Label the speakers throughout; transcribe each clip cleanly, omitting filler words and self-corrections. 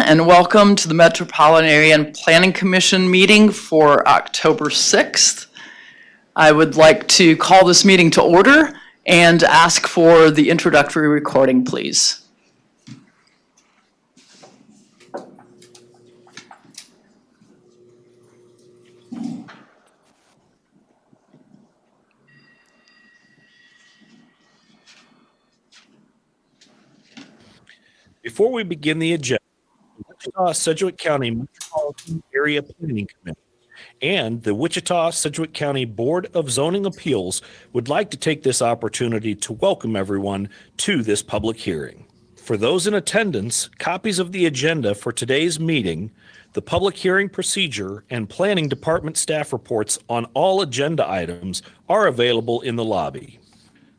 Speaker 1: and welcome to the Metropolitan Area Planning Commission meeting for October 6th. I would like to call this meeting to order and ask for the introductory recording, please.
Speaker 2: Before we begin the agenda, the Wichita-Sedgwick County Metropolitan Area Planning Commission and the Wichita-Sedgwick County Board of Zoning Appeals would like to take this opportunity to welcome everyone to this public hearing. For those in attendance, copies of the agenda for today's meeting, the public hearing procedure, and planning department staff reports on all agenda items are available in the lobby.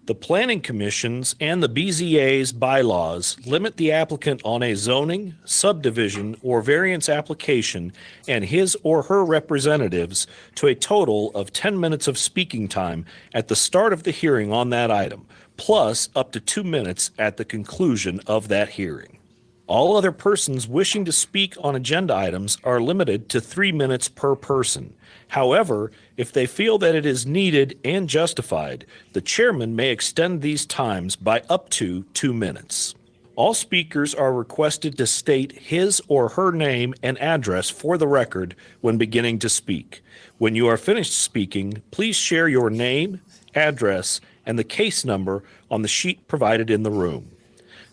Speaker 2: The Planning Commission's and the BZA's bylaws limit the applicant on a zoning, subdivision, or variance application and his or her representatives to a total of 10 minutes of speaking time at the start of the hearing on that item, plus up to 2 minutes at the conclusion of that hearing. All other persons wishing to speak on agenda items are limited to 3 minutes per person. However, if they feel that it is needed and justified, the chairman may extend these times by up to 2 minutes. All speakers are requested to state his or her name and address for the record when beginning to speak. When you are finished speaking, please share your name, address, and the case number on the sheet provided in the room.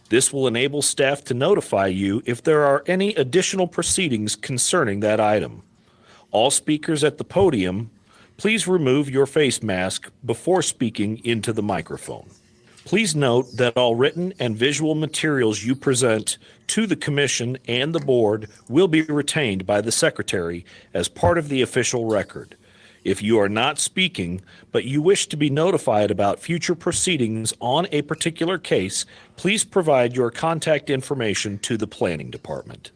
Speaker 2: This will enable staff to notify you if there are any additional proceedings concerning that item. All speakers at the podium, please remove your face mask before speaking into the microphone. Please note that all written and visual materials you present to the commission and the board will be retained by the secretary as part of the official record. If you are not speaking, but you wish to be notified about future proceedings on a particular case, please provide your contact information to the planning department.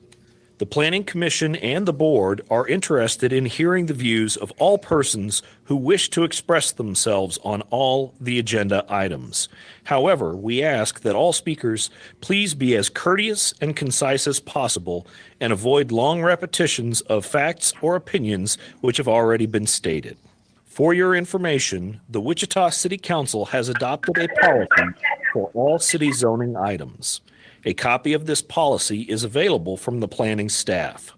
Speaker 2: The Planning Commission and the board are interested in hearing the views of all persons who wish to express themselves on all the agenda items. However, we ask that all speakers please be as courteous and concise as possible and avoid long repetitions of facts or opinions which have already been stated. For your information, the Wichita City Council has adopted a policy for all city zoning items. A copy of this policy is available from the planning staff.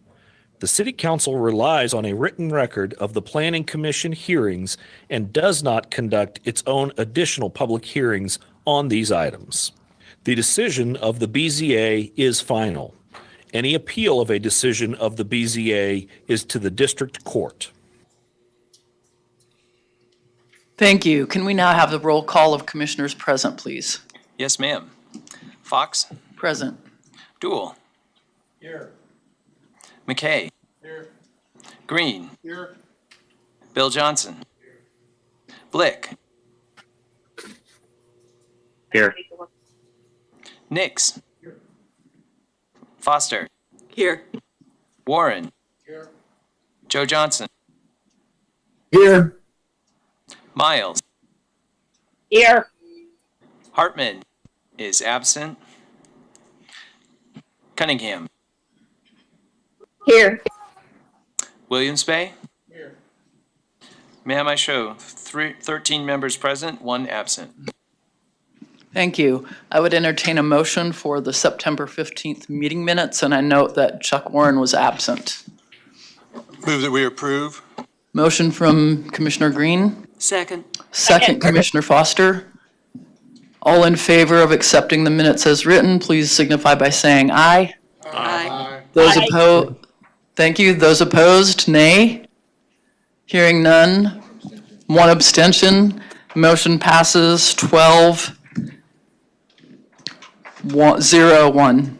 Speaker 2: The City Council relies on a written record of the Planning Commission hearings and does not conduct its own additional public hearings on these items. The decision of the BZA is final. Any appeal of a decision of the BZA is to the district court.
Speaker 1: Thank you. Can we now have the roll call of commissioners present, please?
Speaker 3: Yes, ma'am. Fox?
Speaker 1: Present.
Speaker 3: Dool?
Speaker 4: Here.
Speaker 3: McKay?
Speaker 4: Here.
Speaker 3: Green?
Speaker 4: Here.
Speaker 3: Bill Johnson? Here. Blick?
Speaker 4: Here.
Speaker 3: Nix? Here. Foster?
Speaker 5: Here.
Speaker 3: Warren?
Speaker 4: Here.
Speaker 3: Joe Johnson?
Speaker 4: Here.
Speaker 3: Miles?
Speaker 5: Here.
Speaker 3: Hartman is absent. Cunningham?
Speaker 5: Here.
Speaker 3: Williams Bay?
Speaker 4: Here.
Speaker 3: Ma'am, I show 13 members present, 1 absent.
Speaker 1: Thank you. I would entertain a motion for the September 15th meeting minutes, and I note that Chuck Warren was absent.
Speaker 6: Move that we approve.
Speaker 1: Motion from Commissioner Green.
Speaker 5: Second.
Speaker 1: Second, Commissioner Foster. All in favor of accepting the minutes as written, please signify by saying aye.
Speaker 5: Aye.
Speaker 1: Those opposed, thank you. Those opposed, nay. Hearing none, 1 abstention. Motion passes 12-0-1.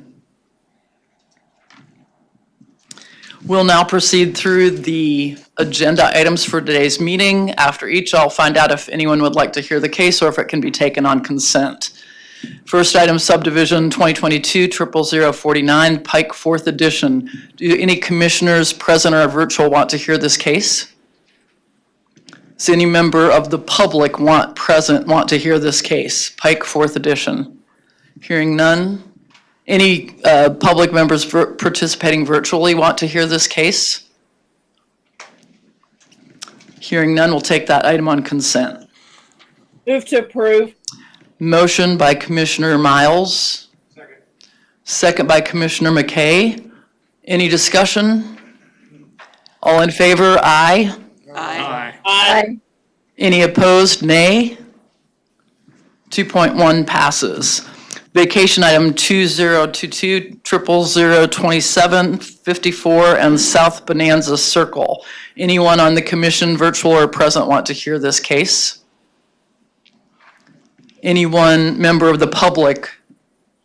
Speaker 1: We'll now proceed through the agenda items for today's meeting. After each, I'll find out if anyone would like to hear the case or if it can be taken on consent. First item, subdivision 2022-00049, Pike 4th Edition. Do any commissioners present or virtual want to hear this case? Does any member of the public want to hear this case? Pike 4th Edition. Hearing none, Any public members participating virtually want to hear this case? Hearing none, we'll take that item on consent.
Speaker 5: Move to approve.
Speaker 1: Motion by Commissioner Miles. Second by Commissioner McKay. Any discussion? All in favor, aye.
Speaker 5: Aye.
Speaker 7: Aye.
Speaker 1: Any opposed, nay. 2.1 passes. Vacation item 2022 00027 54 and South Bonanza Circle. Anyone on the commission, virtual or present, want to hear this case? Anyone, member of the public,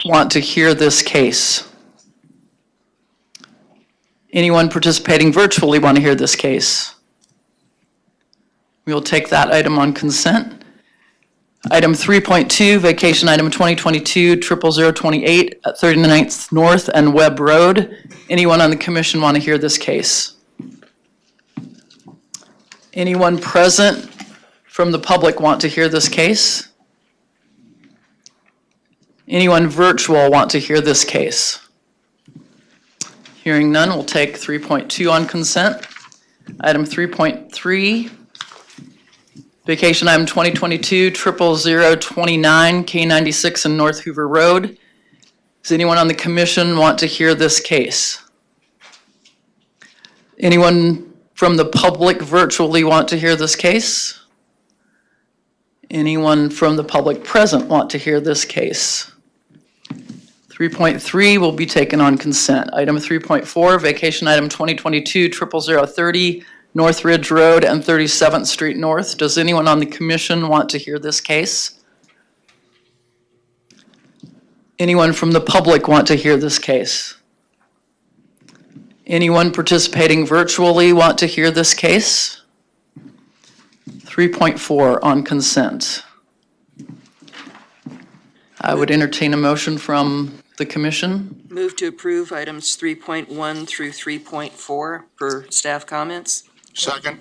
Speaker 1: want to hear this case? Anyone participating virtually want to hear this case? We will take that item on consent. Item 3.2, vacation item 2022 00028 at 39th North and Webb Road. Anyone on the commission want to hear this case? Anyone present from the public want to hear this case? Anyone virtual want to hear this case? Hearing none, we'll take 3.2 on consent. Item 3.3, vacation item 2022 00029 K96 and North Hoover Road. Does anyone on the commission want to hear this case? Anyone from the public virtually want to hear this case? Anyone from the public present want to hear this case? 3.3 will be taken on consent. Item 3.4, vacation item 2022 00030 North Ridge Road and 37th Street North. Does anyone on the commission want to hear this case? Anyone from the public want to hear this case? Anyone participating virtually want to hear this case? 3.4 on consent. I would entertain a motion from the commission.
Speaker 5: Move to approve items 3.1 through 3.4 per staff comments.
Speaker 6: Second.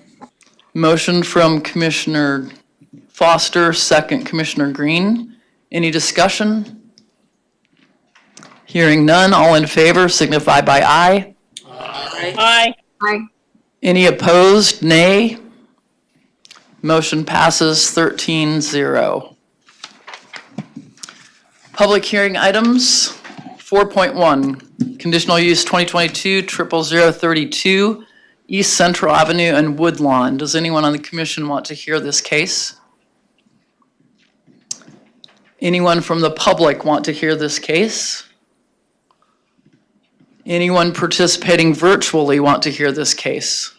Speaker 1: Motion from Commissioner Foster, second Commissioner Green. Any discussion? Hearing none, all in favor signify by aye.
Speaker 5: Aye.
Speaker 7: Aye.
Speaker 1: Any opposed, nay. Motion passes 13-0. Public hearing items, 4.1, conditional use 2022 00032 East Central Avenue and Woodlawn. Does anyone on the commission want to hear this case? Anyone from the public want to hear this case? Anyone participating virtually want to hear this case?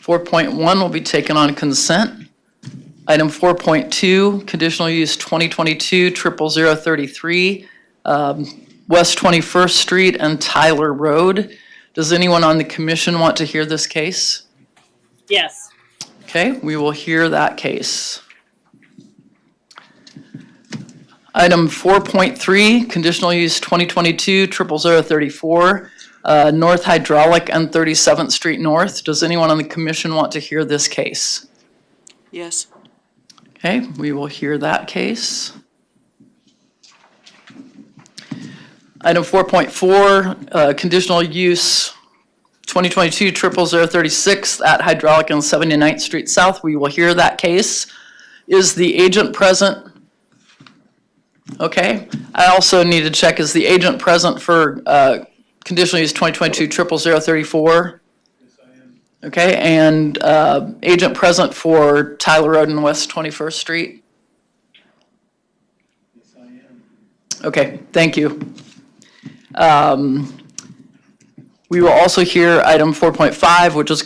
Speaker 1: 4.1 will be taken on consent. Item 4.2, conditional use 2022 00033 West 21st Street and Tyler Road. Does anyone on the commission want to hear this case?
Speaker 5: Yes.
Speaker 1: Okay, we will hear that case. Item 4.3, conditional use 2022 00034 North Hydraulic and 37th Street North. Does anyone on the commission want to hear this case?
Speaker 5: Yes.
Speaker 1: Okay, we will hear that case. Item 4.4, conditional use 2022 00036 at Hydraulic and 79th Street South. We will hear that case. Is the agent present? Okay, I also need to check, is the agent present for conditional use 2022 00034? Okay, and agent present for Tyler Road and West 21st Street? Yes, I am. Okay, thank you. We will also hear item 4.5, which is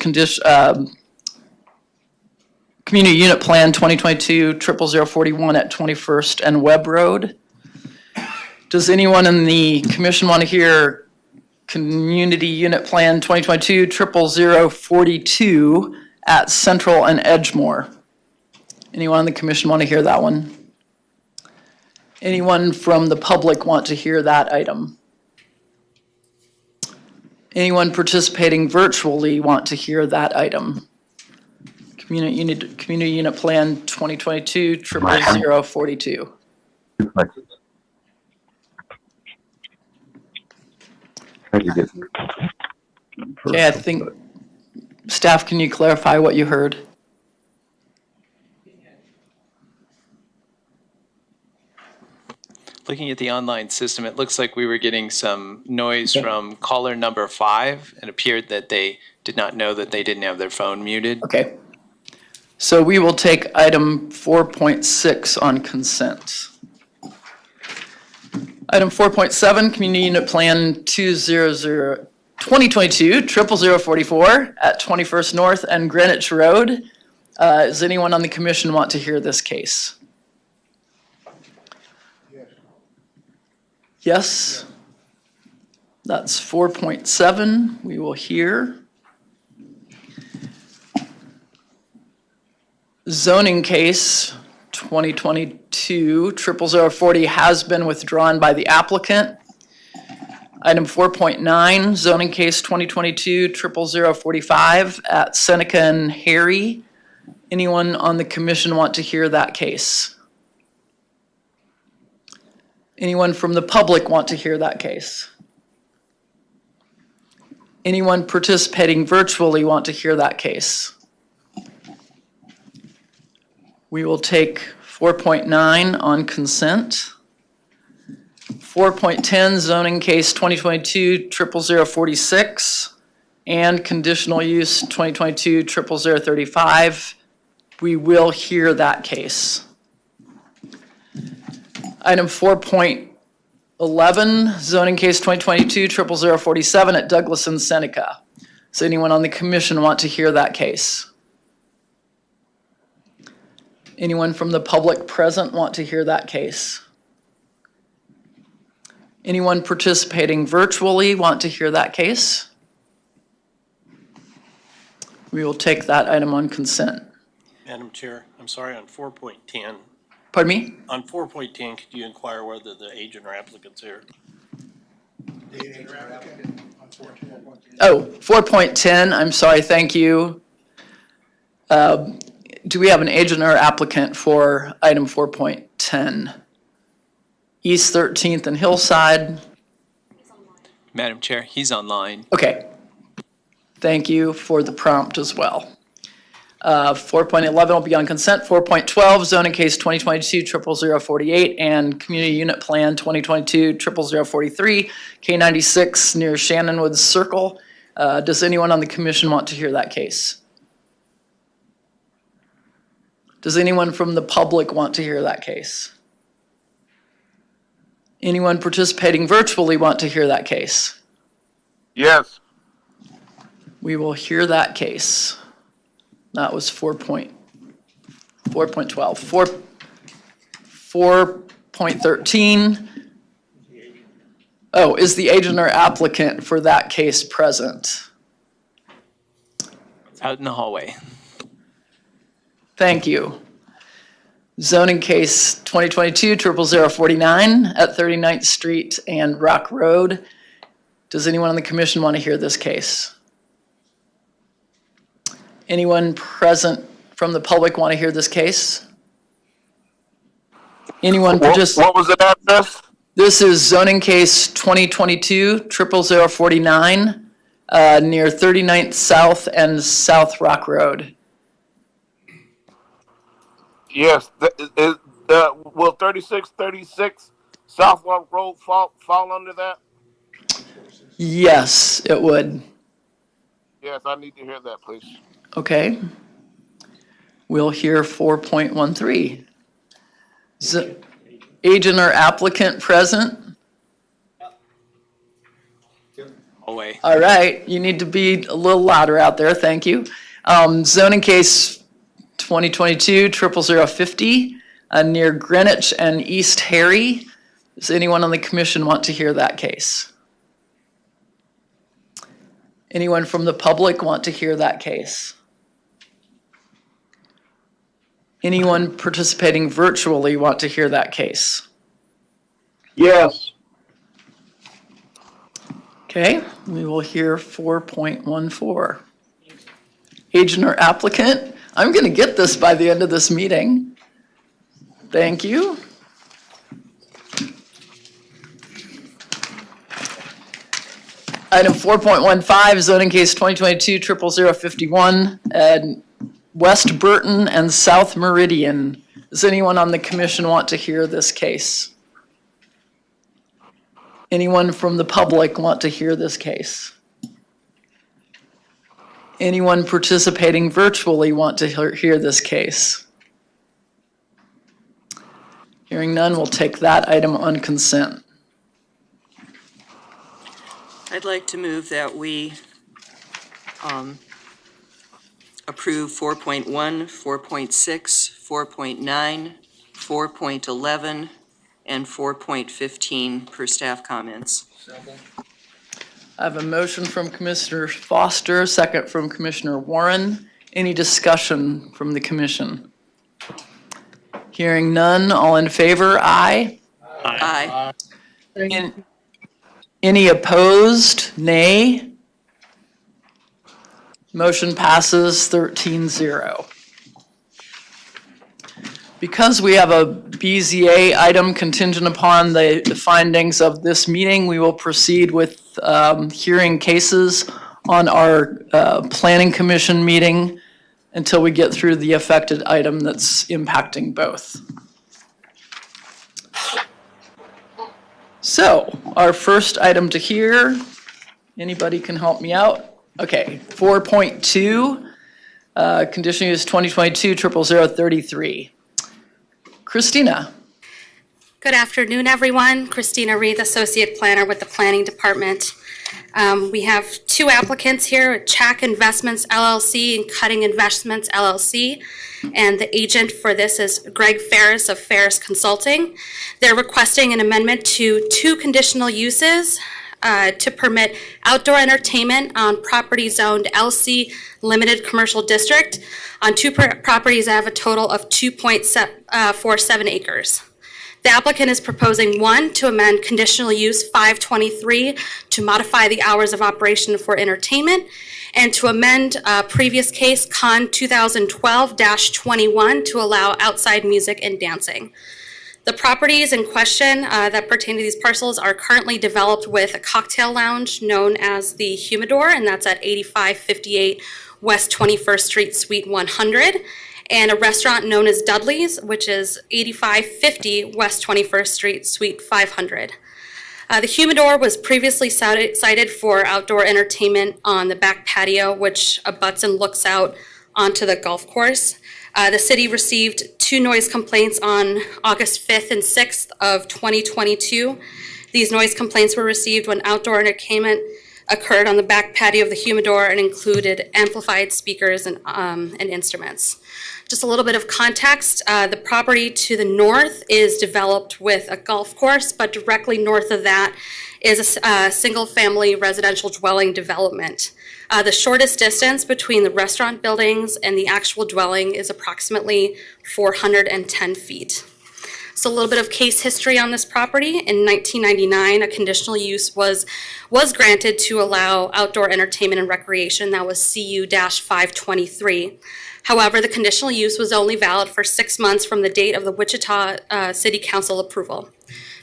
Speaker 1: Community Unit Plan 2022 00041 at 21st and Webb Road. Does anyone in the commission want to hear Community Unit Plan 2022 00042 at Central and Edgemore? Anyone on the commission want to hear that one? Anyone from the public want to hear that item? Anyone participating virtually want to hear that item? Community Unit Plan 2022 00042. Okay, I think, staff, can you clarify what you heard?
Speaker 3: Looking at the online system, it looks like we were getting some noise from caller number 5. It appeared that they did not know that they didn't have their phone muted.
Speaker 1: Okay. So we will take item 4.6 on consent. Item 4.7, Community Unit Plan 2022 00044 at 21st North and Greenwich Road. Does anyone on the commission want to hear this case? Yes? That's 4.7 we will hear. Zoning case 2022 00040 has been withdrawn by the applicant. Item 4.9, zoning case 2022 00045 at Seneca and Harry. Anyone on the commission want to hear that case? Anyone from the public want to hear that case? Anyone participating virtually want to hear that case? We will take 4.9 on consent. 4.10, zoning case 2022 00046 and conditional use 2022 00035. We will hear that case. Item 4.11, zoning case 2022 00047 at Douglas and Seneca. Does anyone on the commission want to hear that case? Anyone from the public present want to hear that case? Anyone participating virtually want to hear that case? We will take that item on consent.
Speaker 7: Madam Chair, I'm sorry, on 4.10,
Speaker 1: Pardon me?
Speaker 7: on 4.10, could you inquire whether the agent or applicant's here?
Speaker 1: Oh, 4.10, I'm sorry, thank you. Do we have an agent or applicant for item 4.10? East 13th and Hillside.
Speaker 3: Madam Chair, he's online.
Speaker 1: Okay. Thank you for the prompt as well. 4.11 will be on consent. 4.12, zoning case 2022 00048 and community unit plan 2022 00043, K96 near Shannonwood Circle. Does anyone on the commission want to hear that case? Does anyone from the public want to hear that case? Anyone participating virtually want to hear that case?
Speaker 4: Yes.
Speaker 1: We will hear that case. That was 4.12. 4.13. Oh, is the agent or applicant for that case present?
Speaker 3: Out in the hallway.
Speaker 1: Thank you. Zoning case 2022 00049 at 39th Street and Rock Road. Does anyone on the commission want to hear this case? Anyone present from the public want to hear this case? Anyone
Speaker 4: What was the address?
Speaker 1: This is zoning case 2022 00049 near 39th South and South Rock Road.
Speaker 4: Yes. Will 3636 Southwark Road fall under that?
Speaker 1: Yes, it would.
Speaker 4: Yes, I need to hear that, please.
Speaker 1: Okay. We'll hear 4.13. Agent or applicant present?
Speaker 3: Hallway.
Speaker 1: All right, you need to be a little louder out there, thank you. Zoning case 2022 00050 near Greenwich and East Harry. Does anyone on the commission want to hear that case? Anyone from the public want to hear that case? Anyone participating virtually want to hear that case?
Speaker 4: Yes.
Speaker 1: Okay, we will hear 4.14. Agent or applicant? I'm going to get this by the end of this meeting. Thank you. Item 4.15, zoning case 2022-00051 at West Burton and South Meridian. Does anyone on the commission want to hear this case? Anyone from the public want to hear this case? Anyone participating virtually want to hear this case? Hearing none, we'll take that item on consent.
Speaker 5: I'd like to move that we approve 4.1, 4.6, 4.9, 4.11, and 4.15 per staff comments.
Speaker 1: I have a motion from Commissioner Foster, second from Commissioner Warren. Any discussion from the commission? Hearing none, all in favor, aye.
Speaker 5: Aye.
Speaker 1: Any opposed, nay? Motion passes 13-0. Because we have a BZA item contingent upon the findings of this meeting, we will proceed with hearing cases on our planning commission meeting until we get through the affected item that's impacting both. So our first item to hear, anybody can help me out? Okay, 4.2, conditional use 2022-00033. Christina.
Speaker 8: Good afternoon, everyone. Christina Reed, Associate Planner with the Planning Department. We have two applicants here, Chack Investments LLC and Cutting Investments LLC. And the agent for this is Greg Ferris of Ferris Consulting. They're requesting an amendment to two conditional uses to permit outdoor entertainment on property zoned LC Limited Commercial District on two properties that have a total of 2.47 acres. The applicant is proposing, one, to amend conditional use 523 to modify the hours of operation for entertainment, and to amend previous case Con 2012-21 to allow outside music and dancing. The properties in question that pertain to these parcels are currently developed with a cocktail lounge known as the Humidor, and that's at 8558 West 21st Street, Suite 100, and a restaurant known as Dudley's, which is 8550 West 21st Street, Suite 500. The Humidor was previously cited for outdoor entertainment on the back patio, which abuts and looks out onto the golf course. The city received two noise complaints on August 5th and 6th of 2022. These noise complaints were received when outdoor entertainment occurred on the back patio of the Humidor and included amplified speakers and instruments. Just a little bit of context, the property to the north is developed with a golf course, but directly north of that is a single-family residential dwelling development. The shortest distance between the restaurant buildings and the actual dwelling is approximately 410 feet. So a little bit of case history on this property. In 1999, a conditional use was granted to allow outdoor entertainment and recreation. That was CU-523. However, the conditional use was only valid for 6 months from the date of the Wichita City Council approval.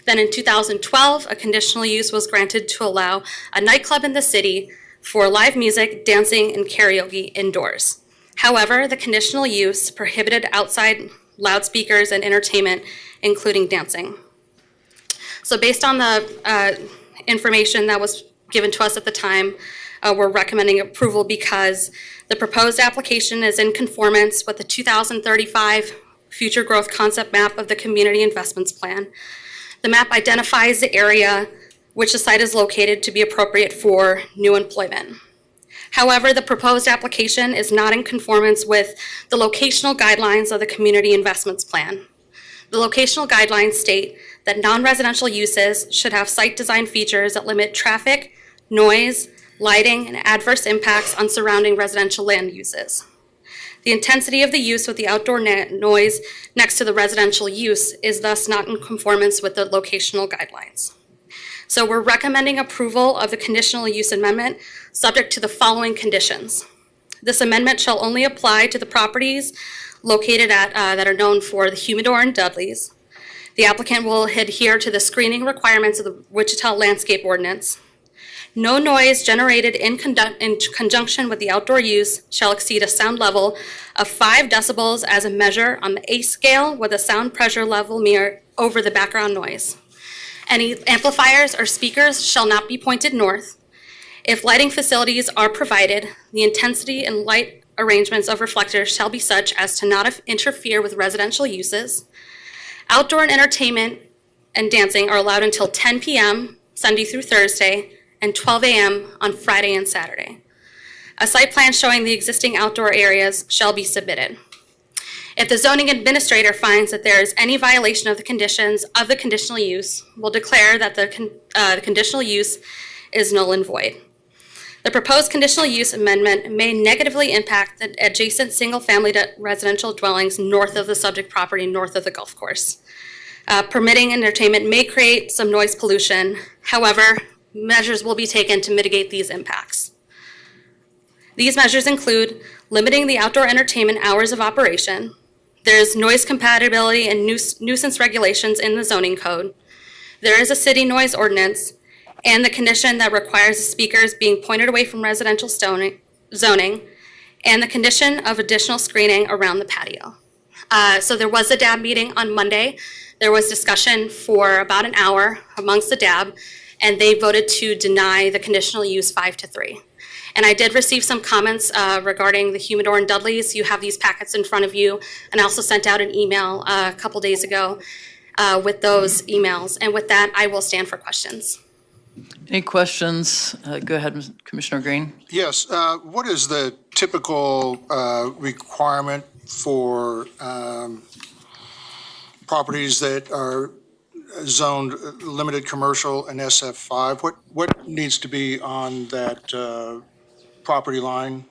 Speaker 8: Then in 2012, a conditional use was granted to allow a nightclub in the city for live music, dancing, and karaoke indoors. However, the conditional use prohibited outside loudspeakers and entertainment, including dancing. So based on the information that was given to us at the time, we're recommending approval because the proposed application is in conformance with the 2035 Future Growth Concept Map of the Community Investments Plan. The map identifies the area which the site is located to be appropriate for new employment. However, the proposed application is not in conformance with the locational guidelines of the Community Investments Plan. The locational guidelines state that non-residential uses should have site design features that limit traffic, noise, lighting, and adverse impacts on surrounding residential land uses. The intensity of the use with the outdoor noise next to the residential use is thus not in conformance with the locational guidelines. So we're recommending approval of the conditional use amendment subject to the following conditions. This amendment shall only apply to the properties located at that are known for the Humidor and Dudley's. The applicant will adhere to the screening requirements of the Wichita Landscape Ordinance. No noise generated in conjunction with the outdoor use shall exceed a sound level of 5 decibels as a measure on the ACE scale with a sound pressure level meter over the background noise. Any amplifiers or speakers shall not be pointed north. If lighting facilities are provided, the intensity and light arrangements of reflectors shall be such as to not interfere with residential uses. Outdoor entertainment and dancing are allowed until 10 p.m. Sunday through Thursday and 12 a.m. on Friday and Saturday. A site plan showing the existing outdoor areas shall be submitted. If the zoning administrator finds that there is any violation of the conditions of the conditional use, will declare that the conditional use is null and void. The proposed conditional use amendment may negatively impact the adjacent single-family residential dwellings north of the subject property, north of the golf course. Permitting entertainment may create some noise pollution. However, measures will be taken to mitigate these impacts. These measures include limiting the outdoor entertainment hours of operation. There's noise compatibility and nuisance regulations in the zoning code. There is a city noise ordinance and the condition that requires the speakers being pointed away from residential zoning and the condition of additional screening around the patio. So there was a DAB meeting on Monday. There was discussion for about an hour amongst the DAB, and they voted to deny the conditional use 5-3. And I did receive some comments regarding the humidor and Dudley's. You have these packets in front of you, and I also sent out an email a couple days ago with those emails. And with that, I will stand for questions.
Speaker 1: Any questions? Go ahead, Commissioner Green.
Speaker 6: Yes. What is the typical requirement for properties that are zoned limited commercial and SF5? What needs to be on that property line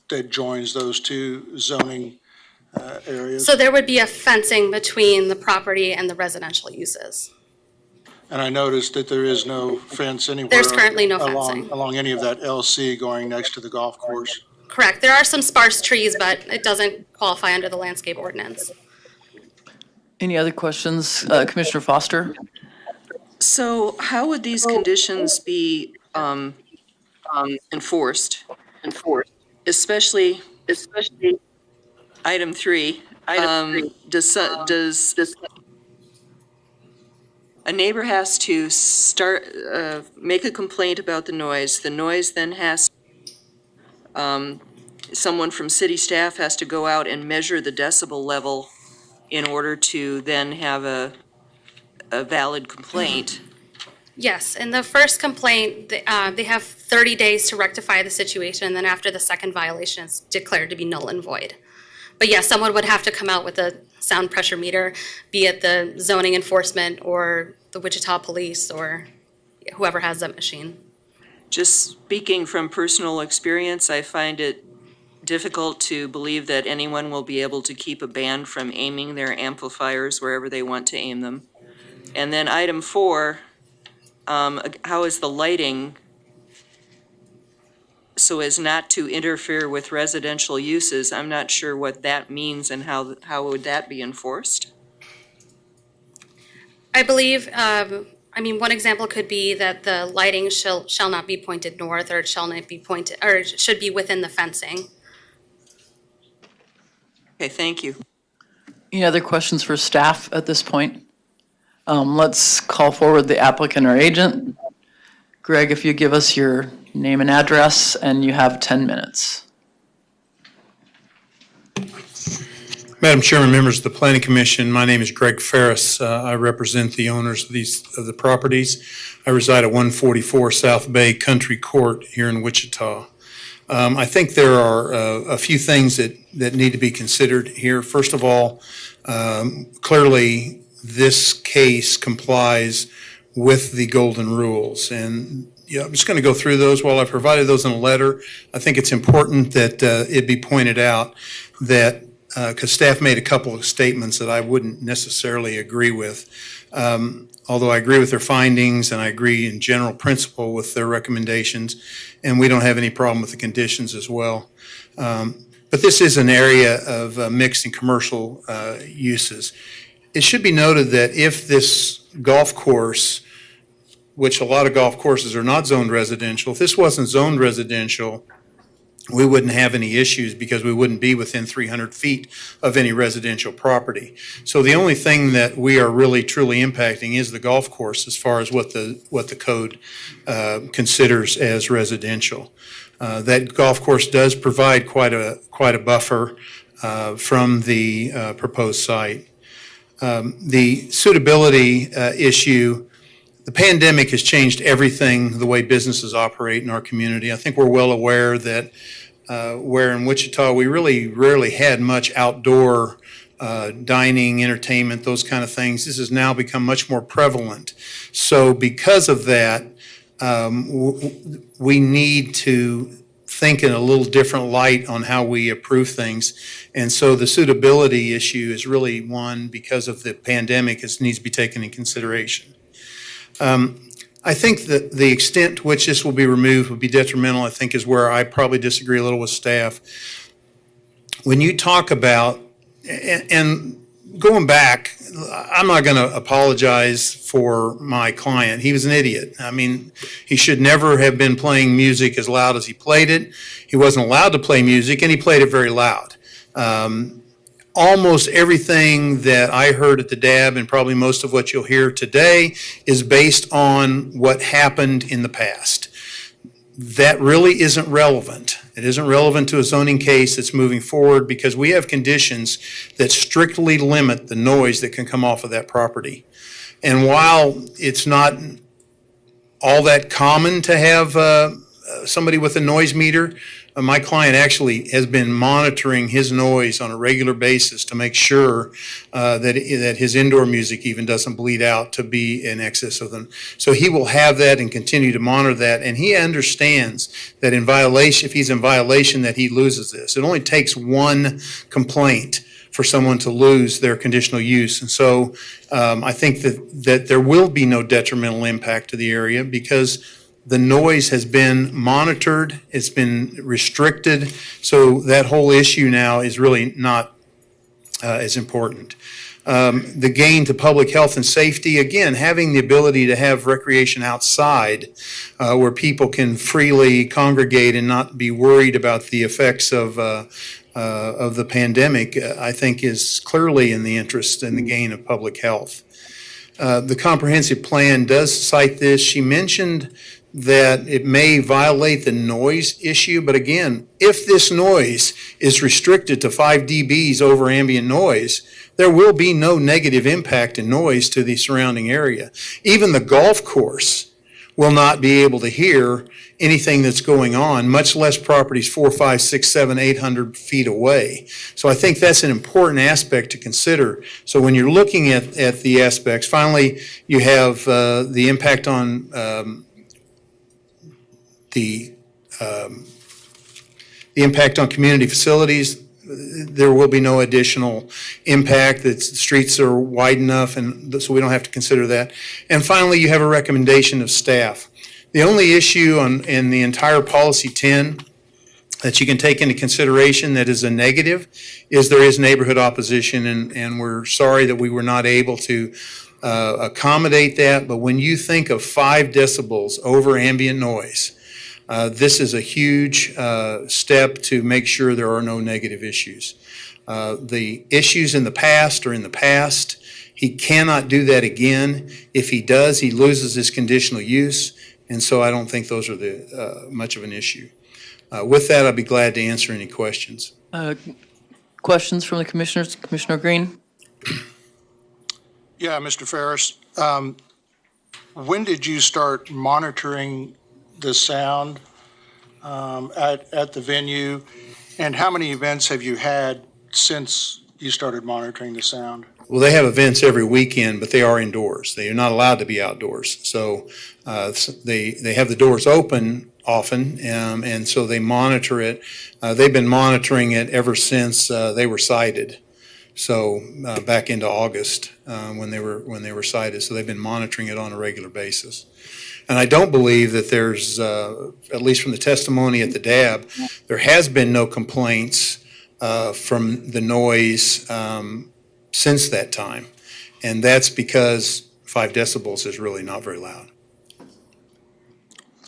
Speaker 6: that joins those two zoning areas?
Speaker 8: So there would be a fencing between the property and the residential uses.
Speaker 6: And I noticed that there is no fence anywhere.
Speaker 8: There's currently no fencing.
Speaker 6: Along any of that LC going next to the golf course.
Speaker 8: Correct. There are some sparse trees, but it doesn't qualify under the landscape ordinance.
Speaker 1: Any other questions? Commissioner Foster?
Speaker 5: So how would these conditions be enforced? Especially item 3. Does a neighbor has to make a complaint about the noise. The noise then has, someone from city staff has to go out and measure the decibel level in order to then have a valid complaint.
Speaker 8: Yes, in the first complaint, they have 30 days to rectify the situation, and then after the second violation, it's declared to be null and void. But yes, someone would have to come out with a sound pressure meter, be it the zoning enforcement or the Wichita police or whoever has that machine.
Speaker 5: Just speaking from personal experience, I find it difficult to believe that anyone will be able to keep a band from aiming their amplifiers wherever they want to aim them. And then item 4, how is the lighting so as not to interfere with residential uses? I'm not sure what that means and how would that be enforced?
Speaker 8: I believe, one example could be that the lighting shall not be pointed north, or it shall not be pointed, or it should be within the fencing.
Speaker 5: Okay, thank you.
Speaker 1: Any other questions for staff at this point? Let's call forward the applicant or agent. Greg, if you give us your name and address, and you have 10 minutes.
Speaker 9: Madam Chairman, members of the Planning Commission, my name is Greg Ferris. I represent the owners of the properties. I reside at 144 South Bay Country Court here in Wichita. I think there are a few things that need to be considered here. First of all, clearly this case complies with the golden rules, and I'm just going to go through those. While I provided those in a letter, I think it's important that it be pointed out that because staff made a couple of statements that I wouldn't necessarily agree with. Although I agree with their findings and I agree in general principle with their recommendations, and we don't have any problem with the conditions as well. But this is an area of mixed and commercial uses. It should be noted that if this golf course which a lot of golf courses are not zoned residential. If this wasn't zoned residential, we wouldn't have any issues because we wouldn't be within 300 feet of any residential property. So the only thing that we are really truly impacting is the golf course as far as what the code considers as residential. That golf course does provide quite a buffer from the proposed site. The suitability issue, the pandemic has changed everything, the way businesses operate in our community. I think we're well aware that where in Wichita we really rarely had much outdoor dining, entertainment, those kind of things. This has now become much more prevalent. So because of that, we need to think in a little different light on how we approve things. And so the suitability issue is really one because of the pandemic. It needs to be taken in consideration. I think that the extent to which this will be removed would be detrimental, I think, is where I probably disagree a little with staff. When you talk about, and going back, I'm not going to apologize for my client. He was an idiot. I mean, he should never have been playing music as loud as he played it. He wasn't allowed to play music, and he played it very loud. Almost everything that I heard at the DAB, and probably most of what you'll hear today, is based on what happened in the past. That really isn't relevant. It isn't relevant to a zoning case that's moving forward because we have conditions that strictly limit the noise that can come off of that property. And while it's not all that common to have somebody with a noise meter, my client actually has been monitoring his noise on a regular basis to make sure that his indoor music even doesn't bleed out to be in excess of them. So he will have that and continue to monitor that. And he understands that in violation, if he's in violation, that he loses this. It only takes one complaint for someone to lose their conditional use. And so I think that there will be no detrimental impact to the area because the noise has been monitored, it's been restricted, so that whole issue now is really not as important. The gain to public health and safety, again, having the ability to have recreation outside where people can freely congregate and not be worried about the effects of the pandemic, I think is clearly in the interest and the gain of public health. The comprehensive plan does cite this. She mentioned that it may violate the noise issue, but again, if this noise is restricted to 5 dBs over ambient noise, there will be no negative impact in noise to the surrounding area. Even the golf course will not be able to hear anything that's going on, much less properties 4, 5, 6, 7, 800 feet away. So I think that's an important aspect to consider. So when you're looking at the aspects, finally, you have the impact on the impact on community facilities. There will be no additional impact. The streets are wide enough, and so we don't have to consider that. And finally, you have a recommendation of staff. The only issue in the entire policy 10 that you can take into consideration that is a negative is there is neighborhood opposition, and we're sorry that we were not able to accommodate that. But when you think of 5 decibels over ambient noise, this is a huge step to make sure there are no negative issues. The issues in the past are in the past. He cannot do that again. If he does, he loses his conditional use, and so I don't think those are much of an issue. With that, I'd be glad to answer any questions.
Speaker 1: Questions from the commissioners? Commissioner Green?
Speaker 6: Yeah, Mr. Ferris, when did you start monitoring the sound at the venue, and how many events have you had since you started monitoring the sound?
Speaker 9: Well, they have events every weekend, but they are indoors. They are not allowed to be outdoors. So they have the doors open often, and so they monitor it. They've been monitoring it ever since they were cited. So back into August when they were cited. So they've been monitoring it on a regular basis. And I don't believe that there's, at least from the testimony at the DAB, there has been no complaints from the noise since that time. And that's because 5 decibels is really not very loud.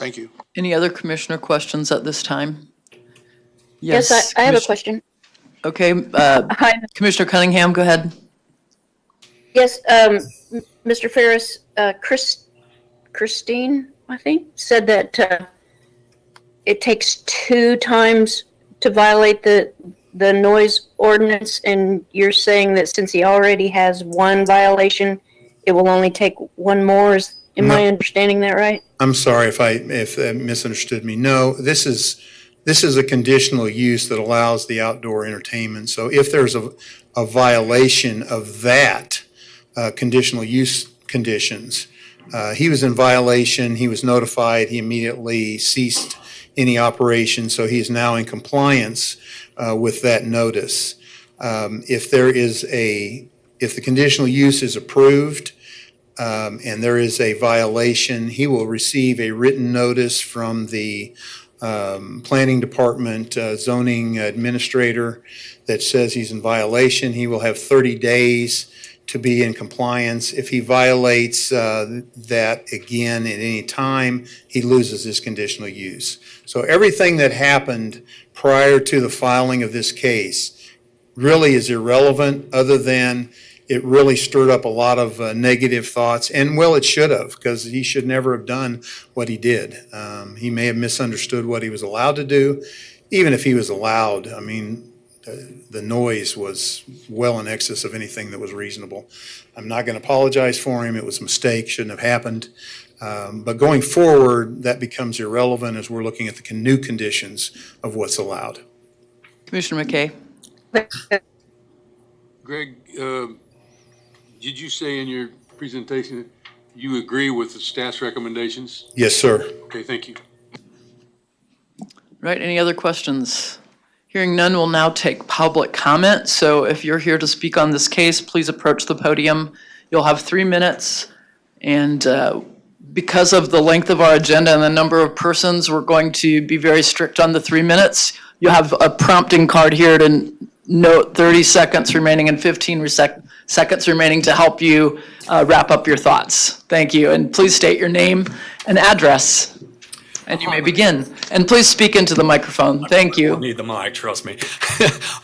Speaker 6: Thank you.
Speaker 1: Any other commissioner questions at this time?
Speaker 10: Yes, I have a question.
Speaker 1: Okay,
Speaker 10: Hi.
Speaker 1: Commissioner Cunningham, go ahead.
Speaker 10: Yes, Mr. Ferris, Christine, I think, said that it takes 2 times to violate the noise ordinance, and you're saying that since he already has 1 violation, it will only take 1 more. Am I understanding that right?
Speaker 9: I'm sorry if misunderstood me. No, this is a conditional use that allows the outdoor entertainment. So if there's a violation of that conditional use conditions, he was in violation, he was notified, he immediately ceased any operation, so he is now in compliance with that notice. If the conditional use is approved, and there is a violation, he will receive a written notice from the planning department zoning administrator that says he's in violation. He will have 30 days to be in compliance. If he violates that again at any time, he loses his conditional use. So everything that happened prior to the filing of this case really is irrelevant, other than it really stirred up a lot of negative thoughts, and well, it should have, because he should never have done what he did. He may have misunderstood what he was allowed to do. Even if he was allowed, I mean, the noise was well in excess of anything that was reasonable. I'm not going to apologize for him. It was a mistake, shouldn't have happened. But going forward, that becomes irrelevant as we're looking at the new conditions of what's allowed.
Speaker 1: Commissioner McKay.
Speaker 11: Greg, did you say in your presentation that you agree with the staff's recommendations?
Speaker 9: Yes, sir.
Speaker 11: Okay, thank you.
Speaker 1: Right, any other questions? Hearing none, we'll now take public comment. So if you're here to speak on this case, please approach the podium. You'll have 3 minutes. And because of the length of our agenda and the number of persons, we're going to be very strict on the 3 minutes. You have a prompting card here to note 30 seconds remaining and 15 seconds remaining to help you wrap up your thoughts. Thank you. And please state your name and address. And you may begin. And please speak into the microphone. Thank you.
Speaker 12: I don't need the mic, trust me.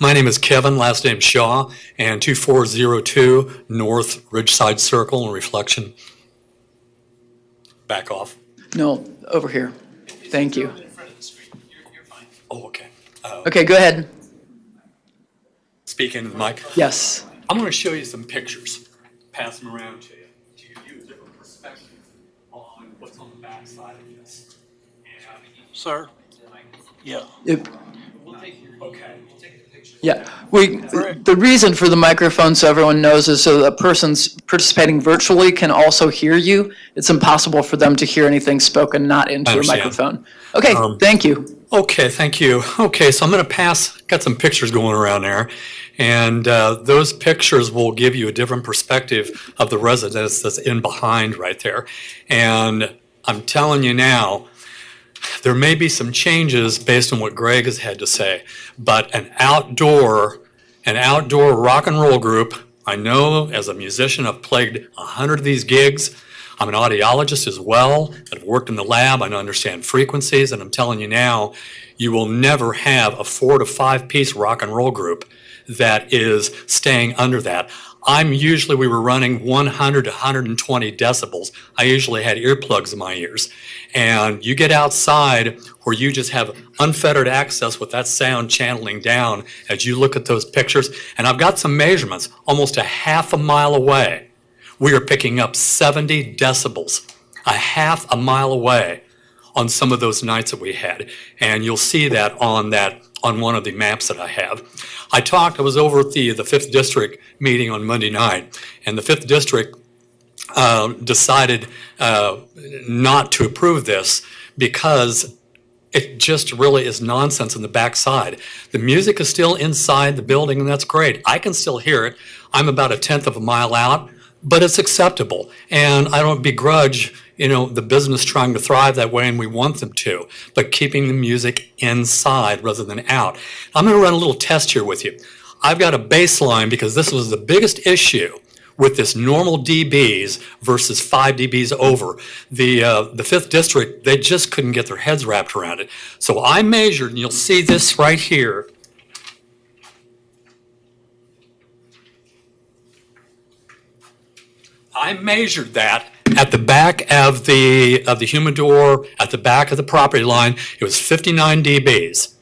Speaker 12: My name is Kevin, last name Shaw, and 2402 North Ridgeside Circle in Reflection. Back off.
Speaker 1: No, over here. Thank you.
Speaker 12: Oh, okay.
Speaker 1: Okay, go ahead.
Speaker 12: Speak into the mic.
Speaker 1: Yes.
Speaker 12: I'm going to show you some pictures, pass them around to you, to give you a different perspective on what's on the back side of this.
Speaker 7: Sir? Yeah.
Speaker 12: Okay.
Speaker 1: Yeah, the reason for the microphone, so everyone knows, is so the person's participating virtually can also hear you. It's impossible for them to hear anything spoken not into your microphone. Okay, thank you.
Speaker 12: Okay, thank you. Okay, so I'm going to got some pictures going around there, and those pictures will give you a different perspective of the residence that's in behind right there. And I'm telling you now, there may be some changes based on what Greg has had to say, but an outdoor rock and roll group, I know as a musician I've played 100 of these gigs. I'm an audiologist as well. I've worked in the lab. I understand frequencies, and I'm telling you now, you will never have a 4 to 5 piece rock and roll group that is staying under that. We were running 100 to 120 decibels. I usually had earplugs in my ears. And you get outside where you just have unfettered access with that sound channeling down as you look at those pictures. And I've got some measurements almost a half a mile away. We are picking up 70 decibels, a half a mile away on some of those nights that we had. And you'll see that on one of the maps that I have. I was over at the 5th District meeting on Monday night, and the 5th District decided not to approve this because it just really is nonsense on the backside. The music is still inside the building, and that's great. I can still hear it. I'm about 1/10 of a mile out, but it's acceptable. And I don't begrudge, the business trying to thrive that way, and we want them to, but keeping the music inside rather than out. I'm going to run a little test here with you. I've got a bass line because this was the biggest issue with this normal dBs versus 5 dBs over. The 5th district, they just couldn't get their heads wrapped around it. So I measured, and you'll see this right here. I measured that at the back of the humidor, at the back of the property line. It was 59 dBs.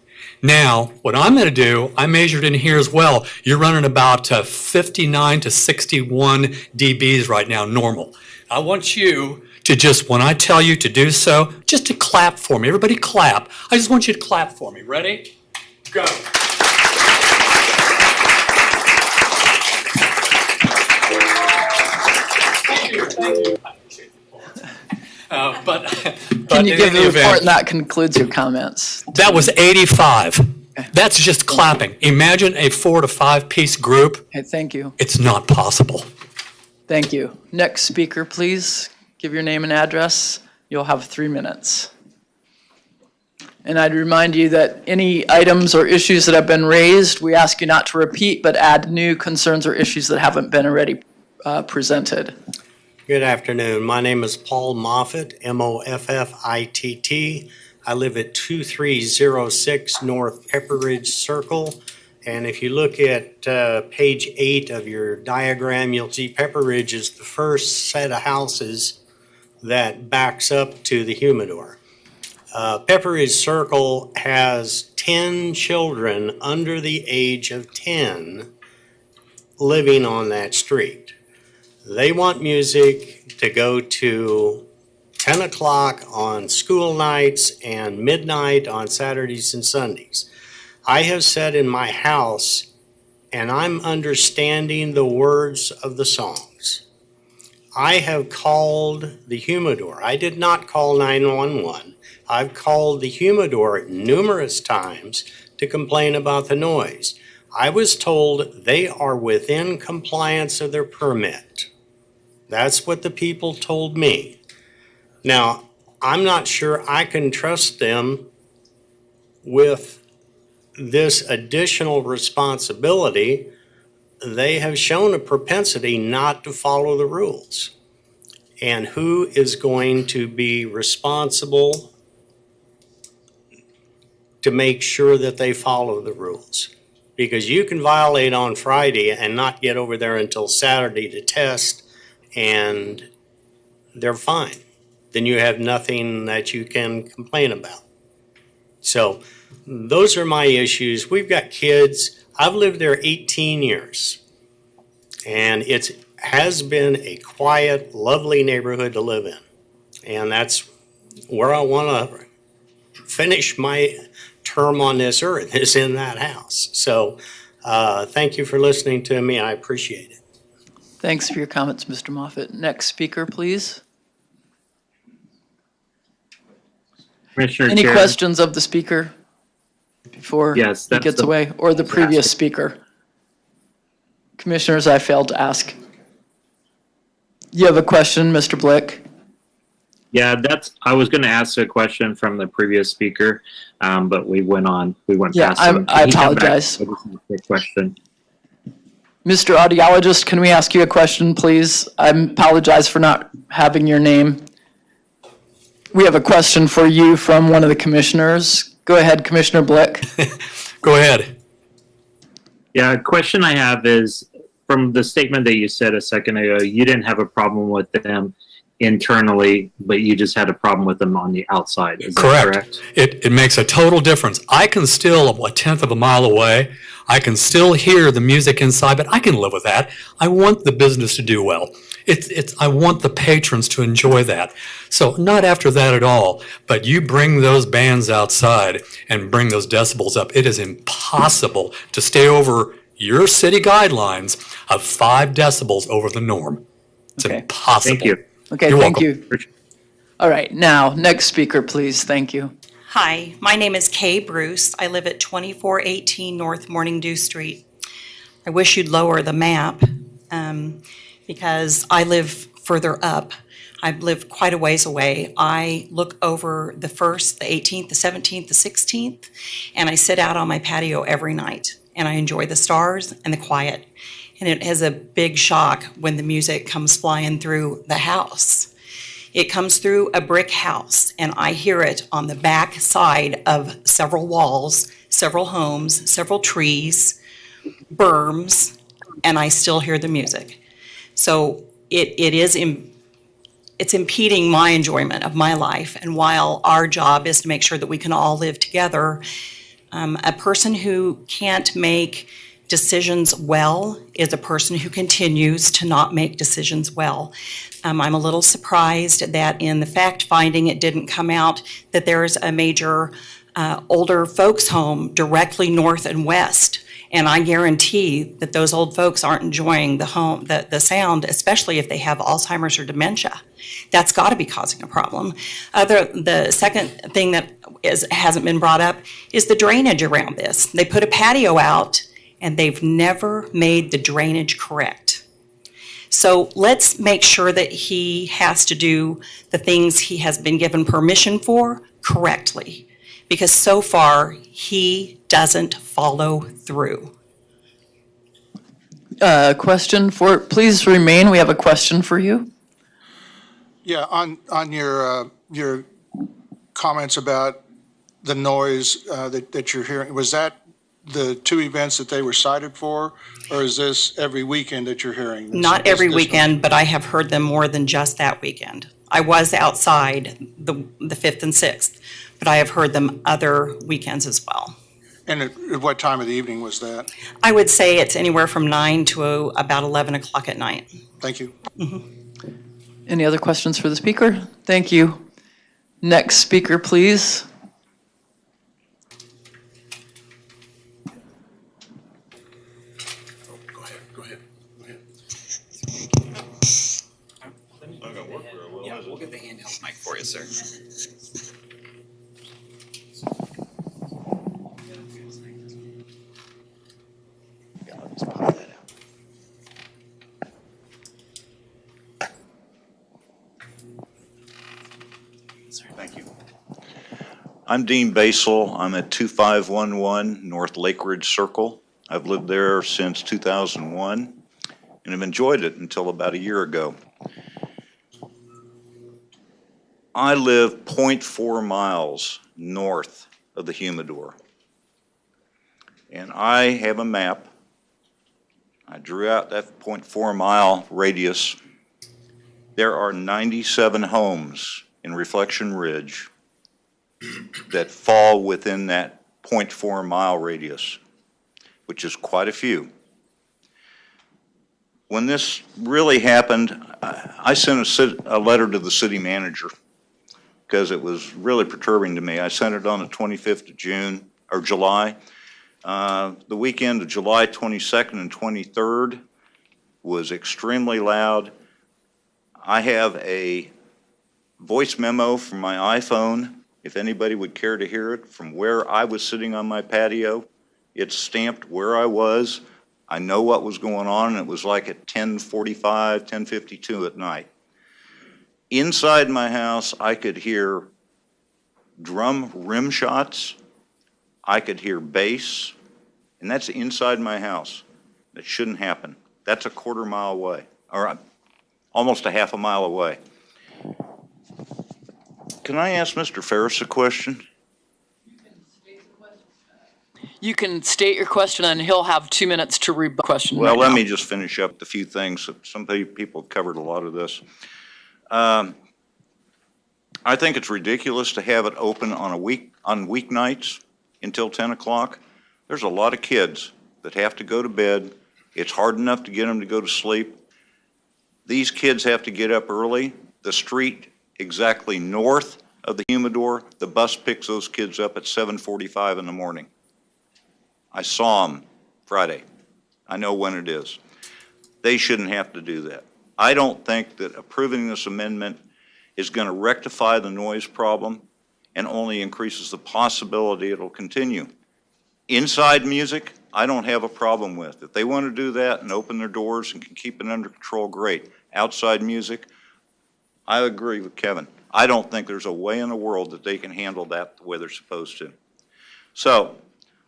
Speaker 12: Now, what I'm going to do, I measured in here as well. You're running about 59 to 61 dBs right now, normal. I want you to just, when I tell you to do so, just to clap for me. Everybody clap. I just want you to clap for me. Ready? Go. Thank you. I appreciate the applause.
Speaker 1: Can you
Speaker 12: in
Speaker 1: give
Speaker 12: any
Speaker 1: the report
Speaker 12: event,
Speaker 1: and that concludes your comments?
Speaker 12: that was 85. That's just clapping. Imagine a 4 to 5 piece group.
Speaker 1: Okay, thank you.
Speaker 12: It's not possible.
Speaker 1: Thank you. Next speaker, please. Give your name and address. You'll have 3 minutes. And I'd remind you that any items or issues that have been raised, we ask you not to repeat, but add new concerns or issues that haven't been already presented.
Speaker 13: Good afternoon. My name is Paul Moffitt, Moffitt. I live at 2306 North Pepperidge Circle. And if you look at page 8 of your diagram, you'll see Pepperidge is the first set of houses that backs up to the humidor. Pepperidge Circle has 10 children under the age of 10 living on that street. They want music to go to 10 o'clock on school nights and midnight on Saturdays and Sundays. I have said in my house, and I'm understanding the words of the songs. I have called the humidor. I did not call 911. I've called the humidor numerous times to complain about the noise. I was told they are within compliance of their permit. That's what the people told me. Now, I'm not sure I can trust them with this additional responsibility. They have shown a propensity not to follow the rules. And who is going to be responsible to make sure that they follow the rules? Because you can violate on Friday and not get over there until Saturday to test, and they're fine. Then you have nothing that you can complain about. So those are my issues. We've got kids. I've lived there 18 years, and it has been a quiet, lovely neighborhood to live in. And that's where I want to finish my term on this earth, is in that house. So thank you for listening to me. I appreciate it.
Speaker 1: Thanks for your comments, Mr. Moffitt. Next speaker, please.
Speaker 14: Commissioner
Speaker 1: Any
Speaker 14: Chair.
Speaker 1: questions of the speaker before
Speaker 14: Yes,
Speaker 1: he
Speaker 14: that's
Speaker 1: gets
Speaker 14: the-
Speaker 1: away, or the previous speaker? Commissioners, I failed to ask. You have a question, Mr. Blick?
Speaker 14: Yeah, I was going to ask a question from the previous speaker, but we went
Speaker 1: Yeah,
Speaker 14: past him.
Speaker 1: I
Speaker 14: Can he come back?
Speaker 1: apologize.
Speaker 14: I just have a quick question.
Speaker 1: Mr. Audiologist, can we ask you a question, please? I apologize for not having your name. We have a question for you from one of the commissioners. Go ahead, Commissioner Blick.
Speaker 12: Go ahead.
Speaker 14: Yeah, a question I have is, from the statement that you said a second ago, you didn't have a problem with them internally, but you just had a problem with them on the outside. Is that correct?
Speaker 12: It makes a total difference. I can still, a tenth of a mile away, I can still hear the music inside, but I can live with that. I want the business to do well. I want the patrons to enjoy that. So not after that at all, but you bring those bands outside and bring those decibels up. It is impossible to stay over your city guidelines of 5 decibels over the norm. It's impossible.
Speaker 14: Thank you.
Speaker 1: Okay,
Speaker 12: You're
Speaker 1: thank
Speaker 12: welcome.
Speaker 1: you. All right, now, next speaker, please. Thank you.
Speaker 15: Hi, my name is Kay Bruce. I live at 2418 North Morning Dew Street. I wish you'd lower the map because I live further up. I live quite a ways away. I look over the 1st, the 18th, the 17th, the 16th, and I sit out on my patio every night, and I enjoy the stars and the quiet. And it is a big shock when the music comes flying through the house. It comes through a brick house, and I hear it on the back side of several walls, several homes, several trees, berms, and I still hear the music. So it's impeding my enjoyment of my life. And while our job is to make sure that we can all live together, a person who can't make decisions well is a person who continues to not make decisions well. I'm a little surprised that in the fact finding, it didn't come out that there's a major older folks home directly north and west. And I guarantee that those old folks aren't enjoying the sound, especially if they have Alzheimer's or dementia. That's got to be causing a problem. The second thing that hasn't been brought up is the drainage around this. They put a patio out, and they've never made the drainage correct. So let's make sure that he has to do the things he has been given permission for correctly, because so far he doesn't follow through.
Speaker 1: Please remain. We have a question for you.
Speaker 6: Yeah, on your comments about the noise that you're hearing, was that the two events that they were cited for, or is this every weekend that you're hearing this?
Speaker 15: Not every weekend, but I have heard them more than just that weekend. I was outside the 5th and 6th, but I have heard them other weekends as well.
Speaker 6: And at what time of the evening was that?
Speaker 15: I would say it's anywhere from 9 to about 11 o'clock at night.
Speaker 6: Thank you.
Speaker 15: Mm-hmm.
Speaker 1: Any other questions for the speaker? Thank you. Next speaker, please.
Speaker 16: Go ahead. Yeah, we'll get the handheld mic for you, sir.
Speaker 17: Thank you. I'm Dean Basel. I'm at 2511 North Lake Ridge Circle. I've lived there since 2001 and have enjoyed it until about a year ago. I live 0.4 miles north of the humidor. And I have a map. I drew out that 0.4 mile radius. There are 97 homes in Reflection Ridge that fall within that 0.4 mile radius, which is quite a few. When this really happened, I sent a letter to the city manager because it was really perturbing to me. I sent it on the 25th of June, or July. The weekend of July 22nd and 23rd was extremely loud. I have a voice memo from my iPhone, if anybody would care to hear it, from where I was sitting on my patio. It's stamped where I was. I know what was going on, and it was like at 10:45, 10:52 at night. Inside my house, I could hear drum rim shots. I could hear bass, and that's inside my house. That shouldn't happen. That's a quarter mile away, or almost a half a mile away. Can I ask Mr. Ferris a question?
Speaker 1: You can state your question, and he'll have 2 minutes to rebut the question.
Speaker 17: Well,
Speaker 1: right
Speaker 17: let
Speaker 1: now.
Speaker 17: me just finish up the few things. Some people have covered a lot of this. I think it's ridiculous to have it open on weeknights until 10 o'clock. There's a lot of kids that have to go to bed. It's hard enough to get them to go to sleep. These kids have to get up early. The street exactly north of the humidor, the bus picks those kids up at 7:45 in the morning. I saw them Friday. I know when it is. They shouldn't have to do that. I don't think that approving this amendment is going to rectify the noise problem and only increases the possibility it'll continue. Inside music, I don't have a problem with. If they want to do that and open their doors and can keep it under control, great. Outside music, I agree with Kevin. I don't think there's a way in the world that they can handle that the way they're supposed to. So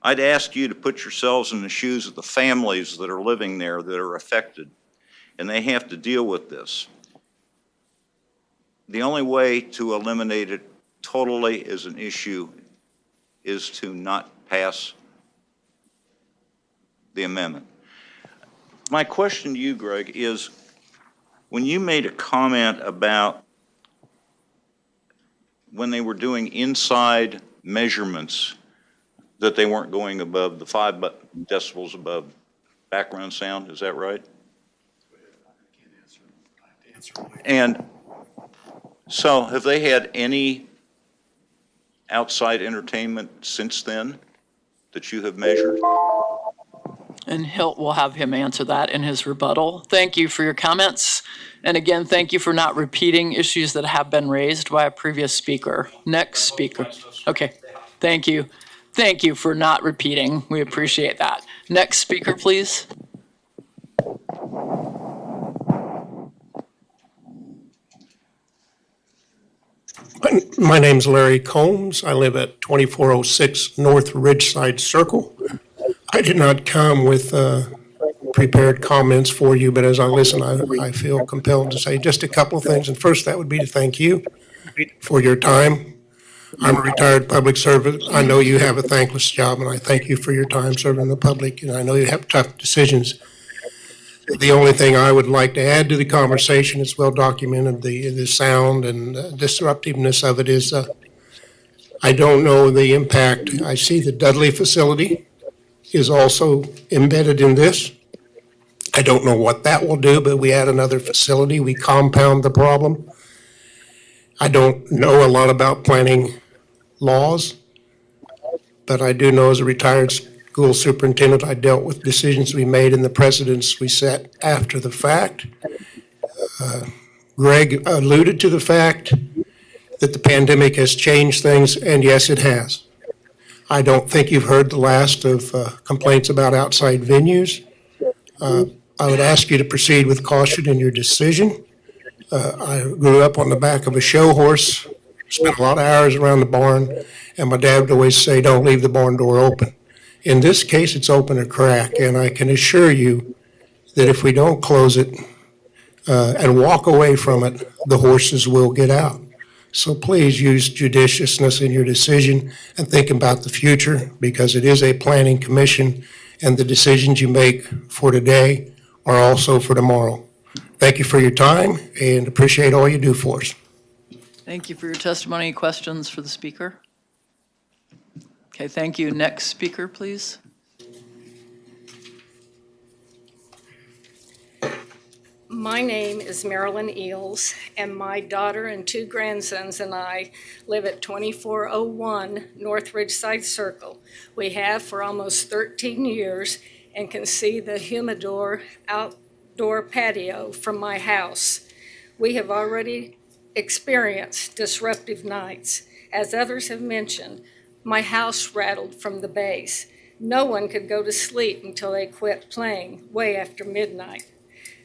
Speaker 17: I'd ask you to put yourselves in the shoes of the families that are living there that are affected, and they have to deal with this. The only way to eliminate it totally as an issue is to not pass the amendment. My question to you, Greg, is when you made a comment about when they were doing inside measurements that they weren't going above the 5 decibels above background sound, is that right? And so have they had any outside entertainment since then that you have measured?
Speaker 1: And we'll have him answer that in his rebuttal. Thank you for your comments. And again, thank you for not repeating issues that have been raised by a previous speaker. Next speaker. Okay, thank you. Thank you for not repeating. We appreciate that. Next speaker, please.
Speaker 18: My name's Larry Combs. I live at 2406 North Ridgeside Circle. I did not come with prepared comments for you, but as I listen, I feel compelled to say just a couple of things. And first, that would be to thank you for your time. I'm a retired public servant. I know you have a thankless job, and I thank you for your time serving the public, and I know you have tough decisions. The only thing I would like to add to the conversation, is well documented, the sound and disruptiveness of it is, I don't know the impact. I see the Dudley facility is also embedded in this. I don't know what that will do, but we add another facility, we compound the problem. I don't know a lot about planning laws, but I do know as a retired school superintendent, I dealt with decisions we made and the precedents we set after the fact. Greg alluded to the fact that the pandemic has changed things, and yes, it has. I don't think you've heard the last of complaints about outside venues. I would ask you to proceed with caution in your decision. I grew up on the back of a show horse, spent a lot of hours around the barn, and my dad would always say, don't leave the barn door open. In this case, it's open a crack, and I can assure you that if we don't close it and walk away from it, the horses will get out. So please use judiciousness in your decision and think about the future, because it is a planning commission, and the decisions you make for today are also for tomorrow. Thank you for your time and appreciate all you do for us.
Speaker 1: Thank you for your testimony. Questions for the speaker? Okay, thank you. Next speaker, please.
Speaker 19: My name is Marilyn Eels, and my daughter and 2 grandsons and I live at 2401 North Ridgeside Circle. We have for almost 13 years and can see the humidor outdoor patio from my house. We have already experienced disruptive nights. As others have mentioned, my house rattled from the base. No one could go to sleep until they quit playing way after midnight.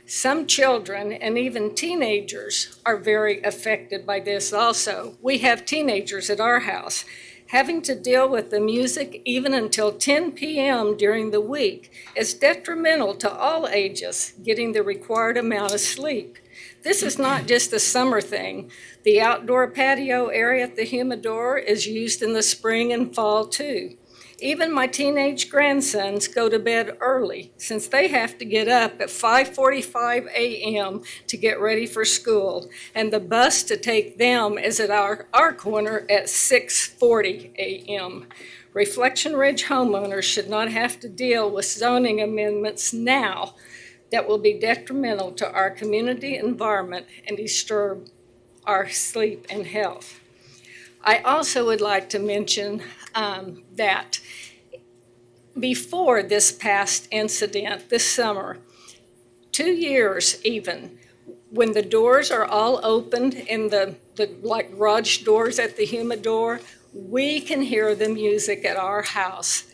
Speaker 19: Some children and even teenagers are very affected by this also. We have teenagers at our house. Having to deal with the music even until 10 p.m. during the week is detrimental to all ages getting the required amount of sleep. This is not just a summer thing. The outdoor patio area at the humidor is used in the spring and fall too. Even my teenage grandsons go to bed early since they have to get up at 5:45 a.m. to get ready for school, and the bus to take them is at our corner at 6:40 a.m. Reflection Ridge homeowners should not have to deal with zoning amendments now that will be detrimental to our community environment and disturb our sleep and health. I also would like to mention that before this past incident this summer, 2 years even, when the doors are all opened in the like garage doors at the humidor, we can hear the music at our house.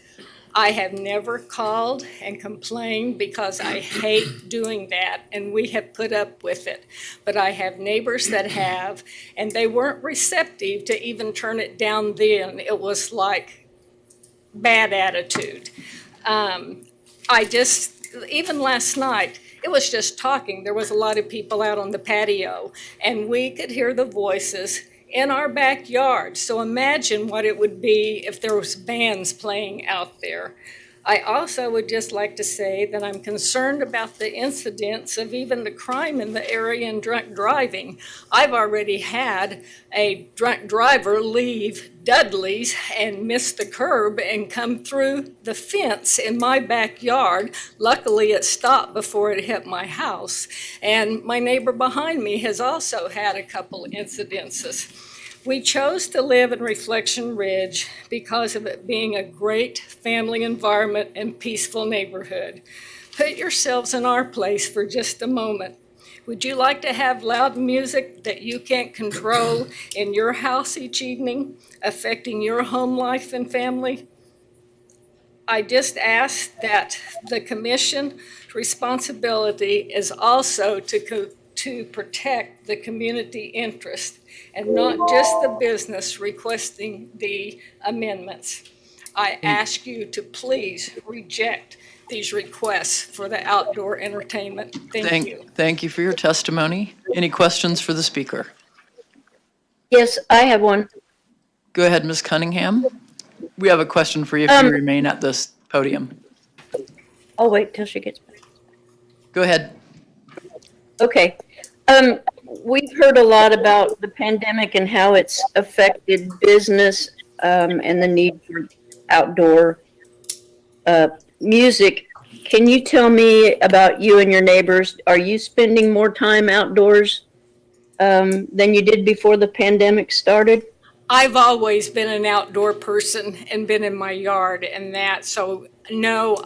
Speaker 19: I have never called and complained because I hate doing that, and we have put up with it. But I have neighbors that have, and they weren't receptive to even turn it down then. It was like bad attitude. Even last night, it was just talking. There was a lot of people out on the patio, and we could hear the voices in our backyard. So imagine what it would be if there was bands playing out there. I also would just like to say that I'm concerned about the incidents of even the crime in the area and drunk driving. I've already had a drunk driver leave Dudley's and miss the curb and come through the fence in my backyard. Luckily, it stopped before it hit my house. And my neighbor behind me has also had a couple incidences. We chose to live in Reflection Ridge because of it being a great family environment and peaceful neighborhood. Put yourselves in our place for just a moment. Would you like to have loud music that you can't control in your house each evening, affecting your home life and family? I just ask that the commission's responsibility is also to protect the community interest and not just the business requesting the amendments. I ask you to please reject these requests for the outdoor entertainment. Thank you.
Speaker 1: Thank you for your testimony. Any questions for the speaker?
Speaker 10: Yes, I have one.
Speaker 1: Go ahead, Ms. Cunningham. We have a question for you if you remain at this podium.
Speaker 10: I'll wait till she gets back.
Speaker 1: Go ahead.
Speaker 10: Okay. We've heard a lot about the pandemic and how it's affected business and the need for outdoor music. Can you tell me about you and your neighbors? Are you spending more time outdoors than you did before the pandemic started?
Speaker 19: I've always been an outdoor person and been in my yard and that, so no,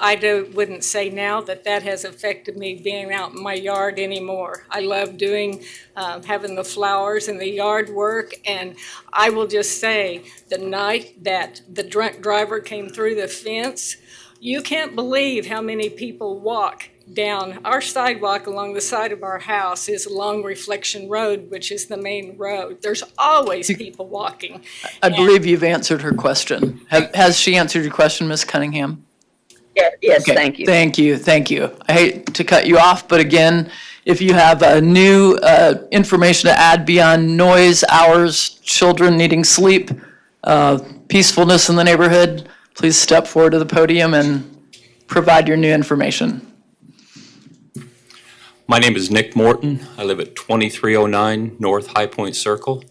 Speaker 19: wouldn't say now that has affected me being out in my yard anymore. I love doing, having the flowers and the yard work, and I will just say, the night that the drunk driver came through the fence, you can't believe how many people walk down. Our sidewalk along the side of our house is along Reflection Road, which is the main road. There's always people walking.
Speaker 1: I believe you've answered her question. Has she answered your question, Ms. Cunningham?
Speaker 10: Yes,
Speaker 1: Okay.
Speaker 10: thank you.
Speaker 1: Thank you. I hate to cut you off, but again, if you have new information to add beyond noise, hours, children needing sleep, peacefulness in the neighborhood, please step forward to the podium and provide your new information.
Speaker 20: My name is Nick Morton. I live at 2309 North High Point Circle.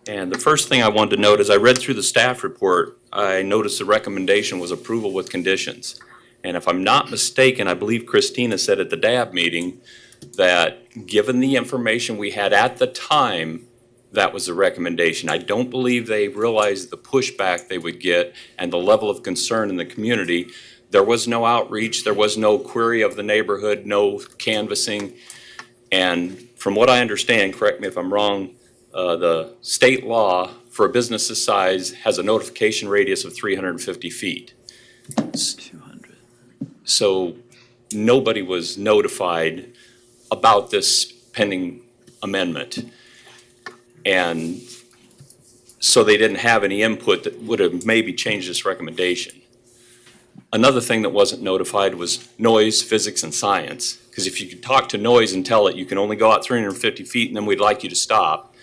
Speaker 20: And the first thing I wanted to note is I read through the staff report. I noticed the recommendation was approval with conditions. And if I'm not mistaken, I believe Christina said at the DAB meeting that given the information we had at the time, that was the recommendation. I don't believe they realized the pushback they would get and the level of concern in the community. There was no outreach, there was no query of the neighborhood, no canvassing. And from what I understand, correct me if I'm wrong, the state law for a business this size has a notification radius of 350 feet. 200. So nobody was notified about this pending amendment. And so they didn't have any input that would have maybe changed this recommendation. Another thing that wasn't notified was noise, physics, and science. Because if you could talk to noise and tell it you can only go out 350 feet and then we'd like you to stop,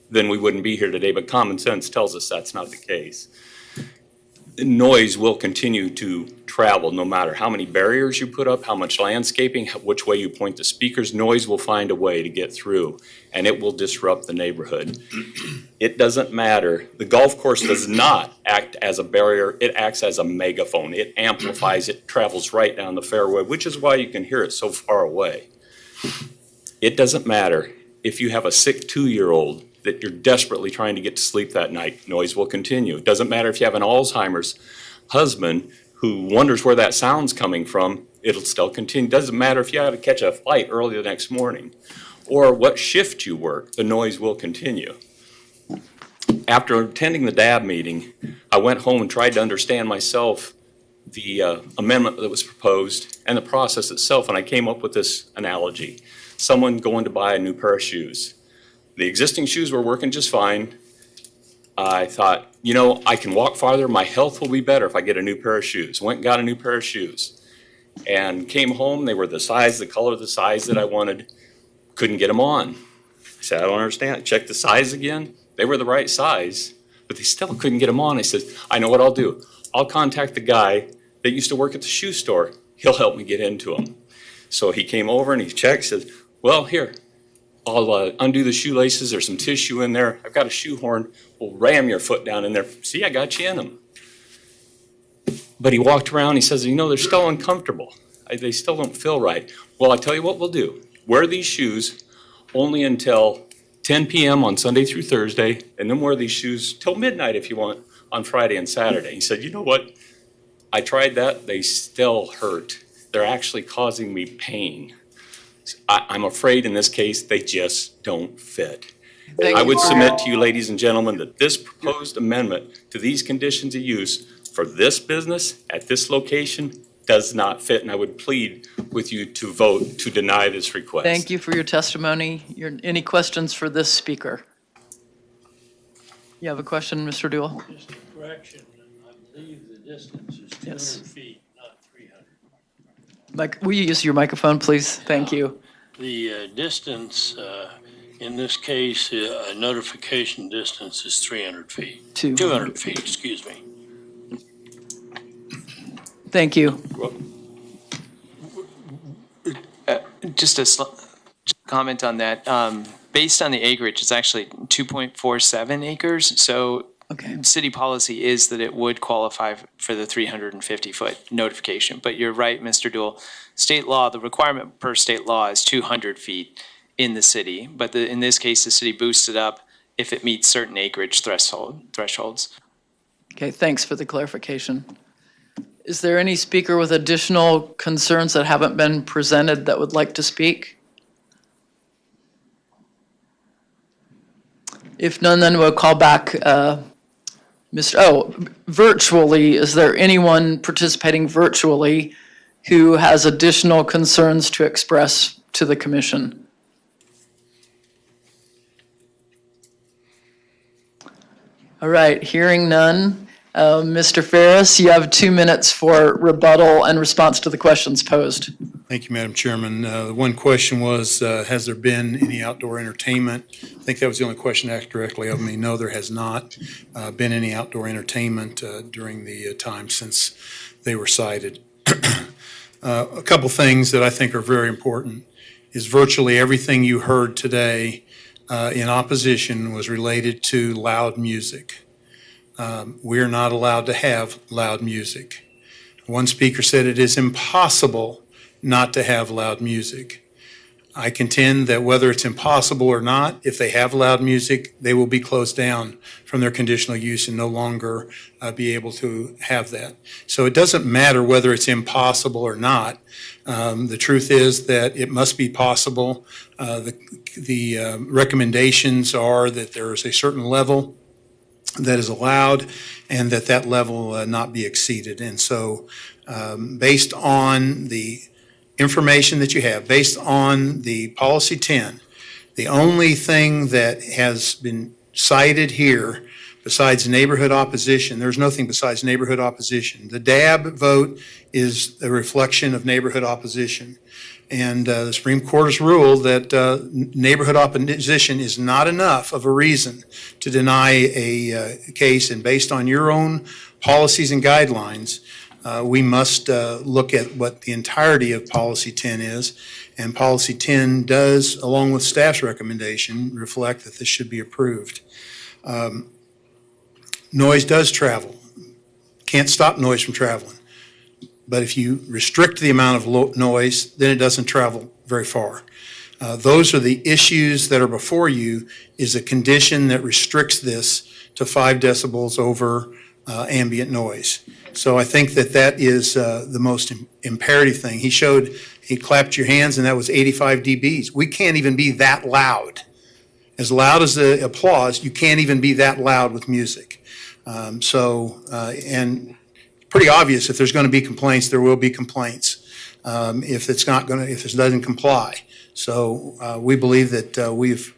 Speaker 20: then we wouldn't be here today. But common sense tells us that's not the case. Noise will continue to travel no matter how many barriers you put up, how much landscaping, which way you point the speakers. Noise will find a way to get through, and it will disrupt the neighborhood. It doesn't matter. The golf course does not act as a barrier. It acts as a megaphone. It amplifies. It travels right down the fairway, which is why you can hear it so far away. It doesn't matter if you have a sick 2-year-old that you're desperately trying to get to sleep that night, noise will continue. It doesn't matter if you have an Alzheimer's husband who wonders where that sound's coming from, it'll still continue. It doesn't matter if you have to catch a flight early the next morning or what shift you work, the noise will continue. After attending the DAB meeting, I went home and tried to understand myself the amendment that was proposed and the process itself, and I came up with this analogy. Someone going to buy a new pair of shoes. The existing shoes were working just fine. I thought, you know, I can walk farther. My health will be better if I get a new pair of shoes. Went and got a new pair of shoes and came home. They were the size, the color, the size that I wanted. Couldn't get them on. I said, I don't understand. Check the size again. They were the right size, but they still couldn't get them on. I said, I know what I'll do. I'll contact the guy that used to work at the shoe store. He'll help me get into them. So he came over and he checked, said, well, here, I'll undo the shoelaces. There's some tissue in there. I've got a shoehorn. We'll ram your foot down in there. See, I got you in them. But he walked around. He says, you know, they're still uncomfortable. They still don't feel right. Well, I tell you what we'll do. Wear these shoes only until 10 p.m. on Sunday through Thursday, and then wear these shoes till midnight if you want on Friday and Saturday. He said, you know what? I tried that. They still hurt. They're actually causing me pain. I'm afraid in this case, they just don't fit. I would submit to you, ladies and gentlemen, that this proposed amendment to these conditions of use for this business at this location does not fit, and I would plead with you to vote to deny this request.
Speaker 1: Thank you for your testimony. Any questions for this speaker? You have a question, Mr. Duell?
Speaker 7: Just a correction, I believe the distance is 200
Speaker 1: Yes.
Speaker 7: feet, not 300.
Speaker 1: Mike, will you use your microphone, please? Thank you.
Speaker 7: The distance, in this case, notification distance is 300 feet. 200 feet, excuse me.
Speaker 1: Thank you.
Speaker 3: Just a comment on that. Based on the acreage, it's actually 2.47 acres. So city policy is that it would qualify for the 350-foot notification. But you're right, Mr. Duell. State law, the requirement per state law is 200 feet in the city. But in this case, the city boosts it up if it meets certain acreage thresholds.
Speaker 1: Okay, thanks for the clarification. Is there any speaker with additional concerns that haven't been presented that would like to speak? If none, then we'll call back virtually. Is there anyone participating virtually who has additional concerns to express to the commission? All right, hearing none. Mr. Ferris, you have 2 minutes for rebuttal and response to the questions posed.
Speaker 9: Thank you, Madam Chairman. The one question was, has there been any outdoor entertainment? I think that was the only question asked directly of me. No, there has not been any outdoor entertainment during the time since they were cited. A couple things that I think are very important is virtually everything you heard today in opposition was related to loud music. We're not allowed to have loud music. One speaker said it is impossible not to have loud music. I contend that whether it's impossible or not, if they have loud music, they will be closed down from their conditional use and no longer be able to have that. So it doesn't matter whether it's impossible or not. The truth is that it must be possible. The recommendations are that there is a certain level that is allowed and that level not be exceeded. And so based on the information that you have, based on the policy 10, the only thing that has been cited here besides neighborhood opposition, there's nothing besides neighborhood opposition. The DAB vote is a reflection of neighborhood opposition. And the Supreme Court has ruled that neighborhood opposition is not enough of a reason to deny a case. And based on your own policies and guidelines, we must look at what the entirety of Policy 10 is. And Policy 10 does, along with staff's recommendation, reflect that this should be approved. Noise does travel. Can't stop noise from traveling. But if you restrict the amount of noise, then it doesn't travel very far. Those are the issues that are before you, is a condition that restricts this to 5 decibels over ambient noise. So I think that is the most imperative thing. He clapped your hands and that was 85 dBs. We can't even be that loud. As loud as the applause, you can't even be that loud with music. And pretty obvious, if there's going to be complaints, there will be complaints if it doesn't comply. So we believe that we've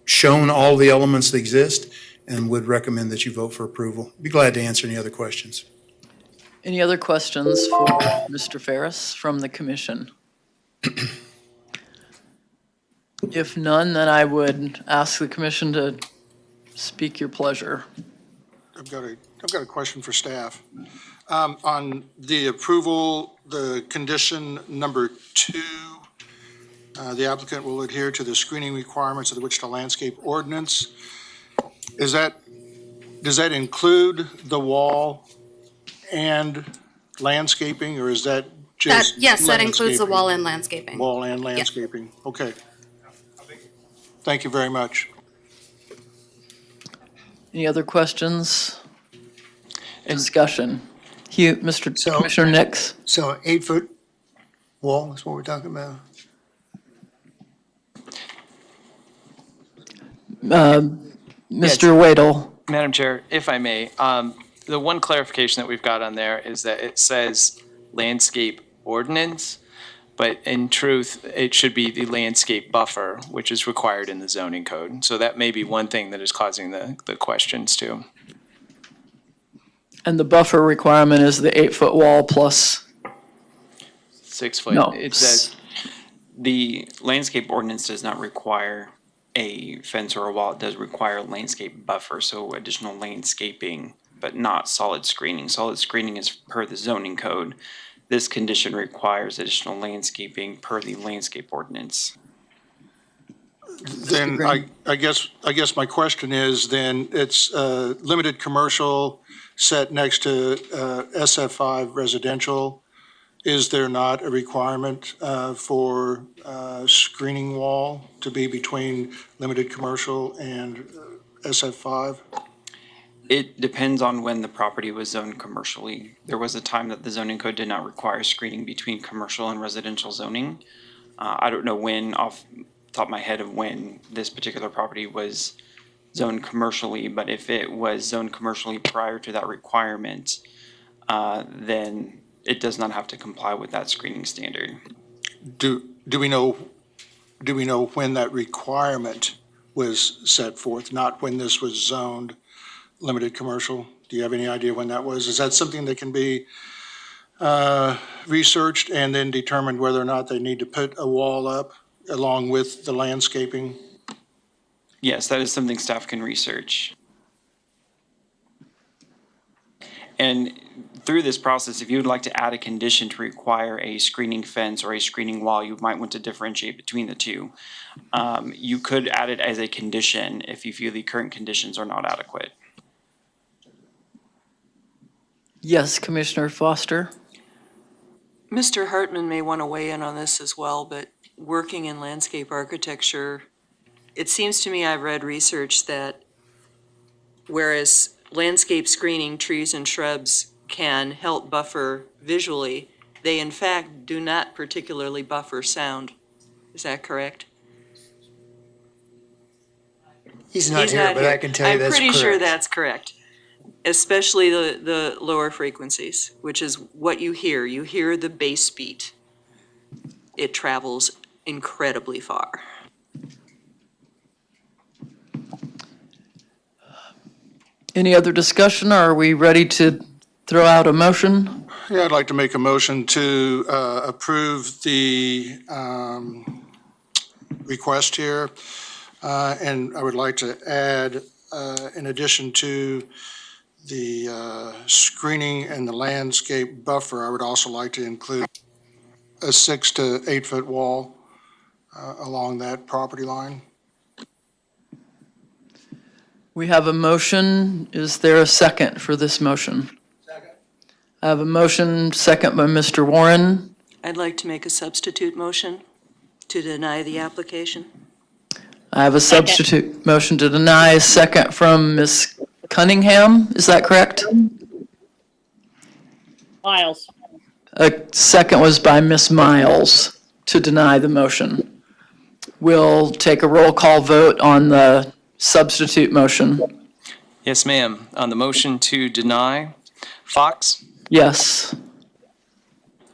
Speaker 9: shown all the elements that exist, and would recommend that you vote for approval. Be glad to answer any other questions.
Speaker 1: Any other questions for Mr. Ferris from the commission? If none, then I would ask the commission to speak your pleasure.
Speaker 6: I've got a question for staff. On the approval, the condition number 2, the applicant will adhere to the screening requirements of the Wichita Landscape Ordinance. Does that include the wall and landscaping, or is that just
Speaker 8: Yes, that includes the
Speaker 6: landscaping?
Speaker 8: wall and landscaping.
Speaker 6: Wall and landscaping, okay. Thank you very much.
Speaker 1: Any other questions? Discussion? Commissioner Nix?
Speaker 21: So 8-foot wall is what we're talking about?
Speaker 1: Mr. Wadle?
Speaker 3: Madam Chair, if I may, the one clarification that we've got on there is that it says landscape ordinance, but in truth, it should be the landscape buffer, which is required in the zoning code. So that may be one thing that is causing the questions too.
Speaker 1: And the buffer requirement is the 8-foot wall plus?
Speaker 22: 6 foot.
Speaker 1: No.
Speaker 22: It says the landscape ordinance does not require a fence or a wall. It does require landscape buffer, so additional landscaping, but not solid screening. Solid screening is per the zoning code. This condition requires additional landscaping per the landscape ordinance.
Speaker 6: Then I guess my question is, then it's limited commercial set next to SF5 residential. Is there not a requirement for screening wall to be between limited commercial and SF5?
Speaker 22: It depends on when the property was zoned commercially. There was a time that the zoning code did not require screening between commercial and residential zoning. I don't know when, off the top of my head, of when this particular property was zoned commercially, but if it was zoned commercially prior to that requirement, then it does not have to comply with that screening standard.
Speaker 6: Do we know when that requirement was set forth, not when this was zoned limited commercial? Do you have any idea when that was? Is that something that can be researched and then determined whether or not they need to put a wall up along with the landscaping?
Speaker 22: Yes, that is something staff can research. And through this process, if you would like to add a condition to require a screening fence or a screening wall, you might want to differentiate between the two. You could add it as a condition if you feel the current conditions are not adequate.
Speaker 1: Yes, Commissioner Foster?
Speaker 5: Mr. Hartman may want to weigh in on this as well, but working in landscape architecture, it seems to me I've read research that whereas landscape screening, trees and shrubs can help buffer visually, they in fact do not particularly buffer sound. Is that correct?
Speaker 21: He's not here, but I can tell you that's correct.
Speaker 5: I'm pretty sure that's correct, especially the lower frequencies, which is what you hear. You hear the bass beat. It travels incredibly far.
Speaker 1: Any other discussion, or are we ready to throw out a motion?
Speaker 6: Yeah, I'd like to make a motion to approve the request here. And I would like to add, in addition to the screening and the landscape buffer, I would also like to include a 6 to 8 foot wall along that property line.
Speaker 1: We have a motion. Is there a second for this motion? Second. I have a motion, second by Mr. Warren.
Speaker 5: I'd like to make a substitute motion to deny the application.
Speaker 1: I have a substitute motion to deny, a second from Ms. Cunningham. Is that correct?
Speaker 23: Miles.
Speaker 1: A second was by Ms. Miles to deny the motion. We'll take a roll call vote on the substitute motion.
Speaker 3: Yes, ma'am. On the motion to deny, Fox?
Speaker 1: Yes.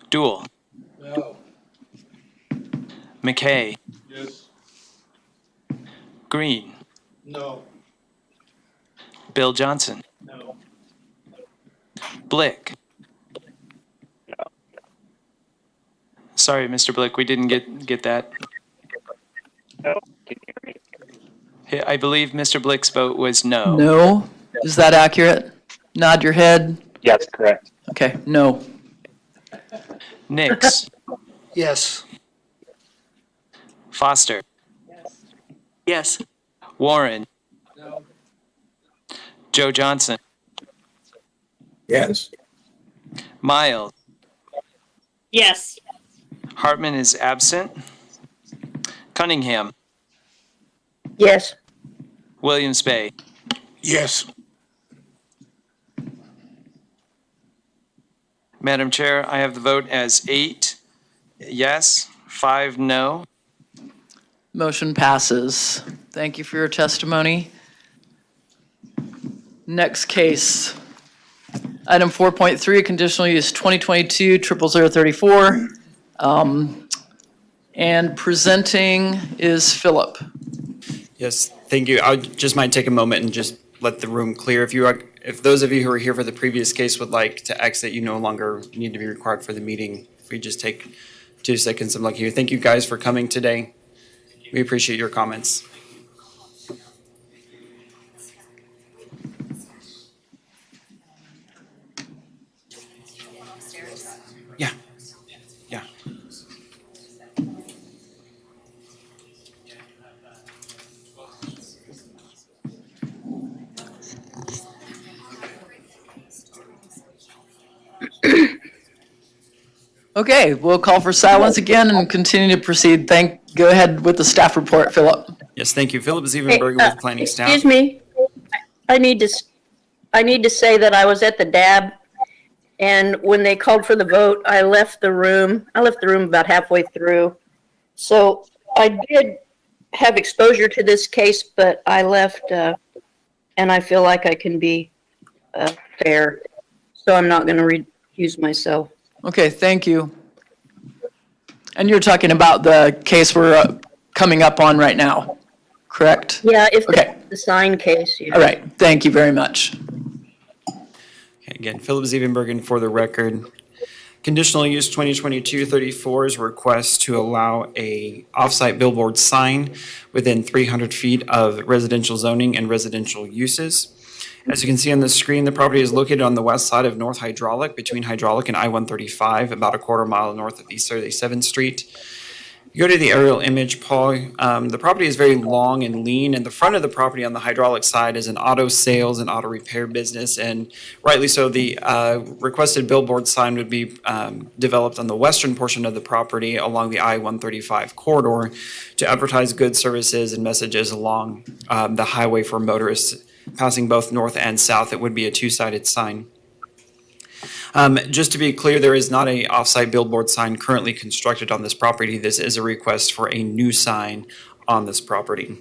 Speaker 3: Dool?
Speaker 4: No.
Speaker 3: McKay?
Speaker 4: Yes.
Speaker 3: Green?
Speaker 4: No.
Speaker 3: Bill Johnson. Blick. Sorry, Mr. Blick, we didn't get that. I believe Mr. Blick's vote was no.
Speaker 1: No? Is that accurate? Nod your head.
Speaker 14: Yes, correct.
Speaker 1: Okay, no.
Speaker 3: Nix.
Speaker 6: Yes.
Speaker 3: Foster.
Speaker 5: Yes.
Speaker 3: Warren. Joe Johnson.
Speaker 4: Yes.
Speaker 3: Miles.
Speaker 19: Yes.
Speaker 3: Hartman is absent. Cunningham.
Speaker 10: Yes.
Speaker 3: Williams Bay.
Speaker 4: Yes.
Speaker 3: Madam Chair, I have the vote as 8 yes, 5 no.
Speaker 1: Motion passes. Thank you for your testimony. Next case. Item 4.3, conditional use 2022-00034. And presenting is Philip.
Speaker 16: Yes, thank you. I just might take a moment and just let the room clear. If those of you who were here for the previous case would like to exit, you no longer need to be required for the meeting. If we just take 2 seconds, I'm lucky here. Thank you guys for coming today. We appreciate your comments. Yeah. Yeah.
Speaker 1: Okay, we'll call for silence again and continue to proceed. Go ahead with the staff report, Philip.
Speaker 16: Yes, thank you. Philip Zevenberger with planning staff.
Speaker 10: Excuse me. I need to say that I was at the DAB, and when they called for the vote, I left the room. I left the room about halfway through. So I did have exposure to this case, but I left, and I feel like I can be fair. So I'm not going to recuse myself.
Speaker 1: Okay, thank you. And you're talking about the case we're coming up on right now, correct?
Speaker 10: Yeah, if
Speaker 1: Okay.
Speaker 10: the sign case. Yeah.
Speaker 1: All right, thank you very much.
Speaker 16: Okay, again, Philip Zevenbergen for the record. Conditional use 2022-34's request to allow a off-site billboard sign within 300 feet of residential zoning and residential uses. As you can see on the screen, the property is located on the west side of North Hydraulic, between Hydraulic and I-135, about a quarter mile north of East 37th Street. You go to the aerial image, Paul, the property is very long and lean, and the front of the property on the hydraulic side is an auto sales and auto repair business, and rightly so, the requested billboard sign would be developed on the western portion of the property along the I-135 corridor to advertise goods, services, and messages along the highway for motorists passing both north and south. It would be a two-sided sign. Just to be clear, there is not a off-site billboard sign currently constructed on this property. This is a request for a new sign on this property.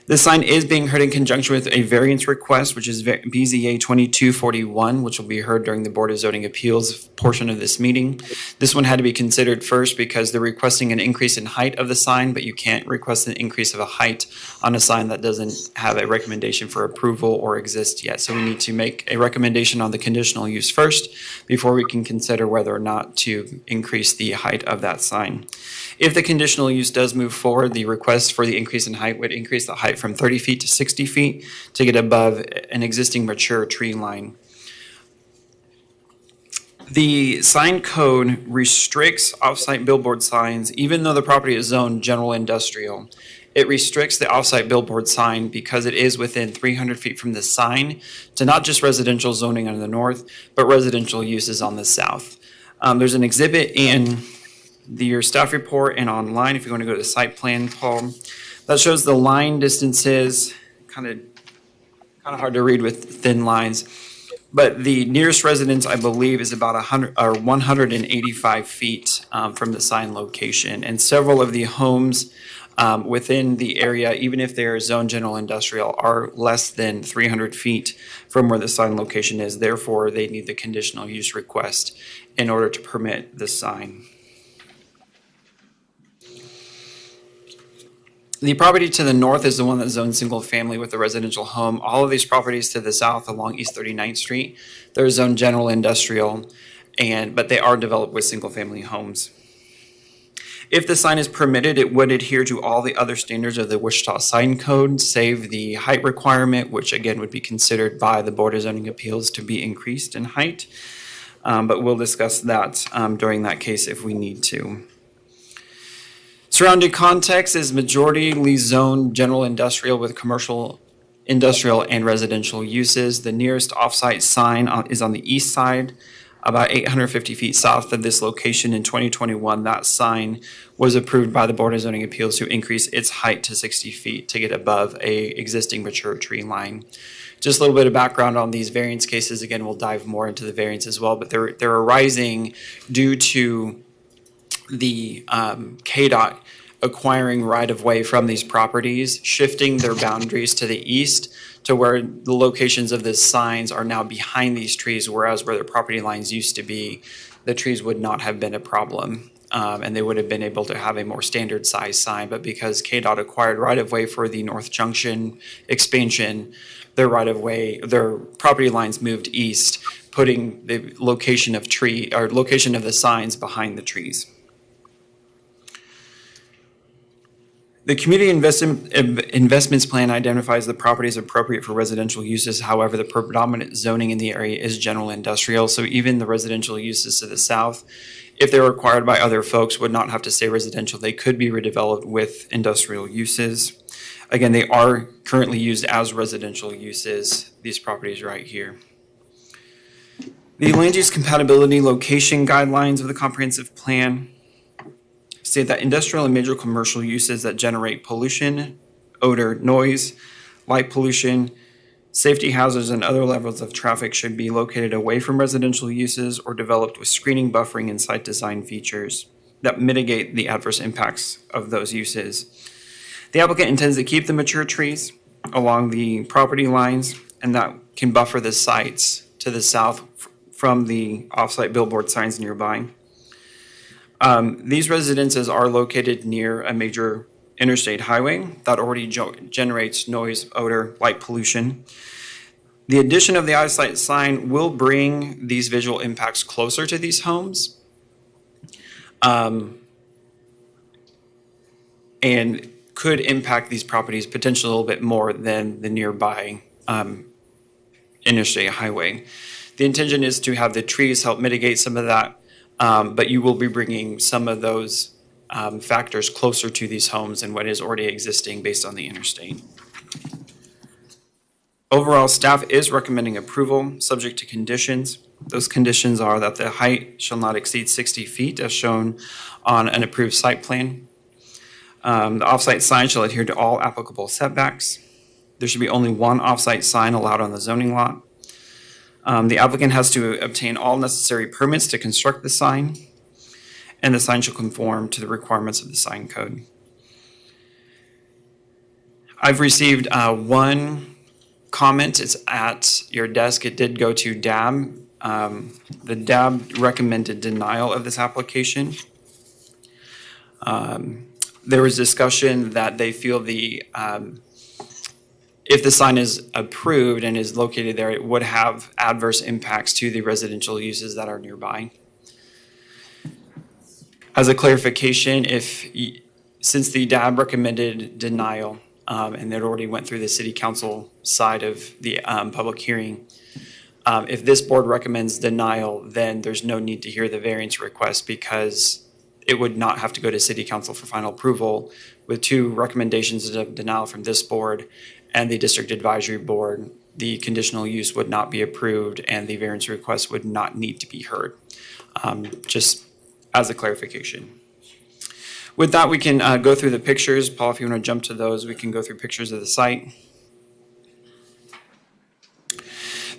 Speaker 16: This sign is being heard in conjunction with a variance request, which is BZA 2241, which will be heard during the Board of Zoning Appeals portion of this meeting. This one had to be considered first because they're requesting an increase in height of the sign, but you can't request an increase of a height on a sign that doesn't have a recommendation for approval or exist yet. So we need to make a recommendation on the conditional use first before we can consider whether or not to increase the height of that sign. If the conditional use does move forward, the request for the increase in height would increase the height from 30 feet to 60 feet to get above an existing mature tree line. The sign code restricts off-site billboard signs, even though the property is zoned general industrial. It restricts the off-site billboard sign because it is within 300 feet from the sign to not just residential zoning on the north, but residential uses on the south. There's an exhibit in your staff report and online, if you want to go to the site plan, Paul, that shows the line distances, kind of hard to read with thin lines, but the nearest residence, I believe, is about 185 feet from the sign location, and several of the homes within the area, even if they are zoned general industrial, are less than 300 feet from where the sign location is. Therefore, they need the conditional use request in order to permit the sign. The property to the north is the one that's zoned single family with a residential home. All of these properties to the south along East 39th Street, they're zoned general industrial, but they are developed with single family homes. If the sign is permitted, it would adhere to all the other standards of the Wichita Sign Code, save the height requirement, which again would be considered by the Board of Zoning Appeals to be increased in height. But we'll discuss that during that case if we need to. Surrounding context is majority zoned general industrial with commercial, industrial, and residential uses. The nearest off-site sign is on the east side, about 850 feet south of this location. In 2021, that sign was approved by the Board of Zoning Appeals to increase its height to 60 feet to get above a existing mature tree line. Just a little bit of background on these variance cases. Again, we'll dive more into the variance as well, but they're arising due to the KDOT acquiring right-of-way from these properties, shifting their boundaries to the east to where the locations of the signs are now behind these trees, whereas where the property lines used to be, the trees would not have been a problem. And they would have been able to have a more standard size sign, but because KDOT acquired right-of-way for the North Junction expansion, their right-of-way, their property lines moved east, putting the location of the signs behind the trees. The community investments plan identifies the properties appropriate for residential uses. However, the predominant zoning in the area is general industrial. So even the residential uses to the south, if they're required by other folks, would not have to stay residential. They could be redeveloped with industrial uses. Again, they are currently used as residential uses, these properties right here. The land use compatibility location guidelines of the comprehensive plan state that industrial and major commercial uses that generate pollution, odor, noise, light pollution, safety hazards, and other levels of traffic should be located away from residential uses or developed with screening, buffering, and site design features that mitigate the adverse impacts of those uses. The applicant intends to keep the mature trees along the property lines, and that can buffer the sites to the south from the off-site billboard signs nearby. These residences are located near a major interstate highway that already generates noise, odor, light pollution. The addition of the eyesight sign will bring these visual impacts closer to these homes, and could impact these properties potentially a little bit more than the nearby interstate highway. The intention is to have the trees help mitigate some of that, but you will be bringing some of those factors closer to these homes than what is already existing based on the interstate. Overall, staff is recommending approval, subject to conditions. Those conditions are that the height shall not exceed 60 feet as shown on an approved site plan. The off-site sign shall adhere to all applicable setbacks. There should be only one off-site sign allowed on the zoning lot. The applicant has to obtain all necessary permits to construct the sign, and the sign shall conform to the requirements of the sign code. I've received one comment. It's at your desk. It did go to DAB. The DAB recommended denial of this application. There was discussion that they feel if the sign is approved and is located there, it would have adverse impacts to the residential uses that are nearby. As a clarification, since the DAB recommended denial, and it already went through the city council side of the public hearing, if this board recommends denial, then there's no need to hear the variance request because it would not have to go to city council for final approval. With two recommendations of denial from this board and the district advisory board, the conditional use would not be approved and the variance request would not need to be heard. Just as a clarification. With that, we can go through the pictures. Paul, if you want to jump to those, we can go through pictures of the site.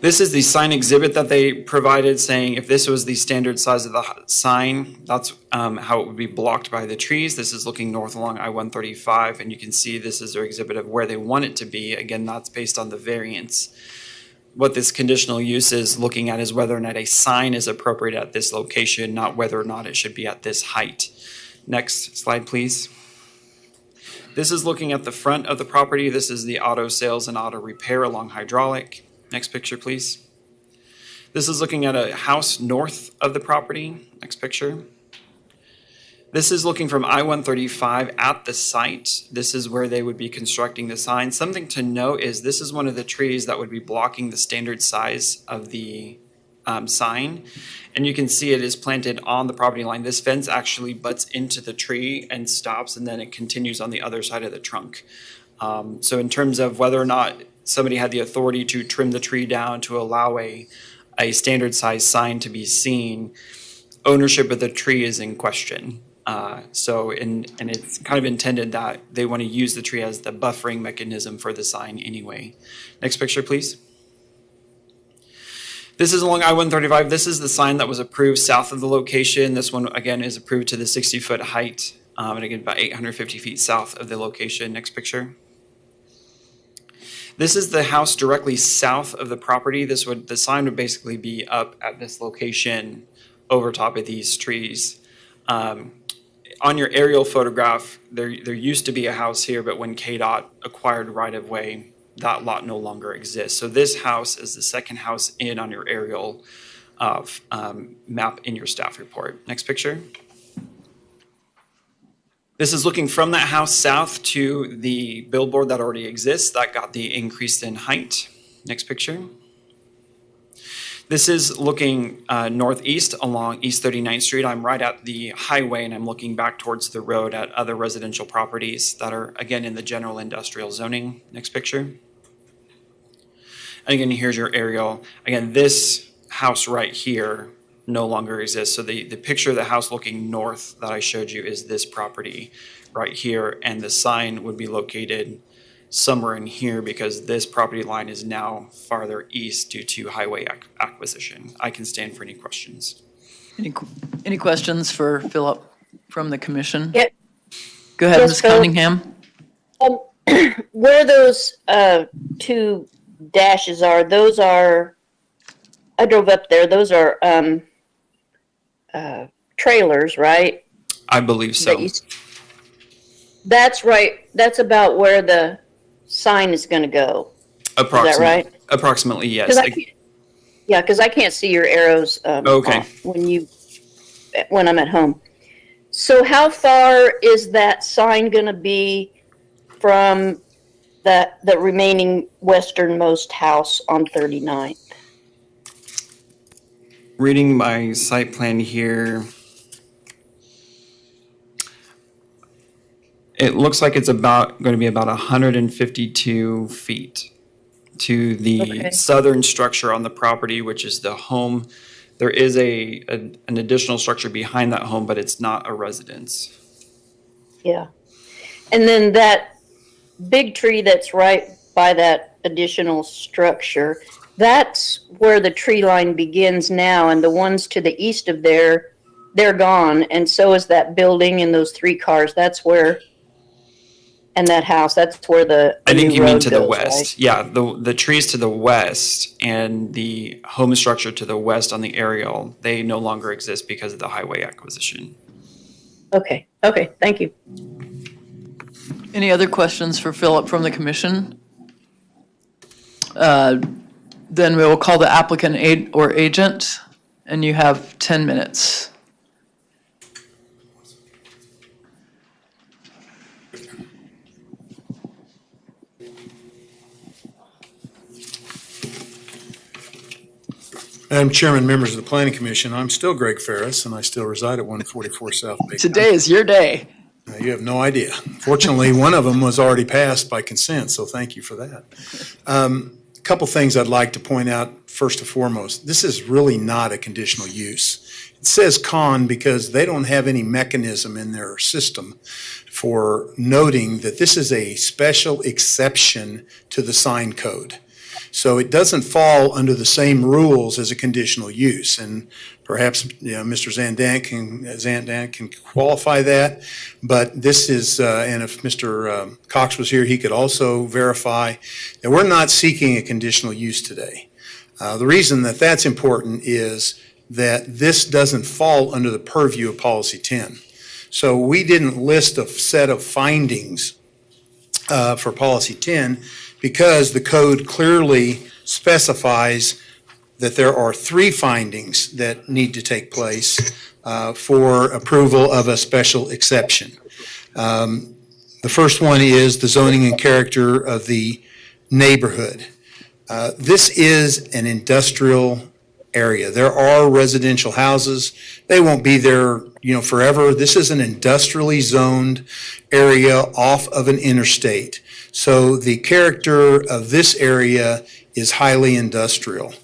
Speaker 16: This is the sign exhibit that they provided, saying if this was the standard size of the sign, that's how it would be blocked by the trees. This is looking north along I-135, and you can see this is their exhibit of where they want it to be. Again, that's based on the variance. What this conditional use is looking at is whether or not a sign is appropriate at this location, not whether or not it should be at this height. Next slide, please. This is looking at the front of the property. This is the auto sales and auto repair along Hydraulic. Next picture, please. This is looking at a house north of the property. Next picture. This is looking from I-135 at the site. This is where they would be constructing the sign. Something to note is this is one of the trees that would be blocking the standard size of the sign. And you can see it is planted on the property line. This fence actually butts into the tree and stops, and then it continues on the other side of the trunk. So in terms of whether or not somebody had the authority to trim the tree down to allow a standard size sign to be seen, ownership of the tree is in question. And it's kind of intended that they want to use the tree as the buffering mechanism for the sign anyway. Next picture, please. This is along I-135. This is the sign that was approved south of the location. This one, again, is approved to the 60-foot height, and again, about 850 feet south of the location. Next picture. This is the house directly south of the property. The sign would basically be up at this location over top of these trees. On your aerial photograph, there used to be a house here, but when KDOT acquired right-of-way, that lot no longer exists. So this house is the second house in on your aerial map in your staff report. Next picture. This is looking from that house south to the billboard that already exists. That got the increase in height. Next picture. This is looking northeast along East 39th Street. I'm right at the highway and I'm looking back towards the road at other residential properties that are, again, in the general industrial zoning. Next picture. And again, here's your aerial. Again, this house right here no longer exists. So the picture of the house looking north that I showed you is this property right here. And the sign would be located somewhere in here because this property line is now farther east due to highway acquisition. I can stand for any questions.
Speaker 1: Any questions for Philip from the commission?
Speaker 10: Yeah.
Speaker 1: Go ahead,
Speaker 10: Yes,
Speaker 1: Ms.
Speaker 10: Phil.
Speaker 1: Cunningham.
Speaker 10: Where those two dashes are, those are, I drove up there, those are trailers, right?
Speaker 16: I believe so.
Speaker 10: That's right, that's about where the sign is going to go.
Speaker 16: Approximately,
Speaker 10: Is that right?
Speaker 16: Approximately, yes.
Speaker 10: 'Cause because I can't see your arrows
Speaker 16: Okay.
Speaker 10: when I'm at home. So how far is that sign going to be from the remaining westernmost house on 39th?
Speaker 16: Reading my site plan here, it looks like it's going to be about 152 feet to the southern structure on the property, which is the home. There is an additional structure behind that home, but it's not a residence.
Speaker 10: Yeah. And then that big tree that's right by that additional structure, that's where the tree line begins now, and the ones to the east of there, they're gone, and so is that building and those three cars. That's where, and that house, that's where the
Speaker 16: I think
Speaker 10: new
Speaker 16: you mean
Speaker 10: road
Speaker 16: to the
Speaker 10: goes,
Speaker 16: west.
Speaker 10: right?
Speaker 16: Yeah, the trees to the west and the home structure to the west on the aerial, they no longer exist because of the highway acquisition.
Speaker 10: Okay, thank you.
Speaker 1: Any other questions for Philip from the commission? Then we will call the applicant or agent, and you have 10 minutes.
Speaker 9: Madam Chairman, members of the Planning Commission, I'm still Greg Ferris, and I still reside at 144 South Bay.
Speaker 1: Today is your day.
Speaker 9: You have no idea. Fortunately, one of them was already passed by consent, so thank you for that. A couple things I'd like to point out first and foremost. This is really not a conditional use. It says con because they don't have any mechanism in their system for noting that this is a special exception to the sign code. So it doesn't fall under the same rules as a conditional use, and perhaps Mr. Zandan can qualify that. But this is, and if Mr. Cox was here, he could also verify that we're not seeking a conditional use today. The reason that that's important is that this doesn't fall under the purview of Policy 10. So we didn't list a set of findings for policy 10, because the code clearly specifies that there are 3 findings that need to take place for approval of a special exception. The first one is the zoning and character of the neighborhood. This is an industrial area. There are residential houses. They won't be there, forever. This is an industrially zoned area off of an interstate. So the character of this area is highly industrial.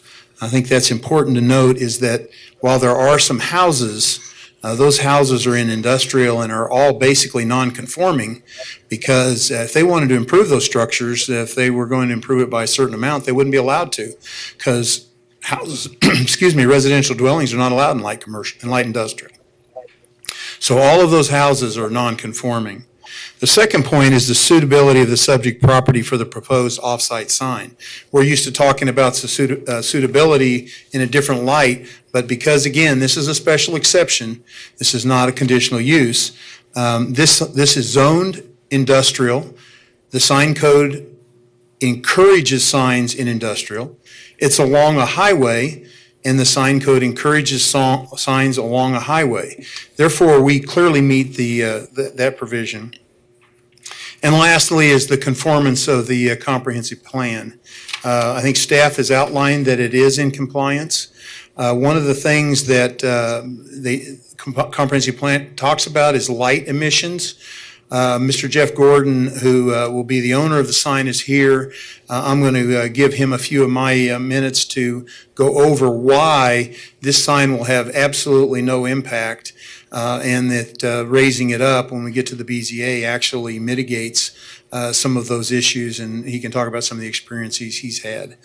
Speaker 9: I think that's important to note, is that while there are some houses, those houses are in industrial and are all basically non-conforming, because if they wanted to improve those structures, if they were going to improve it by a certain amount, they wouldn't be allowed to, because houses, residential dwellings are not allowed in light commercial and light industrial. So all of those houses are non-conforming. The second point is the suitability of the subject property for the proposed off-site sign. We're used to talking about the suitability in a different light, but because, again, this is a special exception, this is not a conditional use. This is zoned industrial. The sign code encourages signs in industrial. It's along a highway, and the sign code encourages signs along a highway. Therefore, we clearly meet that provision. And lastly is the conformance of the comprehensive plan. I think staff has outlined that it is in compliance. One of the things that the comprehensive plan talks about is light emissions. Mr. Jeff Gordon, who will be the owner of the sign, is here. I'm going to give him a few of my minutes to go over why this sign will have absolutely no impact, and that raising it up when we get to the BZA actually mitigates some of those issues, and he can talk about some of the experiences he's had.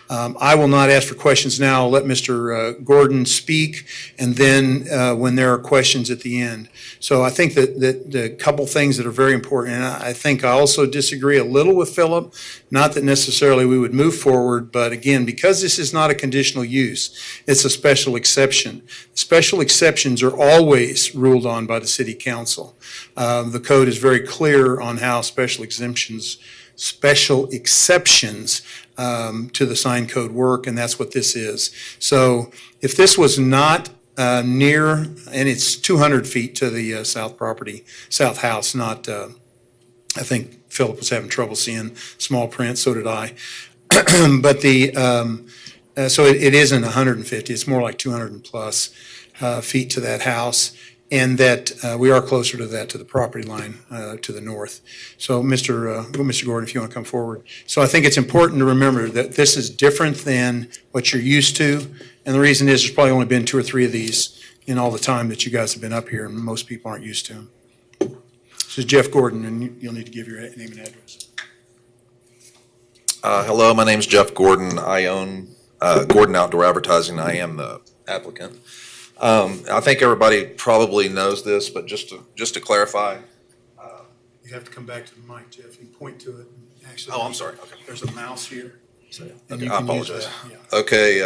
Speaker 9: I will not ask for questions now. I'll let Mr. Gordon speak, and then when there are questions at the end. So I think that the couple things that are very important, and I think I also disagree a little with Philip, not that necessarily we would move forward, but again, because this is not a conditional use, it's a special exception. Special exceptions are always ruled on by the city council. The code is very clear on how special exceptions to the sign code work, and that's what this is. So if this was not near, and it's 200 feet to the south house, not, I think Philip was having trouble seeing small print, so did I. But so it isn't 150, it's more like 200 and plus feet to that house. And that we are closer to that, to the property line to the north. So Mr. Gordon, if you want to come forward. So I think it's important to remember that this is different than what you're used to. And the reason is there's probably only been 2 or 3 of these in all the time that you guys have been up here, and most people aren't used to them. This is Jeff Gordon, and you'll need to give your name and address.
Speaker 2: Hello, my name is Jeff Gordon. I own Gordon Outdoor Advertising. I am the applicant. I think everybody probably knows this, but just to clarify.
Speaker 9: You have to come back to the mic, Jeff. You point to it. And actually,
Speaker 2: I'm sorry. Okay.
Speaker 9: There's a mouse here. So,
Speaker 2: okay, I apologize.
Speaker 9: Yeah.
Speaker 2: Okay.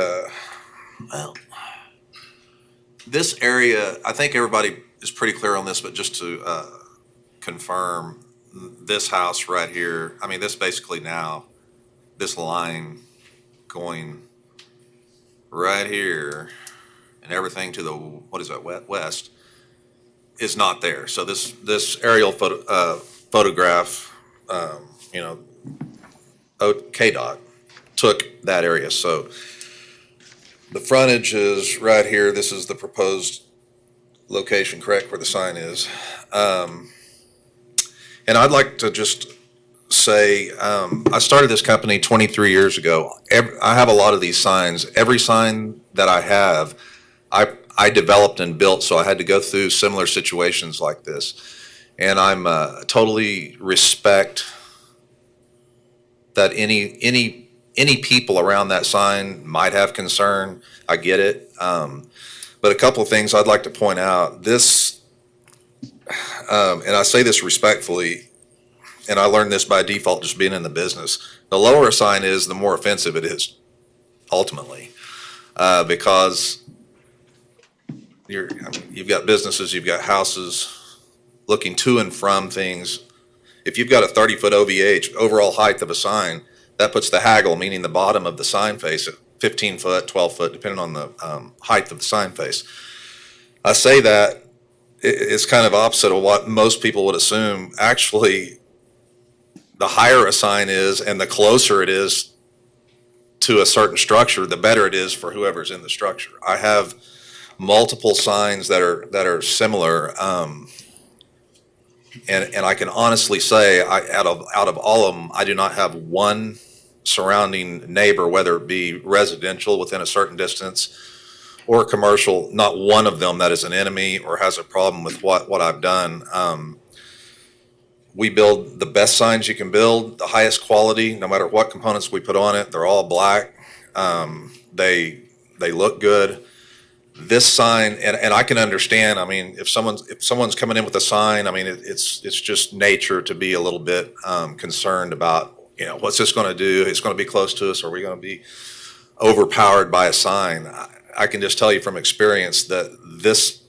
Speaker 2: Well, this area, I think everybody is pretty clear on this, but just to confirm, this house right here, I mean, this basically now, this line going right here, and everything to the west is not there. So this aerial photograph, KDOT took that area. So the frontage is right here. This is the proposed location, correct, where the sign is. And I'd like to just say, I started this company 23 years ago. I have a lot of these signs. Every sign that I have, I developed and built, so I had to go through similar situations like this. And I'm totally respect that any people around that sign might have concern. I get it. But a couple of things I'd like to point out. This, and I say this respectfully, and I learned this by default just being in the business. The lower a sign is, the more offensive it is, ultimately, because you've got businesses, you've got houses looking to and from things, If you've got a 30-foot OVH, overall height of a sign, that puts the haggle, meaning the bottom of the sign face, at 15 foot, 12 foot, depending on the height of the sign face. I say that it's kind of opposite of what most people would assume. Actually, the higher a sign is and the closer it is to a certain structure, the better it is for whoever's in the structure. I have multiple signs that are similar, and I can honestly say, out of all of them, I do not have one surrounding neighbor, whether it be residential within a certain distance or commercial, not one of them that is an enemy or has a problem with what I've done. We build the best signs you can build, the highest quality, no matter what components we put on it. They're all black. They look good. This sign, and I can understand, I mean, if someone's coming in with a sign, I mean, it's just nature to be a little bit concerned about, you know, what's this going to do? It's going to be close to us. Are we going to be overpowered by a sign? I can just tell you from experience that this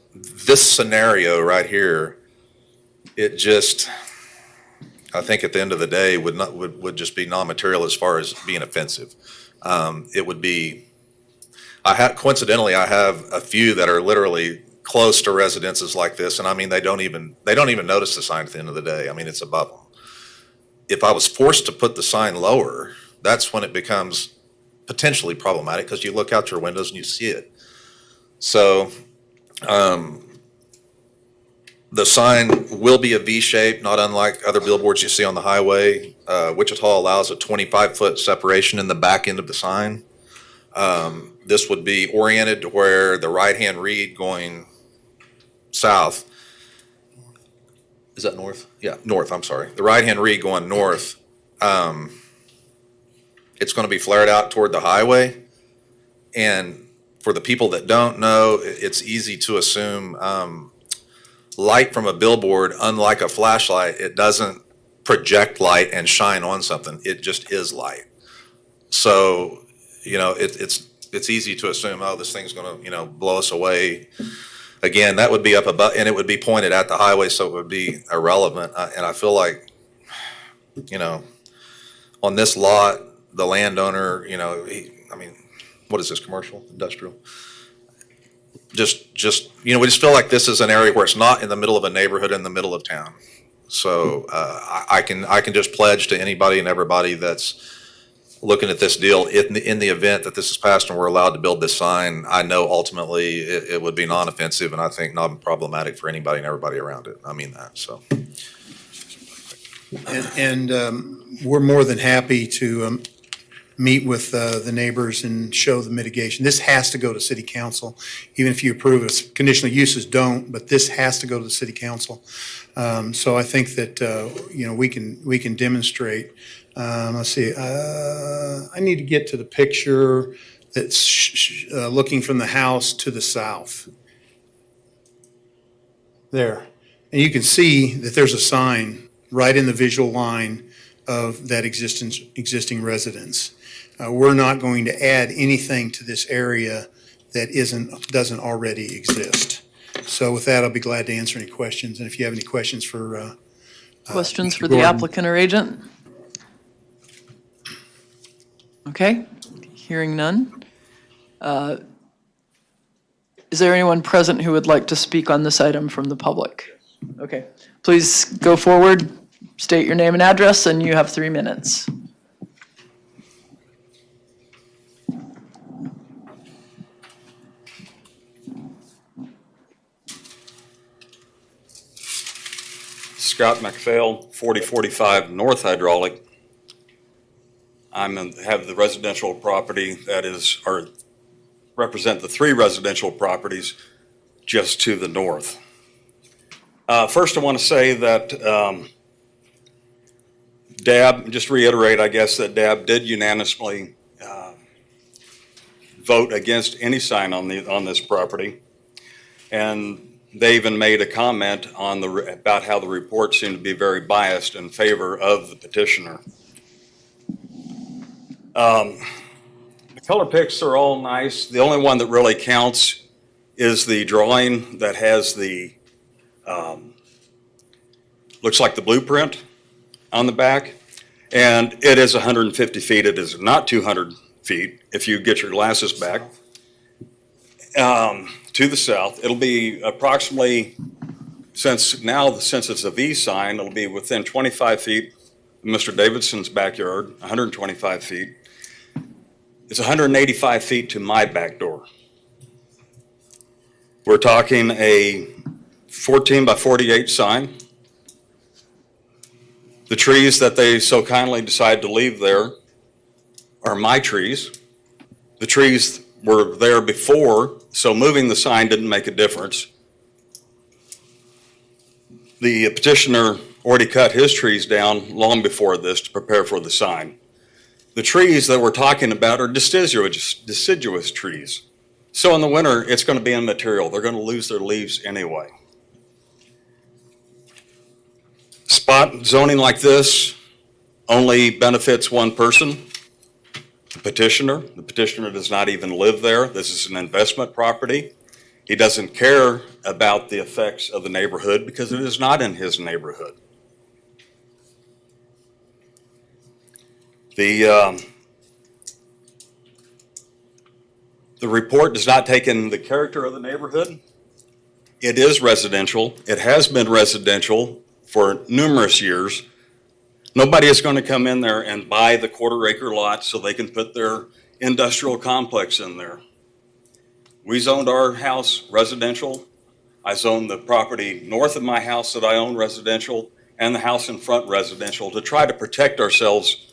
Speaker 2: scenario right here, it just, I think at the end of the day would just be non-material as far as being offensive. It would be, coincidentally, I have a few that are literally close to residences like this, and I mean, they don't even notice the sign at the end of the day. I mean, it's above them. If I was forced to put the sign lower, that's when it becomes potentially problematic, because you look out your windows and you see it. So the sign will be a V shape, not unlike other billboards you see on the highway. Wichita allows a 25-foot separation in the back end of the sign. This would be oriented to where the right-hand read going south. Is that north? Yeah, north, I'm sorry. The right-hand read going north, it's going to be flared out toward the highway. And for the people that don't know, it's easy to assume light from a billboard, unlike a flashlight, it doesn't project light and shine on something. It just is light. So, you know, it's easy to assume, oh, this thing's going to, you know, blow us away. Again, that would be up above, and it would be pointed at the highway, so it would be irrelevant. And I feel like, you know, on this lot, the landowner, you know, I mean, what is this, commercial, industrial? Just, you know, we just feel like this is an area where it's not in the middle of a neighborhood in the middle of town. So I can just pledge to anybody and everybody that's looking at this deal, in the event that this is passed and we're allowed to build this sign, I know ultimately it would be non-offensive, and I think non-problematic for anybody and everybody around it. I mean that, so.
Speaker 9: And we're more than happy to meet with the neighbors and show the mitigation. This has to go to city council, even if you approve it. Conditional uses don't, but this has to go to the city council. So I think that, you know, we can demonstrate. Let's see, I need to get to the picture that's looking from the house to the south. There. And you can see that there's a sign right in the visual line of that existing residence. We're not going to add anything to this area that doesn't already exist. So with that, I'll be glad to answer any questions. And if you have any questions for
Speaker 1: questions
Speaker 9: Mr.
Speaker 1: for the
Speaker 9: Gordon.
Speaker 1: applicant or agent? Okay, hearing none. Is there anyone present who would like to speak on this item from the public? Okay, please go forward, state your name and address, and you have 3 minutes.
Speaker 20: Scott McPhail, 4045 North Hydraulic. Have the residential property that is, or represent the 3 residential properties just to the north. First, I want to say that DAB, just reiterate, I guess, that DAB did unanimously vote against any sign on this property. And they even made a comment on about how the report seemed to be very biased in favor of the petitioner. The color picks are all nice. The only one that really counts is the drawing that has the, looks like the blueprint.
Speaker 11: on the back, and it is 150 feet. It is not 200 feet if you get your glasses back. To the south, it'll be approximately, since it's a V sign, it'll be within 25 feet of Mr. Davidson's backyard, 125 feet. It's 185 feet to my back door. We're talking a 14 by 48 sign. The trees that they so kindly decided to leave there are my trees. The trees were there before, so moving the sign didn't make a difference. The petitioner already cut his trees down long before this to prepare for the sign. The trees that we're talking about are deciduous trees. So in the winter, it's going to be immaterial. They're going to lose their leaves anyway. Spot zoning like this only benefits one person, the petitioner. The petitioner does not even live there. This is an investment property. He doesn't care about the effects of the neighborhood because it is not in his neighborhood. The report does not take in the character of the neighborhood. It is residential. It has been residential for numerous years. Nobody is going to come in there and buy the quarter-acre lot so they can put their industrial complex in there. We zoned our house residential. I zoned the property north of my house that I own residential, and the house in front residential, to try to protect ourselves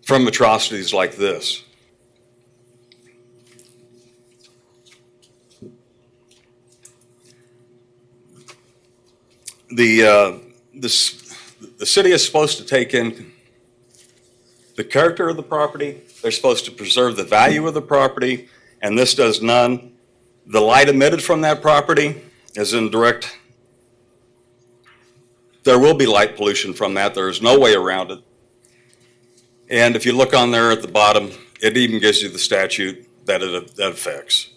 Speaker 11: from atrocities like this. The city is supposed to take in the character of the property. They're supposed to preserve the value of the property, and this does none. The light emitted from that property is in direct, there will be light pollution from that. There is no way around it. And if you look on there at the bottom, it even gives you the statute that it affects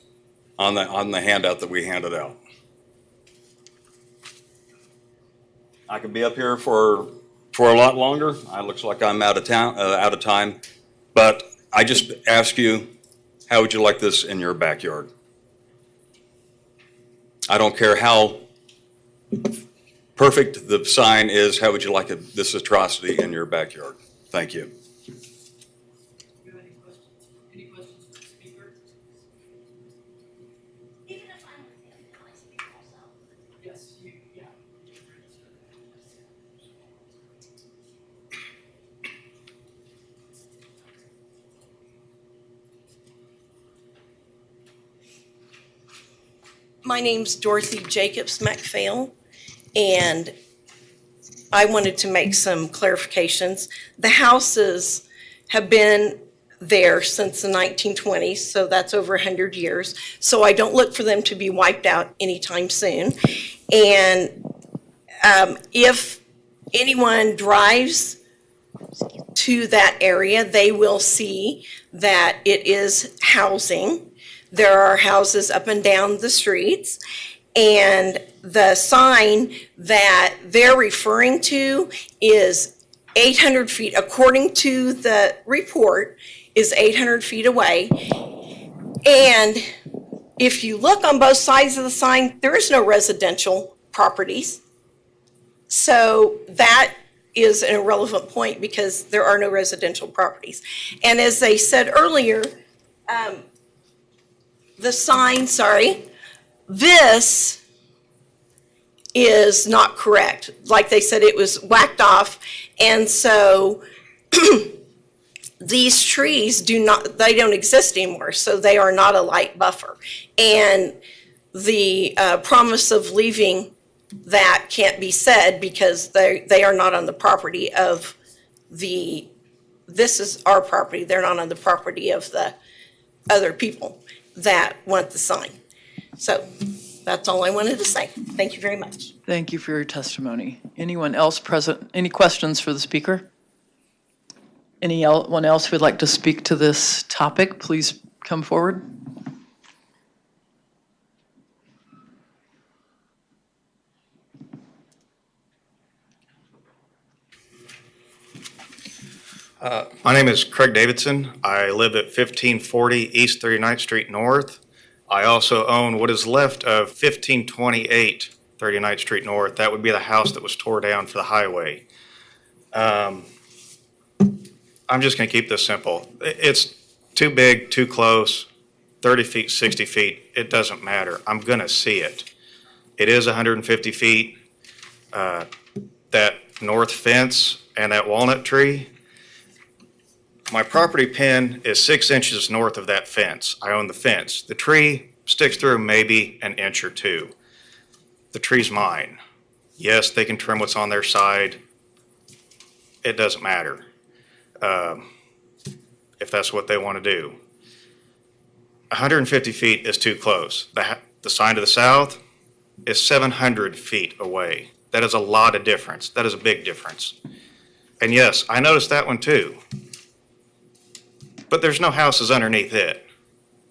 Speaker 11: on the handout that we handed out. I could be up here for a lot longer. It looks like I'm out of time, but I just ask you, how would you like this in your backyard? I don't care how perfect the sign is. How would you like this atrocity in your backyard? Thank you.
Speaker 13: Any questions for the speaker? Even if I'm with him, can I speak also? Yes, yeah.
Speaker 23: My name's Dorothy Jacobs McPhail, and I wanted to make some clarifications. The houses have been there since the 1920s, so that's over 100 years. So I don't look for them to be wiped out anytime soon. And if anyone drives to that area, they will see that it is housing. There are houses up and down the streets, and the sign that they're referring to is 800 feet, according to the report, is 800 feet away. And if you look on both sides of the sign, there is no residential properties. So that is an irrelevant point because there are no residential properties. And as they said earlier, the sign, this is not correct. Like they said, it was whacked off. And so these trees they don't exist anymore. So they are not a light buffer. And the promise of leaving that can't be said because they are not on the property of this is our property. They're not on the property of the other people that want the sign. So that's all I wanted to say. Thank you very much.
Speaker 1: Thank you for your testimony. Anyone else present? Any questions for the speaker? Anyone else who would like to speak to this topic, please come forward.
Speaker 12: My name is Craig Davidson. I live at 1540 East 39th Street North. I also own what is left of 1528 39th Street North. That would be the house that was tore down for the highway. I'm just going to keep this simple. It's too big, too close, 30 feet, 60 feet. It doesn't matter. I'm going to see it. It is 150 feet. That north fence and that walnut tree. My property pin is 6 inches north of that fence. I own the fence. The tree sticks through maybe an inch or two. The tree's mine. Yes, they can trim what's on their side. It doesn't matter if that's what they want to do. 150 feet is too close. The sign to the south is 700 feet away. That is a lot of difference. That is a big difference. And yes, I noticed that one too. But there's no houses underneath it.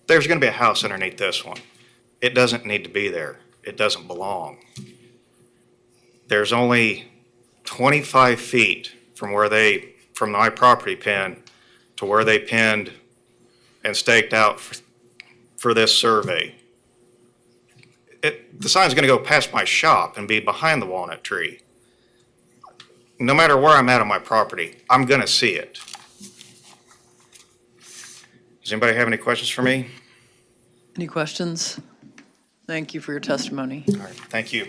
Speaker 12: There's going to be a house underneath this one. It doesn't need to be there. It doesn't belong. There's only 25 feet from my property pin to where they pinned and staked out for this survey. The sign's going to go past my shop and be behind the walnut tree. No matter where I'm at on my property, I'm going to see it. Does anybody have any questions for me?
Speaker 1: Any questions? Thank you for your testimony.
Speaker 12: All right, thank you.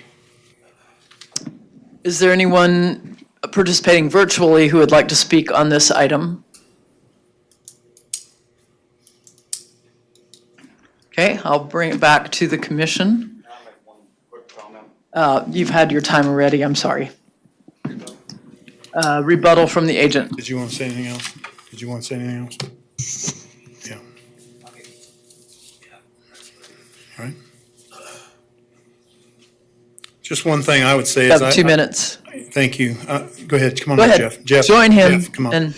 Speaker 1: Is there anyone participating virtually who would like to speak on this item? Okay, I'll bring it back to the commission. You've had your time already, I'm sorry. Rebuttal from the agent.
Speaker 9: Did you want to say anything else? Did you want to say anything else? Yeah. All right. Just one thing I would say is.
Speaker 1: You have 2 minutes.
Speaker 9: Thank you. Go ahead. Come on
Speaker 1: Go
Speaker 9: up,
Speaker 1: ahead.
Speaker 9: Jeff. Jeff.
Speaker 1: Join him.
Speaker 9: Jeff, come on.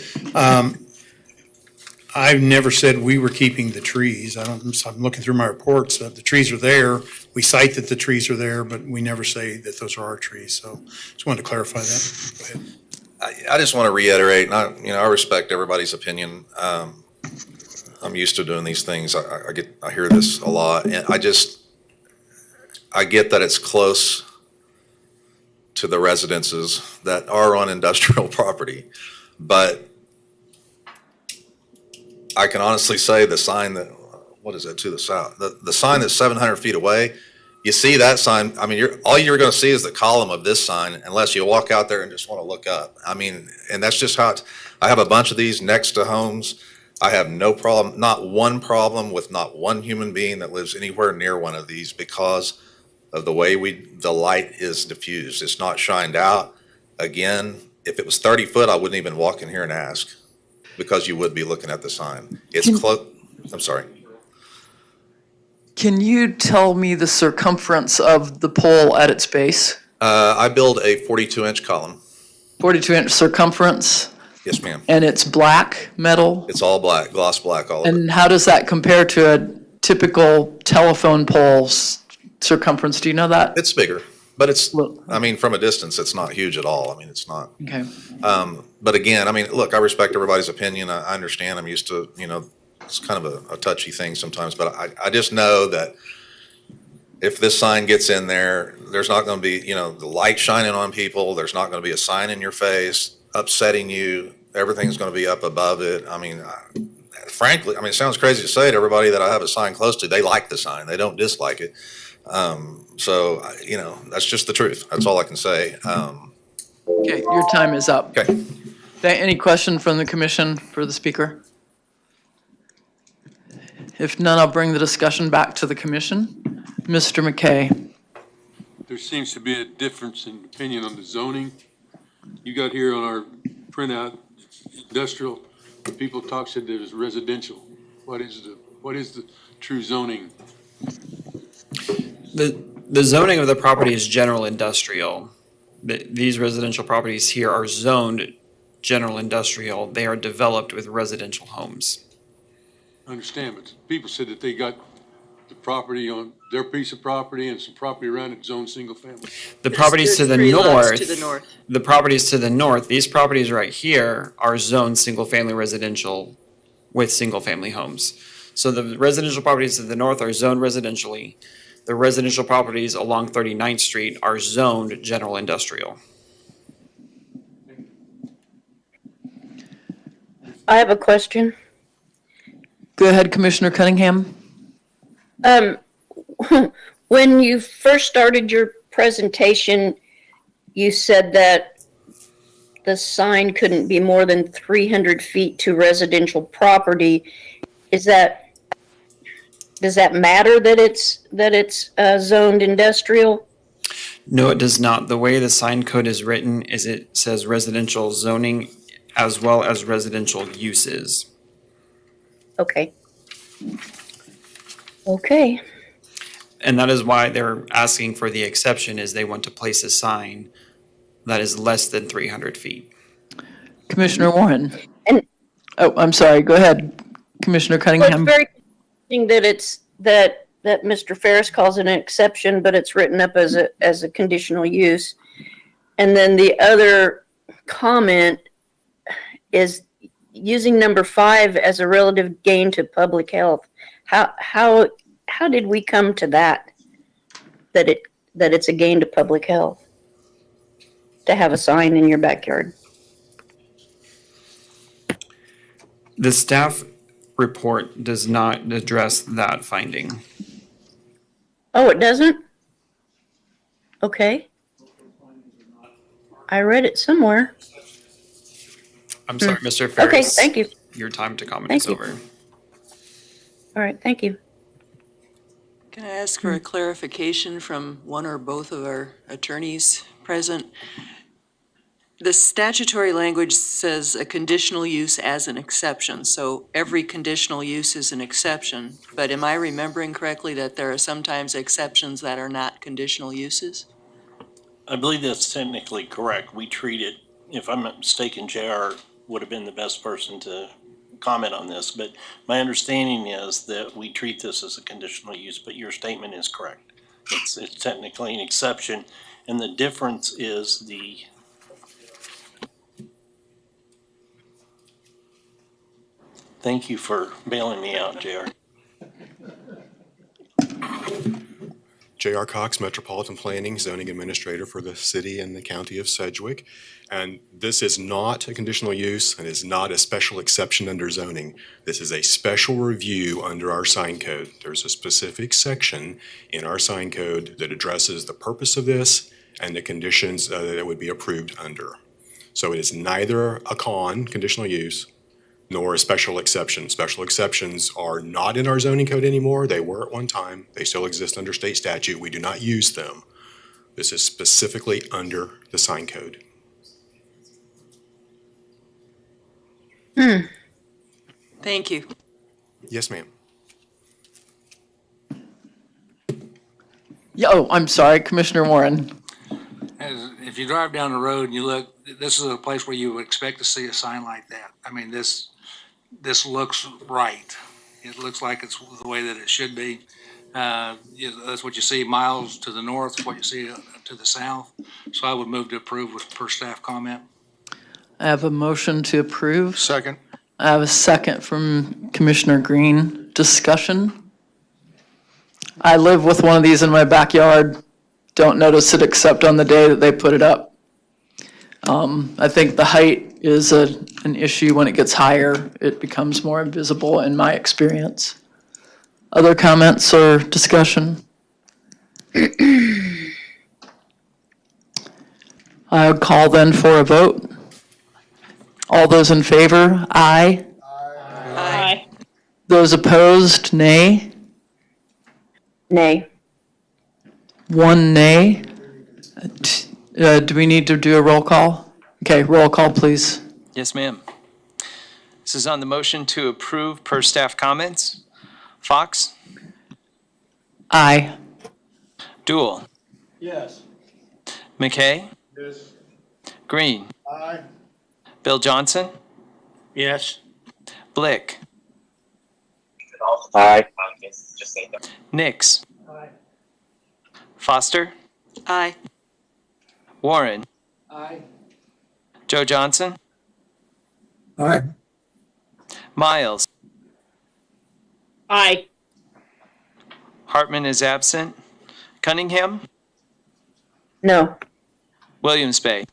Speaker 9: I've never said we were keeping the trees. I'm looking through my reports. The trees are there. We cite that the trees are there, but we never say that those are our trees. So just wanted to clarify that. Go ahead.
Speaker 2: I just want to reiterate, and I respect everybody's opinion. I'm used to doing these things. I hear this a lot, and I get that it's close to the residences that are on industrial property, but I can honestly say the sign that, what is it, to the south? The sign that's 700 feet away, you see that sign, I mean, all you're going to see is the column of this sign unless you walk out there and just want to look up. I mean, and that's just how I have a bunch of these next to homes. I have no problem, not one problem with not one human being that lives anywhere near one of these because of the way the light is diffused. It's not shined out. Again, if it was 30 foot, I wouldn't even walk in here and ask. Because you would be looking at the sign. It's close. I'm sorry.
Speaker 1: Can you tell me the circumference of the pole at its base?
Speaker 2: I build a 42-inch column.
Speaker 1: 42-inch circumference?
Speaker 2: Yes, ma'am.
Speaker 1: And it's black metal?
Speaker 2: It's all black, gloss black, all of it.
Speaker 1: And how does that compare to a typical telephone pole's circumference? Do you know that?
Speaker 2: It's bigger, but I mean, from a distance, it's not huge at all. I mean, it's not.
Speaker 1: Okay.
Speaker 2: But again, I mean, look, I respect everybody's opinion. I understand. I'm used to, it's kind of a touchy thing sometimes, but I just know that if this sign gets in there, there's not going to be, the light shining on people. There's not going to be a sign in your face upsetting you. Everything's going to be up above it. I mean, frankly, it sounds crazy to say to everybody that I have a sign close to, they like the sign. They don't dislike it. So, that's just the truth. That's all I can say.
Speaker 1: Okay, your time is up.
Speaker 2: Okay.
Speaker 1: Any question from the commission for the speaker? If none, I'll bring the discussion back to the commission. Mr. McKay.
Speaker 15: There seems to be a difference in opinion on the zoning. You got here on our printout, industrial, people said that it was residential. What is the true zoning?
Speaker 22: The zoning of the property is general industrial. These residential properties here are zoned general industrial. They are developed with residential homes.
Speaker 15: I understand, but people said that they got the property on their piece of property and some property around it zoned single family?
Speaker 16: The properties to the
Speaker 5: There's 3 lots
Speaker 16: north,
Speaker 5: to the north.
Speaker 16: the properties to the north, these properties right here are zoned single-family residential with single-family homes. So the residential properties to the north are zoned residentially. The residential properties along 39th Street are zoned general industrial.
Speaker 10: I have a question.
Speaker 1: Go ahead, Commissioner Cunningham.
Speaker 10: When you first started your presentation, you said that the sign couldn't be more than 300 feet to residential property. Does that matter that it's zoned industrial?
Speaker 16: No, it does not. The way the sign code is written is it says residential zoning as well as residential uses.
Speaker 10: Okay. Okay.
Speaker 16: And that is why they're asking for the exception, is they want to place a sign that is less than 300 feet.
Speaker 1: Commissioner Warren.
Speaker 10: And
Speaker 1: oh, I'm sorry. Go ahead, Commissioner
Speaker 10: Well,
Speaker 1: Cunningham.
Speaker 10: it's very interesting that Mr. Ferris calls it an exception, but it's written up as a conditional use. And then the other comment is using number 5 as a relative gain to public health. How did we come to that it's a gain to public health to have a sign in your backyard?
Speaker 16: The staff report does not address that finding.
Speaker 10: Oh, it doesn't? Okay. I read it somewhere.
Speaker 16: I'm sorry, Mr. Ferris.
Speaker 10: Okay, thank you.
Speaker 16: Your time to comment
Speaker 10: Thank
Speaker 16: is
Speaker 10: you.
Speaker 16: over.
Speaker 10: All right, thank you.
Speaker 5: Can I ask for a clarification from one or both of our attorneys present? The statutory language says a conditional use as an exception, so every conditional use is an exception. But am I remembering correctly that there are sometimes exceptions that are not conditional uses?
Speaker 7: I believe that's technically correct. We treat it, if I'm not mistaken, JR would have been the best person to comment on this, but my understanding is that we treat this as a conditional use, but your statement is correct. It's technically an exception, and the difference is the thank you for bailing me out, JR.
Speaker 17: J.R. Cox, Metropolitan Planning Zoning Administrator for the City and the County of Sedgwick. And this is not a conditional use and is not a special exception under zoning. This is a special review under our sign code. There's a specific section in our sign code that addresses the purpose of this and the conditions that it would be approved under. So it is neither a conditional use, nor a special exception. Special exceptions are not in our zoning code anymore. They were at one time. They still exist under state statute. We do not use them. This is specifically under the sign code.
Speaker 5: Thank you.
Speaker 17: Yes, ma'am.
Speaker 1: Oh, I'm sorry, Commissioner Warren.
Speaker 18: If you drive down the road and you look, this is a place where you would expect to see a sign like that. I mean, this looks right. It looks like it's the way that it should be. That's what you see miles to the north, what you see to the south. So I would move to approve with per staff comment.
Speaker 1: I have a motion to approve.
Speaker 6: Second.
Speaker 1: I have a second from Commissioner Green. Discussion? I live with one of these in my backyard. Don't notice it except on the day that they put it up. I think the height is an issue. When it gets higher, it becomes more visible in my experience. Other comments or discussion? I would call then for a vote. All those in favor, aye.
Speaker 5: Aye.
Speaker 1: Those opposed, nay.
Speaker 10: Nay.
Speaker 1: One nay. Do we need to do a roll call? Okay, roll call, please.
Speaker 3: Yes, ma'am. This is on the motion to approve per staff comments. Fox?
Speaker 1: Aye.
Speaker 3: Dool?
Speaker 6: Yes.
Speaker 3: McKay?
Speaker 6: Yes.
Speaker 3: Green?
Speaker 6: Aye.
Speaker 3: Bill Johnson?
Speaker 6: Yes.
Speaker 3: Blick?
Speaker 4: Aye.
Speaker 3: Nix. Foster.
Speaker 5: Aye.
Speaker 3: Warren.
Speaker 18: Aye.
Speaker 3: Joe Johnson.
Speaker 18: Aye.
Speaker 3: Miles.
Speaker 10: Aye.
Speaker 3: Hartman is absent. Cunningham.
Speaker 10: No.
Speaker 3: Williams Bay.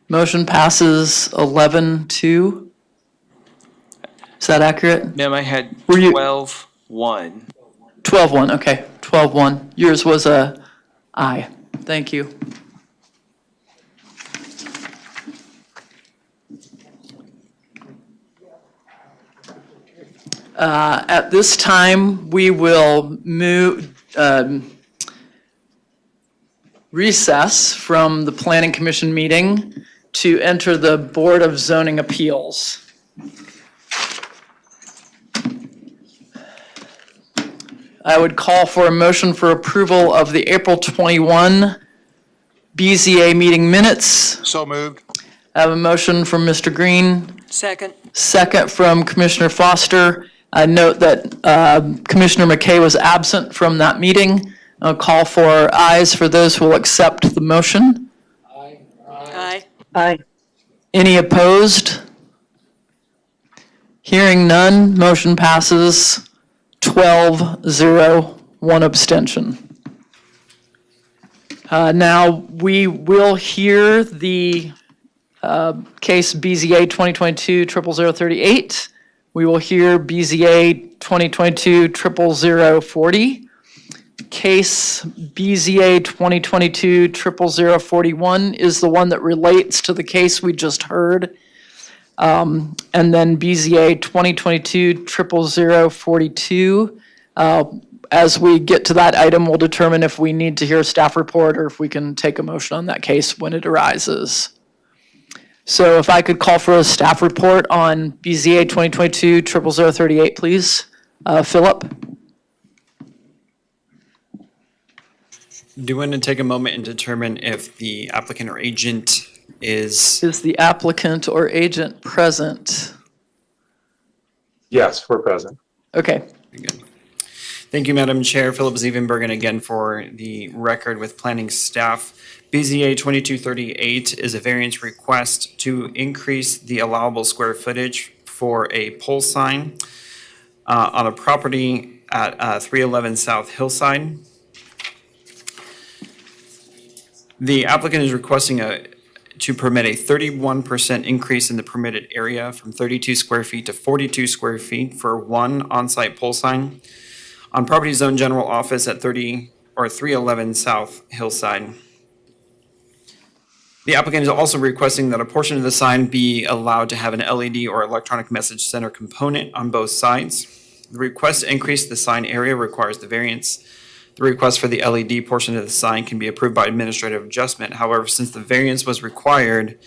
Speaker 1: Motion passes 11-2. Is that accurate?
Speaker 3: Ma'am, I had
Speaker 1: Were you-
Speaker 3: 12-1.
Speaker 1: 12-1, okay, 12-1. Yours was a aye. Thank you. At this time, we will recess from the Planning Commission meeting to enter the Board of Zoning Appeals. I would call for a motion for approval of the April 21 BZA meeting minutes.
Speaker 6: So moved.
Speaker 1: I have a motion from Mr. Green,
Speaker 5: Second.
Speaker 1: second from Commissioner Foster. I note that Commissioner McKay was absent from that meeting. I'll call for ayes for those who will accept the motion.
Speaker 5: Aye.
Speaker 10: Aye.
Speaker 1: Any opposed? Hearing none, motion passes 12-0, one abstention. Now, we will hear the case BZA 2022-00038. We will hear BZA 2022-00040. Case BZA 2022-00041 is the one that relates to the case we just heard. And then BZA 2022-00042. As we get to that item, we'll determine if we need to hear a staff report or if we can take a motion on that case when it arises. So if I could call for a staff report on BZA 2022-00038, please. Philip?
Speaker 16: Do you want to take a moment and determine if the applicant or agent is?
Speaker 1: Is the applicant or agent present?
Speaker 4: Yes, we're present.
Speaker 1: Okay.
Speaker 16: Very good. Thank you, Madam Chair. Philip Zevenbergen again for the record with planning staff. BZA 2238 is a variance request to increase the allowable square footage for a pole sign on a property at 311 South Hillside. The applicant is requesting to permit a 31% increase in the permitted area from 32 square feet to 42 square feet for one on-site pole sign on property zone general office at 311 South Hillside. The applicant is also requesting that a portion of the sign be allowed to have an LED or electronic message center component on both sides. The request to increase the sign area requires the variance. The request for the LED portion of the sign can be approved by administrative adjustment. However, since the variance was required,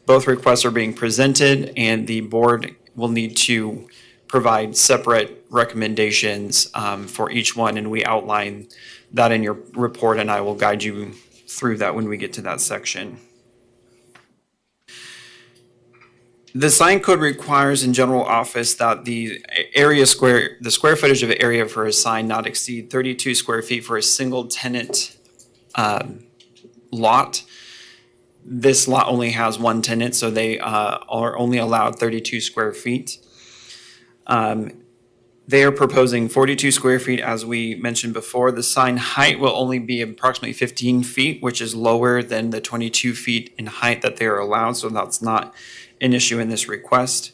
Speaker 16: both requests are being presented and the board will need to provide separate recommendations for each one, and we outline that in your report, and I will guide you through that when we get to that section. The sign code requires in general office that the square footage of area for a sign not exceed 32 square feet for a single tenant lot. This lot only has one tenant, so they are only allowed 32 square feet. They are proposing 42 square feet, as we mentioned before. The sign height will only be approximately 15 feet, which is lower than the 22 feet in height that they are allowed, so that's not an issue in this request.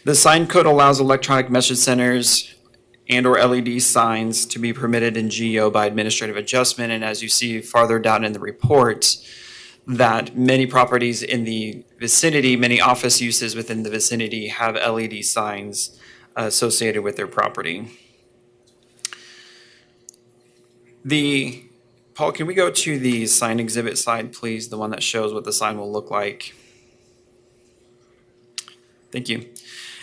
Speaker 16: The sign code allows electronic message centers and or LED signs to be permitted in GEO by administrative adjustment, and as you see farther down in the report, that many properties in the vicinity, many office uses within the vicinity have LED signs associated with their property. Paul, can we go to the sign exhibit slide, please? The one that shows what the sign will look like. Thank you.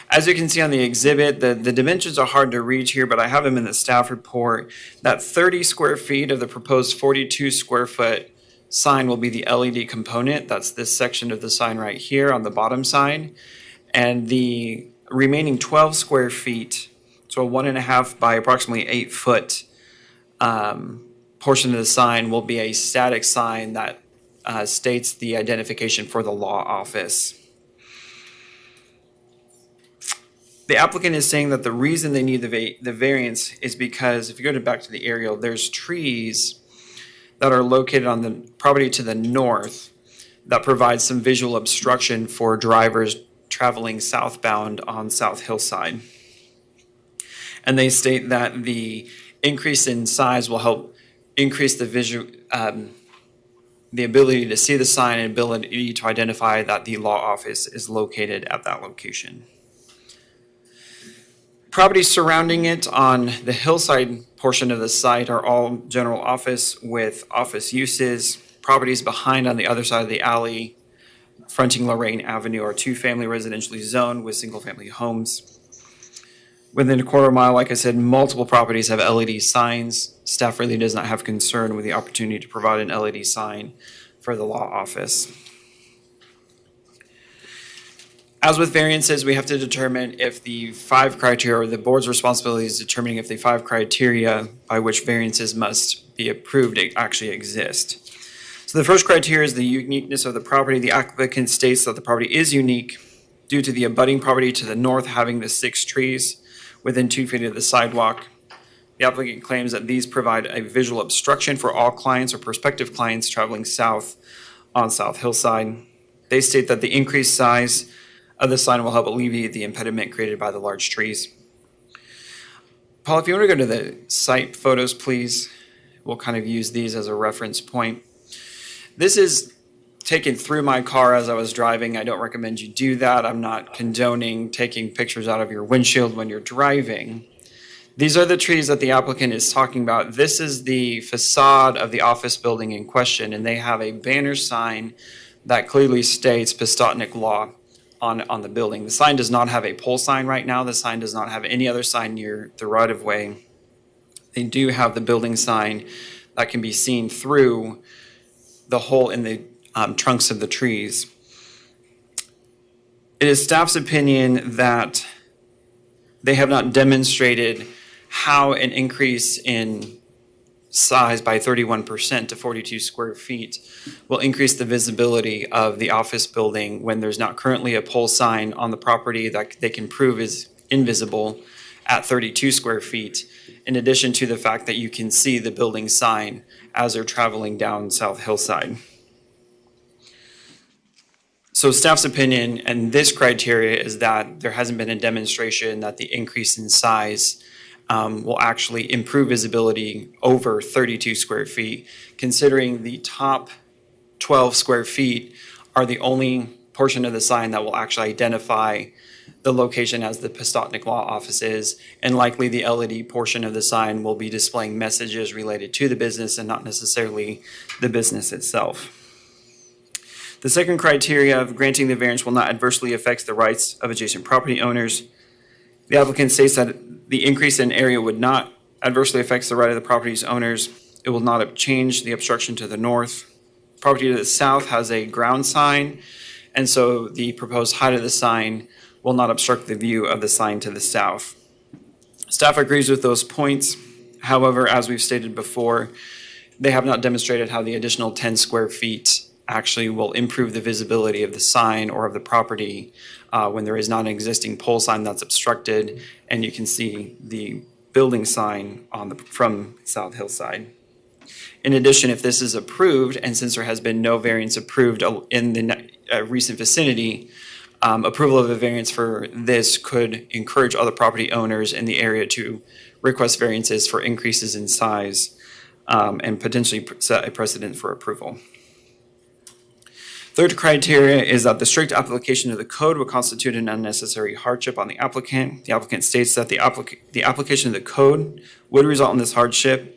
Speaker 16: As you can see on the exhibit, the dimensions are hard to read here, but I have them in the staff report. That 30 square feet of the proposed 42 square foot sign will be the LED component. That's this section of the sign right here on the bottom side. And the remaining 12 square feet, so a 1.5 by approximately 8 foot portion of the sign will be a static sign that states the identification for the law office. The applicant is saying that the reason they need the variance is because if you go back to the aerial, there's trees that are located on the property to the north that provide some visual obstruction for drivers traveling southbound on South Hillside. And they state that the increase in size will help increase the the ability to see the sign and ability to identify that the law office is located at that location. Properties surrounding it on the hillside portion of the site are all general office with office uses. Properties behind on the other side of the alley, fronting Lorraine Avenue, are two-family residentially zoned with single-family homes. Within a quarter mile, like I said, multiple properties have LED signs. Staff really does not have concern with the opportunity to provide an LED sign for the law office. As with variances, we have to determine if the 5 criteria, or the board's responsibility is determining if the 5 criteria by which variances must be approved actually exist. So the first criteria is the uniqueness of the property. The applicant states that the property is unique due to the abutting property to the north having the 6 trees within 2 feet of the sidewalk. The applicant claims that these provide a visual obstruction for all clients or prospective clients traveling south on South Hillside. They state that the increased size of the sign will help alleviate the impediment created by the large trees. Paul, if you want to go to the site photos, please. We'll kind of use these as a reference point. This is taken through my car as I was driving. I don't recommend you do that. I'm not condoning taking pictures out of your windshield when you're driving. These are the trees that the applicant is talking about. This is the facade of the office building in question, and they have a banner sign that clearly states Pistotnik Law on the building. The sign does not have a pole sign right now. The sign does not have any other sign near the right-of-way. They do have the building sign that can be seen through the hole in the trunks of the trees. It is staff's opinion that they have not demonstrated how an increase in size by 31% to 42 square feet will increase the visibility of the office building when there's not currently a pole sign on the property that they can prove is invisible at 32 square feet, in addition to the fact that you can see the building sign as they're traveling down South Hillside. So staff's opinion and this criteria is that there hasn't been a demonstration that the increase in size will actually improve visibility over 32 square feet, considering the top 12 square feet are the only portion of the sign that will actually identify the location as the Pistotnik Law Office is, and likely the LED portion of the sign will be displaying messages related to the business and not necessarily the business itself. The second criteria of granting the variance will not adversely affect the rights of adjacent property owners. The applicant states that the increase in area would not adversely affect the right of the property's owners. It will not change the obstruction to the north. Property to the south has a ground sign, and so the proposed height of the sign will not obstruct the view of the sign to the south. Staff agrees with those points. However, as we've stated before, they have not demonstrated how the additional 10 square feet actually will improve the visibility of the sign or of the property when there is not an existing pole sign that's obstructed and you can see the building sign from South Hillside. In addition, if this is approved, and since there has been no variance approved in the recent vicinity, approval of a variance for this could encourage other property owners in the area to request variances for increases in size and potentially set a precedent for approval. Third criteria is that the strict application of the code would constitute an unnecessary hardship on the applicant. The applicant states that the application of the code would result in this hardship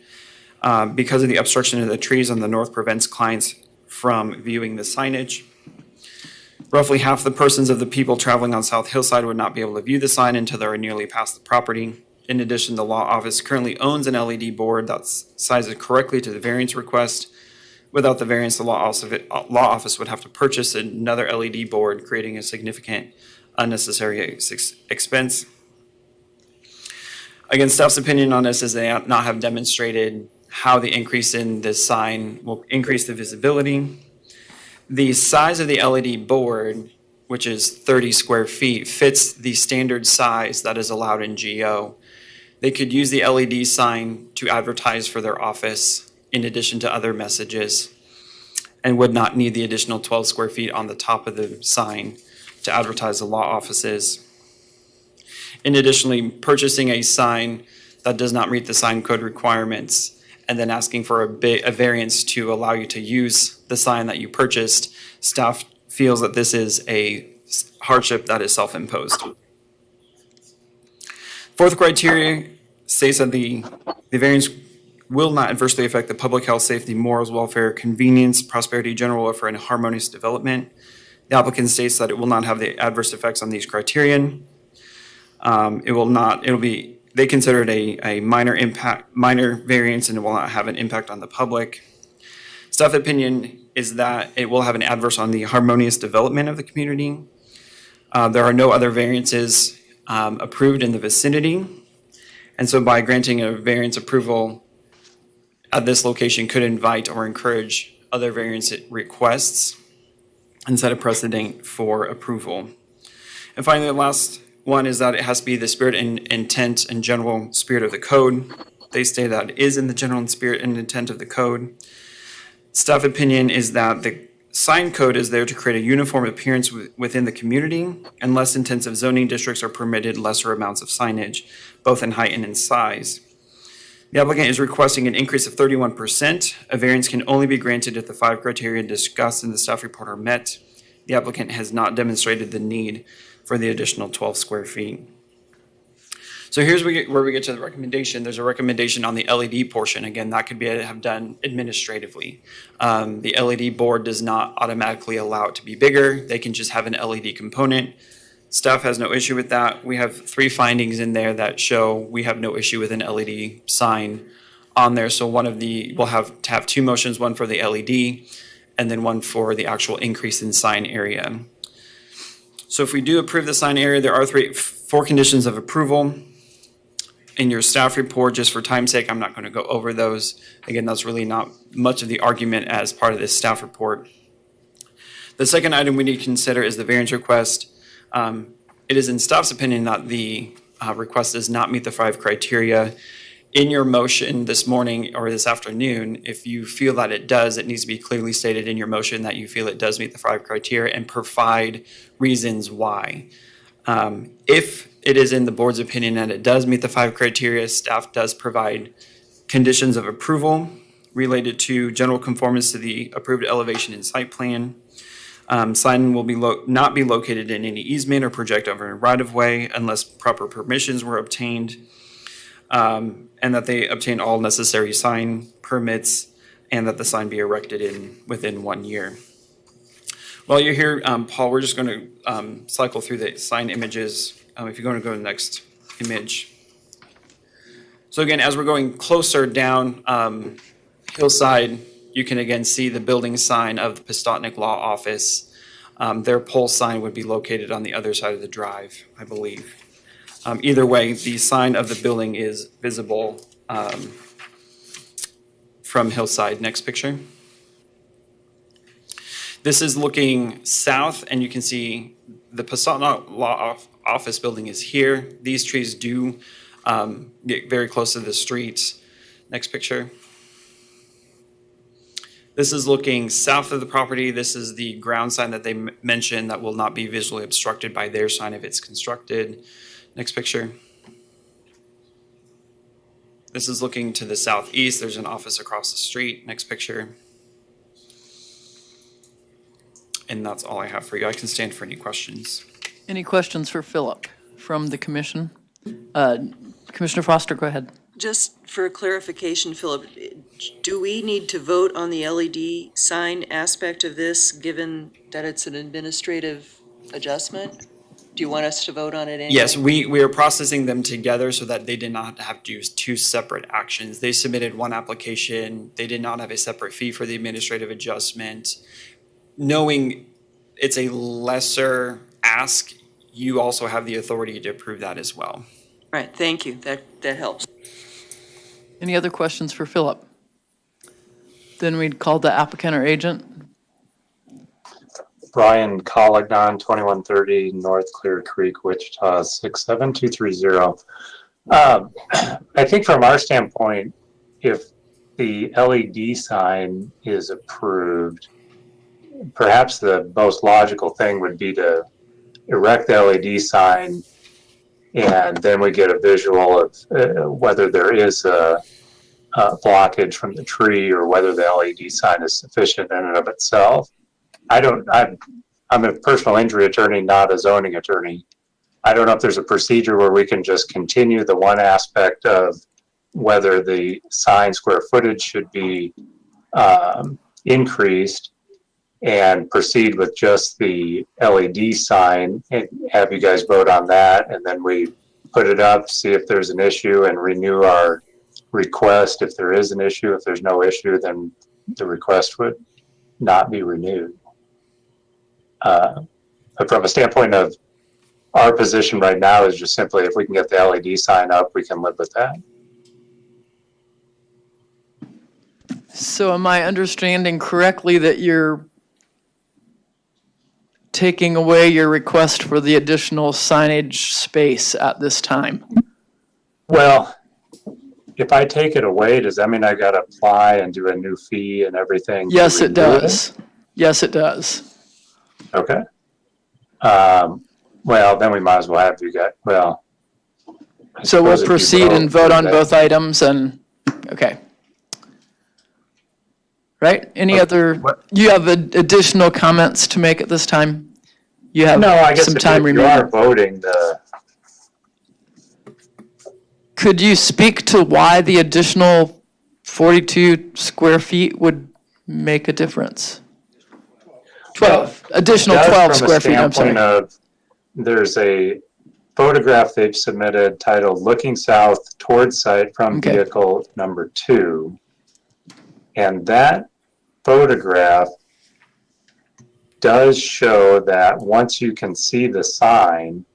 Speaker 16: because of the obstruction of the trees on the north prevents clients from viewing the signage. Roughly half the persons of the people traveling on South Hillside would not be able to view the sign until they are nearly past the property. In addition, the law office currently owns an LED board that sizes correctly to the variance request, Without the variance, the law office would have to purchase another LED board, creating a significant unnecessary expense. Again, staff's opinion on this is they not have demonstrated how the increase in this sign will increase the visibility. The size of the LED board, which is 30 square feet, fits the standard size that is allowed in GO. They could use the LED sign to advertise for their office in addition to other messages, and would not need the additional 12 square feet on the top of the sign to advertise the law offices. In additionally, purchasing a sign that does not meet the sign code requirements and then asking for a variance to allow you to use the sign that you purchased, staff feels that this is a hardship that is self-imposed. Fourth criteria states that the variance will not adversely affect the public health, safety, morals, welfare, convenience, prosperity, general welfare, and harmonious development. The applicant states that it will not have the adverse effects on these criterion. They consider it a minor variance, and it will not have an impact on the public. Staff opinion is that it will have an adverse on the harmonious development of the community. There are no other variances approved in the vicinity. And so by granting a variance approval at this location could invite or encourage other variance requests and set a precedent for approval. And finally, the last one is that it has to be the spirit and intent and general spirit of the code. They say that it is in the general spirit and intent of the code. Staff opinion is that the sign code is there to create a uniform appearance within the community, and less intensive zoning districts are permitted lesser amounts of signage, both in height and in size. The applicant is requesting an increase of 31%. A variance can only be granted if the 5 criteria discussed in the staff report are met. The applicant has not demonstrated the need for the additional 12 square feet. So here's where we get to the recommendation. There's a recommendation on the LED portion. Again, that could be have done administratively. The LED board does not automatically allow it to be bigger. They can just have an LED component. Staff has no issue with that. We have 3 findings in there that show we have no issue with an LED sign on there. So we'll have to have 2 motions, one for the LED and then one for the actual increase in sign area. So if we do approve the sign area, there are 4 conditions of approval. In your staff report, just for time's sake, I'm not going to go over those. Again, that's really not much of the argument as part of this staff report. The second item we need to consider is the variance request. It is in staff's opinion that the request does not meet the 5 criteria. In your motion this morning or this afternoon, if you feel that it does, it needs to be clearly stated in your motion that you feel it does meet the 5 criteria and provide reasons why. If it is in the board's opinion that it does meet the 5 criteria, staff does provide conditions of approval related to general conformance to the approved elevation and site plan. Sign will not be located in any easement or project over a right-of-way unless proper permissions were obtained, and that they obtain all necessary sign permits, and that the sign be erected within 1 year. While you're here, Paul, we're just going to cycle through the sign images. If you're going to go to the next image. So again, as we're going closer down Hillside, you can again see the building sign of the Pistotnik Law Office. Their pole sign would be located on the other side of the drive, I believe. Either way, the sign of the building is visible from Hillside. Next picture. This is looking south, and you can see the Pistotnik Law Office building is here. These trees do get very close to the streets. Next picture. This is looking south of the property. This is the ground sign that they mentioned that will not be visually obstructed by their sign if it's constructed. Next picture. This is looking to the southeast. There's an office across the street. Next picture. And that's all I have for you. I can stand for any questions.
Speaker 1: Any questions for Philip from the commission? Commissioner Foster, go ahead.
Speaker 5: Just for clarification, Philip, do we need to vote on the LED sign aspect of this, given that it's an administrative adjustment? Do you want us to vote on it anyway?
Speaker 16: Yes, we are processing them together so that they did not have to use two separate actions. They submitted one application. They did not have a separate fee for the administrative adjustment. Knowing it's a lesser ask, you also have the authority to approve that as well.
Speaker 5: Right, thank you. That helps.
Speaker 1: Any other questions for Philip? Then we'd call the applicant or agent.
Speaker 8: Brian Collignon, 2130 North Clear Creek, Wichita, 67230. I think from our standpoint, if the LED sign is approved, perhaps the most logical thing would be to erect the LED sign, and then we get a visual of whether there is a blockage from the tree or whether the LED sign is sufficient in and of itself. I'm a personal injury attorney, not a zoning attorney. I don't know if there's a procedure where we can just continue the one aspect of whether the sign square footage should be increased and proceed with just the LED sign and have you guys vote on that. And then we put it up, see if there's an issue and renew our request. If there is an issue, if there's no issue, then the request would not be renewed. But from a standpoint of our position right now is just simply if we can get the LED sign up, we can live with that.
Speaker 1: So am I understanding correctly that you're taking away your request for the additional signage space at this time?
Speaker 8: Well, if I take it away, does that mean I got to apply and do a new fee and everything?
Speaker 1: Yes, it does. Yes, it does.
Speaker 8: Okay. Well, then we might as well have you guys, well.
Speaker 1: So we'll proceed and vote on both items and, okay. Right? Any other, you have additional comments to make at this time? You have
Speaker 8: No, I guess
Speaker 1: some
Speaker 8: if
Speaker 1: time
Speaker 8: you are
Speaker 1: remaining.
Speaker 8: voting,
Speaker 1: Could you speak to why the additional 42 square feet would make a difference? 12, additional 12 square feet, I'm sorry.
Speaker 8: There's a photograph they've submitted titled "Looking South Towards Site from Vehicle Number 2." And that photograph does show that once you can see the sign,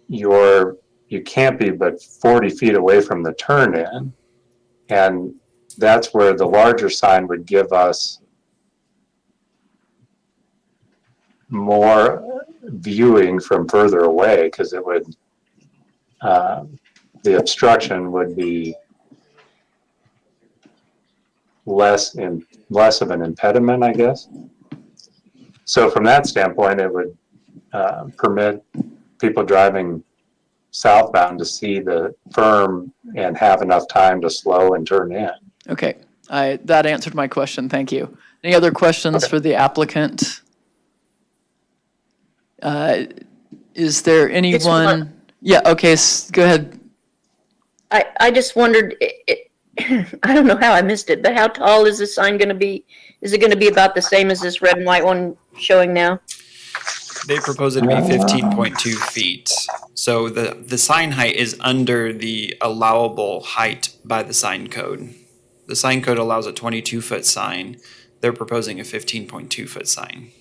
Speaker 8: you can't be but 40 feet away from the turn-in. And that's where the larger sign would give us more viewing from further away, because it would, the obstruction would be less of an impediment, I guess. So from that standpoint, it would permit people driving southbound to see the firm and have enough time to slow and turn in.
Speaker 1: Okay, that answered my question, thank you. Any other questions for the applicant? Is there anyone? Yeah, okay, go ahead.
Speaker 10: I just wondered, I don't know how I missed it, but how tall is this sign going to be? Is it going to be about the same as this red and white one showing now?
Speaker 16: They propose it to be 15.2 feet. So the sign height is under the allowable height by the sign code. The sign code allows a 22-foot sign. They're proposing a 15.2-foot sign.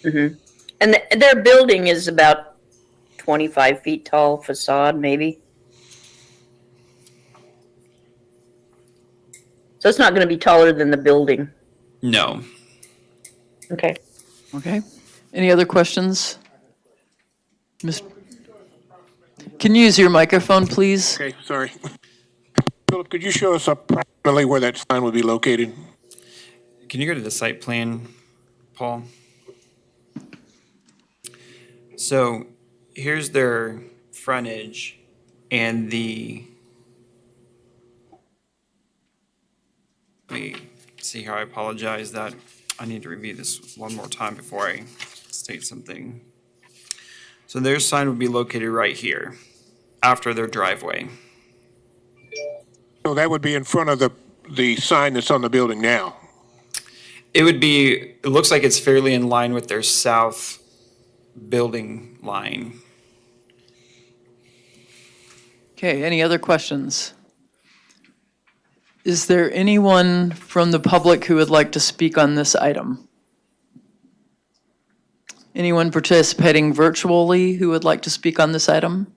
Speaker 10: Mm-hmm. And their building is about 25 feet tall facade, maybe? So it's not going to be taller than the building?
Speaker 16: No.
Speaker 10: Okay.
Speaker 1: Okay. Any other questions? Can you use your microphone, please?
Speaker 4: Okay, sorry. Philip, could you show us approximately where that sign would be located?
Speaker 16: Can you go to the site plan, Paul? So here's their frontage and let me see here, I apologize that I need to review this one more time before I state something. So their sign would be located right here, after their driveway.
Speaker 4: So that would be in front of the sign that's on the building now?
Speaker 16: It looks like it's fairly in line with their south building line.
Speaker 1: Okay, any other questions? Is there anyone from the public who would like to speak on this item? Anyone participating virtually who would like to speak on this item?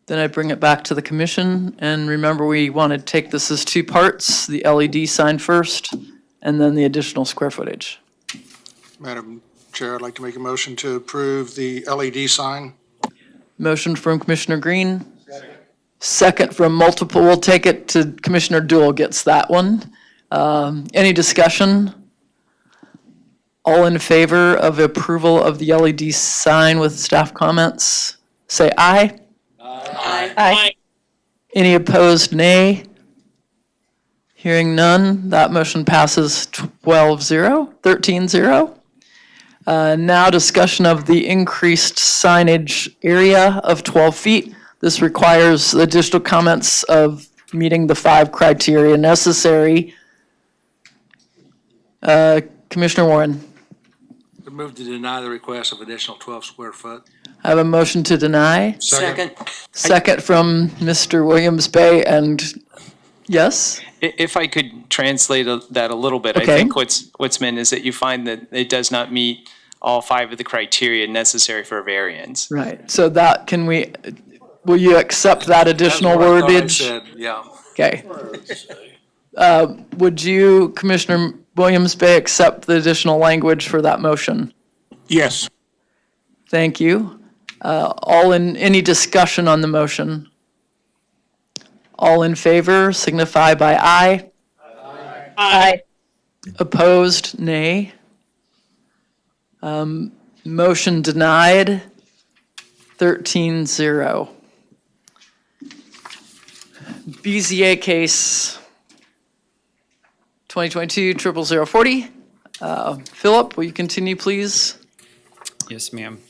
Speaker 1: Then I bring it back to the commission, and remember, we want to take this as two parts, the LED sign first, and then the additional square footage.
Speaker 6: Madam Chair, I'd like to make a motion to approve the LED sign.
Speaker 1: Motion from Commissioner Green. Second from multiple. We'll take it to Commissioner Dool gets that one. Any discussion? All in favor of approval of the LED sign with staff comments, say aye.
Speaker 10: Aye.
Speaker 1: Any opposed, nay? Hearing none, that motion passes 13-0. Now discussion of the increased signage area of 12 feet. This requires additional comments of meeting the 5 criteria necessary. Commissioner Warren,
Speaker 18: I move to deny the request of additional 12 square foot.
Speaker 1: I have a motion to deny.
Speaker 5: Second.
Speaker 1: Second from Mr. Williams Bay, and yes?
Speaker 3: If I could translate that a little bit, I
Speaker 1: Okay.
Speaker 3: think what's meant is that you find that it does not meet all 5 of the criteria necessary for a variance.
Speaker 1: Right, so that, will you accept that additional
Speaker 18: That's what I thought I
Speaker 1: wordage?
Speaker 18: said, yeah.
Speaker 1: Okay. Would you, Commissioner Williams Bay, accept the additional language for that motion?
Speaker 4: Yes.
Speaker 1: Thank you. Any discussion on the motion? All in favor signify by aye.
Speaker 10: Aye.
Speaker 1: Opposed, nay. Motion denied, 13-0. BZA case 2022-00040. Philip, will you continue, please?
Speaker 16: Yes, ma'am.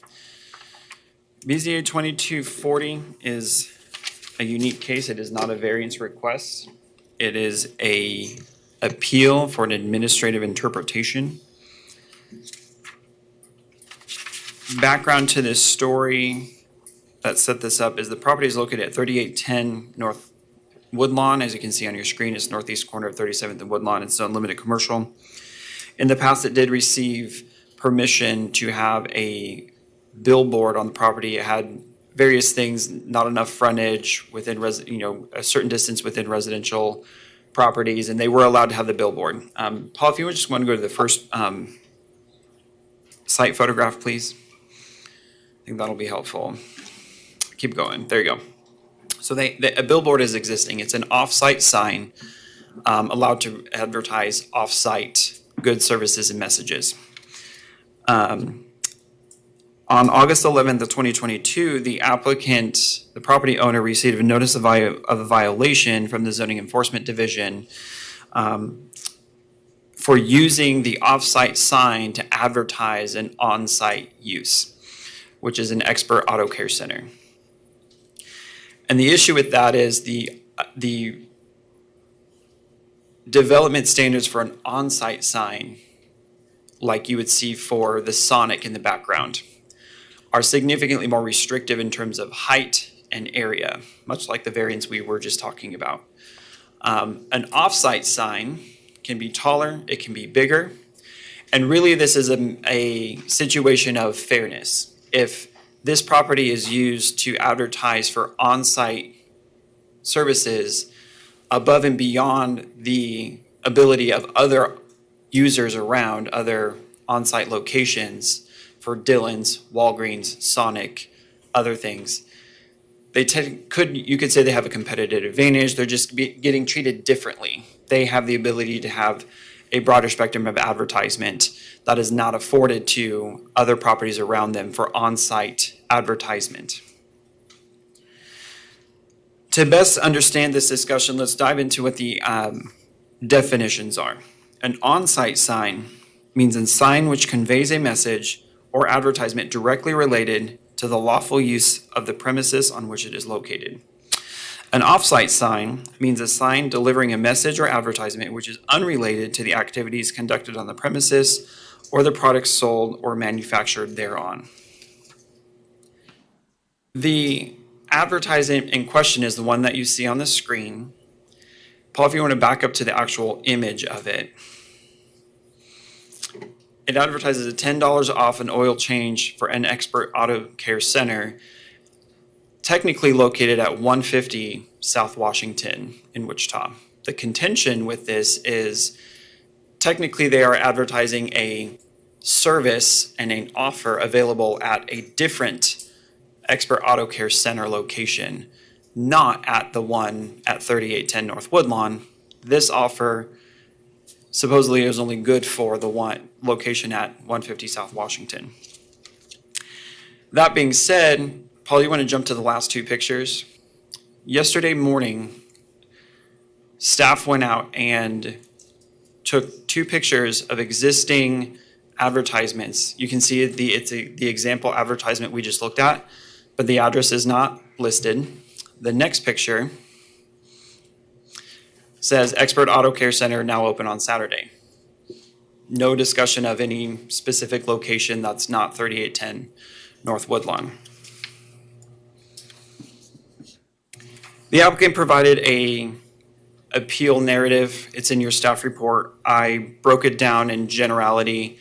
Speaker 16: BZA 2240 is a unique case. It is not a variance request. It is a appeal for an administrative interpretation. Background to this story that set this up is the property is located at 3810 North Woodlawn. As you can see on your screen, it's northeast corner of 37th and Woodlawn. It's zone limited commercial. In the past, it did receive permission to have a billboard on the property. It had various things, not enough frontage within a certain distance within residential properties, and they were allowed to have the billboard. Paul, if you would just want to go to the first site photograph, please. I think that'll be helpful. Keep going. There you go. So a billboard is existing. It's an off-site sign allowed to advertise off-site goods, services, and messages. On August 11th of 2022, the property owner, received a notice of a violation from the Zoning Enforcement Division for using the off-site sign to advertise an on-site use, which is an expert auto care center. And the issue with that is the development standards for an on-site sign, like you would see for the Sonic in the background, are significantly more restrictive in terms of height and area, much like the variance we were just talking about. An off-site sign can be taller, it can be bigger, and really this is a situation of fairness. If this property is used to advertise for on-site services above and beyond the ability of other users around other on-site locations for Dillon's, Walgreens, Sonic, other things, you could say they have a competitive advantage. They're just getting treated differently. They have the ability to have a broader spectrum of advertisement that is not afforded to other properties around them for on-site advertisement. To best understand this discussion, let's dive into what the definitions are. An on-site sign means a sign which conveys a message or advertisement directly related to the lawful use of the premises on which it is located. An off-site sign means a sign delivering a message or advertisement which is unrelated to the activities conducted on the premises or the products sold or manufactured thereon. The advertisement in question is the one that you see on the screen. Paul, if you want to back up to the actual image of it. It advertises a $10 off an oil change for an expert auto care center, technically located at 150 South Washington in Wichita. The contention with this is technically they are advertising a service and an offer available at a different expert auto care center location, not at the one at 3810 North Woodlawn. This offer supposedly is only good for the one location at 150 South Washington. That being said, Paul, you want to jump to the last two pictures? Yesterday morning, staff went out and took two pictures of existing advertisements. You can see the example advertisement we just looked at, but the address is not listed. The next picture says Expert Auto Care Center now open on Saturday. No discussion of any specific location that's not 3810 North Woodlawn. The applicant provided a appeal narrative. It's in your staff report. I broke it down in generality.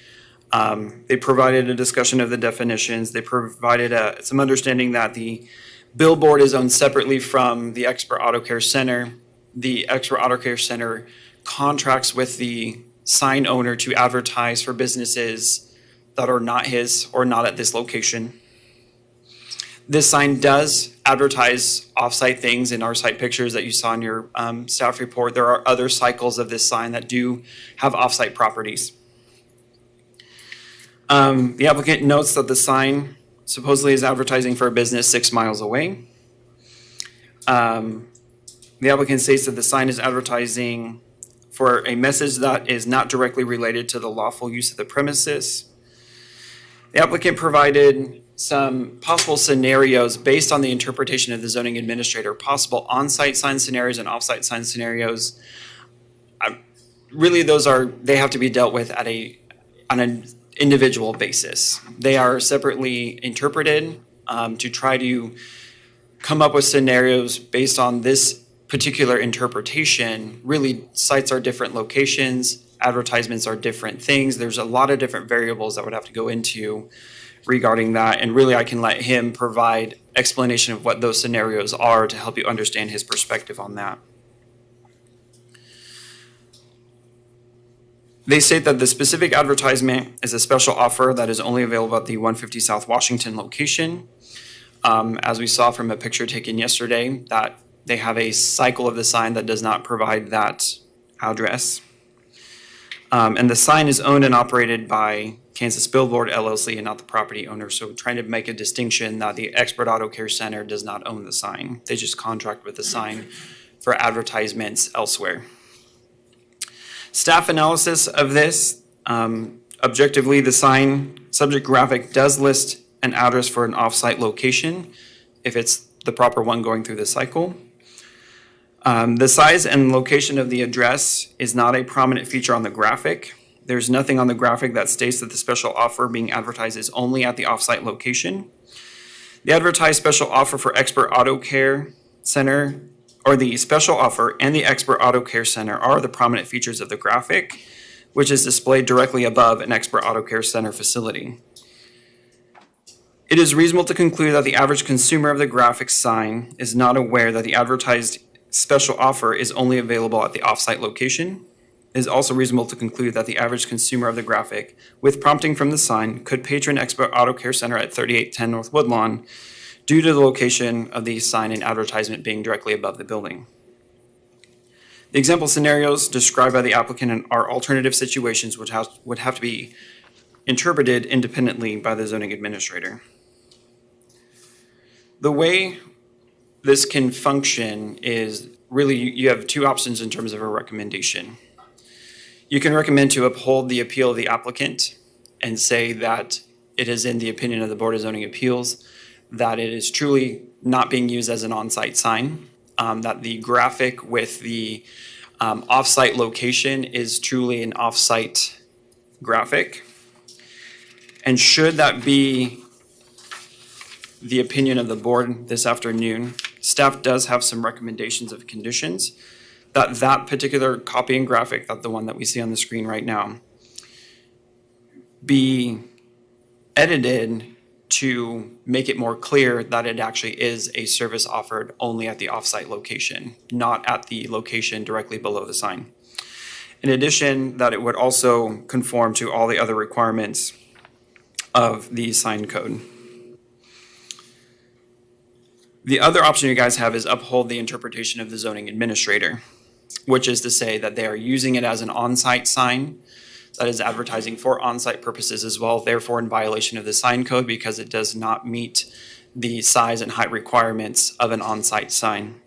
Speaker 16: They provided a discussion of the definitions. They provided some understanding that the billboard is owned separately from the Expert Auto Care Center. The Expert Auto Care Center contracts with the sign owner to advertise for businesses that are not his or not at this location. This sign does advertise off-site things in our site pictures that you saw in your staff report. There are other cycles of this sign that do have off-site properties. The applicant notes that the sign supposedly is advertising for a business 6 miles away. The applicant states that the sign is advertising for a message that is not directly related to the lawful use of the premises. The applicant provided some possible scenarios based on the interpretation of the zoning administrator, possible on-site sign scenarios and off-site sign scenarios. Really, they have to be dealt with on an individual basis. They are separately interpreted to try to come up with scenarios based on this particular interpretation. Really, sites are different locations, advertisements are different things. There's a lot of different variables that would have to go into regarding that, and really I can let him provide explanation of what those scenarios are to help you understand his perspective on that. They state that the specific advertisement is a special offer that is only available at the 150 South Washington location. As we saw from a picture taken yesterday, that they have a cycle of the sign that does not provide that address. And the sign is owned and operated by Kansas Billboard LLC and not the property owner. So trying to make a distinction that the Expert Auto Care Center does not own the sign. They just contract with the sign for advertisements elsewhere. Staff analysis of this, objectively, the sign subject graphic does list an address for an off-site location if it's the proper one going through the cycle. The size and location of the address is not a prominent feature on the graphic. There's nothing on the graphic that states that the special offer being advertised is only at the off-site location. The advertised special offer for Expert Auto Care Center, or the special offer and the Expert Auto Care Center, are the prominent features of the graphic, which is displayed directly above an Expert Auto Care Center facility. It is reasonable to conclude that the average consumer of the graphic sign is not aware that the advertised special offer is only available at the off-site location. It is also reasonable to conclude that the average consumer of the graphic, with prompting from the sign, could patron Expert Auto Care Center at 3810 North Woodlawn due to the location of the sign and advertisement being directly above the building. The example scenarios described by the applicant are alternative situations which would have to be interpreted independently by the zoning administrator. The way this can function is really you have two options in terms of a recommendation. You can recommend to uphold the appeal of the applicant and say that it is in the opinion of the Board of Zoning Appeals that it is truly not being used as an on-site sign, that the graphic with the off-site location is truly an off-site graphic. And should that be the opinion of the board this afternoon, staff does have some recommendations of conditions that particular copy and graphic, that the one that we see on the screen right now, be edited to make it more clear that it actually is a service offered only at the offsite location, not at the location directly below the sign. In addition, that it would also conform to all the other requirements of the sign code. The other option you guys have is uphold the interpretation of the zoning administrator, which is to say that they are using it as an on-site sign that is advertising for on-site purposes as well, therefore in violation of the sign code because it does not meet the size and height requirements of an on-site sign.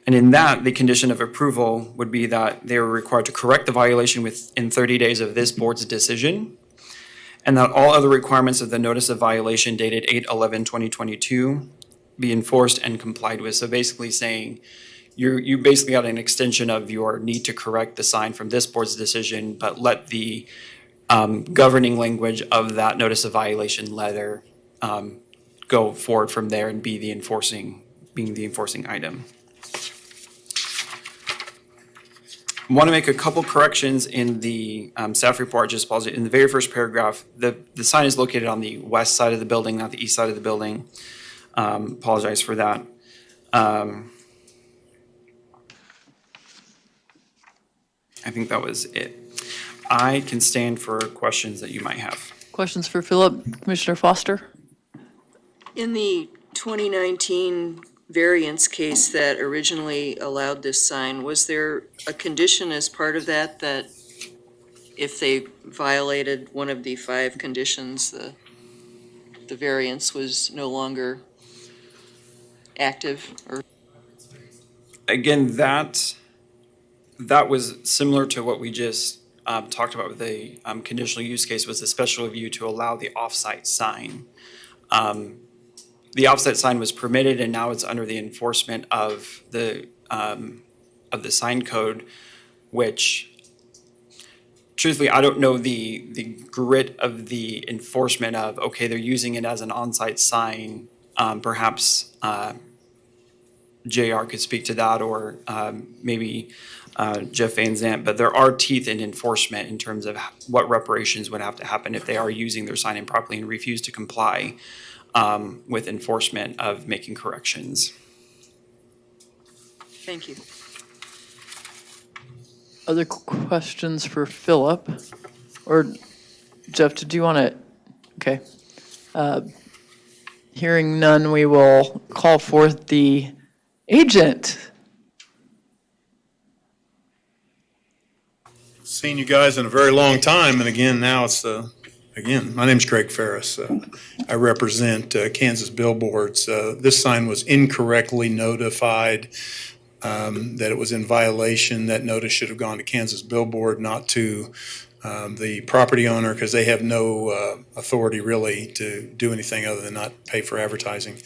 Speaker 16: And in that, the condition of approval would be that they are required to correct the violation within 30 days of this board's decision, and that all other requirements of the notice of violation dated 8/11/2022 be enforced and complied with. So basically saying you basically got an extension of your need to correct the sign from this board's decision, but let the governing language of that notice of violation letter go forward from there and be the enforcing item. Want to make a couple corrections in the staff report. Just pause it. In the very first paragraph, the sign is located on the west side of the building, not the east side of the building. Apologize for that. I think that was it. I can stand for questions that you might have.
Speaker 1: Questions for Philip? Commissioner Foster?
Speaker 5: In the 2019 variance case that originally allowed this sign, was there a condition as part of that that if they violated one of the 5 conditions, the variance was no longer active? Or
Speaker 16: Again, that was similar to what we just talked about with the conditional use case, was a special review to allow the off-site sign. The off-site sign was permitted, and now it's under the enforcement of the sign code, which truthfully, I don't know the grit of the enforcement of, okay, they're using it as an on-site sign. Perhaps JR could speak to that, or maybe Jeff Van Zandt, but there are teeth in enforcement in terms of what reparations would have to happen if they are using their sign improperly and refuse to comply with enforcement of making corrections.
Speaker 5: Thank you.
Speaker 1: Other questions for Philip? Or Jeff, did you want to? Okay. Hearing none, we will call forth the agent.
Speaker 9: Seen you guys in a very long time, and again, now it's again, my name's Greg Ferris. I represent Kansas Billboards. This sign was incorrectly notified that it was in violation. That notice should have gone to Kansas Billboard, not to the property owner, because they have no authority really to do anything other than not pay for advertising.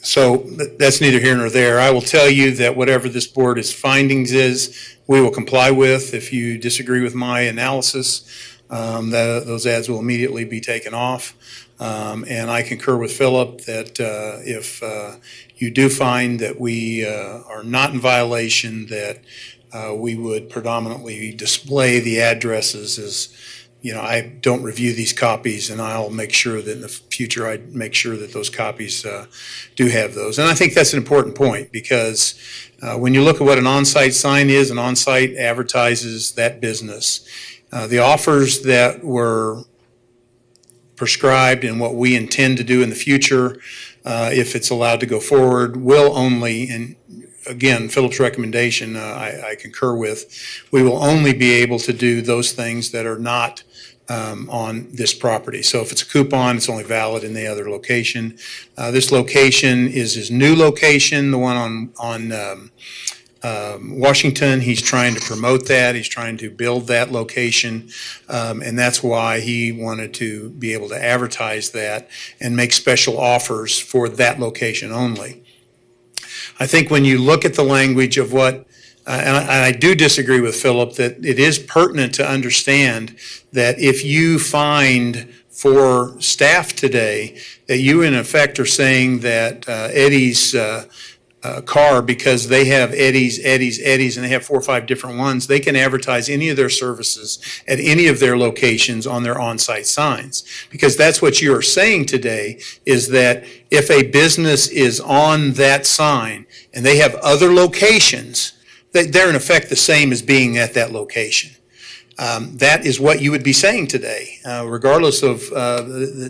Speaker 9: So that's neither here nor there. I will tell you that whatever this board's findings is, we will comply with. If you disagree with my analysis, those ads will immediately be taken off. And I concur with Philip that if you do find that we are not in violation, that we would predominantly display the addresses as, I don't review these copies, and I'll make sure that in the future I make sure that those copies do have those. And I think that's an important point, because when you look at what an on-site sign is, an on-site advertises that business. The offers that were prescribed and what we intend to do in the future, if it's allowed to go forward, will only, and again, Philip's recommendation I concur with, we will only be able to do those things that are not on this property. So if it's a coupon, it's only valid in the other location. This location is his new location, the one on Washington. He's trying to promote that. He's trying to build that location. And that's why he wanted to be able to advertise that and make special offers for that location only. I think when you look at the language of what I do disagree with Philip that it is pertinent to understand that if you find for staff today that you in effect are saying that Eddie's car, because they have Eddie's, and they have 4 or 5 different ones, they can advertise any of their services at any of their locations on their on-site signs. Because that's what you are saying today, is that if a business is on that sign and they have other locations, they're in effect the same as being at that location. That is what you would be saying today, regardless of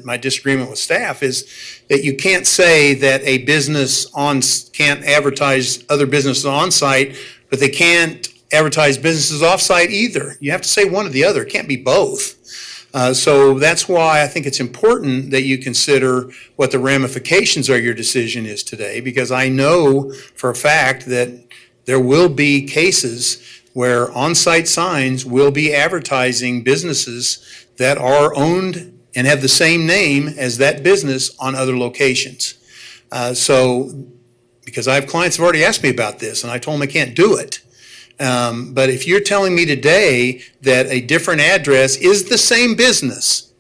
Speaker 9: my disagreement with staff, is that you can't say that a business can't advertise other businesses on site, but they can't advertise businesses off site either. You have to say one or the other. It can't be both. So that's why I think it's important that you consider what the ramifications of your decision is today, because I know for a fact that there will be cases where on-site signs will be advertising businesses that are owned and have the same name as that business on other locations. Because I have clients who have already asked me about this, and I told them I can't do it. But if you're telling me today that a different address is the same business,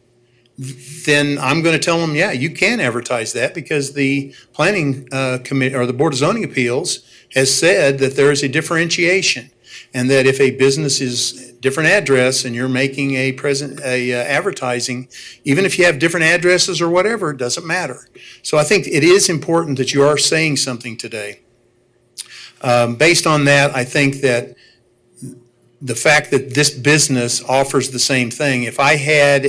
Speaker 9: then I'm going to tell them, yeah, you can advertise that, because the planning committee or the Board of Zoning Appeals has said that there is a differentiation, and that if a business is different address and you're making a advertising, even if you have different addresses or whatever, it doesn't matter. So I think it is important that you are saying something today. Based on that, I think that the fact that this business offers the same thing, if I had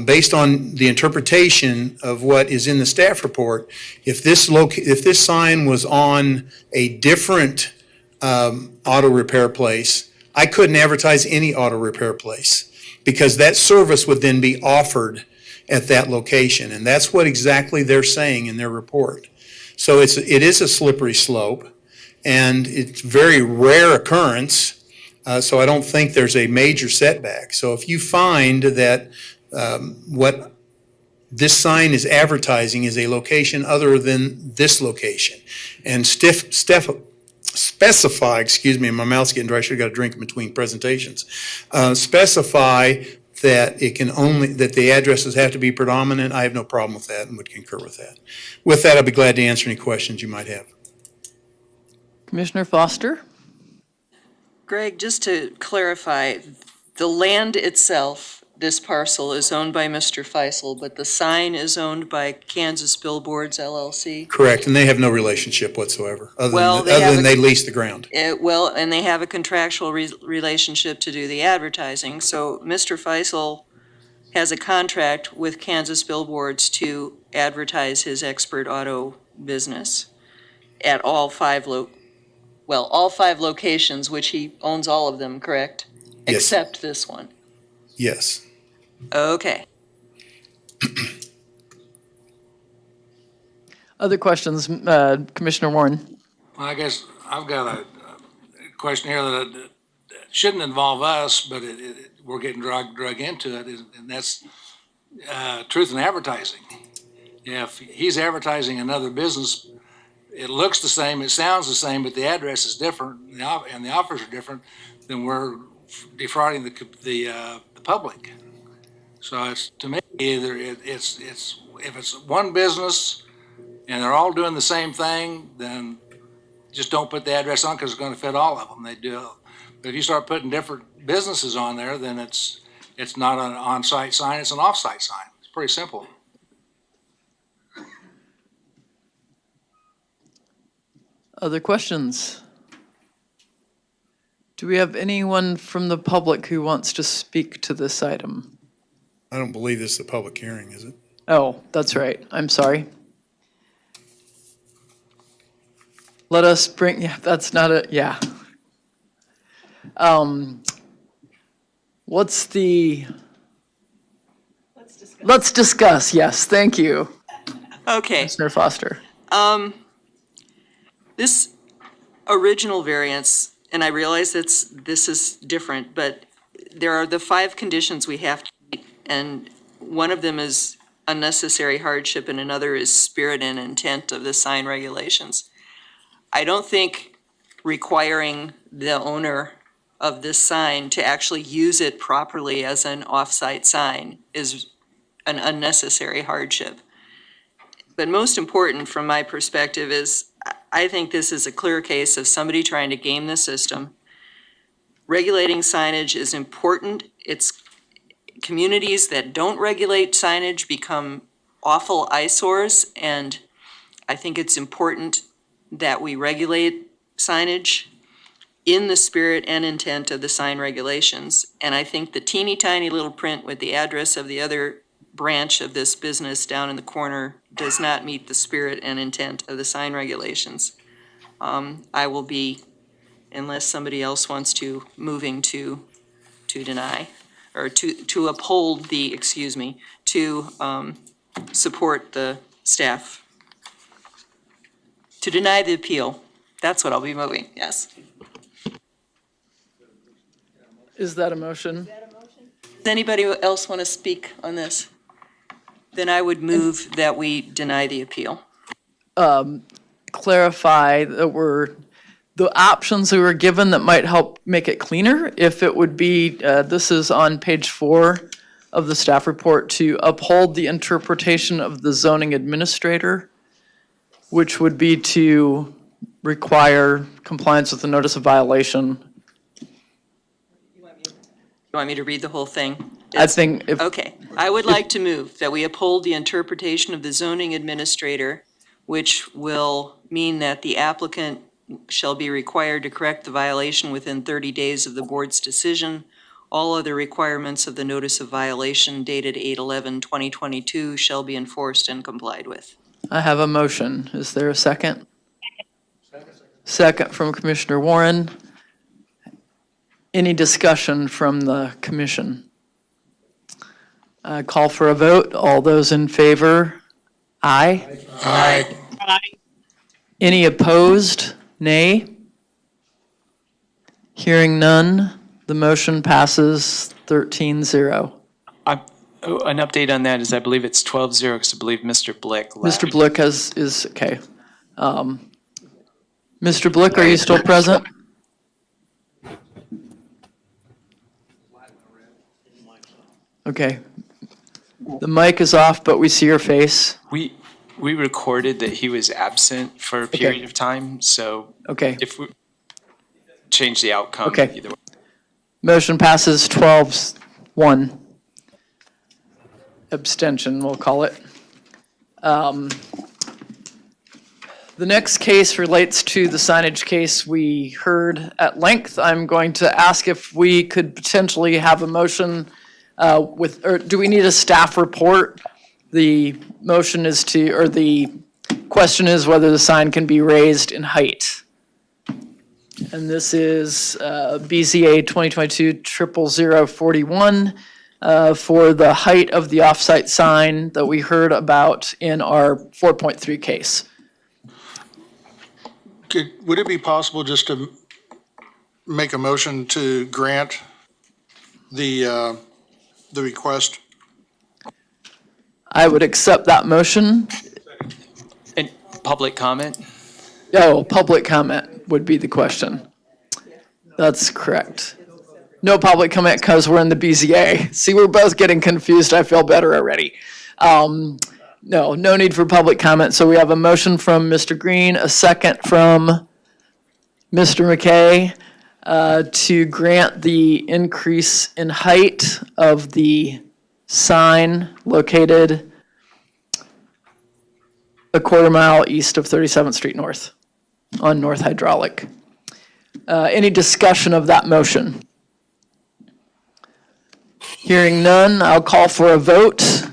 Speaker 9: based on the interpretation of what is in the staff report, if this sign was on a different auto repair place, I couldn't advertise any auto repair place, because that service would then be offered at that location. And that's what exactly they're saying in their report. So it is a slippery slope, and it's very rare occurrence. So I don't think there's a major setback. So if you find that what this sign is advertising is a location other than this location, and specify, excuse me, my mouth's getting dry, I should have got a drink in between presentations, specify that it can only, that the addresses have to be predominant, I have no problem with that and would concur with that. With that, I'll be glad to answer any questions you might have.
Speaker 1: Commissioner Foster?
Speaker 5: Greg, just to clarify, the land itself, this parcel, is owned by Mr. Feisel, but the sign is owned by Kansas Billboards LLC?
Speaker 9: Correct, and they have no relationship whatsoever, other than they lease the ground.
Speaker 5: And they have a contractual relationship to do the advertising. So Mr. Feisel has a contract with Kansas Billboards to advertise his expert auto business at all five locations, which he owns all of them, correct?
Speaker 9: Yes.
Speaker 5: Except this one.
Speaker 9: Yes.
Speaker 5: Okay.
Speaker 1: Other questions, Commissioner Warren?
Speaker 18: Well, I guess I've got a question here that shouldn't involve us, but we're getting drug into it, and that's truth in advertising. If he's advertising another business, it looks the same, it sounds the same, but the address is different, and the offers are different, then we're defrauding the public. So it's, to me, either it's if it's one business and they're all doing the same thing, then just don't put the address on, because it's going to fit all of them. They do. But if you start putting different businesses on there, then it's not an on-site sign, it's an off-site sign. It's pretty simple.
Speaker 1: Other questions? Do we have anyone from the public who wants to speak to this item?
Speaker 9: I don't believe this is a public hearing, is it?
Speaker 1: Oh, that's right. I'm sorry. Let us bring, yeah, that's not a, yeah. What's the? Let's discuss, yes, thank you.
Speaker 5: Okay.
Speaker 1: Commissioner Foster.
Speaker 5: This original variance, and I realize this is different, but there are the 5 conditions we have to meet, and one of them is unnecessary hardship, and another is spirit and intent of the sign regulations. I don't think requiring the owner of this sign to actually use it properly as an off-site sign is an unnecessary hardship. But most important from my perspective is, I think this is a clear case of somebody trying to game the system. Regulating signage is important. It's communities that don't regulate signage become awful eyesores, and I think it's important that we regulate signage in the spirit and intent of the sign regulations. And I think the teeny tiny little print with the address of the other branch of this business down in the corner does not meet the spirit and intent of the sign regulations. I will be, unless somebody else wants to, moving to deny, or to uphold the, to support the staff. To deny the appeal. That's what I'll be moving, yes.
Speaker 1: Is that a motion?
Speaker 5: Does anybody else want to speak on this? Then I would move that we deny the appeal.
Speaker 1: Clarify that the options we were given that might help make it cleaner, if it would be, this is on page 4 of the staff report, to uphold the interpretation of the zoning administrator, which would be to require compliance with the notice of violation.
Speaker 5: You want me to read the whole thing?
Speaker 1: I think if.
Speaker 5: Okay, I would like to move that we uphold the interpretation of the zoning administrator, which will mean that the applicant shall be required to correct the violation within 30 days of the board's decision. All other requirements of the notice of violation dated 8/11/2022 shall be enforced and complied with.
Speaker 1: I have a motion. Is there a second? Second from Commissioner Warren. Any discussion from the commission? Call for a vote. All those in favor? Aye.
Speaker 4: Aye.
Speaker 1: Any opposed? Nay. Hearing none, the motion passes 13-0.
Speaker 3: An update on that is I believe it's 12-0 because I believe Mr. Blick left.
Speaker 1: Mr. Blick is okay. Mr. Blick, are you still present? Okay. The mic is off, but we see your face.
Speaker 3: We recorded that he was absent for a period of time, so
Speaker 1: Okay.
Speaker 3: if we change the outcome
Speaker 1: Okay.
Speaker 3: either way.
Speaker 1: Motion passes 12-1. Abstention, we'll call it. The next case relates to the signage case we heard at length. I'm going to ask if we could potentially have a motion or do we need a staff report? The motion is or the question is whether the sign can be raised in height. And this is BZA 2022-00041 for the height of the off-site sign that we heard about in our 4.3 case.
Speaker 6: Would it be possible just to make a motion to grant the request?
Speaker 1: I would accept that motion.
Speaker 3: And public comment?
Speaker 1: Oh, public comment would be the question. That's correct. No public comment because we're in the BZA. See, we're both getting confused. I feel better already. No need for public comment. So we have a motion from Mr. Green, a second from Mr. McKay to grant the increase in height of the sign located a quarter mile east of 37th Street North on North Hydraulic. Any discussion of that motion? Hearing none, I'll call for a vote.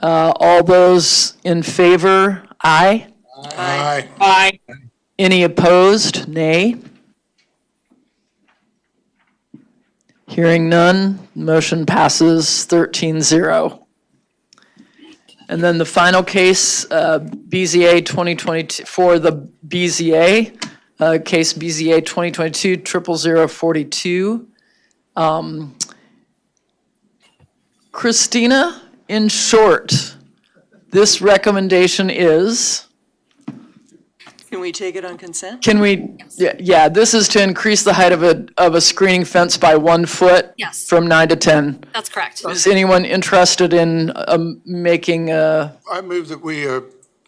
Speaker 1: All those in favor, aye.
Speaker 6: Aye.
Speaker 1: Aye. Any opposed, nay. Hearing none, motion passes 13-0. And then the final case, BZA 2022, for the BZA, case BZA 2022-00042. Christina, in short, this recommendation is?
Speaker 5: Can we take it on consent?
Speaker 1: Can we, yeah, this is to increase the height of a screening fence by 1 foot
Speaker 14: Yes,
Speaker 1: from 9 to 10.
Speaker 14: that's correct.
Speaker 1: Is anyone interested in making a,
Speaker 6: I move that we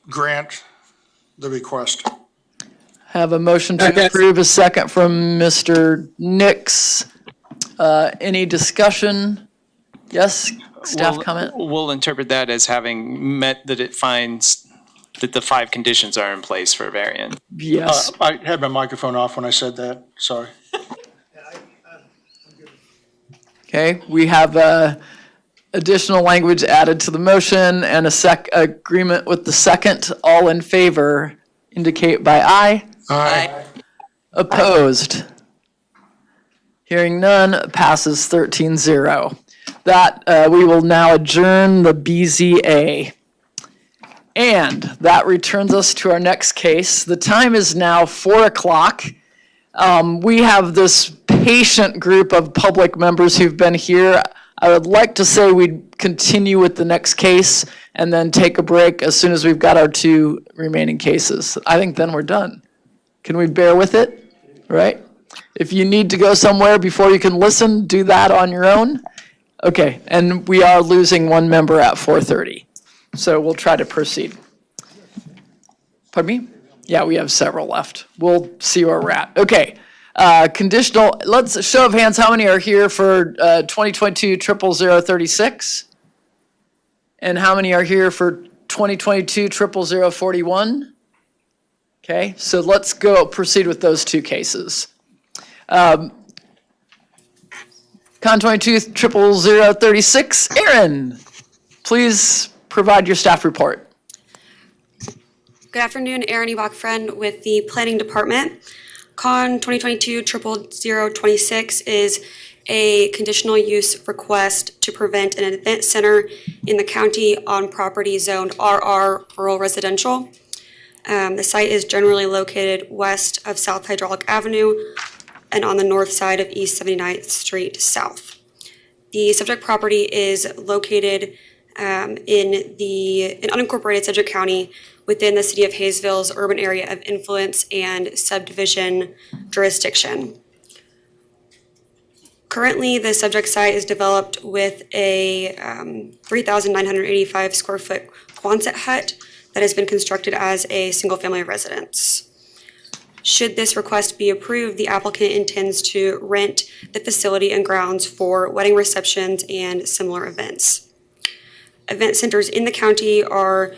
Speaker 6: grant the request.
Speaker 1: have a motion to approve, a second from Mr. Nix? Any discussion? Yes, staff comment?
Speaker 3: We'll interpret that as having met that it finds that the 5 conditions are in place for a variant.
Speaker 1: Yes.
Speaker 6: I had my microphone off when I said that, sorry.
Speaker 1: Okay, we have additional language added to the motion and agreement with the second. All in favor indicate by aye.
Speaker 6: Aye.
Speaker 1: Opposed? Hearing none, passes 13-0. That, we will now adjourn the BZA. And that returns us to our next case. The time is now 4 o'clock. We have this patient group of public members who've been here. I would like to say we'd continue with the next case and then take a break as soon as we've got our 2 remaining cases. I think then we're done. Can we bear with it? Right? If you need to go somewhere before you can listen, do that on your own. Okay, and we are losing 1 member at 4:30. So we'll try to proceed. Pardon me? Yeah, we have several left. We'll see where we're at. Okay, conditional, let's, show of hands, how many are here for 2022-00036? And how many are here for 2022-00041? Okay, so let's go proceed with those 2 cases. Con 22-00036, Aaron, please provide your staff report.
Speaker 14: Good afternoon, Erin Ebach-Friend with the Planning Department. Con 2022-00026 is a conditional use request to prevent an event center in the county on property zoned RR Rural Residential. The site is generally located west of South Hydraulic Avenue and on the north side of East 79th Street South. The subject property is located in unincorporated Sedgwick County within the city of Hayesville's urban area of influence and subdivision jurisdiction. Currently, the subject site is developed with a 3,985 square foot Quonset hut that has been constructed as a single-family residence. Should this request be approved, the applicant intends to rent the facility and grounds for wedding receptions and similar events. Event centers in the county are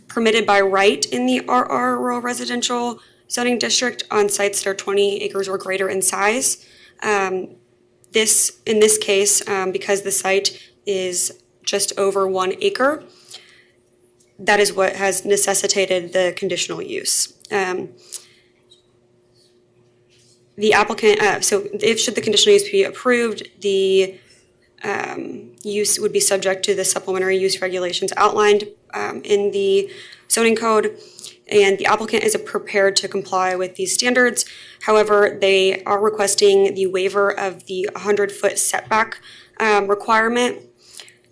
Speaker 14: permitted by right in the RR Rural Residential Zoning District on sites that are 20 acres or greater in size. In this case, because the site is just over 1 acre, that is what has necessitated the conditional use. The applicant, should the conditional use be approved, the use would be subject to the supplementary use regulations outlined in the zoning code, and the applicant is prepared to comply with these standards. However, they are requesting the waiver of the 100-foot setback requirement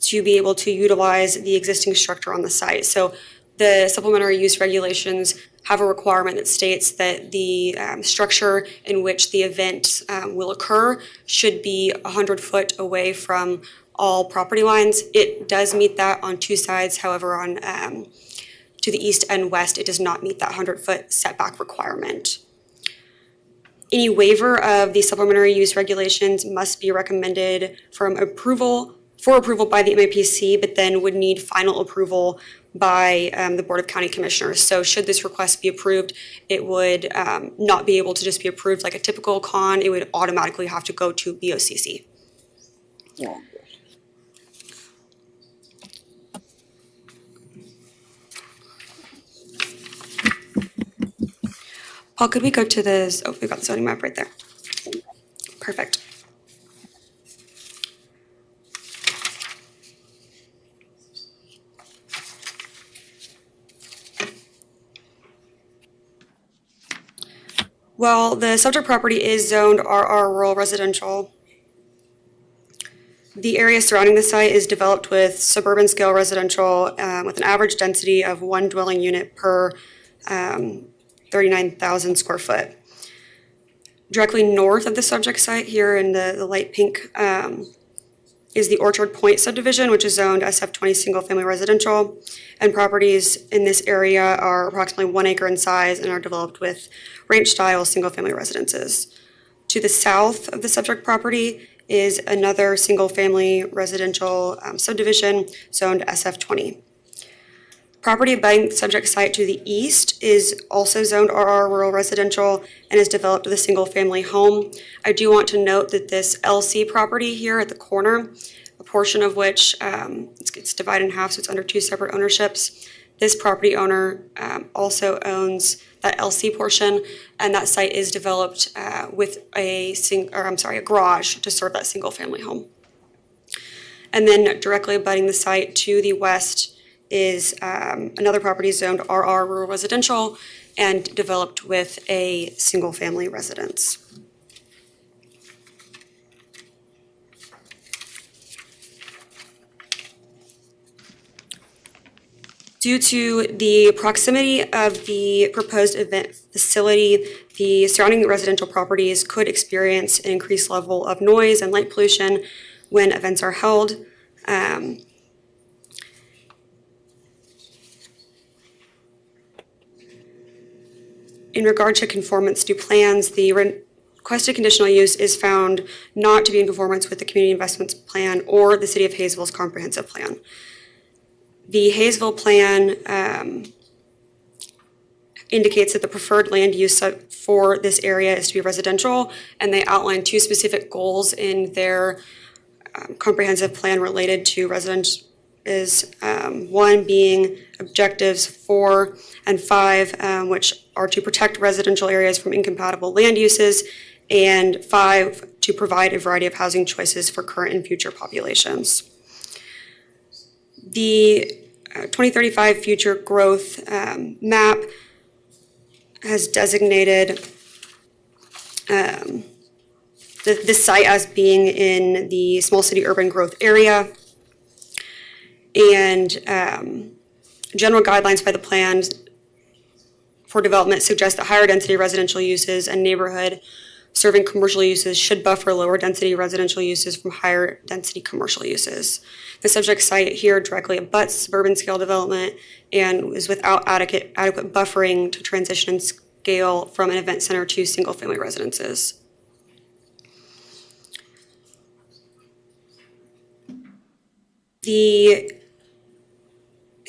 Speaker 14: to be able to utilize the existing structure on the site. So the supplementary use regulations have a requirement that states that the structure in which the event will occur should be 100 foot away from all property lines. It does meet that on 2 sides. However, on to the east and west, it does not meet that 100-foot setback requirement. Any waiver of the supplementary use regulations must be recommended for approval by the MAPC, but then would need final approval by the Board of County Commissioners. So should this request be approved, it would not be able to just be approved like a typical con. It would automatically have to go to BOCC.
Speaker 6: Yeah.
Speaker 14: Paul, could we go to this? Oh, we've got the zoning map right there. Perfect. Well, the subject property is zoned RR Rural Residential. The area surrounding the site is developed with suburban scale residential with an average density of 1 dwelling unit per 39,000 square foot. Directly north of the subject site here in the light pink is the Orchard Point subdivision, which is zoned SF20 single-family residential. And properties in this area are approximately 1 acre in size and are developed with ranch-style single-family residences. To the south of the subject property is another single-family residential subdivision zoned SF20. Property abutting the subject site to the east is also zoned RR Rural Residential and is developed with a single-family home. I do want to note that this LC property here at the corner, a portion of which it's divided in half, so it's under 2 separate ownerships. This property owner also owns that LC portion, and that site is developed with a garage to serve that single-family home. And then directly abutting the site to the west is another property zoned RR Rural Residential and developed with a single-family residence. Due to the proximity of the proposed event facility, the surrounding residential properties could experience an increased level of noise and light pollution when events are held. In regard to conformance to plans, the requested conditional use is found not to be in conformance with the Community Investments Plan or the City of Hayesville's comprehensive plan. The Hayesville plan indicates that the preferred land use for this area is to be residential, and they outline 2 specific goals in their comprehensive plan related to residential. Is 1 being objectives 4 and 5, which are to protect residential areas from incompatible land uses, and 5, to provide a variety of housing choices for current and future populations. The 2035 future growth map has designated this site as being in the small city urban growth area. And general guidelines by the plan for development suggest that higher density residential uses and neighborhood serving commercial uses should buffer lower density residential uses from higher density commercial uses. The subject site here directly abuts suburban scale development and is without adequate buffering to transition and scale from an event center to single family residences. The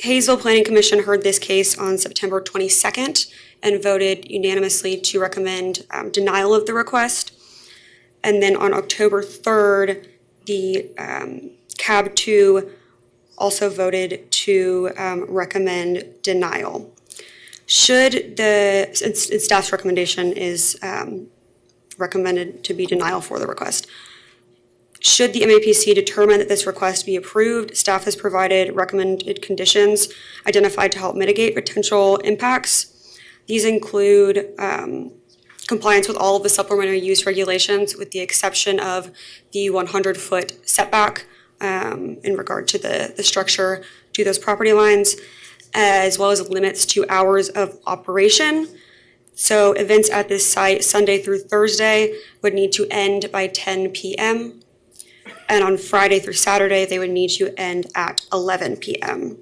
Speaker 14: Hayesville Planning Commission heard this case on September 22nd and voted unanimously to recommend denial of the request. And then on October 3rd, the CAB 2 also voted to recommend denial. Staff's recommendation is recommended to be denial for the request. Should the MAPC determine that this request be approved, staff has provided recommended conditions identified to help mitigate potential impacts. These include compliance with all of the supplementary use regulations with the exception of the 100-foot setback in regard to the structure to those property lines, as well as limits to hours of operation. So events at this site Sunday through Thursday would need to end by 10 p.m. And on Friday through Saturday, they would need to end at 11 p.m.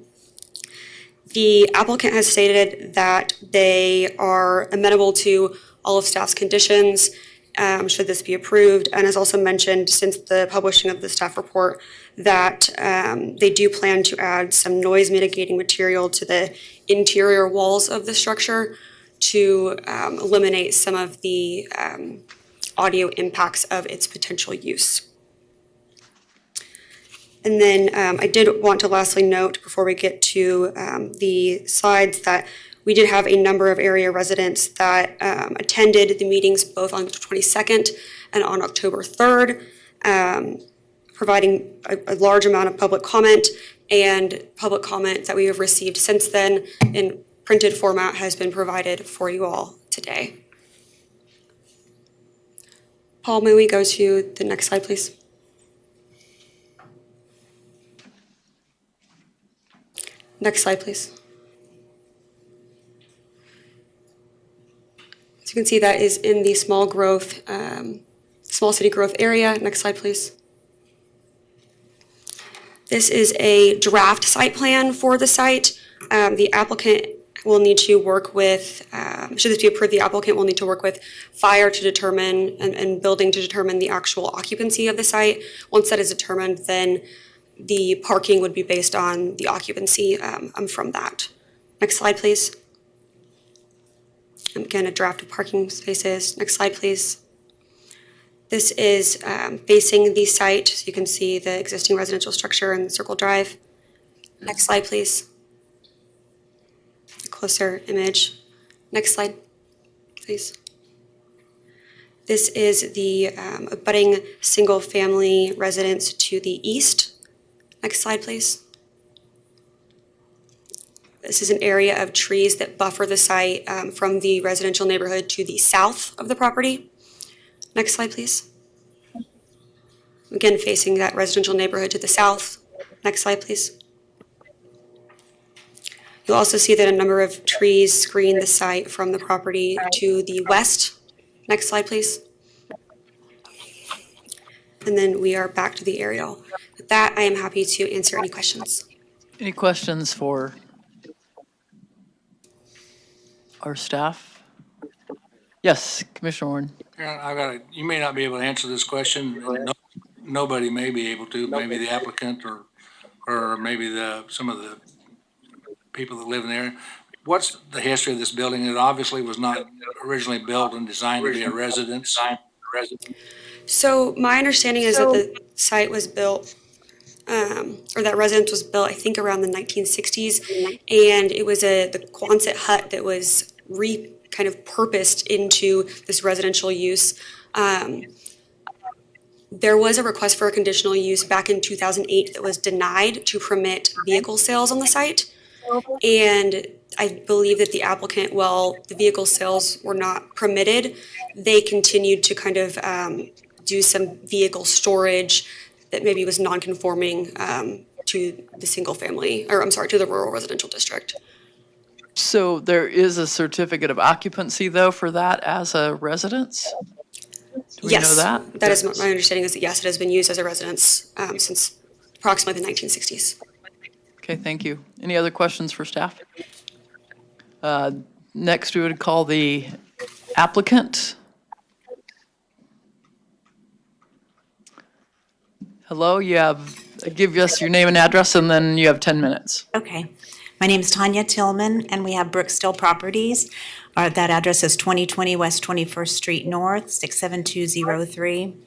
Speaker 14: The applicant has stated that they are amenable to all of staff's conditions, should this be approved, and has also mentioned since the publishing of the staff report that they do plan to add some noise mitigating material to the interior walls of the structure to eliminate some of the audio impacts of its potential use. And then I did want to lastly note before we get to the slides that we did have a number of area residents that attended the meetings both on the 22nd and on October 3rd, providing a large amount of public comment, and public comment that we have received since then in printed format has been provided for you all today. Paul, may we go to the next slide, please? Next slide, please. you can see, that is in the small city growth area. Next slide, please. This is a draft site plan for the site. The applicant will need to work with, should this be approved, the applicant will need to work with fire to determine, and building to determine the actual occupancy of the site. Once that is determined, then the parking would be based on the occupancy from that. Next slide, please. Again, a draft of parking spaces. Next slide, please. This is facing the site, so you can see the existing residential structure and the circle drive. Next slide, please. A closer image. Next slide, please. This is the abutting single-family residence to the east. Next slide, please. This is an area of trees that buffer the site from the residential neighborhood to the south of the property. Next slide, please. Again, facing that residential neighborhood to the south. Next slide, please. You'll also see that a number of trees screen the site from the property to the west. Next slide, please. And then we are back to the aerial. With that, I am happy to answer any questions.
Speaker 1: Any questions for our staff? Yes, Commissioner Warren.
Speaker 18: Yeah, you may not be able to answer this question. Nobody may be able to, maybe the applicant or maybe some of the people that live in there. What's the history of this building? It obviously was not originally built and designed to be a residence.
Speaker 14: So my understanding is that the site was built, or that residence was built, I think, around the 1960s, and it was the Quonset hut that was kind of purposed into this residential use. There was a request for a conditional use back in 2008 that was denied to permit vehicle sales on the site. And I believe that the applicant, while the vehicle sales were not permitted, they continued to kind of do some vehicle storage that maybe was non-conforming to the single family, or I'm sorry, to the rural residential district.
Speaker 1: So there is a certificate of occupancy, though, for that as a residence? Do we know that?
Speaker 14: That is my understanding, is that yes, it has been used as a residence since approximately the 1960s.
Speaker 1: Okay, thank you. Any other questions for staff? Next, we would call the applicant. Hello, give us your name and address, and then you have 10 minutes.
Speaker 19: Okay. My name is Tanya Tillman, and we have Brookstill Properties. That address is 2020 West 21st Street North, 67203.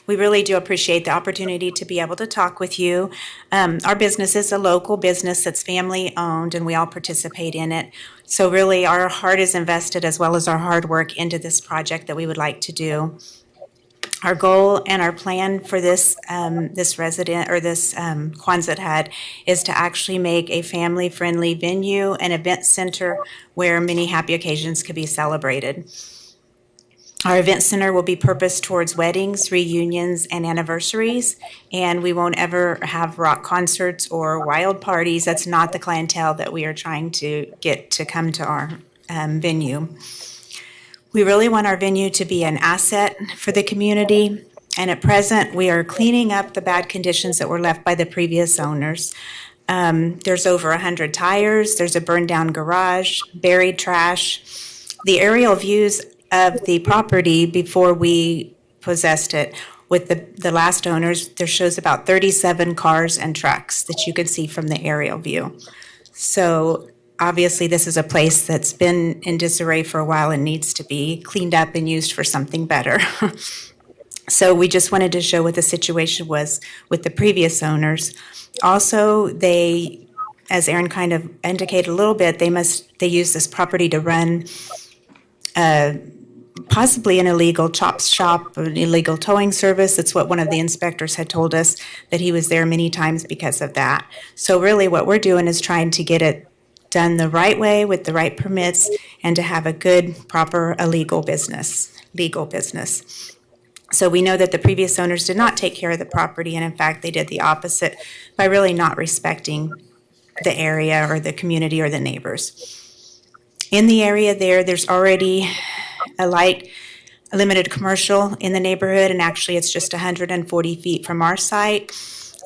Speaker 19: We really do appreciate the opportunity to be able to talk with you. Our business is a local business that's family-owned, and we all participate in it. So really, our heart is invested, as well as our hard work, into this project that we would like to do. Our goal and our plan for this resident, or this Quonset hut, is to actually make a family-friendly venue and event center where many happy occasions could be celebrated. Our event center will be purposed towards weddings, reunions, and anniversaries, and we won't ever have rock concerts or wild parties. That's not the clientele that we are trying to get to come to our venue. We really want our venue to be an asset for the community, and at present, we are cleaning up the bad conditions that were left by the previous owners. There's over 100 tires, there's a burned-down garage, buried trash. The aerial views of the property before we possessed it with the last owners, there shows about 37 cars and trucks that you can see from the aerial view. So obviously, this is a place that's been in disarray for a while and needs to be cleaned up and used for something better. So we just wanted to show what the situation was with the previous owners. Also, they, as Aaron kind of indicated a little bit, they use this property to run possibly an illegal chop shop, an illegal towing service. That's what one of the inspectors had told us, that he was there many times because of that. So really what we're doing is trying to get it done the right way with the right permits and to have a good, proper, legal business. So we know that the previous owners did not take care of the property, and in fact, they did the opposite by really not respecting the area or the community or the neighbors. In the area there's already a limited commercial in the neighborhood, and actually it's just 140 feet from our site.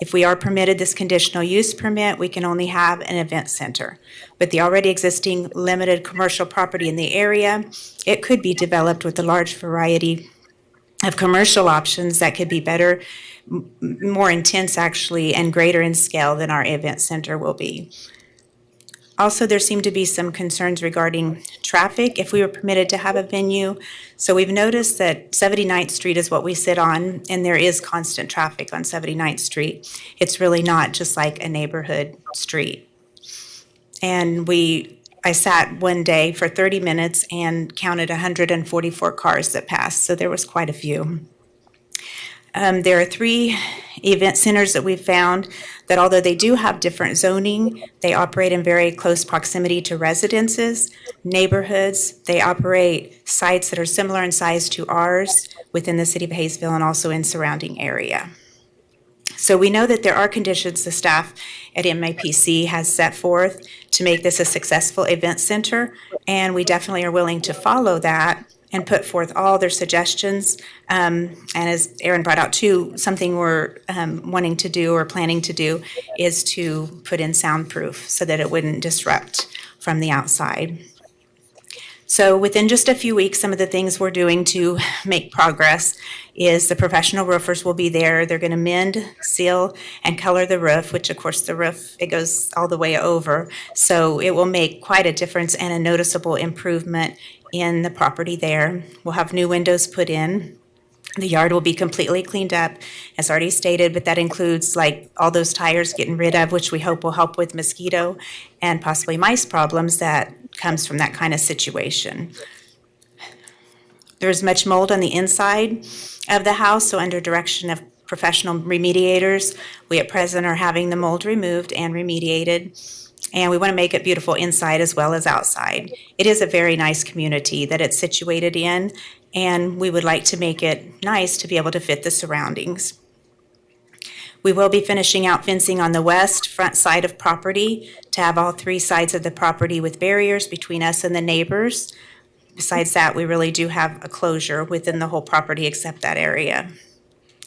Speaker 19: If we are permitted this conditional use permit, we can only have an event center. With the already existing limited commercial property in the area, it could be developed with a large variety of commercial options that could be better, more intense actually, and greater in scale than our event center will be. Also, there seem to be some concerns regarding traffic if we were permitted to have a venue. So we've noticed that 79th Street is what we sit on, and there is constant traffic on 79th Street. It's really not just like a neighborhood street. And I sat one day for 30 minutes and counted 144 cars that passed, so there was quite a few. There are 3 event centers that we've found that although they do have different zoning, they operate in very close proximity to residences, neighborhoods. They operate sites that are similar in size to ours within the city of Hayesville and also in surrounding area. So we know that there are conditions the staff at MAPC has set forth to make this a successful event center, and we definitely are willing to follow that and put forth all their suggestions. And as Aaron brought out too, something we're wanting to do or planning to do is to put in soundproof so that it wouldn't disrupt from the outside. So within just a few weeks, some of the things we're doing to make progress is the professional roofers will be there. They're going to mend, seal, and color the roof, which of course the roof, it goes all the way over. So it will make quite a difference and a noticeable improvement in the property there. We'll have new windows put in. The yard will be completely cleaned up, as already stated, but that includes like all those tires getting rid of, which we hope will help with mosquito and possibly mice problems that comes from that kind of situation. There's much mold on the inside of the house, so under direction of professional remediators, we at present are having the mold removed and remediated. And we want to make it beautiful inside as well as outside. It is a very nice community that it's situated in, and we would like to make it nice to be able to fit the surroundings. We will be finishing out fencing on the west front side of property to have all 3 sides of the property with barriers between us and the neighbors. Besides that, we really do have a closure within the whole property except that area.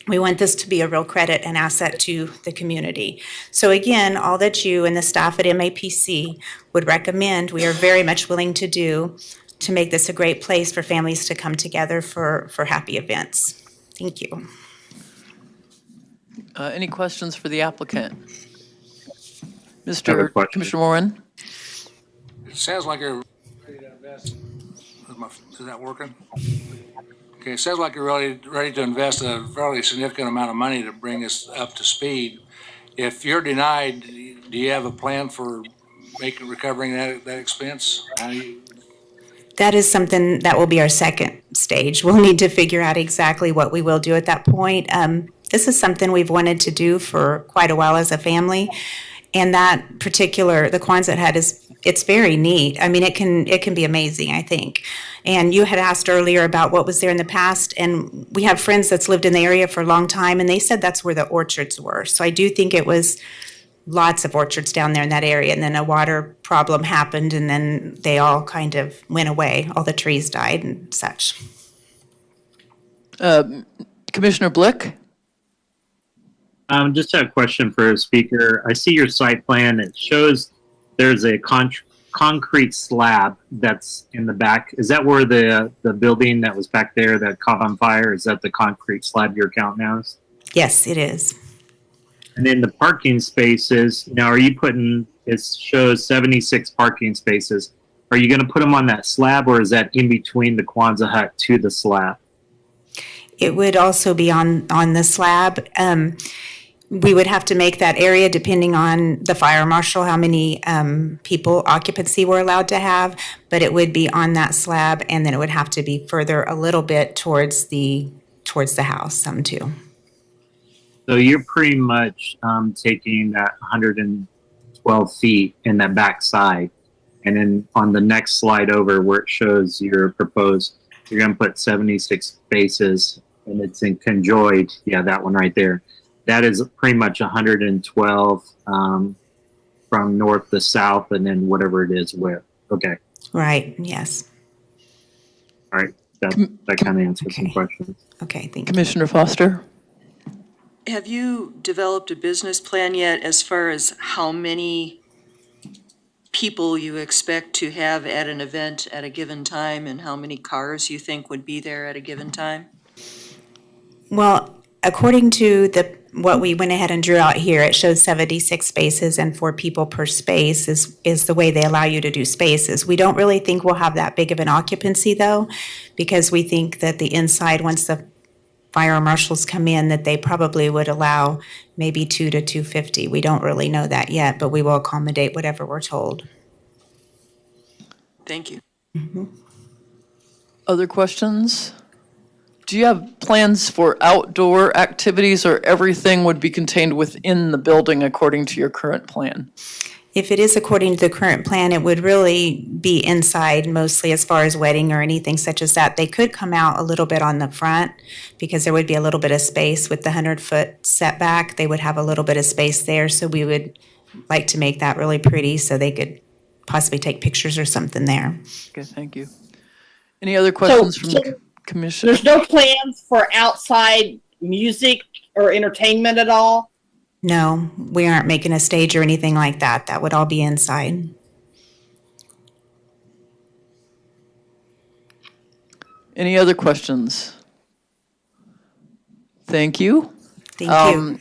Speaker 19: We want this to be a real credit and asset to the community. So again, all that you and the staff at MAPC would recommend, we are very much willing to do to make this a great place for families to come together for happy events. Thank you.
Speaker 1: Any questions for the applicant?
Speaker 8: I have a
Speaker 1: Mr.
Speaker 8: question.
Speaker 1: Commissioner Warren?
Speaker 18: It sounds like you're ready to invest. Is that working? Okay, it sounds like you're ready to invest a fairly significant amount of money to bring us up to speed. If you're denied, do you have a plan for recovering that expense?
Speaker 19: That is something that will be our second stage. We'll need to figure out exactly what we will do at that point. This is something we've wanted to do for quite a while as a family. And that particular, the Quonset hut it's very neat. I mean, it can be amazing, I think. And you had asked earlier about what was there in the past, and we have friends that's lived in the area for a long time, and they said that's where the orchards were. So I do think it was lots of orchards down there in that area, and then a water problem happened, and then they all kind of went away. All the trees died and such.
Speaker 1: Commissioner Blick?
Speaker 8: Just a question for a speaker. I see your site plan. It shows there's a concrete slab that's in the back. Is that where the building that was back there that caught on fire, is that the concrete slab you're counting as?
Speaker 19: Yes, it is.
Speaker 8: And then the parking spaces, now are you putting, it shows 76 parking spaces. Are you going to put them on that slab, or is that in between the Quonset hut to the slab?
Speaker 19: It would also be on the slab. We would have to make that area depending on the fire marshal, how many people occupancy we're allowed to have, but it would be on that slab, and then it would have to be further a little bit towards the house, some too.
Speaker 8: So you're pretty much taking that 112 feet in that back side, and then on the next slide over where it shows your proposed, you're going to put 76 spaces, and it's in conjoined. Yeah, that one right there. That is pretty much 112 from north to south, and then whatever it is width. Okay.
Speaker 19: Right, yes.
Speaker 11: All right, that kind of answers some questions.
Speaker 19: Okay, thank you.
Speaker 1: Commissioner Foster?
Speaker 5: Have you developed a business plan yet as far as how many people you expect to have at an event at a given time and how many cars you think would be there at a given time?
Speaker 19: Well, according to what we went ahead and drew out here, it shows 76 spaces and 4 people per space is the way they allow you to do spaces. We don't really think we'll have that big of an occupancy though, because we think that the inside, once the fire marshals come in, that they probably would allow maybe 2 to 250. We don't really know that yet, but we will accommodate whatever we're told.
Speaker 5: Thank you.
Speaker 1: Other questions? Do you have plans for outdoor activities, or everything would be contained within the building according to your current plan?
Speaker 19: If it is according to the current plan, it would really be inside mostly as far as wedding or anything such as that. They could come out a little bit on the front because there would be a little bit of space with the 100-foot setback. They would have a little bit of space there, so we would like to make that really pretty so they could possibly take pictures or something there.
Speaker 1: Okay, thank you. Any other questions from the commission?
Speaker 20: There's no plans for outside music or entertainment at all?
Speaker 19: No, we aren't making a stage or anything like that. That would all be inside.
Speaker 1: Any other questions? Thank you.
Speaker 19: Thank you.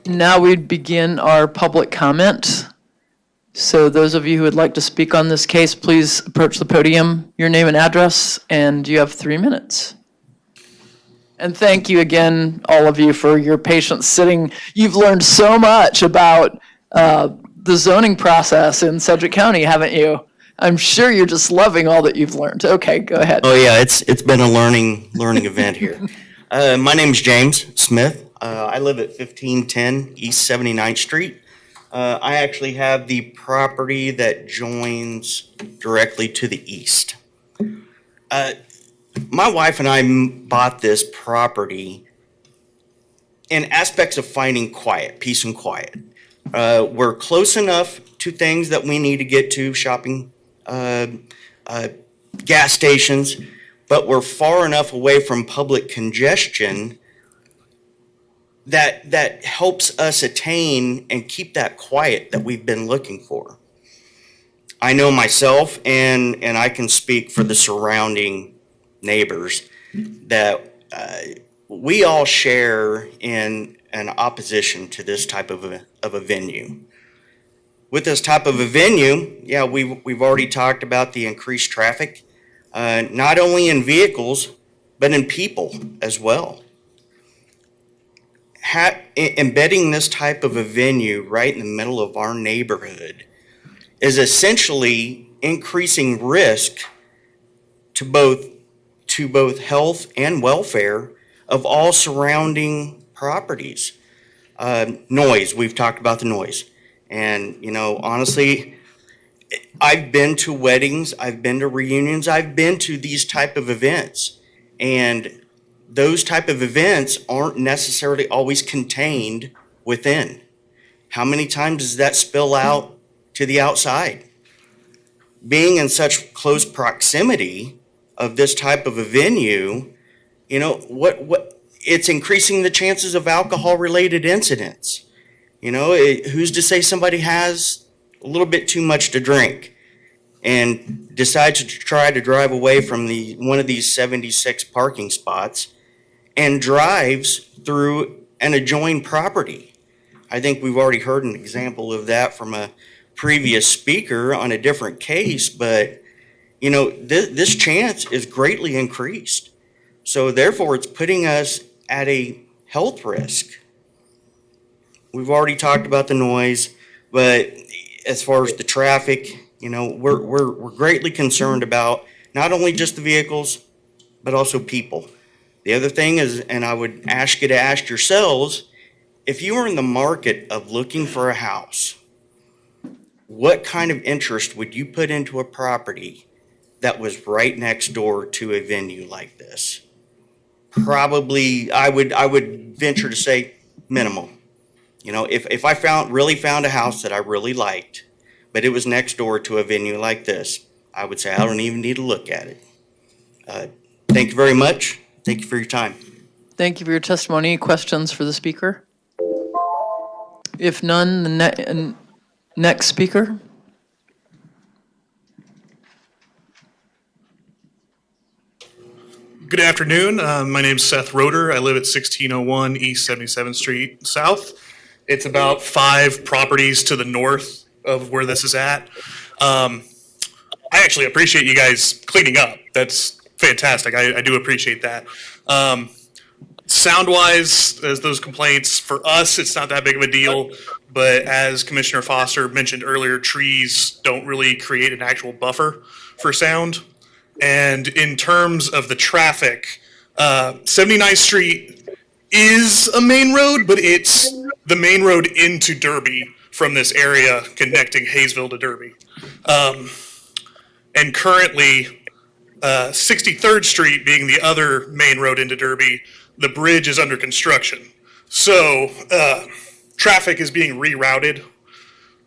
Speaker 1: Now we'd begin our public comment. So those of you who would like to speak on this case, please approach the podium, your name and address, and you have 3 minutes. And thank you again, all of you, for your patience sitting. You've learned so much about the zoning process in Sedgwick County, haven't you? I'm sure you're just loving all that you've learned. Okay, go ahead.
Speaker 21: Oh yeah, it's been a learning event here. My name's James Smith. I live at 1510 East 79th Street. I actually have the property that joins directly to the east. My wife and I bought this property in aspects of finding quiet, peace and quiet. We're close enough to things that we need to get to, shopping, gas stations, but we're far enough away from public congestion that helps us attain and keep that quiet that we've been looking for. I know myself, and I can speak for the surrounding neighbors, that we all share in an opposition to this type of a venue. With this type of a venue, yeah, we've already talked about the increased traffic, not only in vehicles, but in people as well. Embedding this type of a venue right in the middle of our neighborhood is essentially increasing risk to both health and welfare of all surrounding properties. Noise, we've talked about the noise. And, honestly, I've been to weddings, I've been to reunions, I've been to these type of events. And those type of events aren't necessarily always contained within. How many times does that spill out to the outside? Being in such close proximity of this type of a venue, it's increasing the chances of alcohol-related incidents. Who's to say somebody has a little bit too much to drink and decides to try to drive away from one of these 76 parking spots and drives through an adjoining property? I think we've already heard an example of that from a previous speaker on a different case, but this chance is greatly increased. So therefore, it's putting us at a health risk. We've already talked about the noise, but as far as the traffic, we're greatly concerned about not only just the vehicles, but also people. The other thing is, and I would ask you to ask yourselves, if you were in the market of looking for a house, what kind of interest would you put into a property that was right next door to a venue like this? Probably, I would venture to say minimal. If I really found a house that I really liked, but it was next door to a venue like this, I would say I don't even need to look at it. Thank you very much. Thank you for your time.
Speaker 1: Thank you for your testimony. Any questions for the speaker? If none, the next speaker.
Speaker 12: Good afternoon. My name's Seth Roeder. I live at 1601 East 77th Street South. It's about 5 properties to the north of where this is at. I actually appreciate you guys cleaning up. That's fantastic. I do appreciate that. Sound-wise, as those complaints, for us, it's not that big of a deal. But as Commissioner Foster mentioned earlier, trees don't really create an actual buffer for sound. And in terms of the traffic, 79th Street is a main road, but it's the main road into Derby from this area connecting Hayesville to Derby. And currently, 63rd Street being the other main road into Derby, the bridge is under construction. So traffic is being rerouted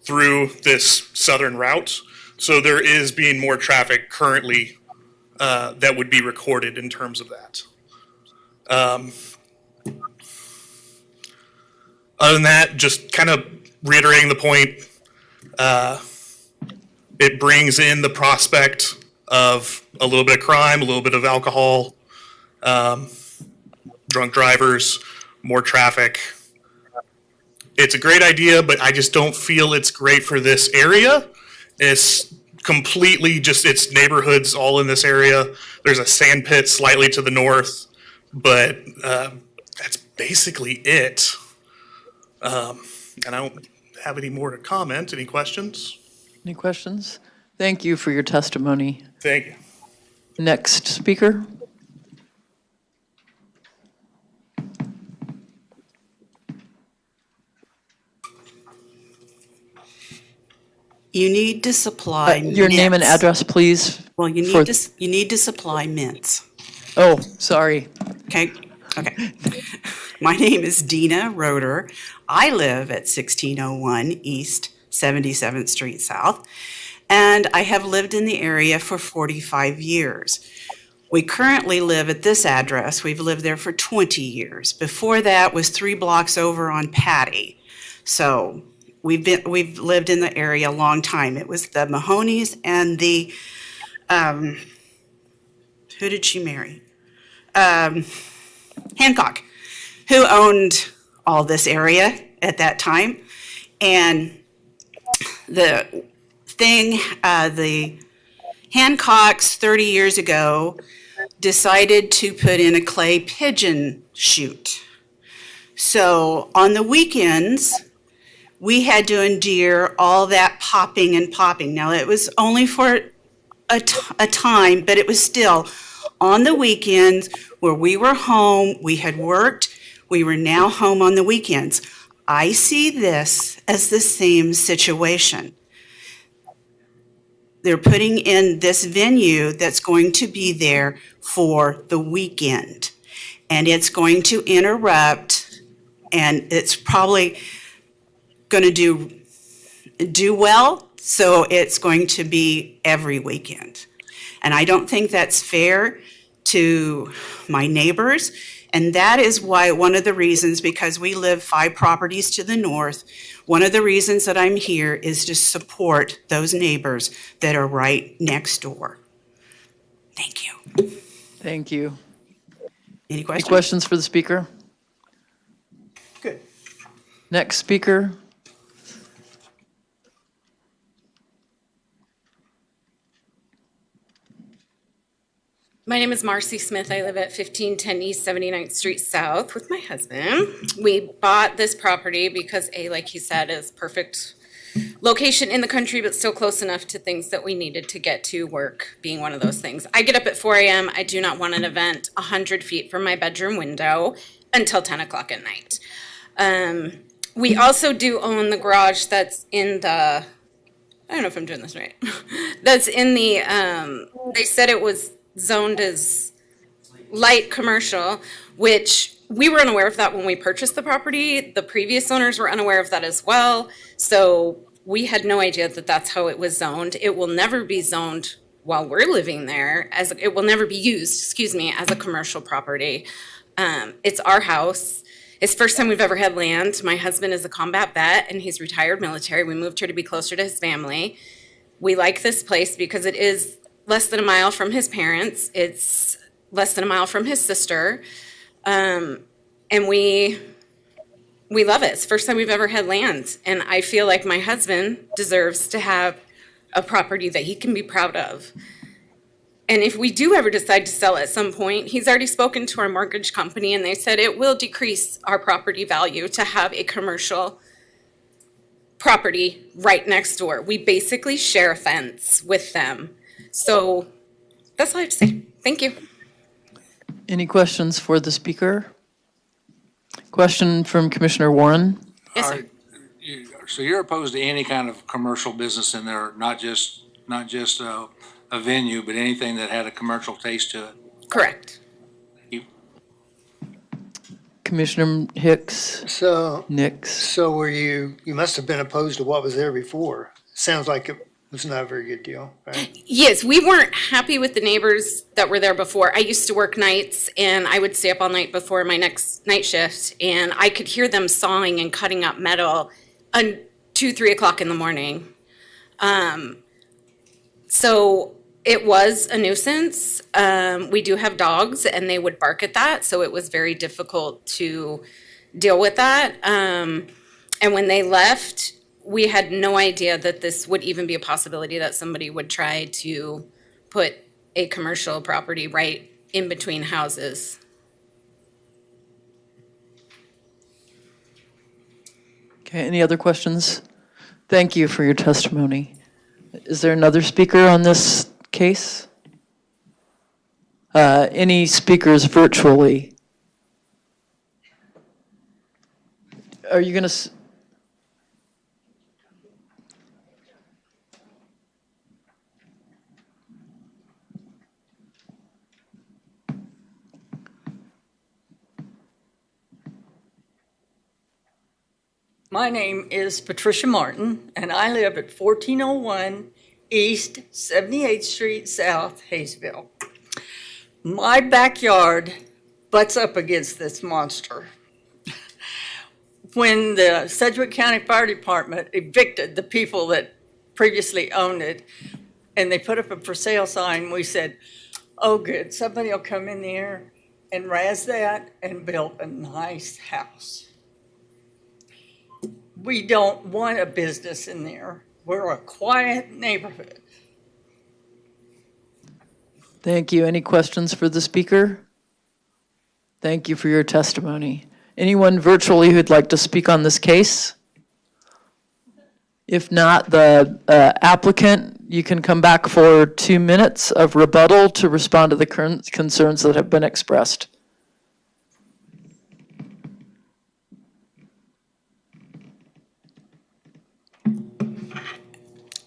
Speaker 12: through this southern route. So there is being more traffic currently that would be recorded in terms of that. Other than that, just kind of reiterating the point, it brings in the prospect of a little bit of crime, a little bit of alcohol, drunk drivers, more traffic. It's a great idea, but I just don't feel it's great for this area. It's completely just, it's neighborhoods all in this area. There's a sand pit slightly to the north, but that's basically it. And I don't have any more to comment. Any questions?
Speaker 1: Any questions? Thank you for your testimony.
Speaker 12: Thank you.
Speaker 1: Next speaker.
Speaker 13: You need to supply
Speaker 1: Your name and
Speaker 13: mints.
Speaker 1: address, please.
Speaker 13: Well, you need to supply mints.
Speaker 1: Oh, sorry.
Speaker 13: Okay. My name is Dina Roeder. I live at 1601 East 77th Street South, and I have lived in the area for 45 years. We currently live at this address. We've lived there for 20 years. Before that was 3 blocks over on Patty. So we've lived in the area a long time. It was the Mahonies and the who did she marry? Hancock, who owned all this area at that time. And the Hancocks 30 years ago decided to put in a clay pigeon chute. So on the weekends, we had to endure all that popping and popping. Now, it was only for a time, but it was still on the weekends where we were home, we had worked, we were now home on the weekends. I see this as the same situation. They're putting in this venue that's going to be there for the weekend. And it's going to interrupt, and it's probably going to do well, so it's going to be every weekend. And I don't think that's fair to my neighbors. And that is why one of the reasons, because we live 5 properties to the north, one of the reasons that I'm here is to support those neighbors that are right next door. Thank you.
Speaker 1: Thank you.
Speaker 13: Any questions?
Speaker 1: Any questions for the speaker?
Speaker 13: Good.
Speaker 1: Next speaker.
Speaker 23: My name is Marcy Smith. I live at 1510 East 79th Street South with my husband. We bought this property because like he said, is perfect location in the country, but still close enough to things that we needed to get to, work being one of those things. I get up at 4 a.m. I do not want an event 100 feet from my bedroom window until 10 o'clock at night. We also do own the garage that's in the, I don't know if I'm doing this right. That's in the, they said it was zoned as light commercial, which we were unaware of that when we purchased the property. The previous owners were unaware of that as well. So we had no idea that that's how it was zoned. It will never be zoned while we're living there, as it will never be used, excuse me, as a commercial property. It's our house. It's the first time we've ever had land. My husband is a combat vet and he's retired military. We moved here to be closer to his family. We like this place because it is less than a mile from his parents. It's less than a mile from his sister. And we love it. It's the first time we've ever had land. And I feel like my husband deserves to have a property that he can be proud of. And if we do ever decide to sell at some point, he's already spoken to our mortgage company and they said it will decrease our property value to have a commercial property right next door. We basically share a fence with them. So that's all I have to say. Thank you.
Speaker 1: Any questions for the speaker? Question from Commissioner Warren.
Speaker 23: Yes, sir.
Speaker 18: So you're opposed to any kind of commercial business in there, not just a venue, but anything that had a commercial taste to it?
Speaker 23: Correct.
Speaker 1: Commissioner Hicks.
Speaker 2: So,
Speaker 1: Nix.
Speaker 2: so were you must have been opposed to what was there before. Sounds like it was not a very good deal, right?
Speaker 23: Yes, we weren't happy with the neighbors that were there before. I used to work nights and I would stay up all night before my next night shift and I could hear them sawing and cutting up metal 2-3 o'clock in the morning. So it was a nuisance. We do have dogs and they would bark at that. So it was very difficult to deal with that. And when they left, we had no idea that this would even be a possibility that somebody would try to put a commercial property right in between houses.
Speaker 1: Okay, any other questions? Thank you for your testimony. Is there another speaker on this case? Any speakers virtually? Are you going to?
Speaker 15: My name is Patricia Martin, and I live at 1401 East 78th Street South, Hayesville. My backyard butts up against this monster. When the Sedgwick County Fire Department evicted the people that previously owned it, and they put up a for sale sign, we said, oh good, somebody will come in there and razz that and build a nice house. We don't want a business in there. We're a quiet neighborhood.
Speaker 1: Thank you. Any questions for the speaker? Thank you for your testimony. Anyone virtually who'd like to speak on this case? If not, the applicant, you can come back for 2 minutes of rebuttal to respond to the current concerns that have been expressed.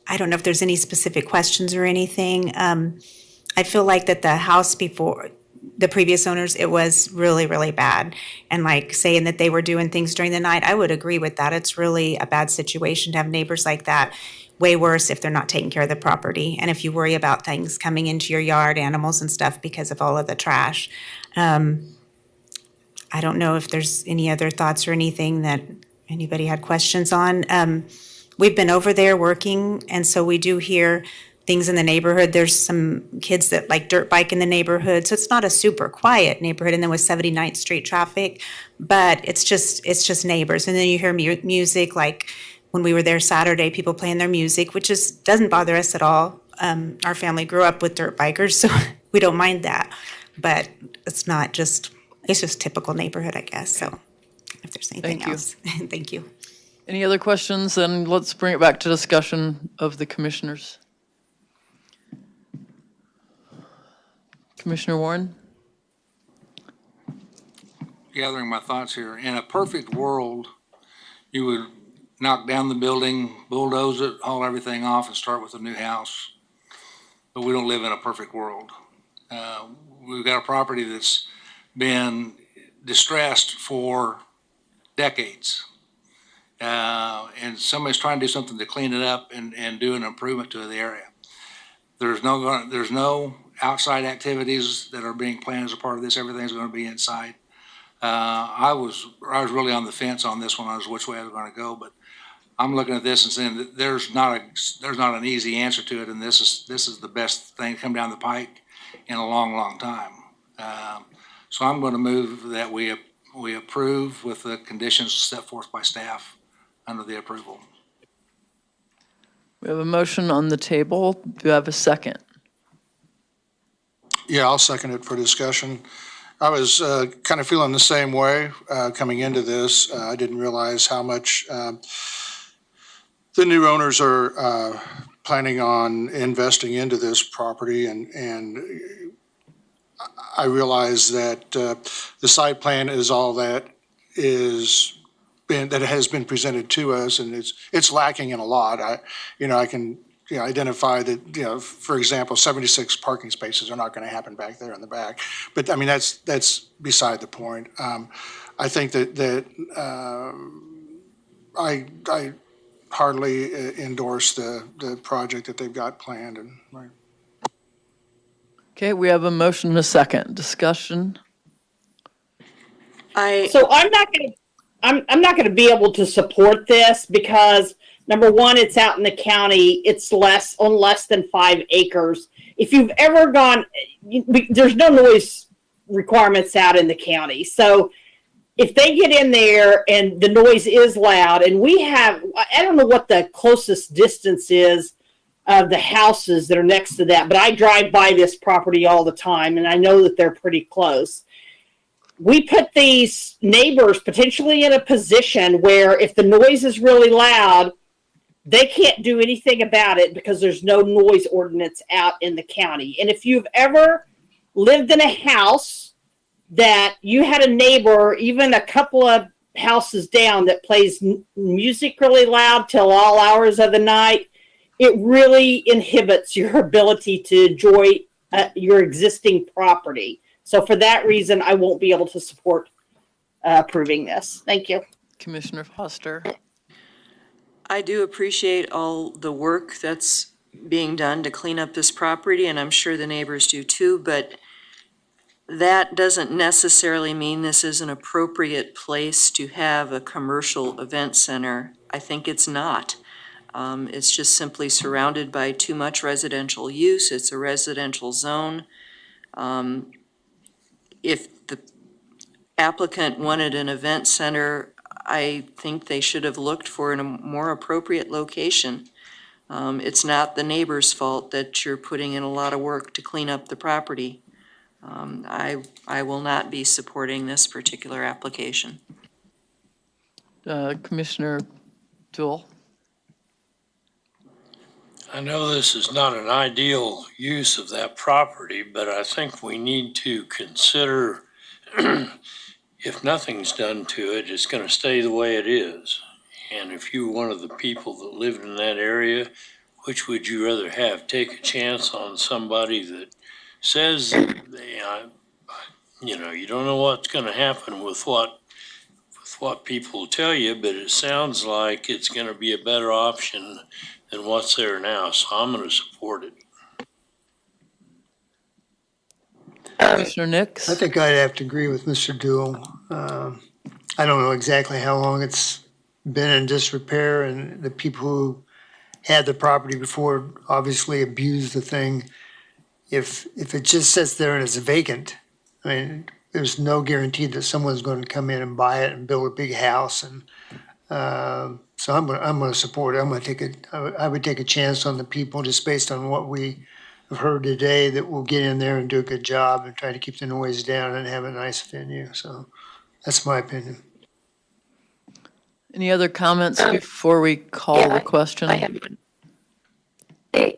Speaker 19: I don't know if there's any specific questions or anything. I feel like that the house before, the previous owners, it was really, really bad. And like saying that they were doing things during the night, I would agree with that. It's really a bad situation to have neighbors like that. Way worse if they're not taking care of the property. And if you worry about things coming into your yard, animals and stuff because of all of the trash. I don't know if there's any other thoughts or anything that anybody had questions on. We've been over there working, and so we do hear things in the neighborhood. There's some kids that like dirt bike in the neighborhood, so it's not a super quiet neighborhood. And then with 79th Street traffic, but it's just neighbors. And then you hear music, like when we were there Saturday, people playing their music, which doesn't bother us at all. Our family grew up with dirt bikers, so we don't mind that. But it's just typical neighborhood, I guess. So if there's anything else, thank you.
Speaker 1: Any other questions? Then let's bring it back to discussion of the commissioners. Commissioner Warren?
Speaker 18: Gathering my thoughts here. In a perfect world, you would knock down the building, bulldoze it, haul everything off, and start with a new house. But we don't live in a perfect world. We've got a property that's been distressed for decades. And somebody's trying to do something to clean it up and do an improvement to the area. There's no outside activities that are being planned as a part of this. Everything's going to be inside. I was really on the fence on this one as which way I was going to go, but I'm looking at this and saying that there's not an easy answer to it, and this is the best thing to come down the pike in a long, long time. So I'm going to move that we approve with the conditions set forth by staff under the approval.
Speaker 1: We have a motion on the table. Do I have a second?
Speaker 6: Yeah, I'll second it for discussion. I was kind of feeling the same way coming into this. I didn't realize how much the new owners are planning on investing into this property, and I realize that the site plan is all that has been presented to us, and it's lacking in a lot. I can identify that, for example, 76 parking spaces are not going to happen back there in the back. But I mean, that's beside the point. I think that I hardly endorse the project that they've got planned. And right.
Speaker 1: Okay, we have a motion and a second. Discussion.
Speaker 20: So I'm not going to be able to support this because number one, it's out in the county. It's less than 5 acres. If you've ever gone, there's no noise requirements out in the county. So if they get in there and the noise is loud, and I don't know what the closest distance is of the houses that are next to that, but I drive by this property all the time and I know that they're pretty close. We put these neighbors potentially in a position where if the noise is really loud, they can't do anything about it because there's no noise ordinance out in the county. And if you've ever lived in a house that you had a neighbor, even a couple of houses down, that plays music really loud till all hours of the night, it really inhibits your ability to enjoy your existing property. So for that reason, I won't be able to support approving this. Thank you.
Speaker 1: Commissioner Foster.
Speaker 5: I do appreciate all the work that's being done to clean up this property, and I'm sure the neighbors do too, but that doesn't necessarily mean this is an appropriate place to have a commercial event center. I think it's not. It's just simply surrounded by too much residential use. It's a residential zone. If the applicant wanted an event center, I think they should have looked for a more appropriate location. It's not the neighbor's fault that you're putting in a lot of work to clean up the property. I will not be supporting this particular application.
Speaker 1: Commissioner Jewell.
Speaker 7: I know this is not an ideal use of that property, but I think we need to consider if nothing's done to it, it's going to stay the way it is. And if you're one of the people that lived in that area, which would you rather have? Take a chance on somebody that says, you don't know what's going to happen with what people tell you, but it sounds like it's going to be a better option than what's there now. So I'm going to support it.
Speaker 1: Commissioner Nix?
Speaker 2: I think I'd have to agree with Mr. Duell. I don't know exactly how long it's been in disrepair, and the people who had the property before obviously abused the thing. If it just sits there and it's vacant, I mean, there's no guarantee that someone's going to come in and buy it and build a big house. And so I'm going to support it. I would take a chance on the people just based on what we have heard today, that we'll get in there and do a good job and try to keep the noise down and have a nice venue. So that's my opinion.
Speaker 1: Any other comments before we call the question?
Speaker 10: I have one. The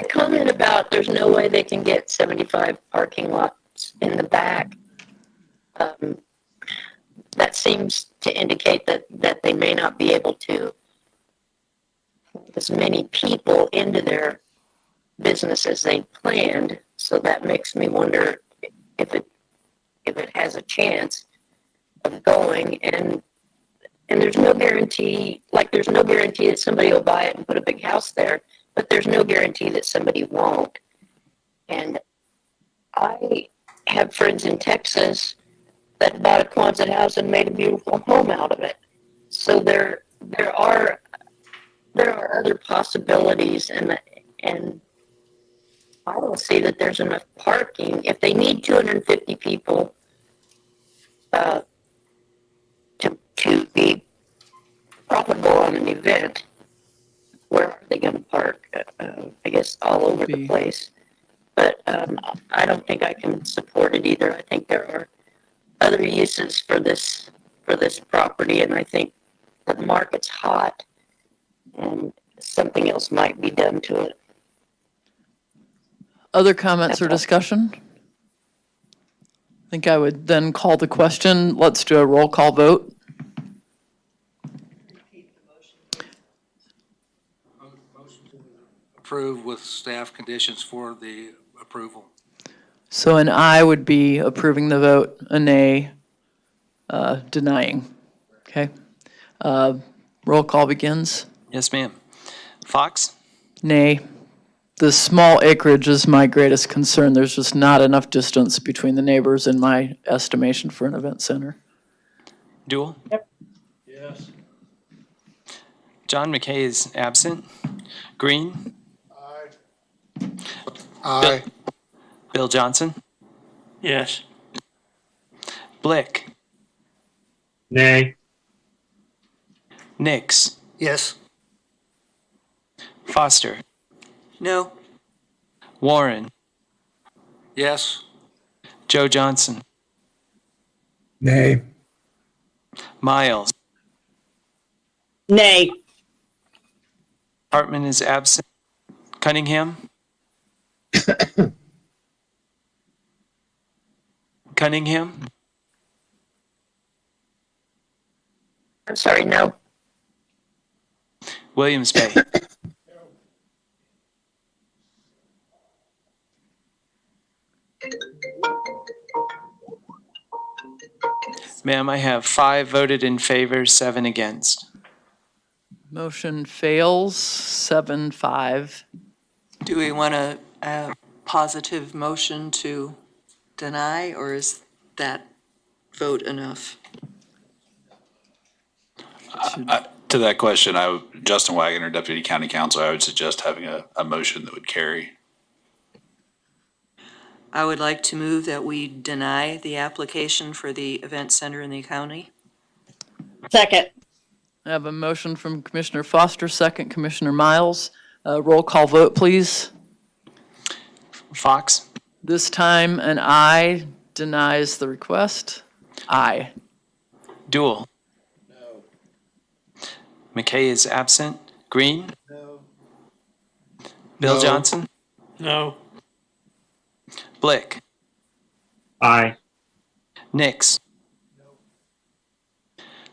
Speaker 10: comment about there's no way they can get 75 parking lots in the back, that seems to indicate that they may not be able to put as many people into their business as they planned. So that makes me wonder if it has a chance of going, and there's no guarantee, that somebody will buy it and put a big house there. but there's no guarantee that somebody won't. And I have friends in Texas that bought a Quonset house and made a beautiful home out of it. So there are other possibilities, and I don't see that there's enough parking. If they need 250 people to be profitable on an event, where are they going to park? I guess all over the place. But I don't think I can support it either. I think there are other uses for this property, and I think the market's hot, and something else might be done to it.
Speaker 1: Other comments or discussion? I think I would then call the question. Let's do a roll call vote.
Speaker 18: Approve with staff conditions for the approval.
Speaker 1: So an aye would be approving the vote, a nay denying. Okay. Roll call begins.
Speaker 3: Yes, ma'am. Fox?
Speaker 1: Nay. The small acreage is my greatest concern. There's just not enough distance between the neighbors in my estimation for an event center.
Speaker 3: Duel?
Speaker 20: Yep.
Speaker 3: Yes. John McKay is absent. Green?
Speaker 6: Aye.
Speaker 3: Bill Johnson?
Speaker 7: Yes.
Speaker 3: Blick?
Speaker 8: Nay.
Speaker 3: Nix?
Speaker 2: Yes.
Speaker 3: Foster?
Speaker 5: No.
Speaker 3: Warren?
Speaker 18: Yes.
Speaker 3: Joe Johnson?
Speaker 11: Nay.
Speaker 3: Miles?
Speaker 20: Nay.
Speaker 3: Hartman is absent. Cunningham? Cunningham?
Speaker 10: I'm sorry, no.
Speaker 3: Williams Bay? Ma'am, I have 5 voted in favor, 7 against.
Speaker 1: Motion fails, 7-5.
Speaker 5: Do we want a positive motion to deny, or is that vote enough?
Speaker 16: To that question, Justin Wagner, Deputy County Counsel, I would suggest having a motion that would carry.
Speaker 5: I would like to move that we deny the application for the event center in the county.
Speaker 20: Second.
Speaker 1: I have a motion from Commissioner Foster, second Commissioner Miles. Roll call vote, please.
Speaker 3: Fox?
Speaker 1: This time an aye denies the request. Aye.
Speaker 3: Duel? No. McKay is absent. Green?
Speaker 7: No.
Speaker 3: Bill
Speaker 6: No.
Speaker 3: Johnson?
Speaker 7: No.
Speaker 3: Blick?
Speaker 8: Aye.
Speaker 3: Nix?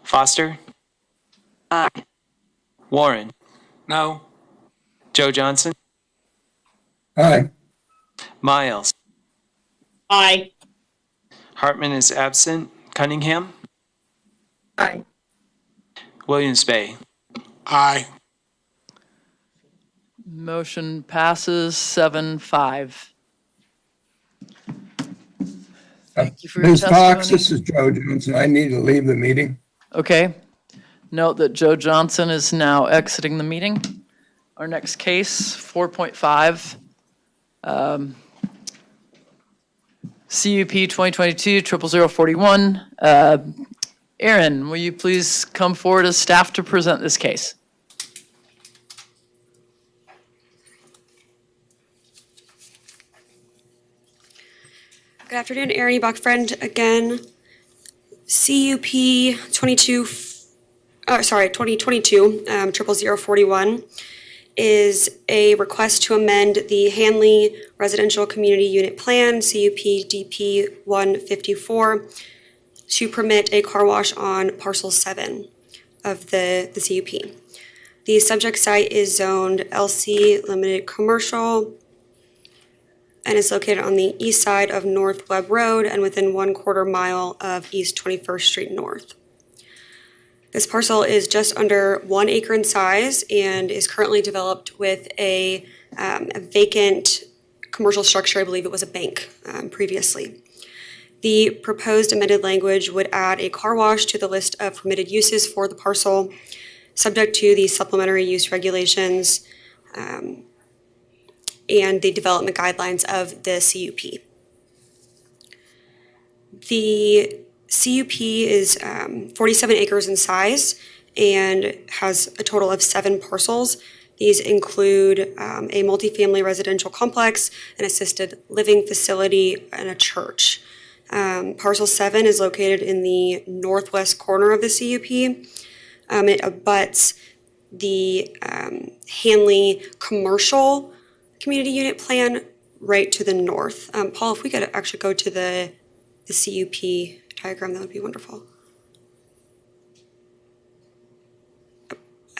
Speaker 3: Foster?
Speaker 5: Aye.
Speaker 3: Warren?
Speaker 18: No.
Speaker 3: Joe Johnson?
Speaker 11: Aye.
Speaker 3: Miles?
Speaker 20: Aye.
Speaker 3: Hartman is absent. Cunningham?
Speaker 10: Aye.
Speaker 3: Williams Bay?
Speaker 4: Aye.
Speaker 1: Motion passes 7-5. Thank you for your
Speaker 11: Ms. Fox,
Speaker 1: testimony.
Speaker 11: this is Joe Johnson. I need to leave the meeting.
Speaker 1: Okay. Note that Joe Johnson is now exiting the meeting. Our next case, 4.5, CUP 2022-00041. Aaron, will you please come forward as staff to present this case?
Speaker 14: Good afternoon, Erin Bach-Friend again. CUP 2022 00041 is a request to amend the Hanley Residential Community Unit Plan, CUP DP 154, to permit a car wash on parcel 7 of the CUP. The subject site is zoned LC Limited Commercial and is located on the east side of North Webb Road and within 1/4 mile of East 21st Street North. This parcel is just under 1 acre in size and is currently developed with a vacant commercial structure. I believe it was a bank previously. The proposed amended language would add a car wash to the list of permitted uses for the parcel, subject to the supplementary use regulations and the development guidelines of the CUP. The CUP is 47 acres in size and has a total of 7 parcels. These include a multifamily residential complex, an assisted living facility, and a church. Parcel 7 is located in the northwest corner of the CUP. It abuts the Hanley Commercial Community Unit Plan right to the north. Paul, if we could actually go to the CUP diagram, that would be wonderful.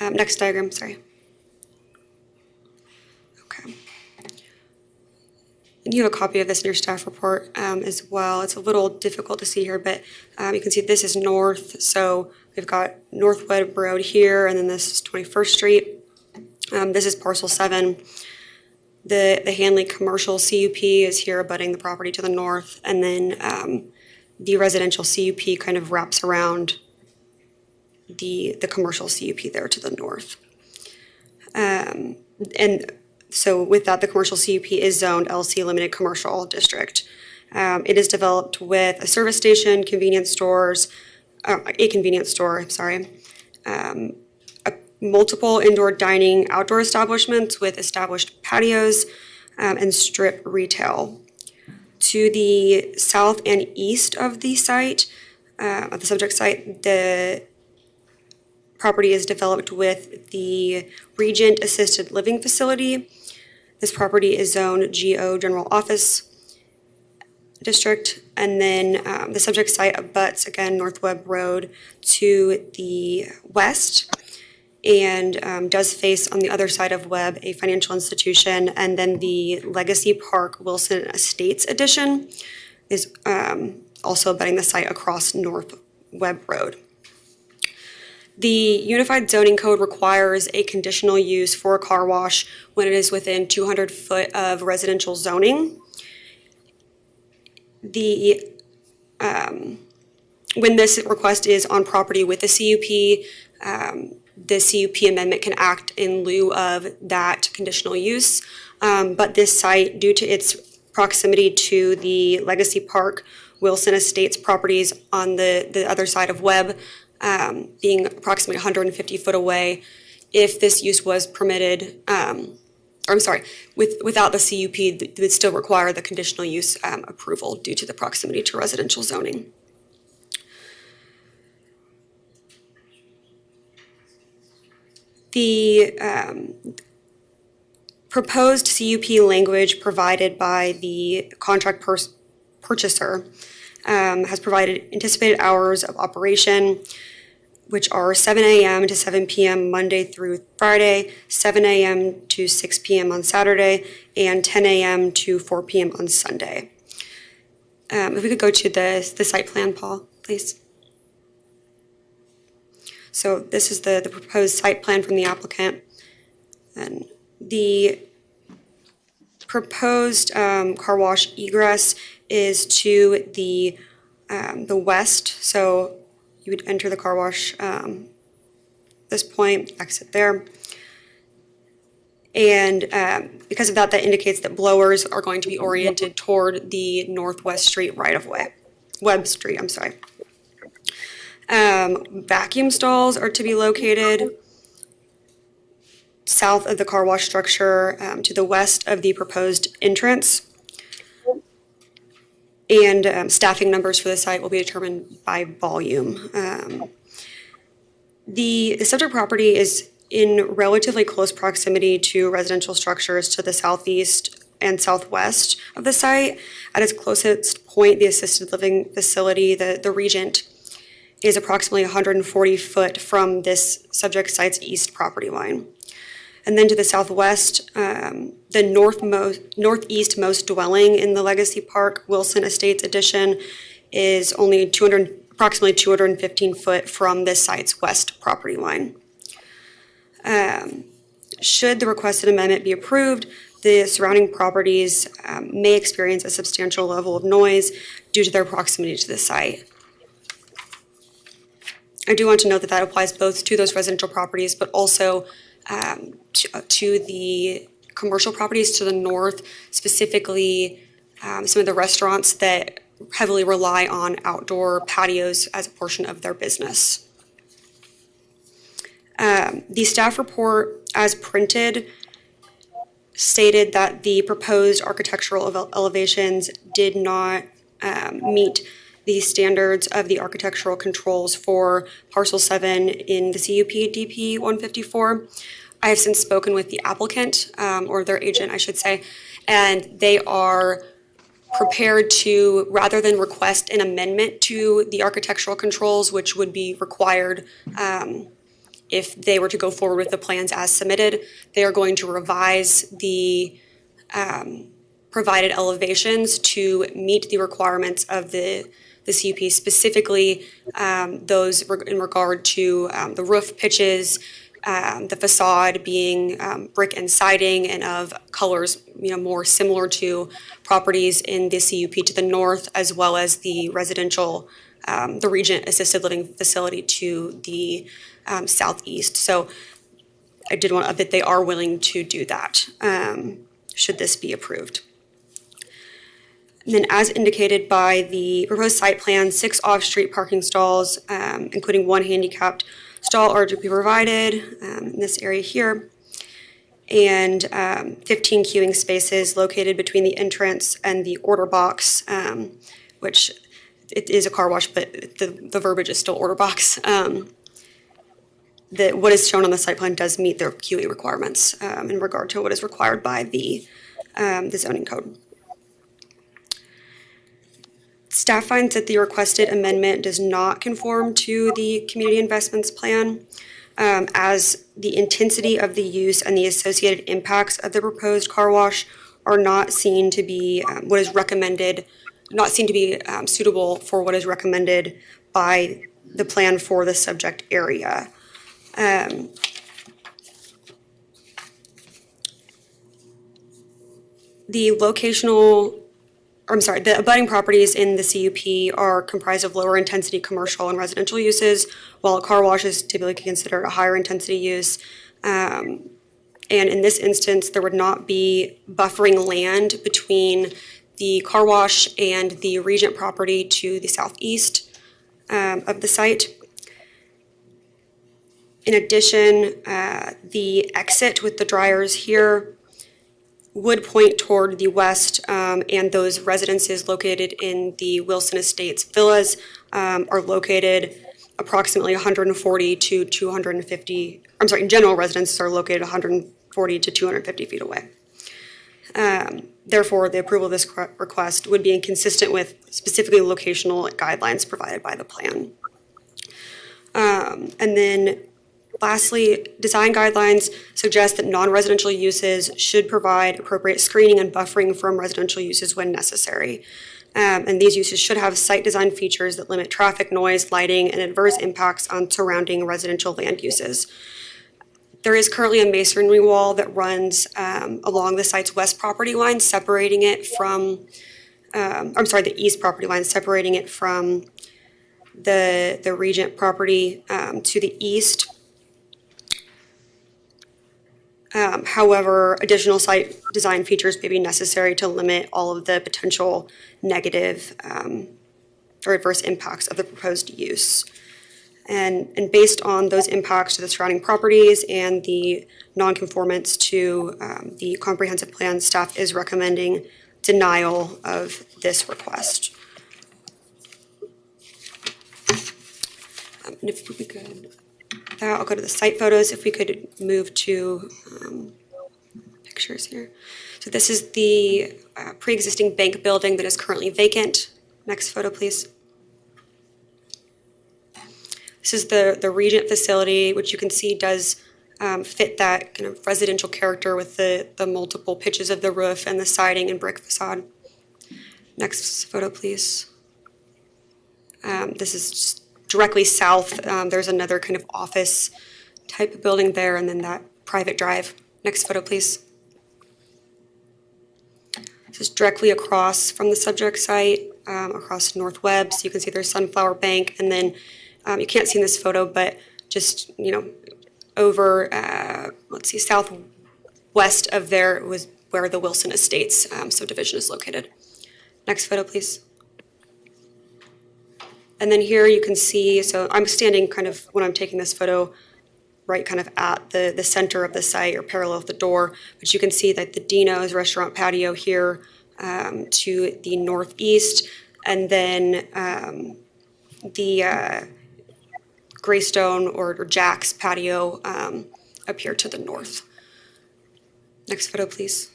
Speaker 14: Next diagram, sorry. Okay. And you have a copy of this in your staff report as well. It's a little difficult to see here, but you can see this is north. So we've got North Webb Road here, and then this is 21st Street. This is parcel 7. The Hanley Commercial CUP is here abutting the property to the north, and then the residential CUP kind of wraps around the commercial CUP there to the north. And so with that, the commercial CUP is zoned LC Limited Commercial District. It is developed with a service station, convenience stores, a convenience store, multiple indoor dining, outdoor establishments with established patios and strip retail. To the south and east of the site, of the subject site, the property is developed with the Regent Assisted Living Facility. This property is zoned GO General Office District, and then the subject site abuts, again, North Webb Road to the west, and does face on the other side of Webb a financial institution, and then the Legacy Park Wilson Estates addition is also abutting the site across North Webb Road. The Unified Zoning Code requires a conditional use for a car wash when it is within 200 foot of residential zoning. When this request is on property with the CUP amendment can act in lieu of that conditional use. But this site, due to its proximity to the Legacy Park Wilson Estates properties on the other side of Webb, being approximately 150 foot away, if this use was permitted, without the CUP, it would still require the conditional use approval due to the proximity to residential zoning. The proposed CUP language provided by the contract purchaser has provided anticipated hours of operation, which are 7 a.m. to 7 p.m. Monday through Friday, 7 a.m. to 6 p.m. on Saturday, and 10 a.m. to 4 p.m. on Sunday. If we could go to the site plan, Paul, please. So this is the proposed site plan from the applicant. And the proposed car wash egress is to the west. So you would enter the car wash this point, exit there. And because of that, that indicates that blowers are going to be oriented toward the Northwest Street right-of-way, Webb Street, I'm sorry. Vacuum stalls are to be located south of the car wash structure to the west of the proposed entrance. And staffing numbers for the site will be determined by volume. The subject property is in relatively close proximity to residential structures to the southeast and southwest of the site. At its closest point, the assisted living facility, the Regent, is approximately 140 foot from this subject site's east property line. And then to the southwest, the northeastmost dwelling in the Legacy Park Wilson Estates addition is only approximately 215 foot from this site's west property line. Should the requested amendment be approved, the surrounding properties may experience a substantial level of noise due to their proximity to the site. I do want to note that that applies both to those residential properties, but also to the commercial properties to the north, specifically some of the restaurants that heavily rely on outdoor patios as a portion of their business. The staff report as printed stated that the proposed architectural elevations did not meet the standards of the architectural controls for parcel 7 in the CUP DP 154. I have since spoken with the applicant, or their agent, I should say, and they are prepared to, rather than request an amendment to the architectural controls, which would be required if they were to go forward with the plans as submitted, they are going to revise the provided elevations to meet the requirements of the CUP, specifically those in regard to the roof pitches, the facade being brick and siding and of colors more similar to properties in the CUP to the north, as well as the residential, the Regent Assisted Living Facility to the southeast. So I did want to update they are willing to do that should this be approved. And then as indicated by the proposed site plan, 6 off-street parking stalls, including 1 handicapped stall, are to be provided in this area here. And 15 queuing spaces located between the entrance and the order box, which it is a car wash, but the verbiage is still order box. What is shown on the site plan does meet their queuing requirements in regard to what is required by the zoning code. Staff finds that the requested amendment does not conform to the community investments plan, as the intensity of the use and the associated impacts of the proposed car wash are not seen to be what is recommended, not seen to be suitable for what is recommended by the plan for the subject area. The abutting properties in the CUP are comprised of lower intensity commercial and residential uses, while a car wash is typically considered a higher intensity use. And in this instance, there would not be buffering land between the car wash and the Regent property to the southeast of the site. In addition, the exit with the dryers here would point toward the west, and those residences located in the Wilson Estates villas are located approximately 140 to 250, general residences are located 140 to 250 feet away. Therefore, the approval of this request would be inconsistent with specifically locational guidelines provided by the plan. And then lastly, design guidelines suggest that non-residential uses should provide appropriate screening and buffering from residential uses when necessary. And these uses should have site design features that limit traffic, noise, lighting, and adverse impacts on surrounding residential land uses. There is currently a masonry wall that runs along the site's west property line, separating it from, the east property line, separating it from the Regent property to the east. However, additional site design features may be necessary to limit all of the potential negative or adverse impacts of the proposed use. And based on those impacts to the surrounding properties and the nonconformance to the comprehensive plan, staff is recommending denial of this request. And if we could, I'll go to the site photos. If we could move to pictures here. So this is the pre-existing bank building that is currently vacant. Next photo, please. This is the Regent facility, which you can see does fit that kind of residential character with the multiple pitches of the roof and the siding and brick facade. Next photo, please. This is just directly south. There's another kind of office type of building there, and then that private drive. Next photo, please. This is directly across from the subject site, across North Webb. So you can see there's Sunflower Bank, and then you can't see in this photo, but just, over, let's see, southwest of there was where the Wilson Estates subdivision is located. Next photo, please. And then here you can see, so I'm standing kind of, when I'm taking this photo, right kind of at the center of the site or parallel with the door, but you can see that the Dino's restaurant patio here to the northeast, and then the Greystone or Jack's patio up here to the north. Next photo, please.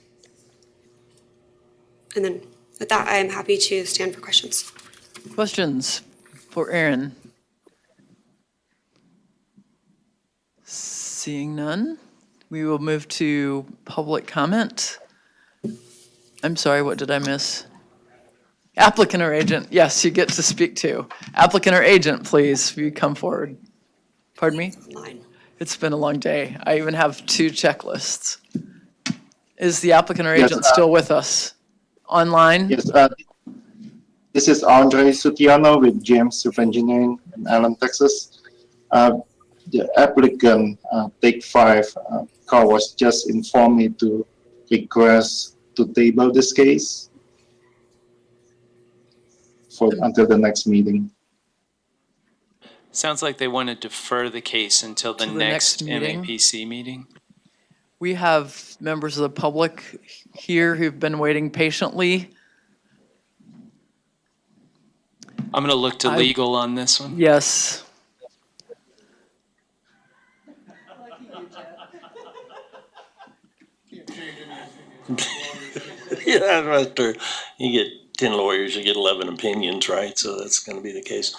Speaker 14: And then with that, I am happy to stand for questions.
Speaker 1: Questions for Aaron? Seeing none, we will move to public comment. I'm sorry, what did I miss? Applicant or agent? Yes, you get to speak too. Applicant or agent, please, will you come forward? Pardon me? It's been a long day. I even have 2 checklists. Is the applicant or agent still with us? Online?
Speaker 9: Yes, this is Andre Sutiano with James Civil Engineering in Allen, Texas. The applicant, Take 5, car wash just informed me to request to table this case until the next meeting.
Speaker 3: Sounds like they want to defer the case until the next MAPC meeting.
Speaker 1: We have members of the public here who've been waiting patiently.
Speaker 3: I'm going to look to legal on this one.
Speaker 1: Yes.
Speaker 17: Yeah, that's true. You get 10 lawyers, you get 11 opinions, right? So that's going to be the case.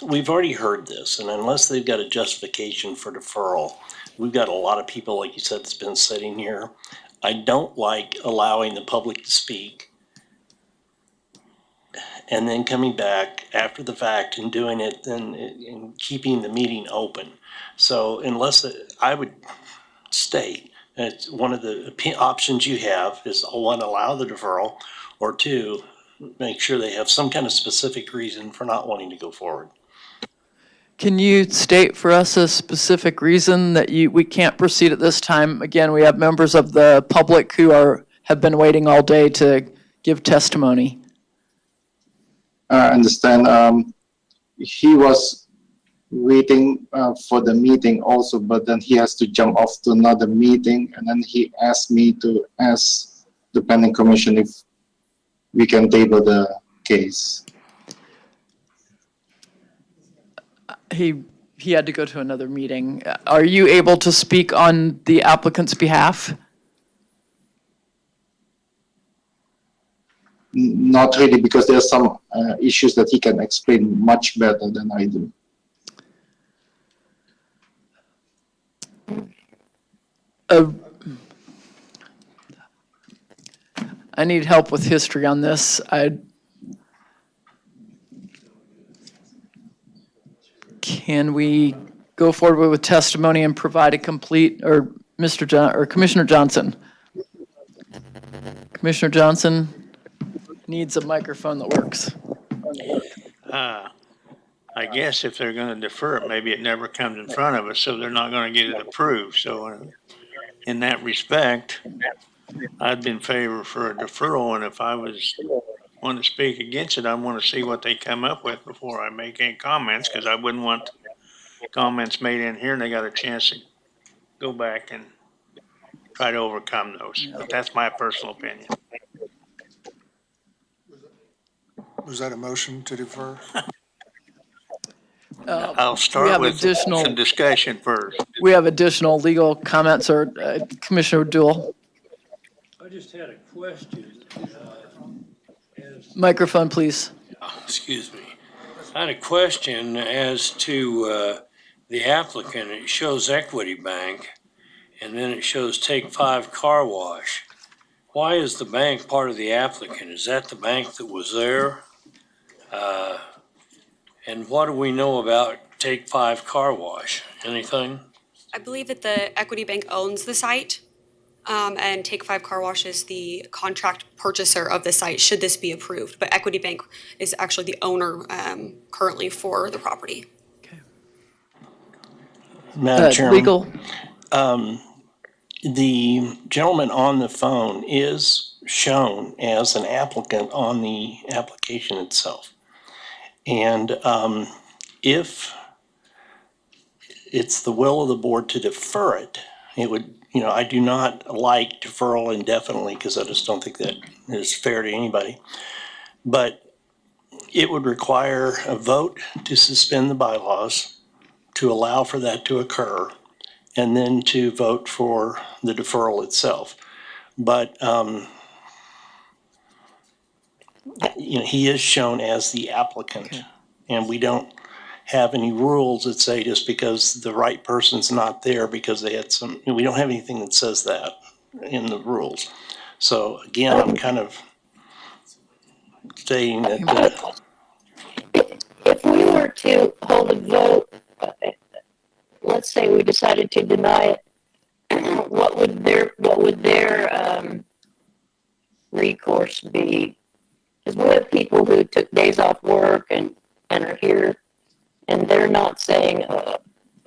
Speaker 17: We've already heard this, and unless they've got a justification for deferral, we've got a lot of people, like you said, that's been sitting here. I don't like allowing the public to speak and then coming back after the fact and doing it and keeping the meeting open. So I would state that one of the options you have is 1, allow the deferral, or 2, make sure they have some kind of specific reason for not wanting to go forward.
Speaker 1: Can you state for us a specific reason that we can't proceed at this time? Again, we have members of the public who have been waiting all day to give testimony.
Speaker 9: I understand. He was waiting for the meeting also, but then he has to jump off to another meeting, and then he asked me to ask the planning commission if we can table the case.
Speaker 1: He had to go to another meeting. Are you able to speak on the applicant's behalf?
Speaker 9: Not really, because there are some issues that he can explain much better than I do.
Speaker 1: I need help with history on this. Can we go forward with testimony and provide a complete, or Commissioner Johnson? Commissioner Johnson needs a microphone that works.
Speaker 7: I guess if they're going to defer it, maybe it never comes in front of us, so they're not going to get it approved. So in that respect, I'd be in favor for a deferral, and if I want to speak against it, I want to see what they come up with before I make any comments, because I wouldn't want comments made in here and they got a chance to go back and try to overcome those. But that's my personal opinion.
Speaker 6: Was that a motion to defer?
Speaker 7: I'll start with some discussion first.
Speaker 1: We have additional legal comments, or Commissioner Duell.
Speaker 7: I just had a question.
Speaker 1: Microphone, please.
Speaker 7: Excuse me. I had a question as to the applicant. It shows Equity Bank, and then it shows Take 5 Car Wash. why is the bank part of the applicant? Is that the bank that was there? And what do we know about Take 5 Car Wash? Anything?
Speaker 14: I believe that the Equity Bank owns the site, and Take 5 Car Wash is the contract purchaser of the site, should this be approved. But Equity Bank is actually the owner currently for the property.
Speaker 17: Madam Chairman.
Speaker 1: Legal.
Speaker 17: The gentleman on the phone is shown as an applicant on the application itself. And if it's the will of the board to defer it, it would, I do not like deferral indefinitely because I just don't think that is fair to anybody. But it would require a vote to suspend the bylaws to allow for that to occur, and then to vote for the deferral itself. But, he is shown as the applicant, and we don't have any rules that say just because the right person's not there because they had we don't have anything that says that in the rules. So again, I'm kind of saying that.
Speaker 10: If we were to hold a vote, let's say we decided to deny it, what would their recourse be? Because we have people who took days off work and are here, and they're not saying,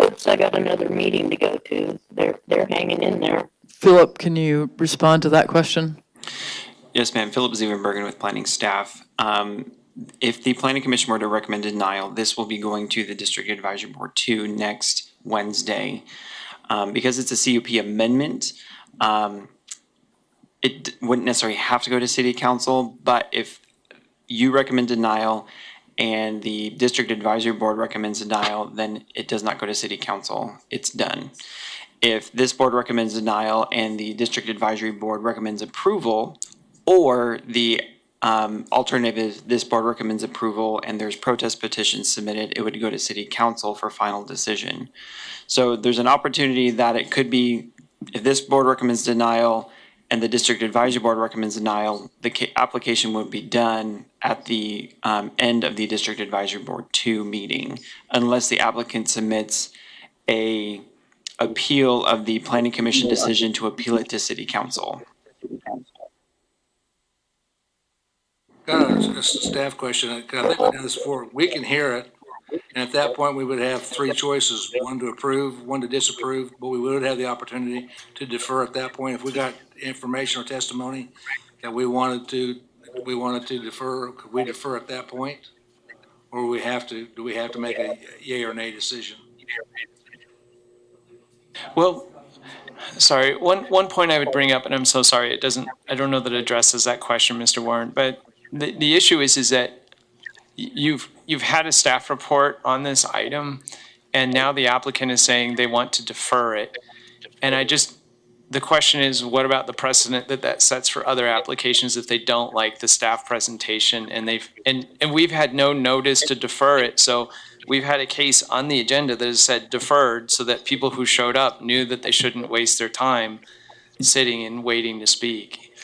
Speaker 10: oops, I got another meeting to go to. They're hanging in there.
Speaker 1: Philip, can you respond to that question?
Speaker 12: Yes, ma'am. Philip Ziebenbergen with planning staff. If the planning commission were to recommend denial, this will be going to the district advisory board 2 next Wednesday. Because it's a CUP amendment, it wouldn't necessarily have to go to city council, but if you recommend denial and the district advisory board recommends denial, then it does not go to city council. It's done. If this board recommends denial and the district advisory board recommends approval, or the alternative is this board recommends approval and there's protest petitions submitted, it would go to city council for final decision. So there's an opportunity that it could be, if this board recommends denial and the district advisory board recommends denial, the application would be done at the end of the district advisory board 2 meeting, unless the applicant submits a appeal of the planning commission decision to appeal it to city council.
Speaker 18: Got a staff question. I think we've done this before. We can hear it, and at that point, we would have 3 choices: one to approve, one to disapprove, but we would have the opportunity to defer at that point. If we got information or testimony that we wanted to defer, could we defer at that point? Or do we have to make a yay or nay decision?
Speaker 3: Well, sorry, one point I would bring up, and I'm so sorry, I don't know that it addresses that question, Mr. Warren, but the issue is that you've had a staff report on this item, and now the applicant is saying they want to defer it. And the question is, what about the precedent that sets for other applications if they don't like the staff presentation and we've had no notice to defer it. So we've had a case on the agenda that has said deferred so that people who showed up knew that they shouldn't waste their time sitting and waiting to speak.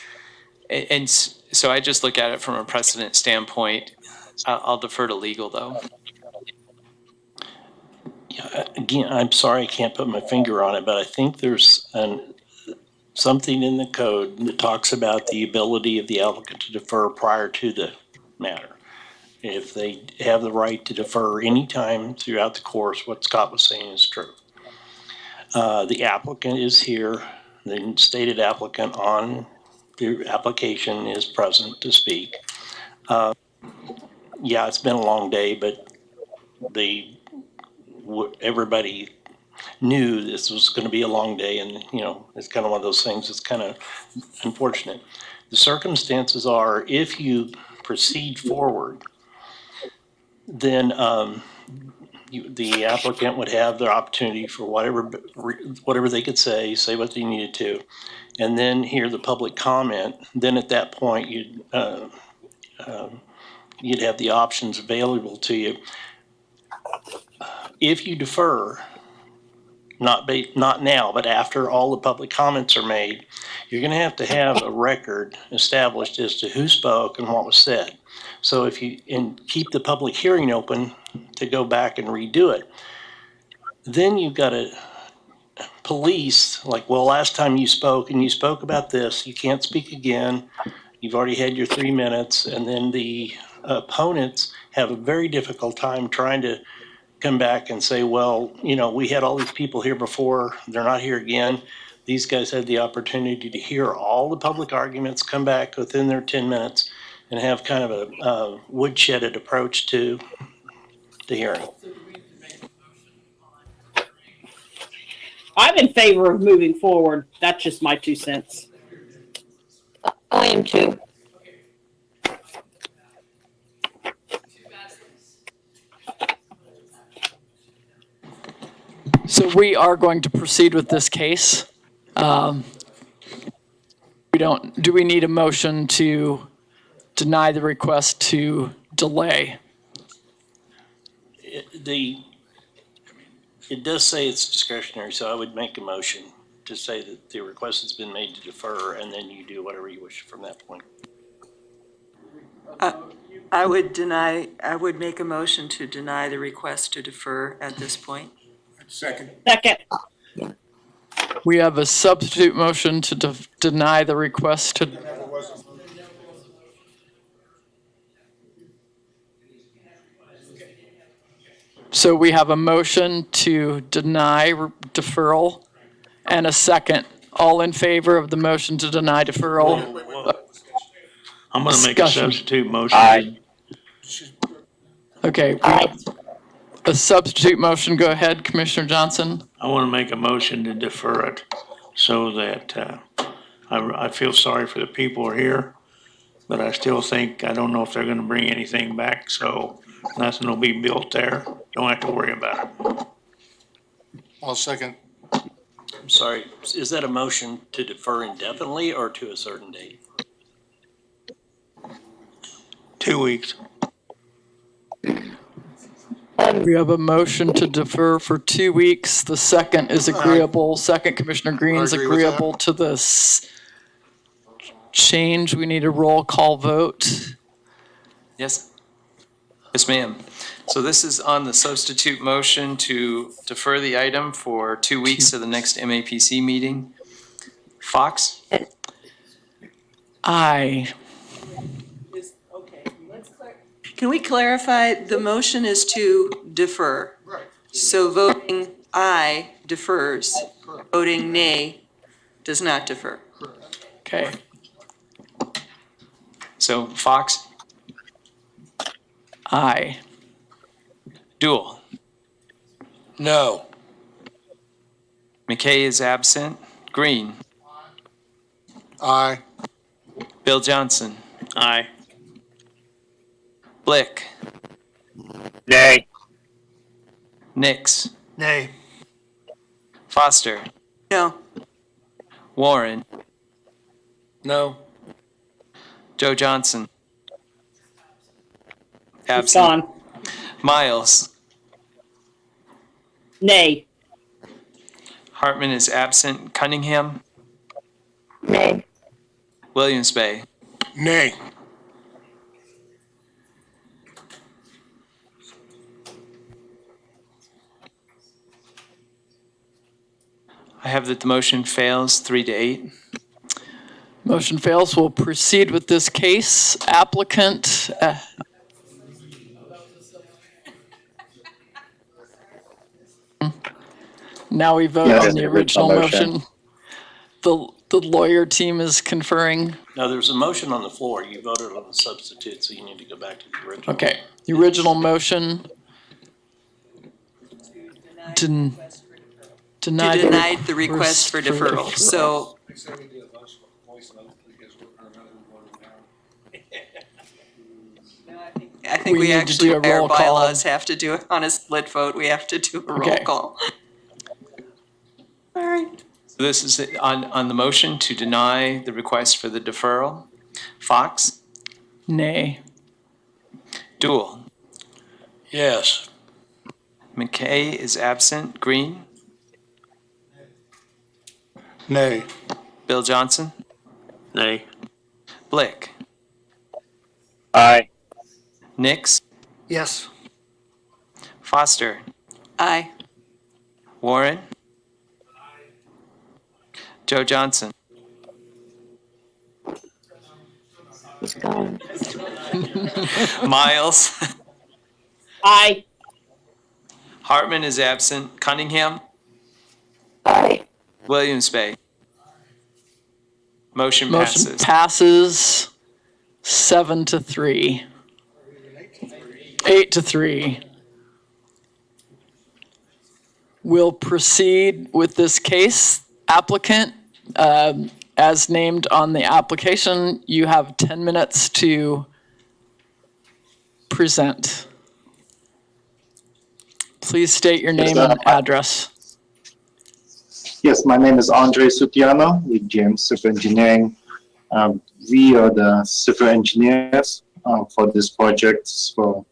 Speaker 3: And so I just look at it from a precedent standpoint. I'll defer to legal though.
Speaker 17: Yeah, again, I'm sorry I can't put my finger on it, but I think there's something in the code that talks about the ability of the applicant to defer prior to the matter. If they have the right to defer any time throughout the course, what Scott was saying is true. The applicant is here. The stated applicant on the application is present to speak. Yeah, it's been a long day, but everybody knew this was going to be a long day, and it's kind of one of those things that's kind of unfortunate. The circumstances are, if you proceed forward, then the applicant would have their opportunity for whatever they could say what they needed to, and then hear the public comment. Then at that point, you'd have the options available to you. If you defer, not now, but after all the public comments are made, you're going to have a record established as to who spoke and what was said. So if you, and keep the public hearing open to go back and redo it, then you've got to police, like, well, last time you spoke and you spoke about this, you can't speak again. You've already had your 3 minutes. And then the opponents have a very difficult time trying to come back and say, well, you know, we had all these people here before, they're not here again. These guys had the opportunity to hear all the public arguments, come back within their 10 minutes, and have kind of a woodshedded approach to the hearing.
Speaker 20: I'm in favor of moving forward. That's just my 2 cents.
Speaker 10: I am too.
Speaker 1: So we are going to proceed with this case. Do we need a motion to deny the request to delay?
Speaker 17: It does say it's discretionary, so I would make a motion to say that the request has been made to defer, and then you do whatever you wish from that point.
Speaker 5: I would make a motion to deny the request to defer at this point.
Speaker 4: Second.
Speaker 1: We have a substitute motion to deny the request to. So we have a motion to deny deferral and a second. All in favor of the motion to deny deferral?
Speaker 7: I'm going to make a substitute motion.
Speaker 1: Aye. Okay. A substitute motion. Go ahead, Commissioner Johnson.
Speaker 7: I want to make a motion to defer it so that I feel sorry for the people who are here, but I still think, I don't know if they're going to bring anything back, so nothing will be built there. Don't have to worry about it.
Speaker 6: I'll second.
Speaker 17: I'm sorry, is that a motion to defer indefinitely or to a certain date?
Speaker 7: 2 weeks.
Speaker 1: We have a motion to defer for 2 weeks. The second is agreeable. Second, Commissioner Green's
Speaker 6: I agree with
Speaker 1: agreeable to this change. We need a roll call vote.
Speaker 3: Yes? Yes, ma'am. So this is on the substitute motion to defer the item for 2 weeks to the next MAPC meeting. Fox?
Speaker 1: Aye.
Speaker 5: Can we clarify, the motion is to defer? Right. So voting aye defers, voting nay does not defer.
Speaker 1: Okay.
Speaker 3: So Fox?
Speaker 1: Aye.
Speaker 3: Dool?
Speaker 7: No.
Speaker 3: McKay is absent. Green?
Speaker 6: Aye.
Speaker 3: Bill Johnson?
Speaker 7: Aye.
Speaker 3: Blick?
Speaker 7: Nay.
Speaker 3: Nix?
Speaker 2: Nay.
Speaker 3: Foster?
Speaker 5: No.
Speaker 3: Warren?
Speaker 7: No.
Speaker 3: Joe Johnson?
Speaker 20: It's
Speaker 3: Absent.
Speaker 20: gone.
Speaker 3: Miles?
Speaker 20: Nay.
Speaker 3: Hartman is absent. Cunningham?
Speaker 10: Nay.
Speaker 3: Williams Bay?
Speaker 4: Nay.
Speaker 3: I have that the motion fails 3-8.
Speaker 1: Motion fails. We'll proceed with this case. Applicant. Now we vote on the original motion. The lawyer team is conferring.
Speaker 17: No, there's a motion on the floor. You voted on the substitute, so you need to go back to the original.
Speaker 1: Okay. The original motion.
Speaker 5: Denied the request for deferral. So I think we actually, our bylaws have to do it on a split vote. We have to do a roll call. All right.
Speaker 3: So this is on the motion to deny the request for the deferral. Fox?
Speaker 1: Nay.
Speaker 7: Yes.
Speaker 3: McKay is absent. Green?
Speaker 6: Nay.
Speaker 3: Bill Johnson,
Speaker 11: Nay.
Speaker 3: Blick,
Speaker 8: Aye.
Speaker 3: Nix,
Speaker 2: Yes.
Speaker 3: Foster,
Speaker 5: Aye.
Speaker 3: Warren, Joe Johnson,
Speaker 10: He's gone.
Speaker 3: Miles,
Speaker 20: Aye.
Speaker 3: Hartman is absent, Cunningham,
Speaker 10: Aye.
Speaker 3: Williams Bay. Motion
Speaker 1: Motion
Speaker 3: passes.
Speaker 1: passes 7-3. 8-3. We'll proceed with this case. Applicant, as named on the application, you have 10 minutes to present. Please state your name and address.
Speaker 9: Yes, my name is Andre Sutiano with James Civil Engineering. We are the civil engineers for this project. It's for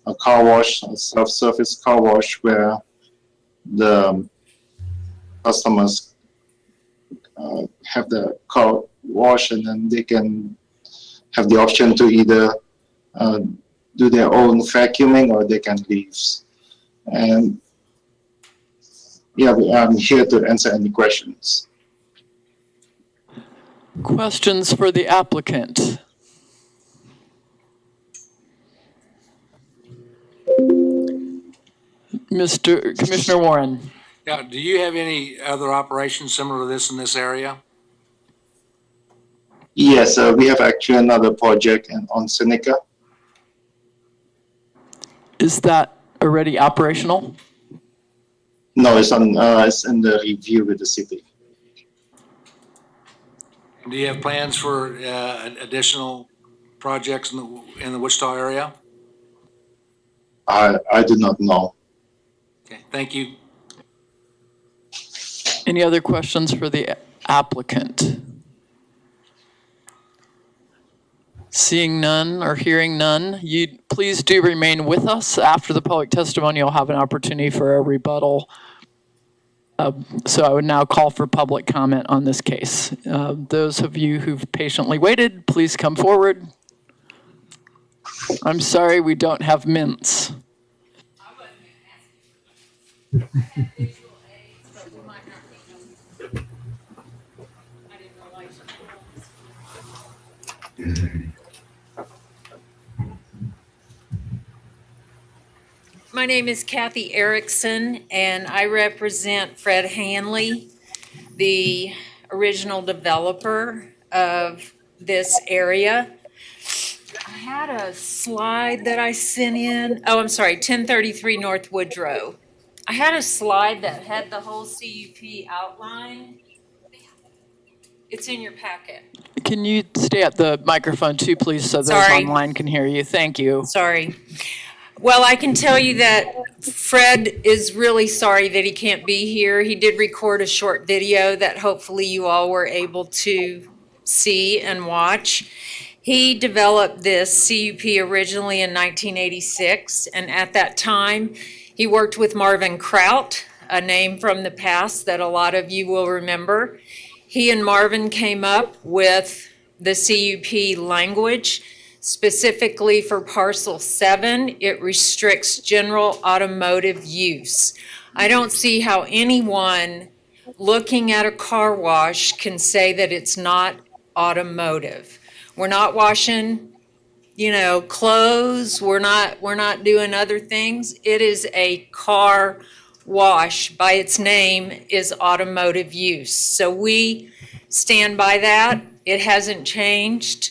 Speaker 9: a car wash, a self-service car wash where the customers have the car wash and then they can have the option to either do their own vacuuming or they can leave. And yeah, I'm here to answer any questions.
Speaker 1: Questions for the applicant? Commissioner Warren.
Speaker 18: Now, do you have any other operations similar to this in this area?
Speaker 9: Yes, we have actually another project on Seneca.
Speaker 1: Is that already operational?
Speaker 9: No, it's on. It's in the review with the city.
Speaker 18: Do you have plans for additional projects in the Wichita area?
Speaker 9: I do not know.
Speaker 18: Okay, thank you.
Speaker 1: Any other questions for the applicant? Seeing none or hearing none, you please do remain with us. After the public testimony, you'll have an opportunity for a rebuttal. So I would now call for public comment on this case. Those of you who've patiently waited, please come forward. I'm sorry we don't have mints.
Speaker 13: My name is Kathy Erickson, and I represent Fred Hanley, the original developer of this area. I had a slide that I sent in. Oh, I'm sorry, 1033 North Woodrow. I had a slide that had the whole CUP outline. It's in your packet.
Speaker 1: Can you stay at the microphone too, please, so those online can hear you? Thank you.
Speaker 13: Sorry. Well, I can tell you that Fred is really sorry that he can't be here. He did record a short video that hopefully you all were able to see and watch. He developed this CUP originally in 1986, and at that time, he worked with Marvin Kraut, a name from the past that a lot of you will remember. He and Marvin came up with the CUP language. Specifically for parcel 7, it restricts general automotive use. I don't see how anyone looking at a car wash can say that it's not automotive. We're not washing, clothes. We're not doing other things. It is a car wash. By its name is automotive use. So we stand by that. It hasn't changed.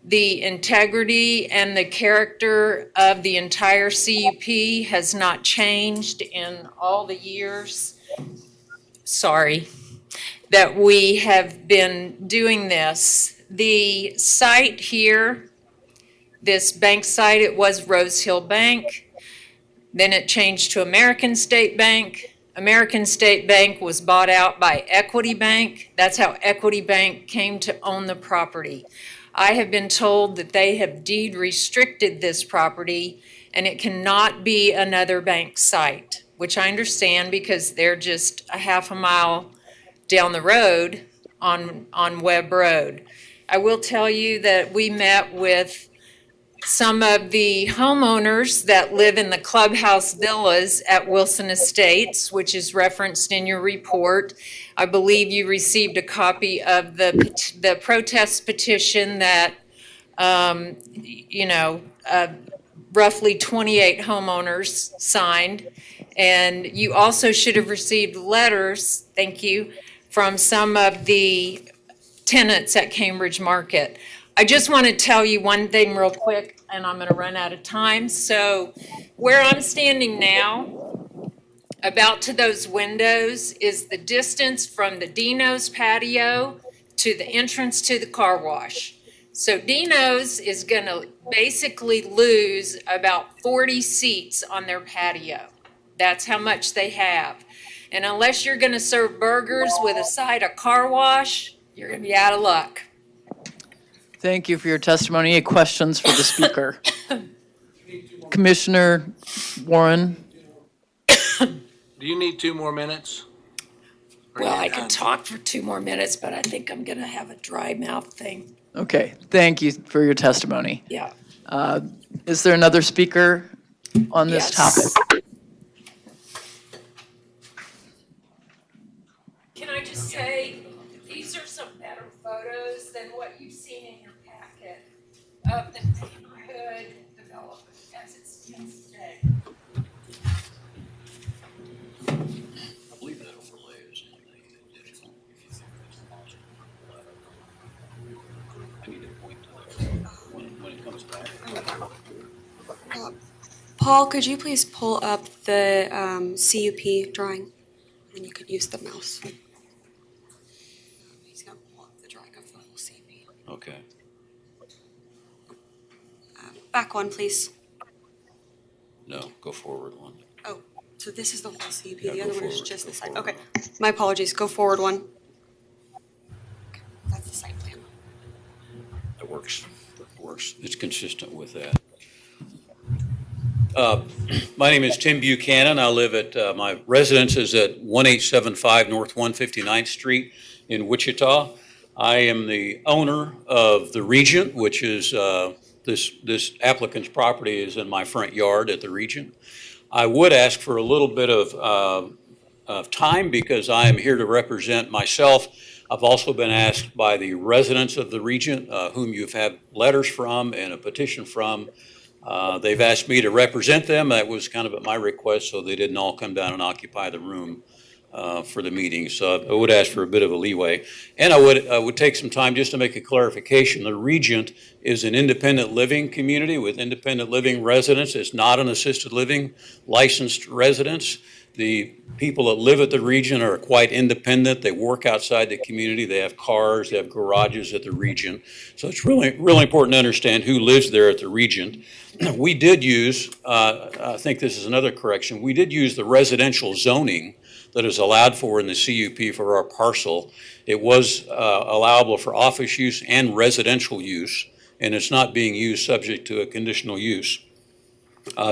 Speaker 13: The integrity and the character of the entire CUP has not changed in all the years, that we have been doing this. The site here, this bank site, it was Rose Hill Bank. Then it changed to American State Bank. American State Bank was bought out by Equity Bank. That's how Equity Bank came to own the property. I have been told that they have deed restricted this property and it cannot be another bank site, which I understand because they're just a half a mile down the road on Webb Road. I will tell you that we met with some of the homeowners that live in the clubhouse villas at Wilson Estates, which is referenced in your report. I believe you received a copy of the protest petition that, roughly 28 homeowners signed. And you also should have received letters, thank you, from some of the tenants at Cambridge Market. I just want to tell you one thing real quick, and I'm going to run out of time. So where I'm standing now, about to those windows, is the distance from the Dino's patio to the entrance to the car wash. So Dino's is going to basically lose about 40 seats on their patio. That's how much they have. And unless you're going to serve burgers with a side of car wash, you're going to be out of luck.
Speaker 1: Thank you for your testimony. Any questions for the speaker? Commissioner Warren?
Speaker 18: Do you need 2 more minutes?
Speaker 13: Well, I could talk for 2 more minutes, but I think I'm going to have a dry mouth thing.
Speaker 1: Okay, thank you for your testimony.
Speaker 13: Yeah.
Speaker 1: Is there another speaker on this topic?
Speaker 13: Can I just say, these are some better photos than what you've seen in your packet of the neighborhood development as it stands today.
Speaker 21: I believe that overlay is in the digital. If you think it's possible, I need to point to that when it comes back.
Speaker 14: Paul, could you please pull up the CUP drawing? And you could use the mouse. He's going to pull up the drawing of the whole CUP.
Speaker 21: Okay.
Speaker 14: Back one, please.
Speaker 21: No, go forward one.
Speaker 14: Oh, so this is the whole CUP.
Speaker 21: Yeah,
Speaker 14: The
Speaker 21: go
Speaker 14: other one is
Speaker 21: forward,
Speaker 14: just
Speaker 21: go
Speaker 14: the site.
Speaker 21: forward.
Speaker 14: Okay, my apologies. Go forward one. That's the site plan.
Speaker 21: That works. It's consistent with that. My name is Tim Buchanan. I live at, my residence is at 1875 North 159th Street in Wichita. I am the owner of the Regent, which is, this applicant's property is in my front yard at the Regent. I would ask for a little bit of time because I am here to represent myself. I've also been asked by the residents of the Regent, whom you've had letters from and a petition from. They've asked me to represent them. That was kind of at my request, so they didn't all come down and occupy the room for the meeting. So I would ask for a bit of a leeway. And I would take some time just to make a clarification. The Regent is an independent living community with independent living residents. It's not an assisted living licensed residence. The people that live at the Regent are quite independent. They work outside the community. They have cars, they have garages at the Regent. So it's really, really important to understand who lives there at the Regent. We did use, I think this is another correction, we did use the residential zoning that is allowed for in the CUP for our parcel. It was allowable for office use and residential use, and it's not being used subject to a conditional use.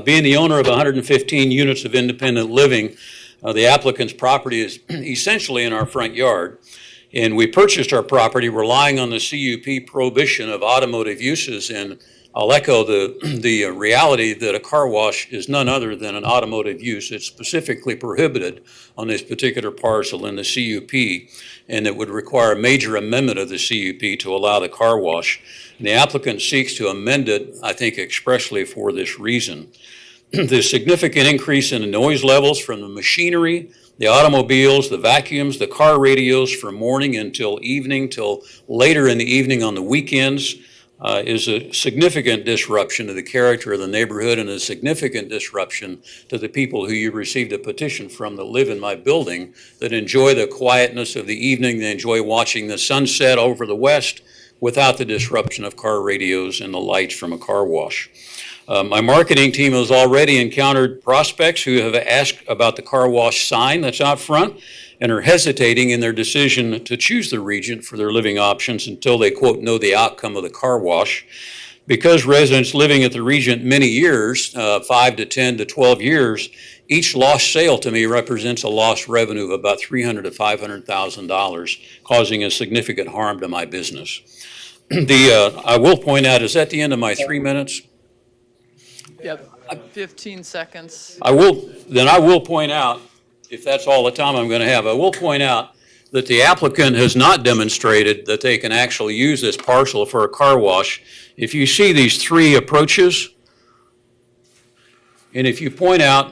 Speaker 21: Being the owner of 115 units of independent living, the applicant's property is essentially in our front yard. And we purchased our property relying on the CUP prohibition of automotive uses. And I'll echo the reality that a car wash is none other than an automotive use. It's specifically prohibited on this particular parcel in the CUP, and it would require a major amendment of the CUP to allow the car wash. And the applicant seeks to amend it, I think, expressly for this reason. The significant increase in the noise levels from the machinery, the automobiles, the vacuums, the car radios from morning until evening, till later in the evening on the weekends, is a significant disruption to the character of the neighborhood and a significant disruption to the people who you received a petition from that live in my building, that enjoy the quietness of the evening, they enjoy watching the sunset over the west without the disruption of car radios and the lights from a car wash. My marketing team has already encountered prospects who have asked about the car wash sign that's out front and are hesitating in their decision to choose the Regent for their living options until they, quote, know the outcome of the car wash. Because residents living at the Regent many years, 5 to 10 to 12 years, each lost sale to me represents a lost revenue of about $300,000 to $500,000, causing a significant harm to my business. I will point out, is that the end of my 3 minutes?
Speaker 1: Yep, 15 seconds.
Speaker 21: I will point out, if that's all the time I'm going to have, I will point out that the applicant has not demonstrated that they can actually use this parcel for a car wash. If you see these 3 approaches, and if you point out,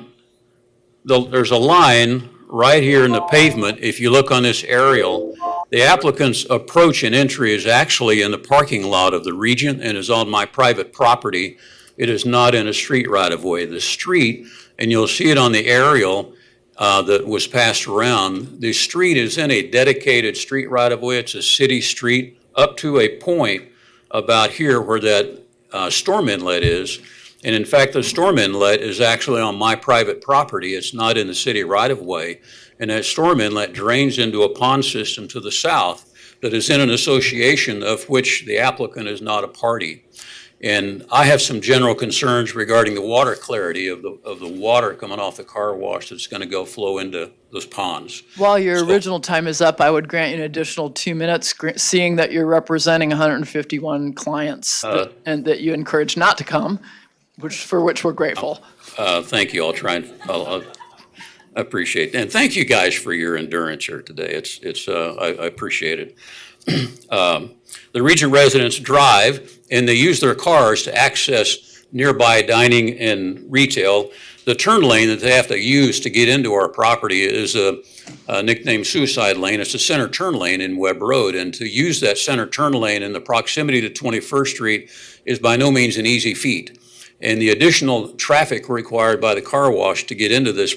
Speaker 21: there's a line right here in the pavement. If you look on this aerial, the applicant's approach and entry is actually in the parking lot of the Regent and is on my private property. It is not in a street right-of-way. The street, and you'll see it on the aerial that was passed around, the street is in a dedicated street right-of-way. It's a city street up to a point about here where that storm inlet is. And in fact, the storm inlet is actually on my private property. It's not in the city right-of-way. And that storm inlet drains into a pond system to the south that is in an association of which the applicant is not a party. And I have some general concerns regarding the water clarity of the water coming off the car wash that's going to go flow into those ponds.
Speaker 1: While your original time is up, I would grant you an additional 2 minutes, seeing that you're representing 151 clients and that you encourage not to come, for which we're grateful.
Speaker 21: Thank you. I'll try and I'll appreciate it. And thank you guys for your endurance here today. I appreciate it. The Regent residents drive and they use their cars to access nearby dining and retail. The turn lane that they have to use to get into our property is a nicknamed suicide lane. It's a center turn lane in Webb Road. And to use that center turn lane in the proximity to 21st Street is by no means an easy feat. And the additional traffic required by the car wash to get into this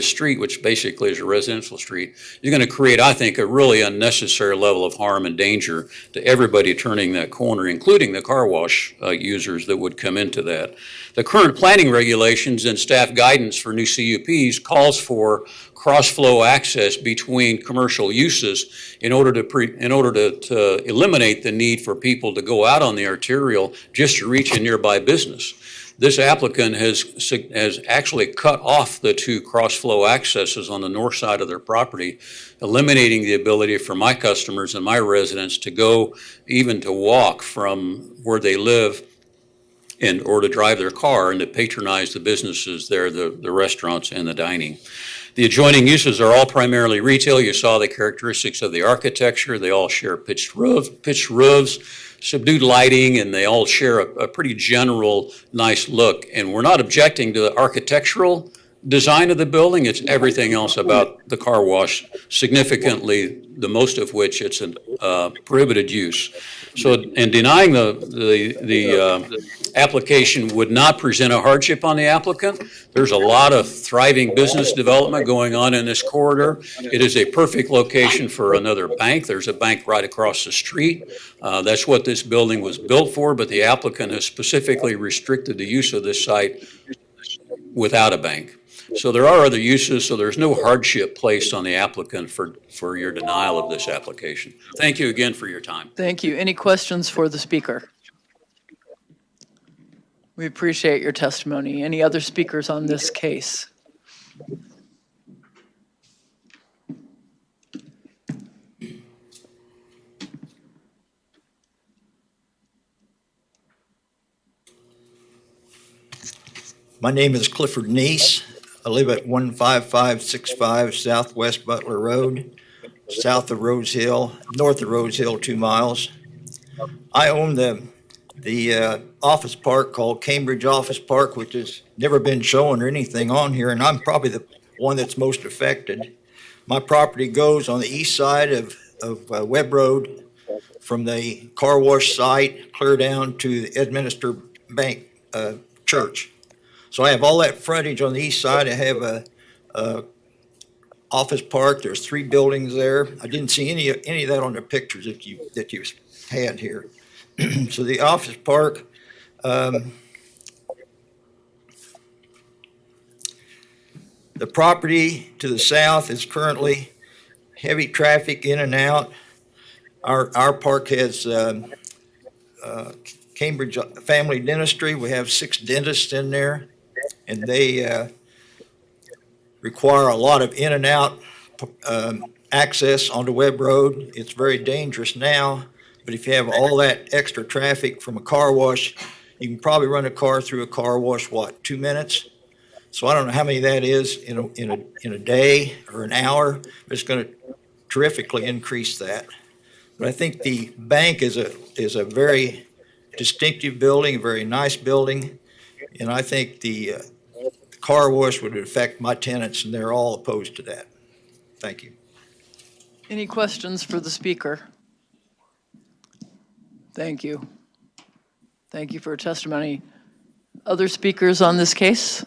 Speaker 21: street, which basically is a residential street, is going to create, I think, a really unnecessary level of harm and danger to everybody turning that corner, including the car wash users that would come into that. The current planning regulations and staff guidance for new CUPs calls for cross-flow access between commercial uses in order to eliminate the need for people to go out on the arterial just to reach a nearby business. This applicant has actually cut off the 2 cross-flow accesses on the north side of their property, eliminating the ability for my customers and my residents to go, even to walk from where they live or to drive their car and to patronize the businesses there, the restaurants and the dining. The adjoining uses are all primarily retail. You saw the characteristics of the architecture. They all share pitched roofs, subdued lighting, and they all share a pretty general, nice look. And we're not objecting to the architectural design of the building. It's everything else about the car wash, significantly, the most of which it's a prohibited use. So in denying the application would not present a hardship on the applicant. There's a lot of thriving business development going on in this corridor. It is a perfect location for another bank. There's a bank right across the street. That's what this building was built for, but the applicant has specifically restricted the use of this site without a bank. So there are other uses, so there's no hardship placed on the applicant for your denial of this application. Thank you again for your time.
Speaker 1: Thank you. Any questions for the speaker? We appreciate your testimony. Any other speakers on this case?
Speaker 15: My name is Clifford Neese. I live at 15565 Southwest Butler Road, south of Rose Hill, north of Rose Hill, 2 miles. I own the office park called Cambridge Office Park, which has never been shown or anything on here, and I'm probably the one that's most affected. My property goes on the east side of Webb Road from the car wash site clear down to the Edminster Bank Church. So I have all that frontage on the east side. I have a office park. There's 3 buildings there. I didn't see any of that on the pictures that you had here. So the office park, the property to the south is currently heavy traffic in and out. Our park has Cambridge Family Dentistry. We have 6 dentists in there, and they require a lot of in and out access onto Webb Road. It's very dangerous now, but if you have all that extra traffic from a car wash, you can probably run a car through a car wash, 2 minutes? So I don't know how many that is in a day or an hour, but it's going to terrifically increase that. But I think the bank is a very distinctive building, a very nice building, and I think the car wash would affect my tenants, and they're all opposed to that. Thank you.
Speaker 1: Any questions for the speaker? Thank you. Thank you for your testimony. Other speakers on this case?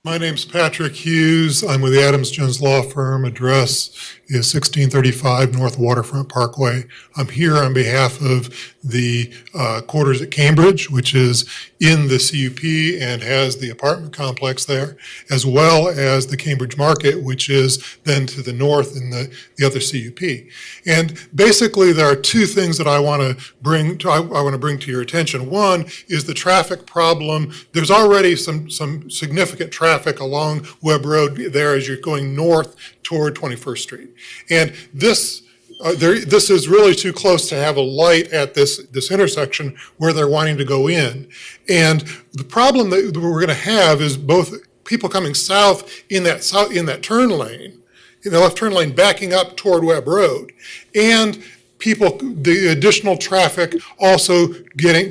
Speaker 19: My name's Patrick Hughes. I'm with the Adams Jones Law Firm. Address is 1635 North Waterfront Parkway. I'm here on behalf of the quarters at Cambridge, which is in the CUP and has the apartment complex there, as well as the Cambridge Market, which is then to the north in the other CUP. And basically, there are 2 things that I want to bring to your attention. One is the traffic problem. There's already some significant traffic along Webb Road there as you're going north toward 21st Street. And this is really too close to have a light at this intersection where they're wanting to go in. And the problem that we're going to have is both people coming south in that turn lane, in the left turn lane backing up toward Webb Road, and the additional traffic also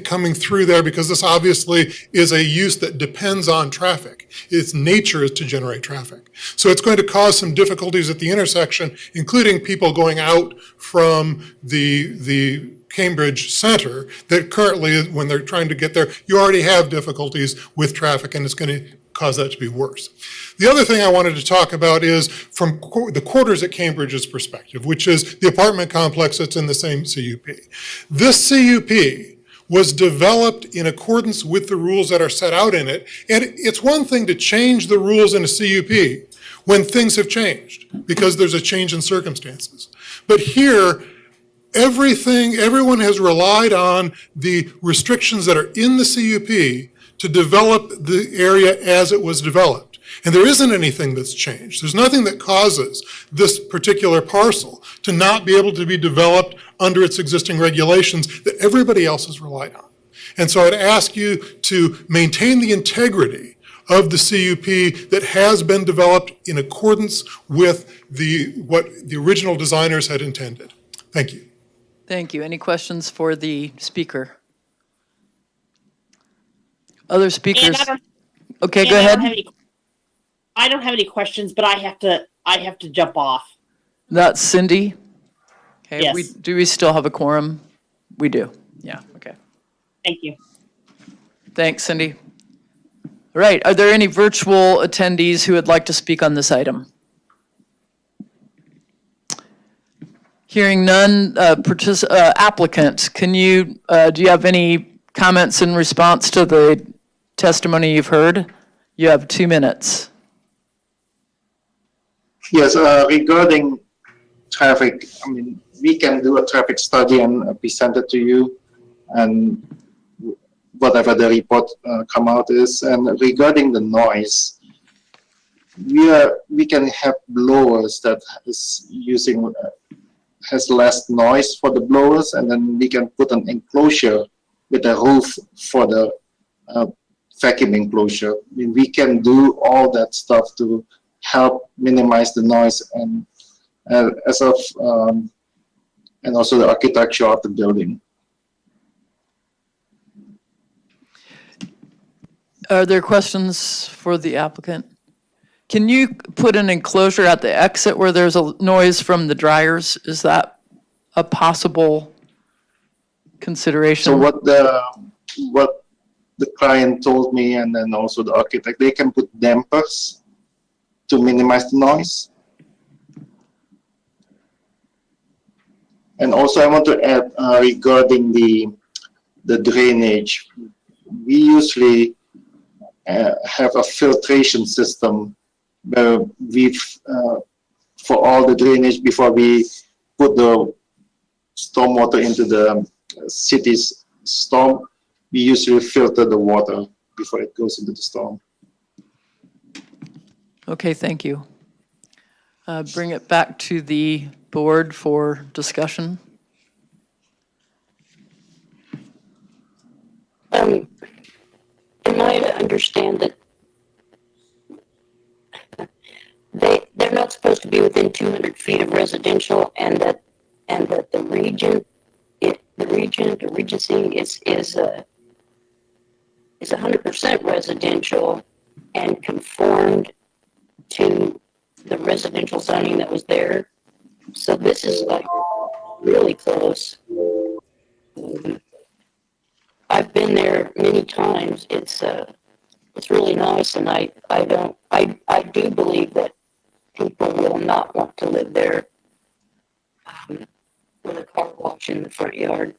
Speaker 19: coming through there, because this obviously is a use that depends on traffic. Its nature is to generate traffic. So it's going to cause some difficulties at the intersection, including people going out from the Cambridge Center that currently, when they're trying to get there, you already have difficulties with traffic, and it's going to cause that to be worse. The other thing I wanted to talk about is from the quarters at Cambridge's perspective, which is the apartment complex that's in the same CUP. This CUP was developed in accordance with the rules that are set out in it, and it's one thing to change the rules in a CUP when things have changed, because there's a change in circumstances. But here, everyone has relied on the restrictions that are in the CUP to develop the area as it was developed. And there isn't anything that's changed. There's nothing that causes this particular parcel to not be able to be developed under its existing regulations that everybody else has relied on. And so I'd ask you to maintain the integrity of the CUP that has been developed in accordance with what the original designers had intended. Thank you.
Speaker 1: Thank you. Any questions for the speaker? Other speakers? Okay, go ahead.
Speaker 20: I don't have any questions, but I have to jump off.
Speaker 1: That's Cindy? Okay,
Speaker 20: Yes.
Speaker 1: do we still have a quorum? We do. Yeah, okay.
Speaker 20: Thank you.
Speaker 1: Thanks, Cindy. All right, are there any virtual attendees who would like to speak on this item? Hearing none, applicant, do you have any comments in response to the testimony you've heard? You have 2 minutes.
Speaker 9: Yes, regarding traffic, we can do a traffic study and present it to you, and whatever the report come out is. And regarding the noise, we can have blowers that is using has less noise for the blowers, and then we can put an enclosure with a roof for the vacuum enclosure. We can do all that stuff to help minimize the noise and and also the architecture of the building.
Speaker 1: Are there questions for the applicant? Can you put an enclosure at the exit where there's a noise from the dryers? Is that a possible consideration?
Speaker 9: So what the client told me, and then also the architect, they can put dampers to minimize the noise. And also I want to add regarding the drainage. We usually have a filtration system where for all the drainage before we put the stormwater into the city's storm, we usually filter the water before it goes into the storm.
Speaker 1: Okay, thank you. Bring it back to the board for discussion.
Speaker 10: Am I to understand that they're not supposed to be within 200 feet of residential, and that the Regency is 100% residential and conformed to the residential zoning that was there. So this is like really close. I've been there many times. It's really nice, and I do believe that people will not want to live there with a car wash in the front yard.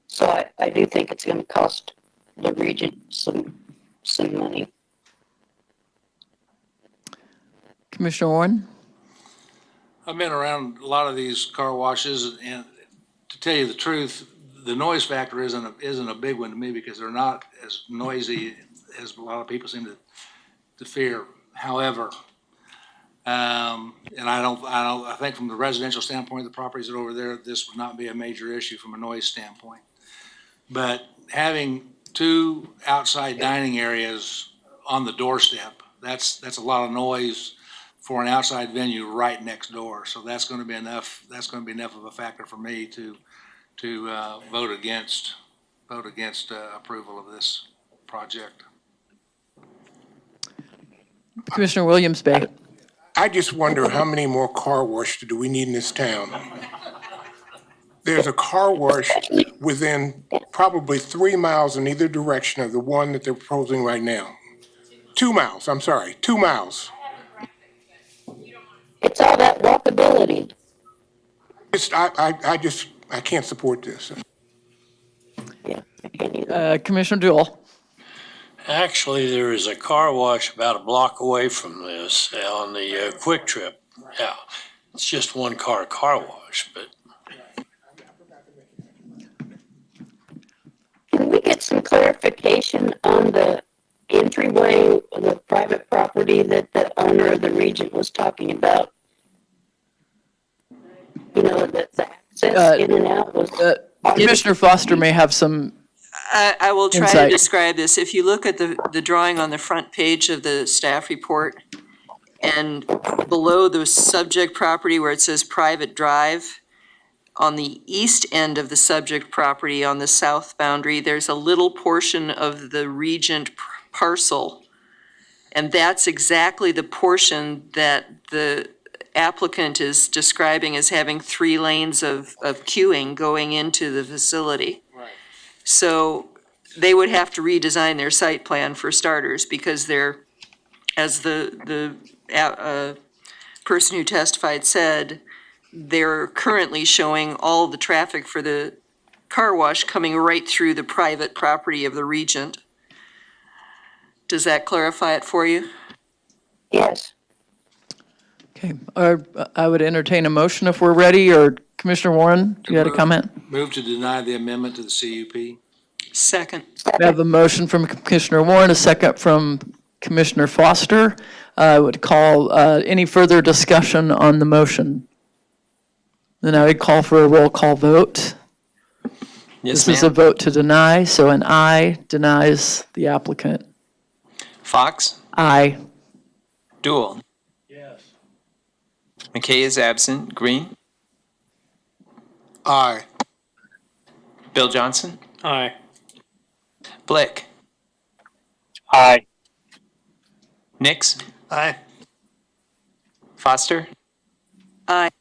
Speaker 10: So I do think it's going to cost the region some money.
Speaker 1: Commissioner Warren?
Speaker 18: I've been around a lot of these car washes, and to tell you the truth, the noise factor isn't a big one to me because they're not as noisy as a lot of people seem to fear. However, and I think from the residential standpoint, the properties that are over there, this would not be a major issue from a noise standpoint. But having two outside dining areas on the doorstep, that's a lot of noise for an outside venue right next door. So that's going to be enough of a factor for me to vote against approval of this project.
Speaker 1: Commissioner Williams Bay.
Speaker 4: I just wonder how many more car washes do we need in this town? There's a car wash within probably 3 miles in either direction of the one that they're proposing right now. 2 miles, I'm sorry, 2 miles.
Speaker 10: It's all that walkability.
Speaker 4: I can't support this.
Speaker 10: Yeah, I can't either.
Speaker 1: Commissioner Duell.
Speaker 7: Actually, there is a car wash about a block away from this on the Quick Trip. Yeah, it's just one car wash, but.
Speaker 10: Can we get some clarification on the entryway of the private property that the owner of the Regent was talking about? You know, the access in and out was...
Speaker 1: Commissioner Foster may have some
Speaker 5: I will try
Speaker 1: insight.
Speaker 5: to describe this. If you look at the drawing on the front page of the staff report, and below the subject property where it says private drive, on the east end of the subject property on the south boundary, there's a little portion of the Regent parcel. And that's exactly the portion that the applicant is describing as having 3 lanes of queuing going into the facility. So they would have to redesign their site plan for starters, because they're, as the person who testified said, they're currently showing all the traffic for the car wash coming right through the private property of the Regent. Does that clarify it for you?
Speaker 10: Yes.
Speaker 1: Okay, I would entertain a motion if we're ready, or Commissioner Warren, do you have a comment?
Speaker 18: Move to deny the amendment to the CUP.
Speaker 5: Second.
Speaker 1: We have a motion from Commissioner Warren, a second from Commissioner Foster. I would call any further discussion on the motion. Then I would call for a roll call vote.
Speaker 3: Yes,
Speaker 1: This is a
Speaker 3: ma'am.
Speaker 1: vote to deny, so an aye denies the applicant.
Speaker 3: Fox?
Speaker 1: Aye.
Speaker 3: Duell? Yes. McKay is absent. Green?
Speaker 6: Aye.
Speaker 3: Bill Johnson?
Speaker 7: Aye.
Speaker 3: Blick?
Speaker 11: Aye.
Speaker 3: Nix?
Speaker 2: Aye.
Speaker 3: Foster?
Speaker 5: Aye.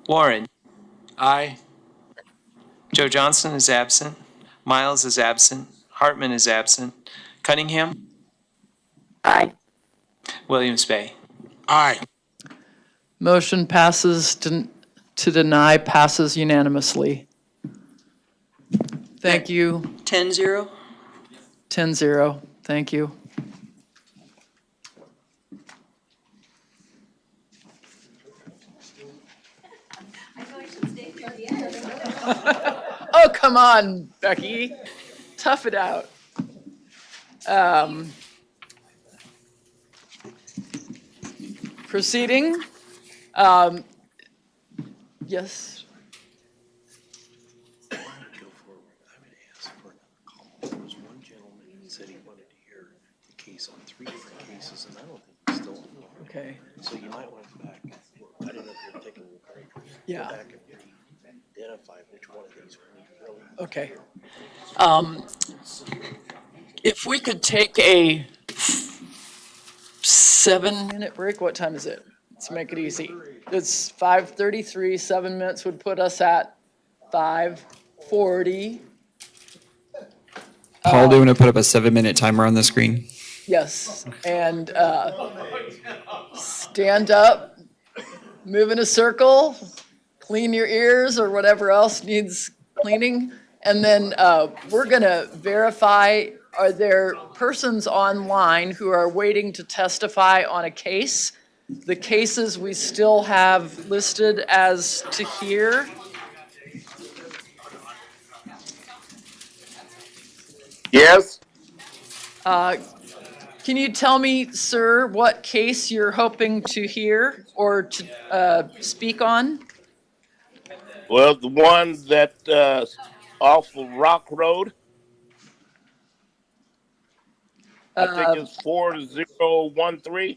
Speaker 3: Warren?
Speaker 18: Aye.
Speaker 3: Joe Johnson is absent. Miles is absent. Hartman is absent. Cunningham?
Speaker 10: Aye.
Speaker 3: Williams Bay?
Speaker 4: Aye.
Speaker 1: Motion passes to deny, passes unanimously. Thank you.
Speaker 5: 10-0?
Speaker 1: 10-0. Thank you. Oh, come on, Becky. Tough it out. Proceeding. Yes. Okay.
Speaker 17: So you might want to go back. I don't know if you're taking a break.
Speaker 1: Yeah.
Speaker 17: Go back and identify which one of these we really.
Speaker 1: Okay. If we could take a 7-minute break, what time is it? Let's make it easy. It's 5:33, 7 minutes would put us at 5:40.
Speaker 16: Paul, do you want to put up a 7-minute timer on the screen?
Speaker 1: Yes, and stand up, move in a circle, clean your ears or whatever else needs cleaning. And then we're gonna verify, are there persons online who are waiting to testify on a case? The cases we still have listed as to hear.
Speaker 22: Yes.
Speaker 1: Can you tell me, sir, what case you're hoping to hear or to speak on?
Speaker 22: Well, the one that off of Rock Road. I think it's 4013.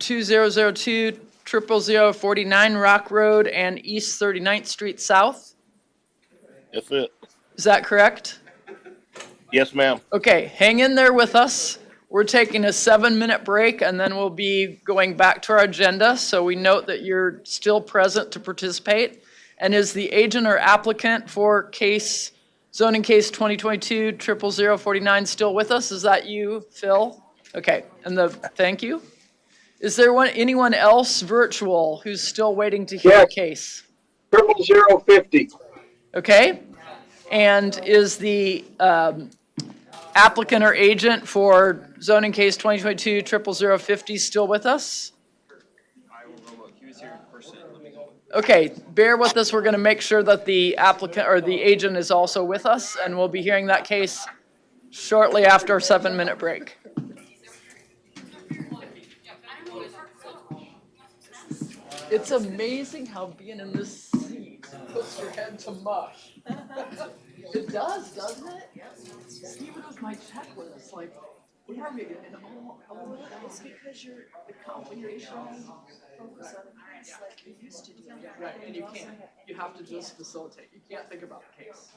Speaker 1: 2002 0049 Rock Road and East 39th Street South.
Speaker 22: That's it.
Speaker 1: Is that correct?
Speaker 22: Yes, ma'am.
Speaker 1: Okay, hang in there with us. We're taking a 7-minute break and then we'll be going back to our agenda. So we note that you're still present to participate. And is the agent or applicant for case, zoning case 2022 0049 still with us? Is that you, Phil? Okay, and thank you. Is there anyone else virtual who's still waiting to hear a case?
Speaker 22: 00050.
Speaker 1: Okay, and is the applicant or agent for zoning case 2022 0050 still with us? Okay, bear with us. We're going to make sure that the applicant or the agent is also with us, and we'll be hearing that case shortly after our 7-minute break. It's amazing how being in this seat puts your head to mush. It does, doesn't it? Even with my checklist, like, we are making an all it's because you're the combination focus on it's like you used to do. Right, and you can't. You have to just facilitate. You can't think about the case.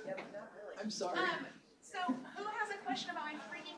Speaker 1: I'm sorry.
Speaker 23: So who has a question about my freaking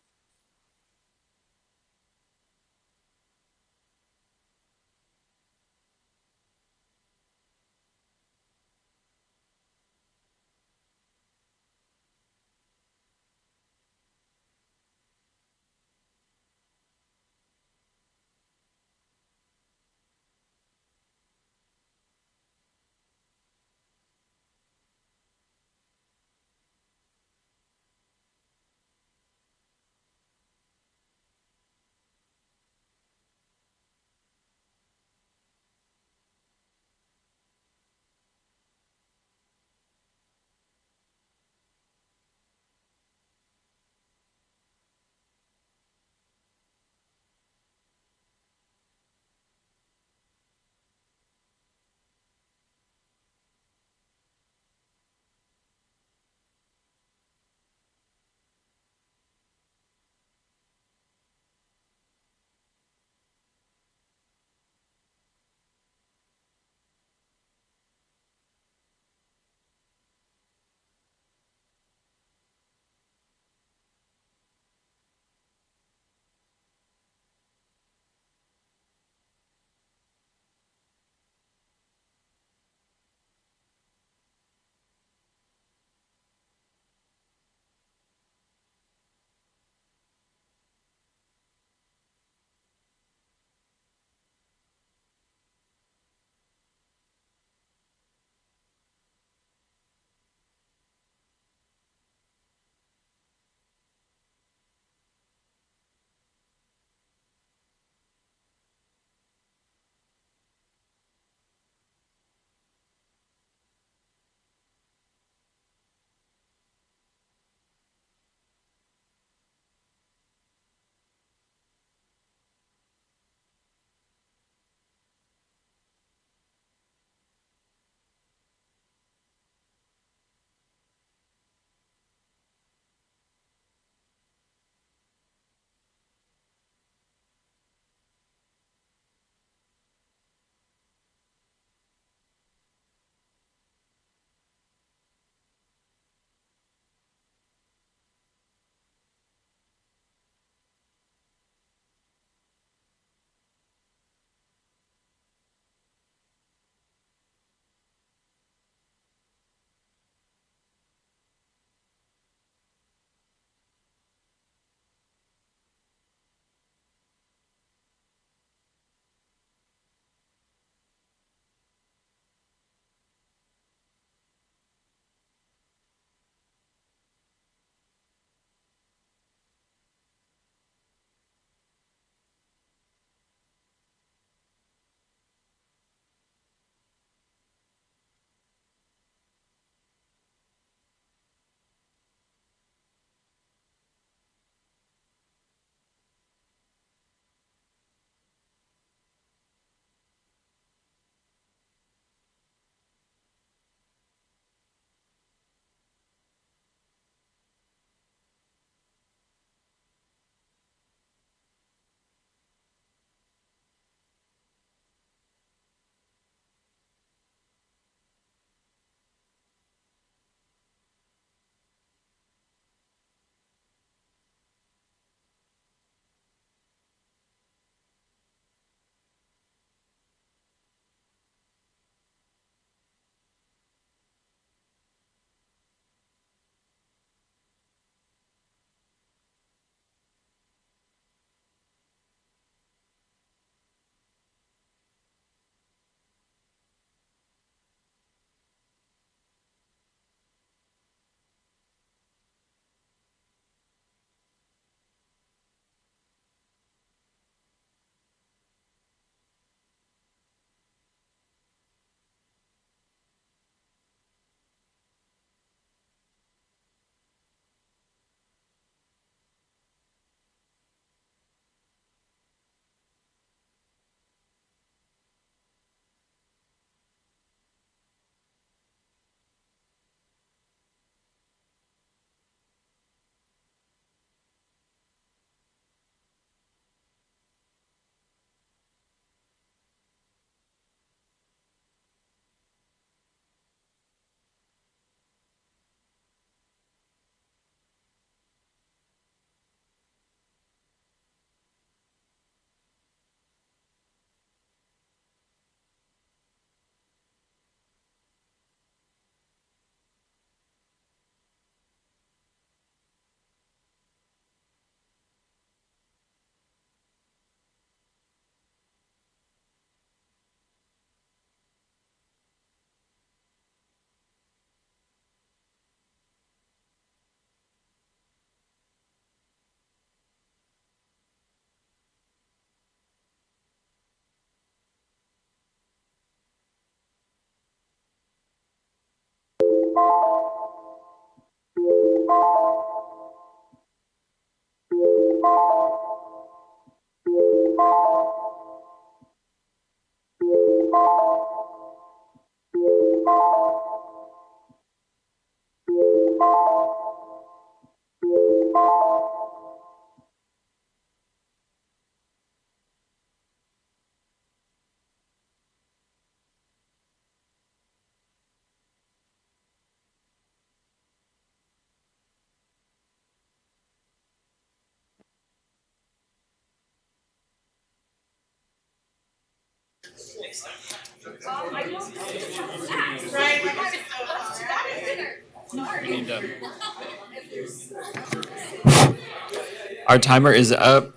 Speaker 16: Our timer is up.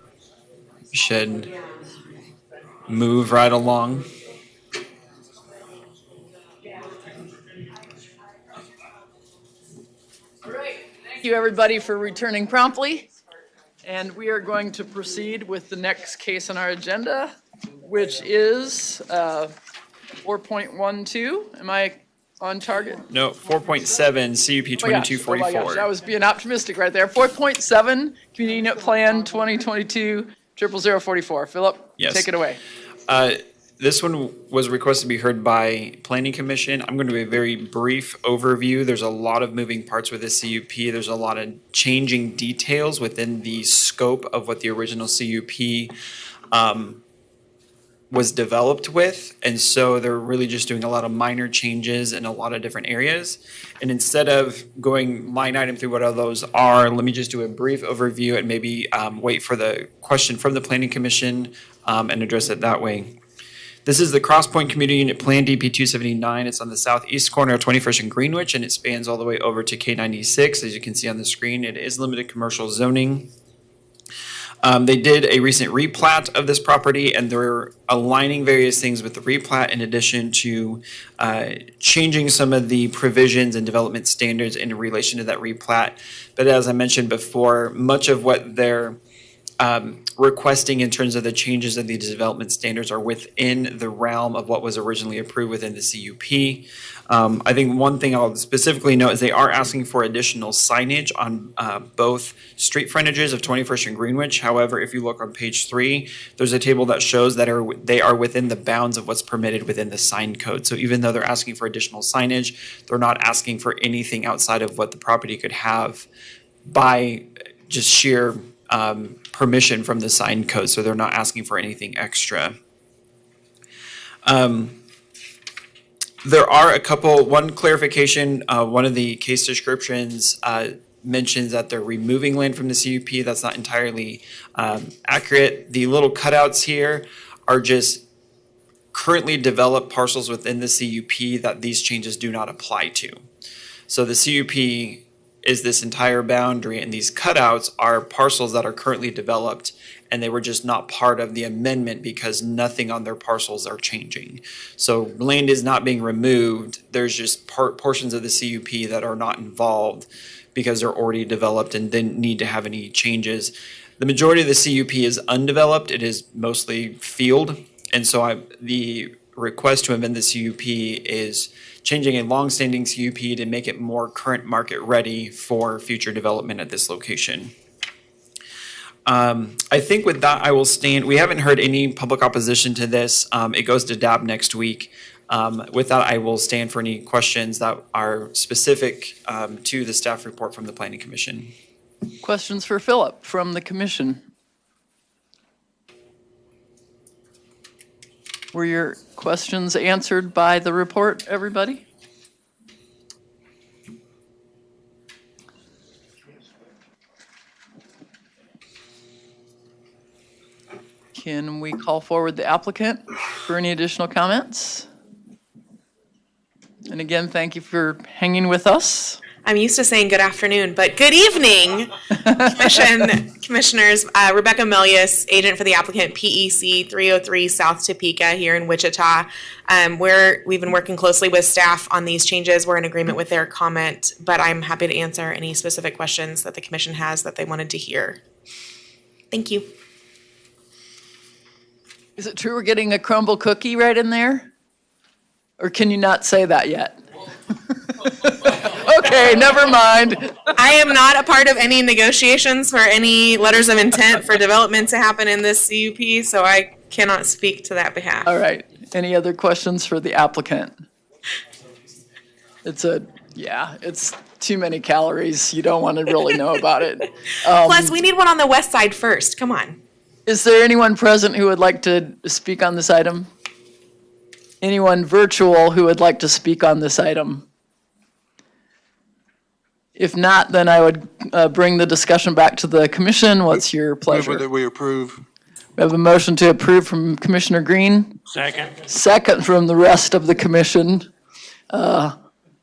Speaker 16: Should move right along.
Speaker 1: Thank you, everybody, for returning promptly. And we are going to proceed with the next case on our agenda, which is 4.12. Am I on target?
Speaker 16: No, 4.7 CUP
Speaker 1: Oh my gosh,
Speaker 16: 2244.
Speaker 1: I was being optimistic right there. 4.7 Community Unit Plan 2022-00044. Philip,
Speaker 16: Yes.
Speaker 1: take it away.
Speaker 16: This one was requested to be heard by Planning Commission. I'm going to do a very brief overview. There's a lot of moving parts with this CUP. There's a lot of changing details within the scope of what the original CUP was developed with. And so they're really just doing a lot of minor changes in a lot of different areas. And instead of going line item through what all those are, let me just do a brief overview and maybe wait for the question from the Planning Commission and address it that way. This is the Cross Point Community Unit Plan DP 279. It's on the southeast corner of 21st and Greenwich, and it spans all the way over to K96. As you can see on the screen, it is limited commercial zoning. They did a recent replat of this property, and they're aligning various things with the replat in addition to changing some of the provisions and development standards in relation to that replat. But as I mentioned before, much of what they're requesting in terms of the changes of these development standards are within the realm of what was originally approved within the CUP. I think one thing I'll specifically note is they are asking for additional signage on both street frontages of 21st and Greenwich. However, if you look on page 3, there's a table that shows that they are within the bounds of what's permitted within the sign code. So even though they're asking for additional signage, they're not asking for anything outside of what the property could have by just sheer permission from the sign code, so they're not asking for anything extra. There are one clarification, one of the case descriptions mentions that they're removing land from the CUP. That's not entirely accurate. The little cutouts here are just currently developed parcels within the CUP that these changes do not apply to. So the CUP is this entire boundary, and these cutouts are parcels that are currently developed, and they were just not part of the amendment because nothing on their parcels are changing. So land is not being removed. There's just portions of the CUP that are not involved because they're already developed and didn't need to have any changes. The majority of the CUP is undeveloped. It is mostly field. And so the request to amend the CUP is changing a long-standing CUP to make it more current market ready for future development at this location. I think with that, I will stand. We haven't heard any public opposition to this. It goes to DAB next week. With that, I will stand for any questions that are specific to the staff report from the Planning Commission.
Speaker 1: Questions for Philip from the commission? Were your questions answered by the report, everybody? Can we call forward the applicant for any additional comments? And again, thank you for hanging with us.
Speaker 23: I'm used to saying good afternoon, but good evening, commissioners. Rebecca Melius, agent for the applicant, PEC 303 South Topeka here in Wichita. We've been working closely with staff on these changes. We're in agreement with their comment, but I'm happy to answer any specific questions that the commission has that they wanted to hear. Thank you.
Speaker 1: Is it true we're getting a crumble cookie right in there? Or can you not say that yet? Okay, never mind.
Speaker 23: I am not a part of any negotiations for any letters of intent for development to happen in this CUP, so I cannot speak to that behalf.
Speaker 1: All right. Any other questions for the applicant? It's too many calories. You don't want to really know about it.
Speaker 23: Plus, we need one on the west side first. Come on.
Speaker 1: Is there anyone present who would like to speak on this item? Anyone virtual who would like to speak on this item? If not, then I would bring the discussion back to the commission. What's your pleasure?
Speaker 6: Move that we approve.
Speaker 1: We have a motion to approve from Commissioner Green,
Speaker 7: Second.
Speaker 1: second from the rest of the commission.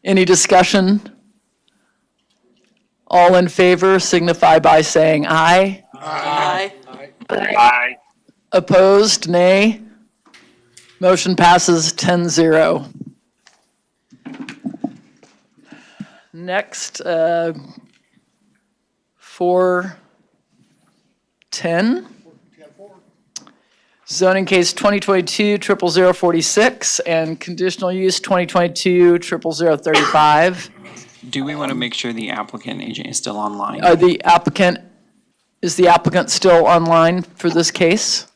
Speaker 1: Any discussion? All in favor signify by saying aye.
Speaker 5: Aye.
Speaker 22: Aye.
Speaker 1: Opposed, nay. Motion passes 10-0. Next, 410. Zoning case 2022-00046 and conditional use 2022-00035.
Speaker 16: Do we want to make sure the applicant agent is still online?
Speaker 1: Is the applicant still online for this case?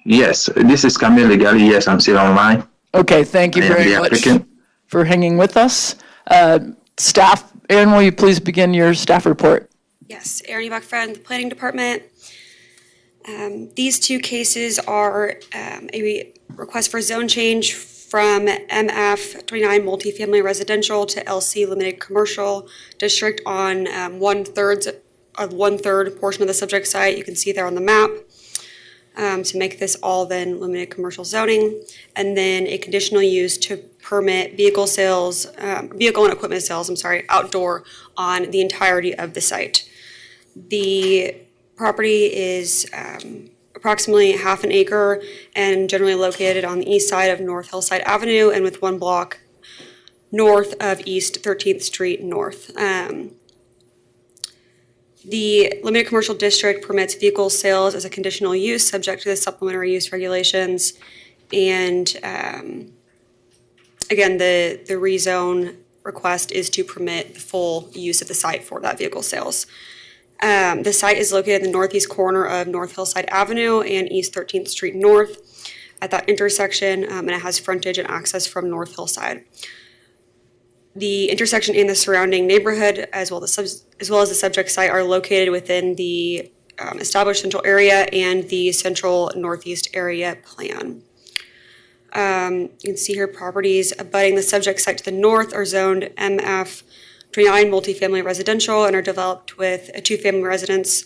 Speaker 9: Yes, this is Camille Legali. Yes, I'm still online.
Speaker 1: Okay, thank you
Speaker 9: I am
Speaker 1: very
Speaker 9: the
Speaker 1: much
Speaker 9: applicant.
Speaker 1: for hanging with us. Staff, Erin, will you please begin your staff report?
Speaker 14: Yes, Erin Ebach from the Planning Department. These two cases are a request for zone change from MF 29 multifamily residential to LC limited commercial district on one-third portion of the subject site. You can see there on the map. To make this all then limited commercial zoning, and then a conditional use to permit vehicle and equipment sales, outdoor on the entirety of the site. The property is approximately half an acre and generally located on the east side of North Hillside Avenue and with 1 block north of East 13th Street North. The limited commercial district permits vehicle sales as a conditional use subject to the supplementary use regulations. And again, the rezone request is to permit the full use of the site for that vehicle sales. The site is located in the northeast corner of North Hillside Avenue and East 13th Street North at that intersection, and it has frontage and access from North Hillside. The intersection and the surrounding neighborhood, as well as the subject site, are located within the established central area and the central northeast area plan. You can see here properties abutting the subject site to the north are zoned MF 29 multifamily residential and are developed with a two-family residence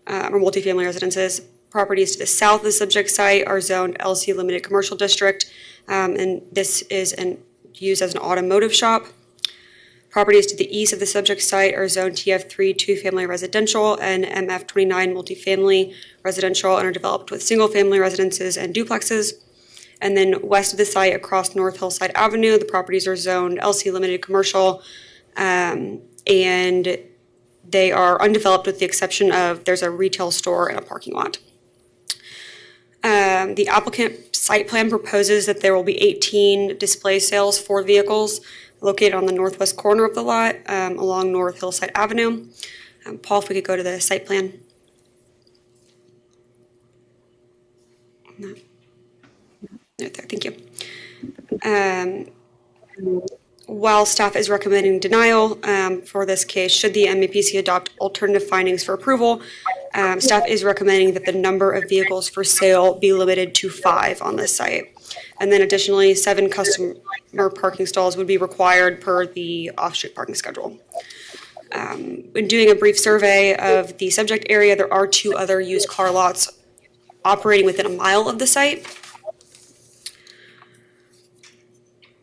Speaker 14: or multifamily residences. Properties to the south of the subject site are zoned LC limited commercial district, and this is used as an automotive shop. Properties to the east of the subject site are zoned TF3 two-family residential and MF 29 multifamily residential and are developed with single-family residences and duplexes. And then west of the site across North Hillside Avenue, the properties are zoned LC limited commercial, and they are undeveloped with the exception of there's a retail store and a parking lot. The applicant site plan proposes that there will be 18 display sales for vehicles located on the northwest corner of the lot along North Hillside Avenue. Paul, if we could go to the site plan. No. Right there, thank you. While staff is recommending denial for this case, should the MAPC adopt alternative findings for approval, staff is recommending that the number of vehicles for sale be limited to 5 on this site. And then additionally, 7 customer parking stalls would be required per the off-street parking schedule. When doing a brief survey of the subject area, there are 2 other used car lots operating within a mile of the site.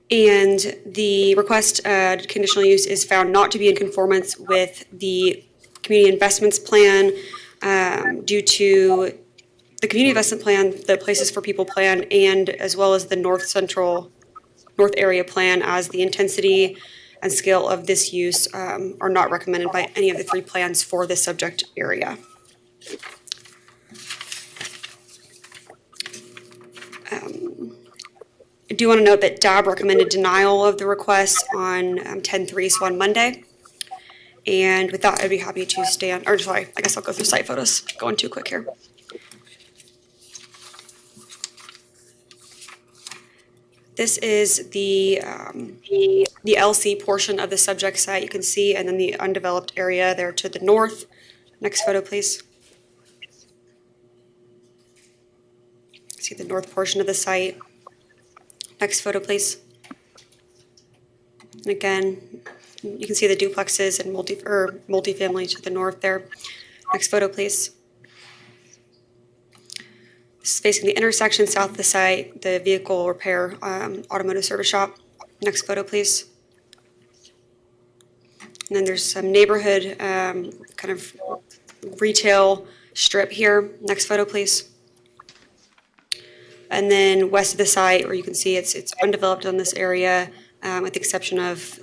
Speaker 14: And the request conditional use is found not to be in conformance with the community investments plan due to the community investment plan, the places for people plan, and as well as the north area plan, as the intensity and scale of this use are not recommended by any of the 3 plans for this subject area. I do want to note that DAB recommended denial of the request on 10/3, so on Monday. And with that, I'd be happy to I guess I'll go through site photos, going too quick here. This is the LC portion of the subject site you can see, and then the undeveloped area there to the north. Next photo, please. See the north portion of the site. Next photo, please. And again, you can see the duplexes and multifamily to the north there. Next photo, please. facing the intersection south of the site, the vehicle repair automotive service shop. Next photo, please. And then there's some neighborhood kind of retail strip here. Next photo, please. And then west of the site, where you can see it's undeveloped on this area, with the exception of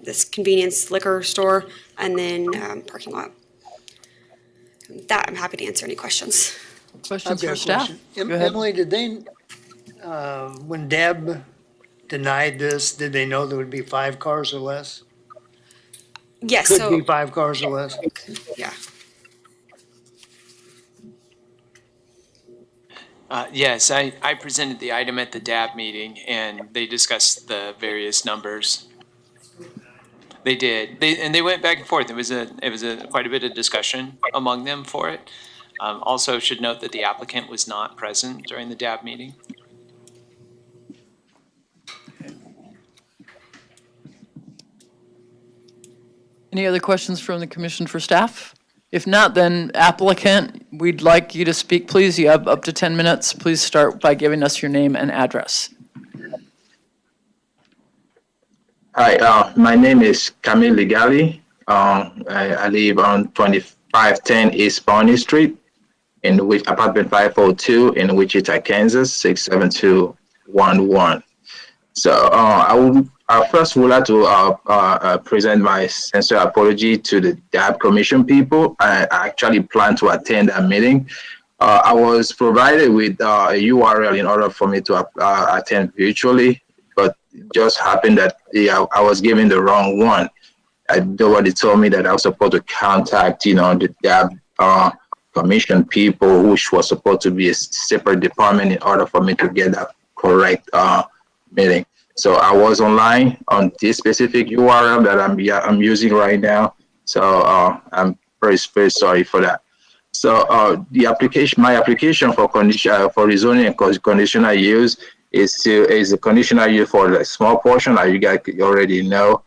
Speaker 14: this convenience liquor store and then parking lot. With that, I'm happy to answer any questions.
Speaker 1: Questions
Speaker 2: I've got
Speaker 1: for
Speaker 2: a
Speaker 1: staff?
Speaker 2: question.
Speaker 1: Go ahead.
Speaker 2: Emily, did they, when Deb denied this, did they know there would be 5 cars or less?
Speaker 14: Yes,
Speaker 2: Could
Speaker 14: so
Speaker 2: be 5 cars or less?
Speaker 14: yeah.
Speaker 3: Yes, I presented the item at the DAB meeting, and they discussed the various numbers. They did. They went back and forth. It was quite a bit of discussion among them for it. Also should note that the applicant was not present during the DAB meeting.
Speaker 1: Any other questions from the commission for staff? If not, then applicant, we'd like you to speak, please. You have up to 10 minutes. Please start by giving us your name and address.
Speaker 9: Hi, my name is Camille Ligali. I live on 2510 East Pawnee Street, in which apartment 502 in Wichita, Kansas, 67211. So I first would like to present my sincere apology to the DAB Commission people. I actually plan to attend that meeting. I was provided with a URL in order for me to attend virtually, but it just happened that I was given the wrong one. Nobody told me that I was supposed to contact, the DAB Commission people, which was supposed to be a separate department in order for me to get that correct meeting. So I was online on this specific URL that I'm using right now. So I'm very, very sorry for that. So my application for rezoning and conditional use is a conditional use for the small portion, as you guys already know,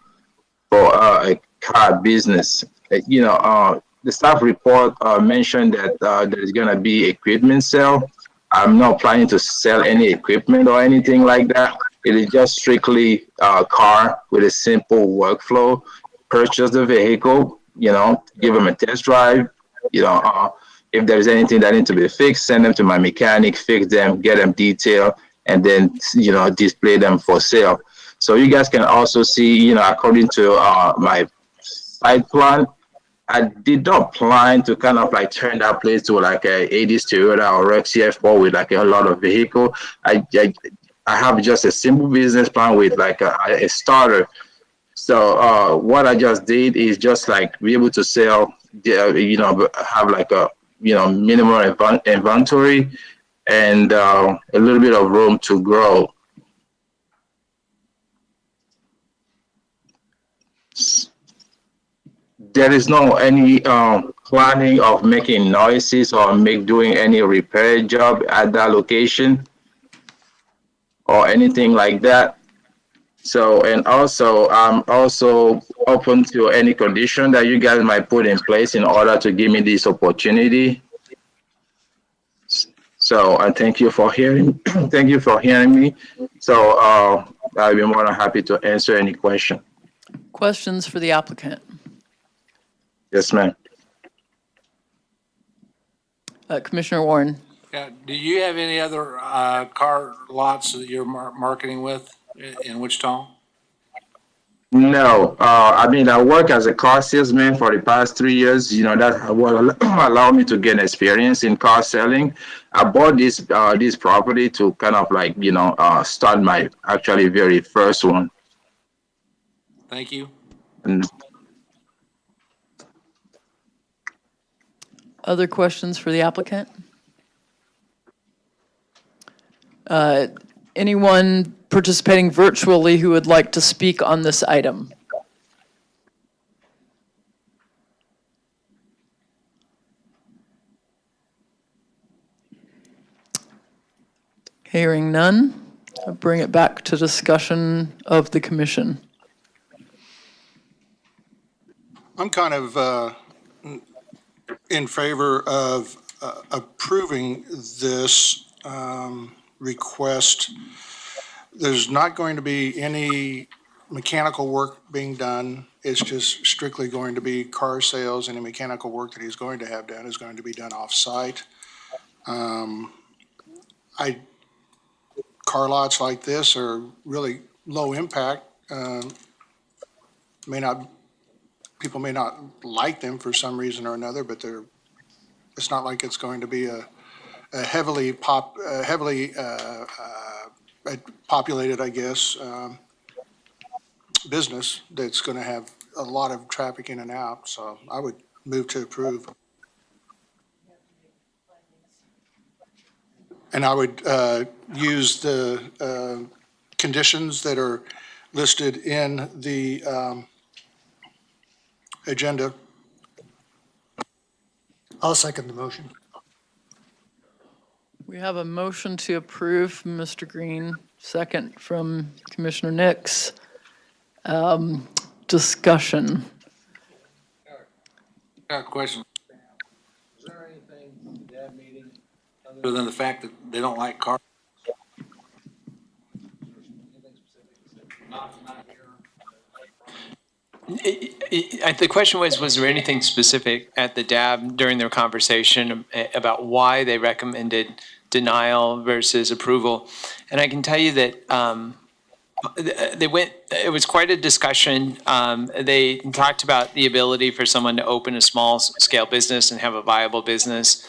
Speaker 9: for a car business. The staff report mentioned that there's gonna be equipment sale. I'm not planning to sell any equipment or anything like that. It is just strictly a car with a simple workflow. Purchase the vehicle, give them a test drive. If there's anything that needs to be fixed, send them to my mechanic, fix them, get them detailed, and then, display them for sale. So you guys can also see, according to my site plan, I did not plan to kind of like turn that place to like a 80s Toyota or Rex CF4 with like a lot of vehicle. I have just a simple business plan with like a starter. So what I just did is just like be able to sell, have like a, minimal inventory and a little bit of room to grow. There is no any planning of making noises or doing any repair job at that location or anything like that. So, and also, I'm also open to any condition that you guys might put in place in order to give me this opportunity. So I thank you for hearing. Thank you for hearing me. So I'll be more than happy to answer any question.
Speaker 1: Questions for the applicant?
Speaker 9: Yes, ma'am.
Speaker 1: Commissioner Warren.
Speaker 18: Yeah, do you have any other car lots that you're marketing with in Wichita?
Speaker 9: No, I work as a car salesman for the past 3 years. That will allow me to gain experience in car selling. I bought this property to kind of like, start my actually very first one.
Speaker 18: Thank you.
Speaker 9: And
Speaker 1: Other questions for the applicant? Anyone participating virtually who would like to speak on this item? Hearing none, I'll bring it back to discussion of the commission.
Speaker 6: I'm kind of in favor of approving this request, there's not going to be any mechanical work being done. It's just strictly going to be car sales. Any mechanical work that he's going to have done is going to be done off-site. Car lots like this are really low impact. People may not like them for some reason or another, but it's not like it's going to be a heavily populated, I guess, business that's going to have a lot of traffic in and out. So I would move to approve. And I would use the conditions that are listed in the agenda.
Speaker 2: I'll second the motion.
Speaker 1: We have a motion to approve from Mr. Green, second from Commissioner Nix. Discussion.
Speaker 18: Got a question. Is there anything in that meeting other than the fact that they don't like cars?
Speaker 3: The question was there anything specific at the DAB during their conversation about why they recommended denial versus approval? And I can tell you that it was quite a discussion. They talked about the ability for someone to open a small scale business and have a viable business.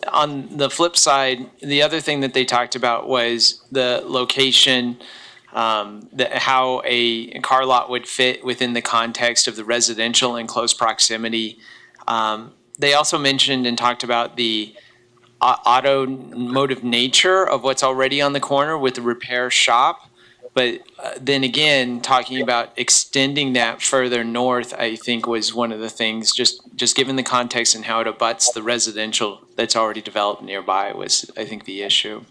Speaker 3: On the flip side, the other thing that they talked about was the location, how a car lot would fit within the context of the residential in close proximity. They also mentioned and talked about the automotive nature of what's already on the corner with the repair shop. But then again, talking about extending that further north, I think was one of the things, just given the context and how it abuts the residential that's already developed nearby was, I think, the issue.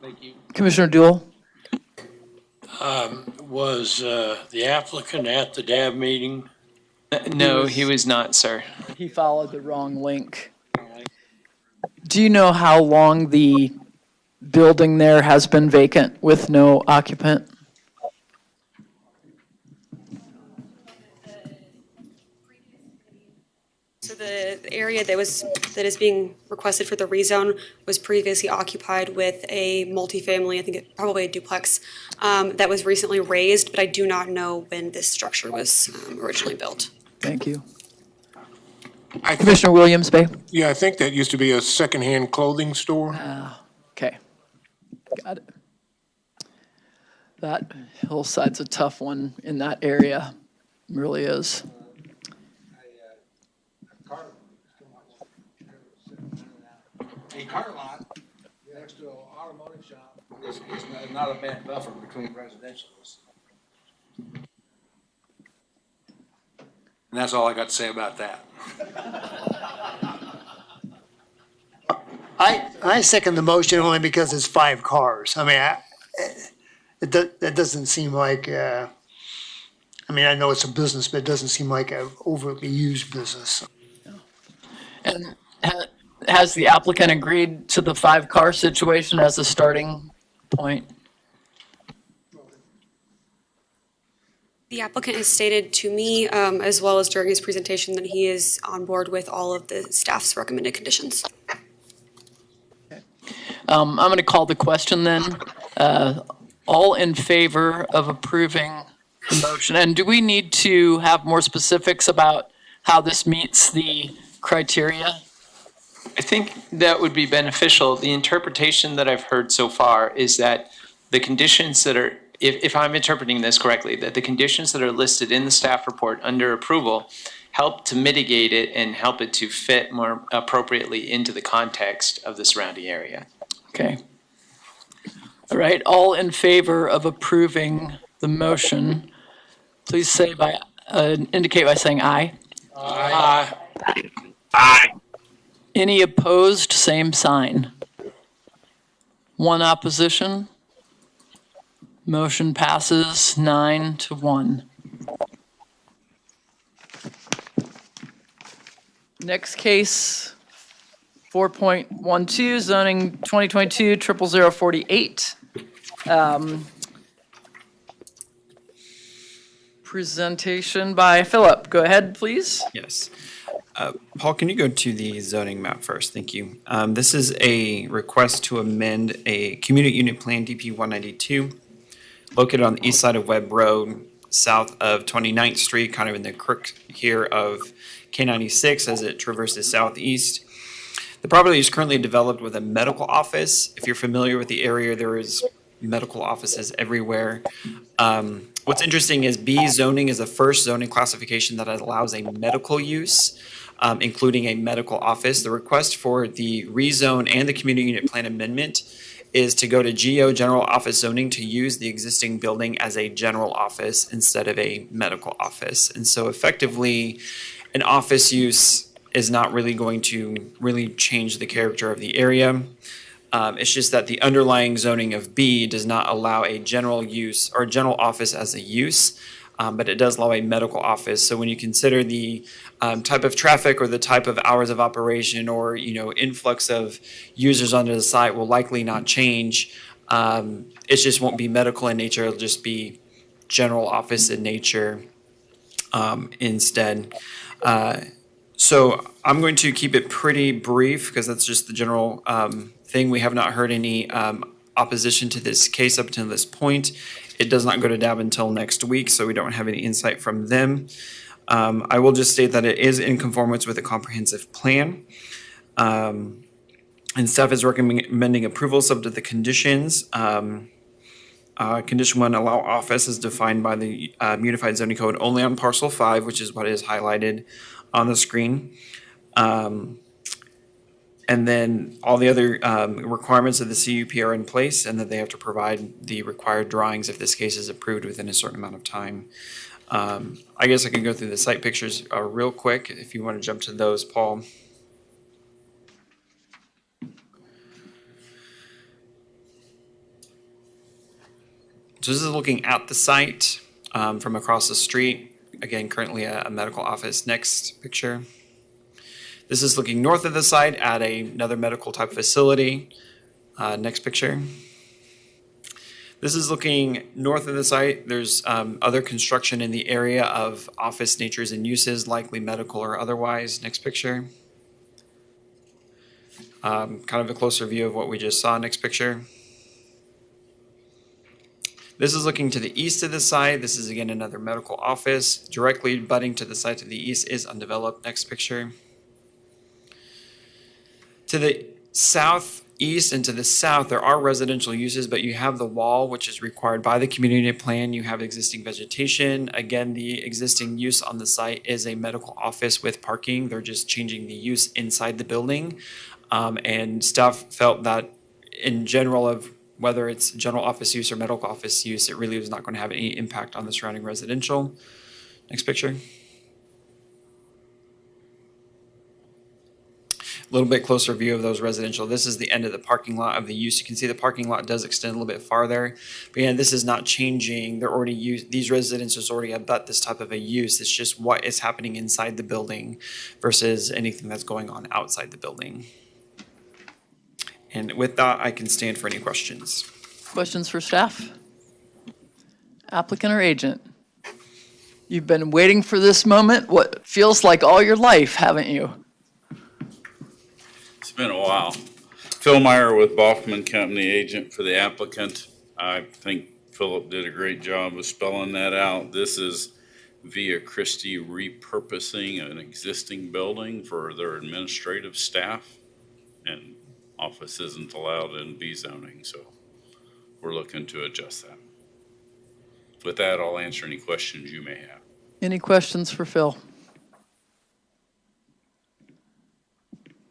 Speaker 18: Thank you.
Speaker 1: Commissioner Duell?
Speaker 7: Was the applicant at the DAB meeting?
Speaker 3: No, he was not, sir.
Speaker 1: He followed the wrong link. Do you know how long the building there has been vacant with no occupant?
Speaker 14: So the area that is being requested for the rezone was previously occupied with a multifamily, I think it probably a duplex, that was recently raised, but I do not know when this structure was originally built.
Speaker 1: Thank you. Commissioner Williams, Bay?
Speaker 4: Yeah, I think that used to be a secondhand clothing store.
Speaker 1: Okay. Got it. That hillside's a tough one in that area. It really is.
Speaker 18: A car lot next to an automotive shop is not a bad buffer between residentials. And that's all I got to say about that.
Speaker 2: I second the motion only because it's 5 cars. I mean, that doesn't seem like, I mean, I know it's a business, but it doesn't seem like an overly used business.
Speaker 1: And has the applicant agreed to the 5-car situation as a starting point?
Speaker 14: The applicant has stated to me, as well as during his presentation, that he is on board with all of the staff's recommended conditions.
Speaker 1: I'm going to call the question then. All in favor of approving the motion? And do we need to have more specifics about how this meets the criteria?
Speaker 3: I think that would be beneficial. The interpretation that I've heard so far is that the conditions that are, if I'm interpreting this correctly, that the conditions that are listed in the staff report under approval help to mitigate it and help it to fit more appropriately into the context of the surrounding area.
Speaker 1: Okay. All right, all in favor of approving the motion, please say indicate by saying aye.
Speaker 7: Aye.
Speaker 1: Aye. Any opposed, same sign. One opposition. Motion passes 9-1. Next case, 4.12, zoning 2022 00048. Presentation by Philip. Go ahead, please.
Speaker 16: Yes. Paul, can you go to the zoning map first? Thank you. This is a request to amend a community unit plan DP 192 located on the east side of Webb Road, south of 29th Street, kind of in the crook here of K96 as it traverses southeast. The property is currently developed with a medical office. If you're familiar with the area, there is medical offices everywhere. What's interesting is B zoning is the first zoning classification that allows a medical use, including a medical office. The request for the rezone and the community unit plan amendment is to go to GO general office zoning to use the existing building as a general office instead of a medical office. And so effectively, an office use is not really going to really change the character of the area. It's just that the underlying zoning of B does not allow a general use or general office as a use, but it does allow a medical office. So when you consider the type of traffic or the type of hours of operation or influx of users onto the site will likely not change. It just won't be medical in nature. It'll just be general office in nature instead. So I'm going to keep it pretty brief because that's just the general thing. We have not heard any opposition to this case up until this point. It does not go to DAB until next week, so we don't have any insight from them. I will just state that it is in conformance with a comprehensive plan. And staff is recommending approval subject to the conditions. Condition 1, allow office as defined by the Unified Zoning Code only on parcel 5, which is what is highlighted on the screen. And then all the other requirements of the CUP are in place, and that they have to provide the required drawings if this case is approved within a certain amount of time. I guess I can go through the site pictures real quick if you want to jump to those, Paul. So this is looking at the site from across the street. Again, currently a medical office. Next picture. This is looking north of the site at another medical type facility. Next picture. This is looking north of the site. There's other construction in the area of office natures and uses, likely medical or otherwise. Next picture. Kind of a closer view of what we just saw. Next picture. This is looking to the east of the site. This is again another medical office. Directly butting to the site to the east is undeveloped. Next picture. To the southeast and to the south, there are residential uses, but you have the wall, which is required by the community plan. You have existing vegetation. Again, the existing use on the site is a medical office with parking. They're just changing the use inside the building. And staff felt that in general of whether it's general office use or medical office use, it really was not going to have any impact on the surrounding residential. Next picture. A little bit closer view of those residential. This is the end of the parking lot of the use. You can see the parking lot does extend a little bit farther. But again, this is not changing. They're already these residences already abut this type of a use. It's just what is happening inside the building versus anything that's going on outside the building. And with that, I can stand for any questions.
Speaker 1: Questions for staff? Applicant or agent? You've been waiting for this moment, what feels like all your life, haven't you?
Speaker 8: It's been a while. Phil Meyer with Baughman Company, agent for the applicant. I think Philip did a great job of spelling that out. This is Via Christi repurposing an existing building for their administrative staff, and office isn't allowed in B zoning, so we're looking to adjust that. With that, I'll answer any questions you may have.
Speaker 1: Any questions for Phil?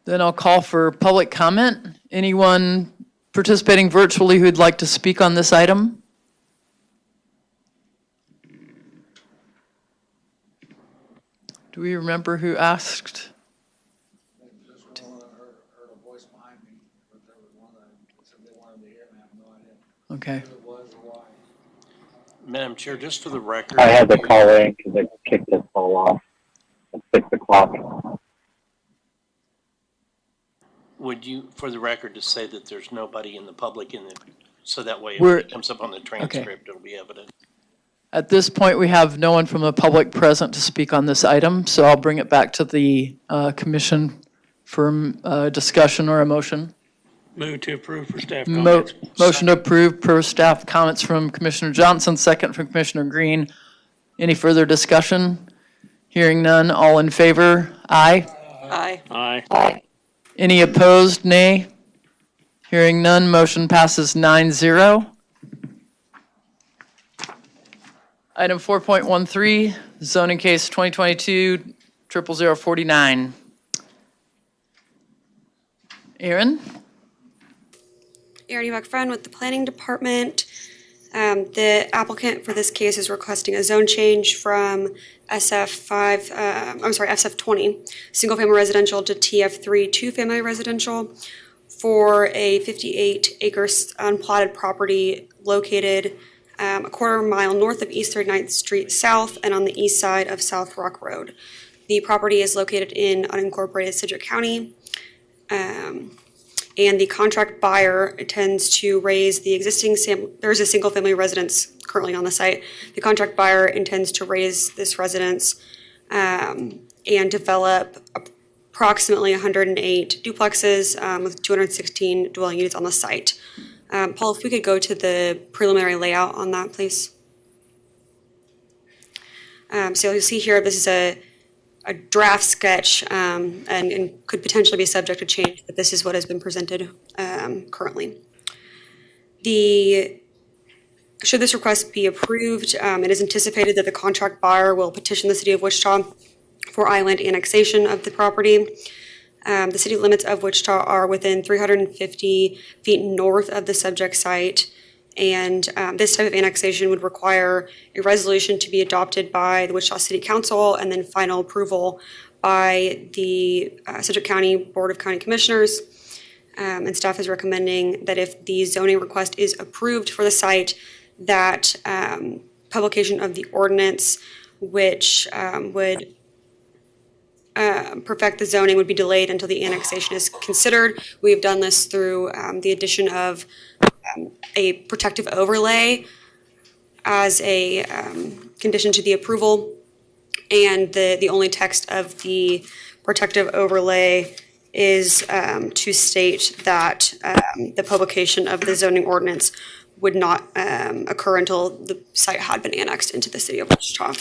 Speaker 1: Then I'll call for public comment. Anyone participating virtually who'd like to speak on this item? Do we remember who asked? Okay.
Speaker 17: Madam Chair, just for the record.
Speaker 11: I had to call in because I kicked this all off at 6 o'clock.
Speaker 17: would you, for the record, just say that there's nobody in the public in the, so that way if
Speaker 1: We're-
Speaker 17: it comes up on the transcript, it'll be evident.
Speaker 1: At this point, we have no one from the public present to speak on this item, so I'll bring it back to the commission for discussion or a motion.
Speaker 7: Move to approve for staff
Speaker 1: Motion to approve per staff comments from Commissioner Johnson, second from Commissioner Green. Any further discussion? Hearing none, all in favor? Aye.
Speaker 5: Aye.
Speaker 7: Aye.
Speaker 1: Any opposed? Nay. Hearing none, motion passes 9-0. Item 4.13, zoning case 2022-00049. Aaron?
Speaker 14: Erin Buck-Friend with the Planning Department. The applicant for this case is requesting a zone change from SF20, single-family residential, to TF3, two-family residential, for a 58-acre unplotted property located a quarter-mile north of East 39th Street South and on the east side of South Rock Road. The property is located in unincorporated Sedgwick County. And the contract buyer intends to raise the existing, there's a single-family residence currently on the site. The contract buyer intends to raise this residence and develop approximately 108 duplexes with 216 dwelling units on the site. Paul, if we could go to the preliminary layout on that, please. So you'll see here, this is a draft sketch and could potentially be subject to change, but this is what has been presented currently. Should this request be approved, it is anticipated that the contract buyer will petition the city of Wichita for island annexation of the property. The city limits of Wichita are within 350 feet north of the subject site. And this type of annexation would require a resolution to be adopted by the Wichita City Council and then final approval by the Sedgwick County Board of County Commissioners. And staff is recommending that if the zoning request is approved for the site, that publication of the ordinance, which would perfect the zoning, would be delayed until the annexation is considered. We have done this through the addition of a protective overlay as a condition to the approval. And the only text of the protective overlay is to state that the publication of the zoning ordinance would not occur until the site had been annexed into the city of Wichita.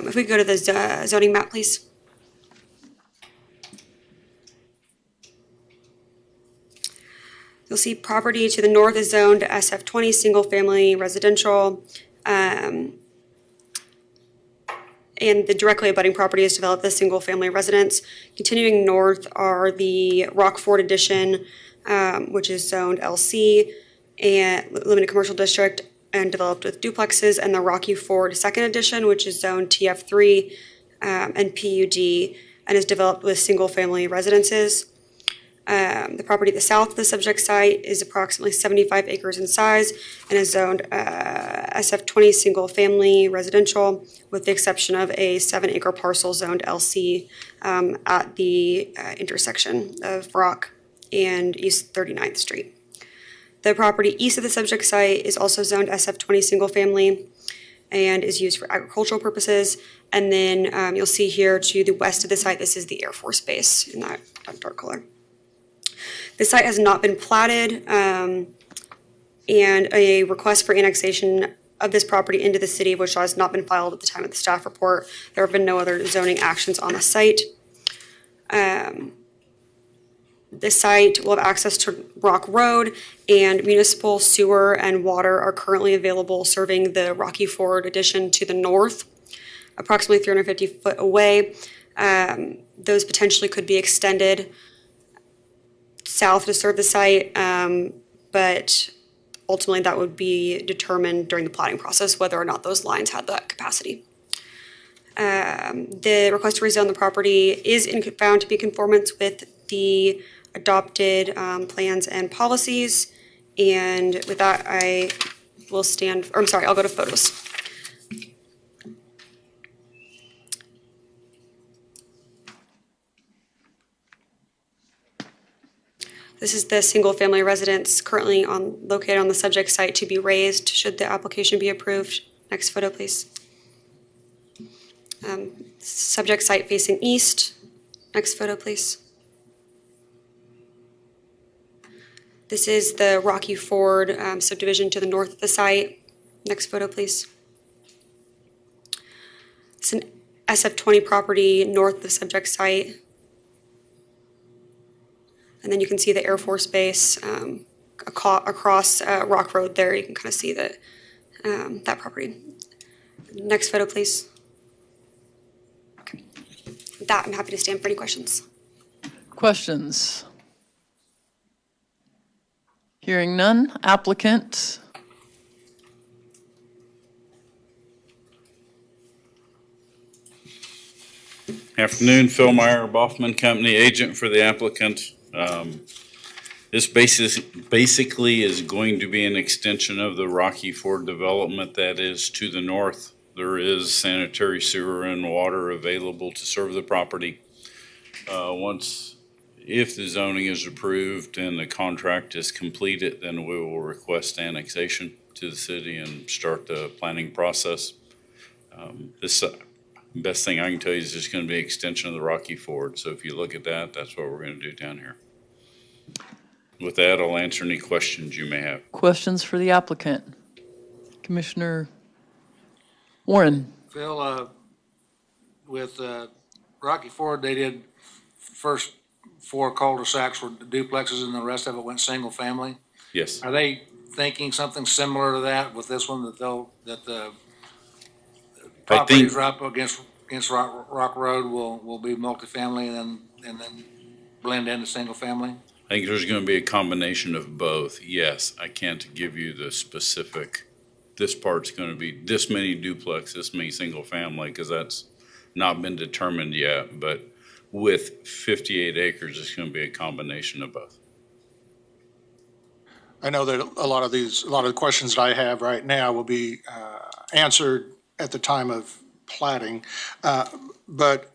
Speaker 14: If we go to the zoning map, please. You'll see property to the north is zoned SF20, single-family residential. And the directly abutting property is developed as single-family residence. Continuing north are the Rockford Addition, which is zoned LC, and limited commercial district, and developed with duplexes, and the Rocky Ford Second Edition, which is zoned TF3 and PUD, and is developed with single-family residences. The property to the south of the subject site is approximately 75 acres in size and is zoned SF20 single-family residential, with the exception of a 7-acre parcel zoned LC at the intersection of Rock and East 39th Street. The property east of the subject site is also zoned SF20 single-family and is used for agricultural purposes. And then you'll see here to the west of the site, this is the Air Force Base in that dark color. The site has not been platted, and a request for annexation of this property into the city of Wichita has not been filed at the time of the staff report. There have been no other zoning actions on the site. The site will have access to Rock Road, and municipal sewer and water are currently available, serving the Rocky Ford Addition to the north, approximately 350 foot away. Those potentially could be extended south to serve the site, but ultimately that would be determined during the planning process whether or not those lines had that capacity. The request to rezone the property is found to be in conformance with the adopted plans and policies. And with that, I will I'll go to photos. This is the single-family residence currently located on the subject site to be raised should the application be approved. Next photo, please. Subject site facing east. Next photo, please. This is the Rocky Ford subdivision to the north of the site. Next photo, please. It's an SF20 property north of the subject site. And then you can see the Air Force Base across Rock Road there. You can kind of see that property. Next photo, please. Okay. With that, I'm happy to stand for any questions.
Speaker 1: Questions? Hearing none. Applicant.
Speaker 8: Afternoon, Phil Meyer, Boffman Company, agent for the applicant. This basically is going to be an extension of the Rocky Ford development that is to the north. There is sanitary sewer and water available to serve the property. If the zoning is approved and the contract is completed, then we will request annexation to the city and start the planning process. Best thing I can tell you is it's going to be an extension of the Rocky Ford. So if you look at that, that's what we're going to do down here. With that, I'll answer any questions you may have.
Speaker 1: Questions for the applicant? Commissioner Warren.
Speaker 18: Phil, with Rocky Ford, they did first 4 cul-de-sacs were duplexes and the rest of it went single family.
Speaker 8: Yes.
Speaker 18: Are they thinking something similar to that with this one, that the properties right up against Rock Road will be multifamily and then blend into single family?
Speaker 8: I think there's going to be a combination of both. Yes, I can't give you the specific, this part's going to be this many duplex, this many single family, because that's not been determined yet. But with 58 acres, it's going to be a combination of both.
Speaker 6: I know that a lot of the questions that I have right now will be answered at the time of platting, but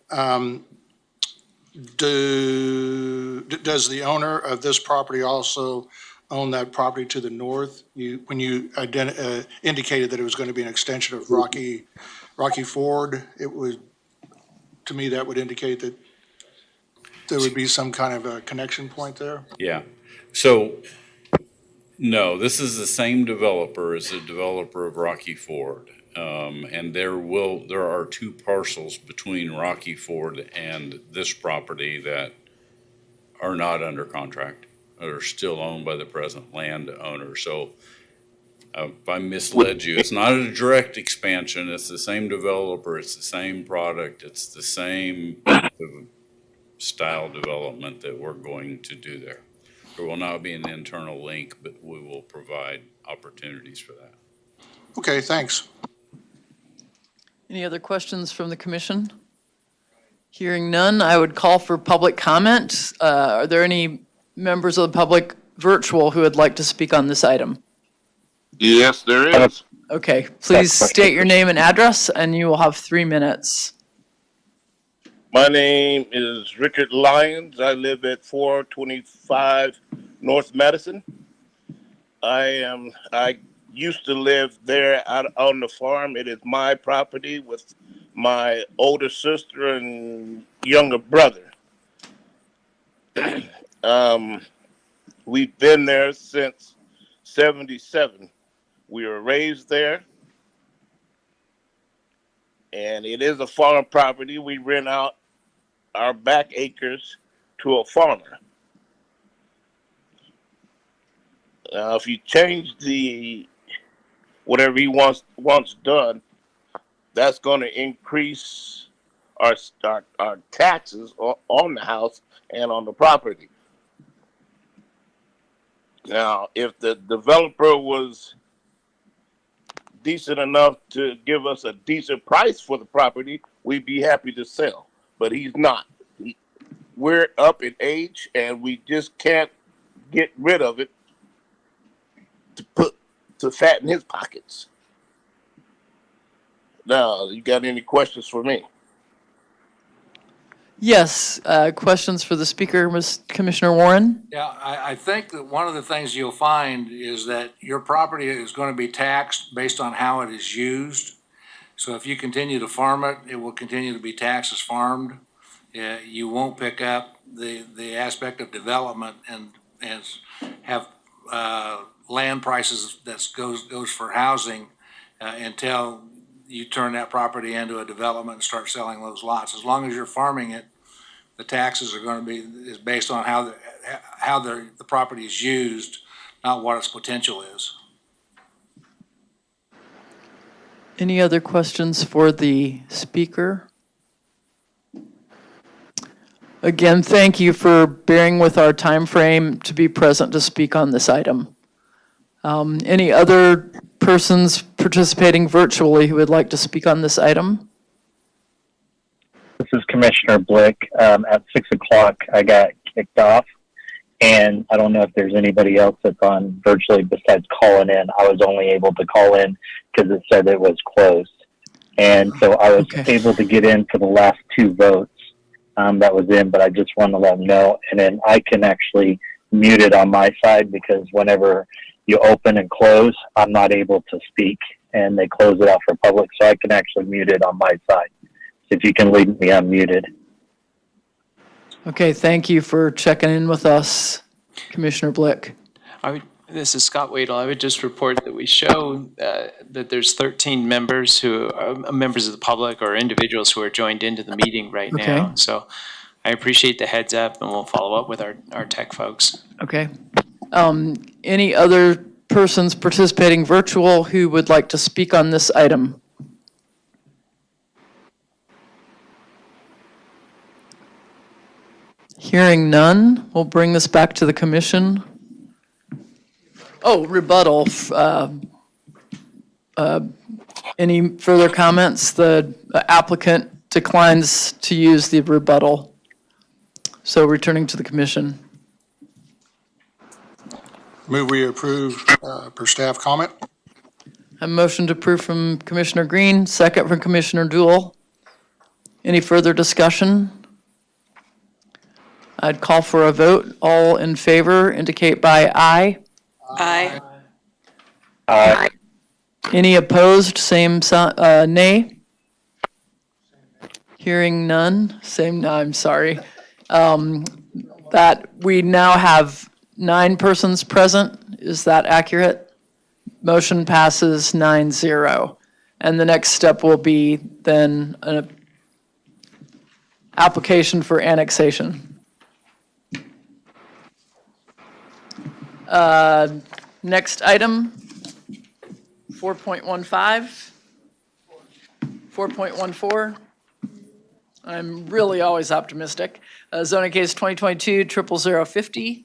Speaker 6: does the owner of this property also own that property to the north? When you indicated that it was going to be an extension of Rocky Ford, to me that would indicate that there would be some kind of a connection point there.
Speaker 8: Yeah. So, no, this is the same developer as the developer of Rocky Ford. And there are 2 parcels between Rocky Ford and this property that are not under contract, or are still owned by the present landowner. So if I misled you, it's not a direct expansion. It's the same developer. It's the same product. It's the same style development that we're going to do there. There will not be an internal link, but we will provide opportunities for that.
Speaker 6: Okay, thanks.
Speaker 1: Any other questions from the commission? Hearing none, I would call for public comment. Are there any members of the public virtual who would like to speak on this item?
Speaker 22: Yes, there is.
Speaker 1: Okay, please state your name and address, and you will have 3 minutes.
Speaker 22: My name is Richard Lyons. I live at 425 North Madison. I used to live there out on the farm. It is my property with my older sister and younger brother. We've been there since 77. We were raised there. And it is a farm property. We rent out our back acres to a farmer. Now, if you change whatever he wants done, that's going to increase our taxes on the house and on the property. Now, if the developer was decent enough to give us a decent price for the property, we'd be happy to sell. But he's not. We're up in age, and we just can't get rid of it to fatten his pockets. Now, you got any questions for me?
Speaker 1: Yes, questions for the speaker, Ms. Commissioner Warren?
Speaker 18: Yeah, I think that one of the things you'll find is that your property is going to be taxed based on how it is used. So if you continue to farm it, it will continue to be taxed as farmed. You won't pick up the aspect of development and have land prices that goes for housing until you turn that property into a development and start selling those lots. As long as you're farming it, the taxes are going to be based on how the property is used, not what its potential is.
Speaker 1: Any other questions for the speaker? Again, thank you for bearing with our time frame to be present to speak on this item. Any other persons participating virtually who would like to speak on this item?
Speaker 12: This is Commissioner Blick. At 6 o'clock, I got kicked off, and I don't know if there's anybody else that's on virtually besides calling in. I was only able to call in because it said it was closed. And so I was able to get in for the last 2 votes that was in, but I just wanted to let them know. And then I can actually mute it on my side because whenever you open and close, I'm not able to speak, and they close it out for public, so I can actually mute it on my side. So if you can leave me unmuted.
Speaker 1: Okay, thank you for checking in with us, Commissioner Blick.
Speaker 3: This is Scott Wadle. I would just report that we show that there's 13 members who are members of the public or individuals who are joined into the meeting right now. So I appreciate the heads up, and we'll follow up with our tech folks.
Speaker 1: Okay. Any other persons participating virtual who would like to speak on this item? Hearing none, we'll bring this back to the commission. Oh, rebuttal. Any further comments? The applicant declines to use the rebuttal. So returning to the commission.
Speaker 6: Move we approve per staff comment.
Speaker 1: A motion to approve from Commissioner Green, second from Commissioner Duell. Any further discussion? I'd call for a vote. All in favor indicate by aye.
Speaker 5: Aye.
Speaker 12: Aye.
Speaker 1: Any opposed, same nay. Hearing none, same, no, I'm sorry. That we now have 9 persons present. Is that accurate? Motion passes 9-0. And the next step will be then an application for annexation. Next item, 4.15, 4.14. I'm really always optimistic. Zoning case 2022-00050.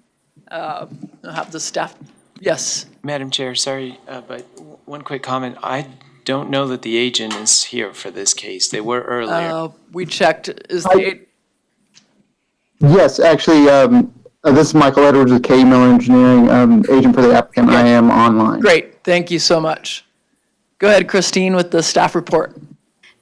Speaker 1: I'll have the staff, yes.
Speaker 3: Madam Chair, sorry, but one quick comment. I don't know that the agent is here for this case. They were earlier.
Speaker 1: We checked, is the,
Speaker 13: Yes, actually, this is Michael Edwards with K. Miller Engineering, agent for the applicant. I am online.
Speaker 1: great, thank you so much. Go ahead, Christine, with the staff report.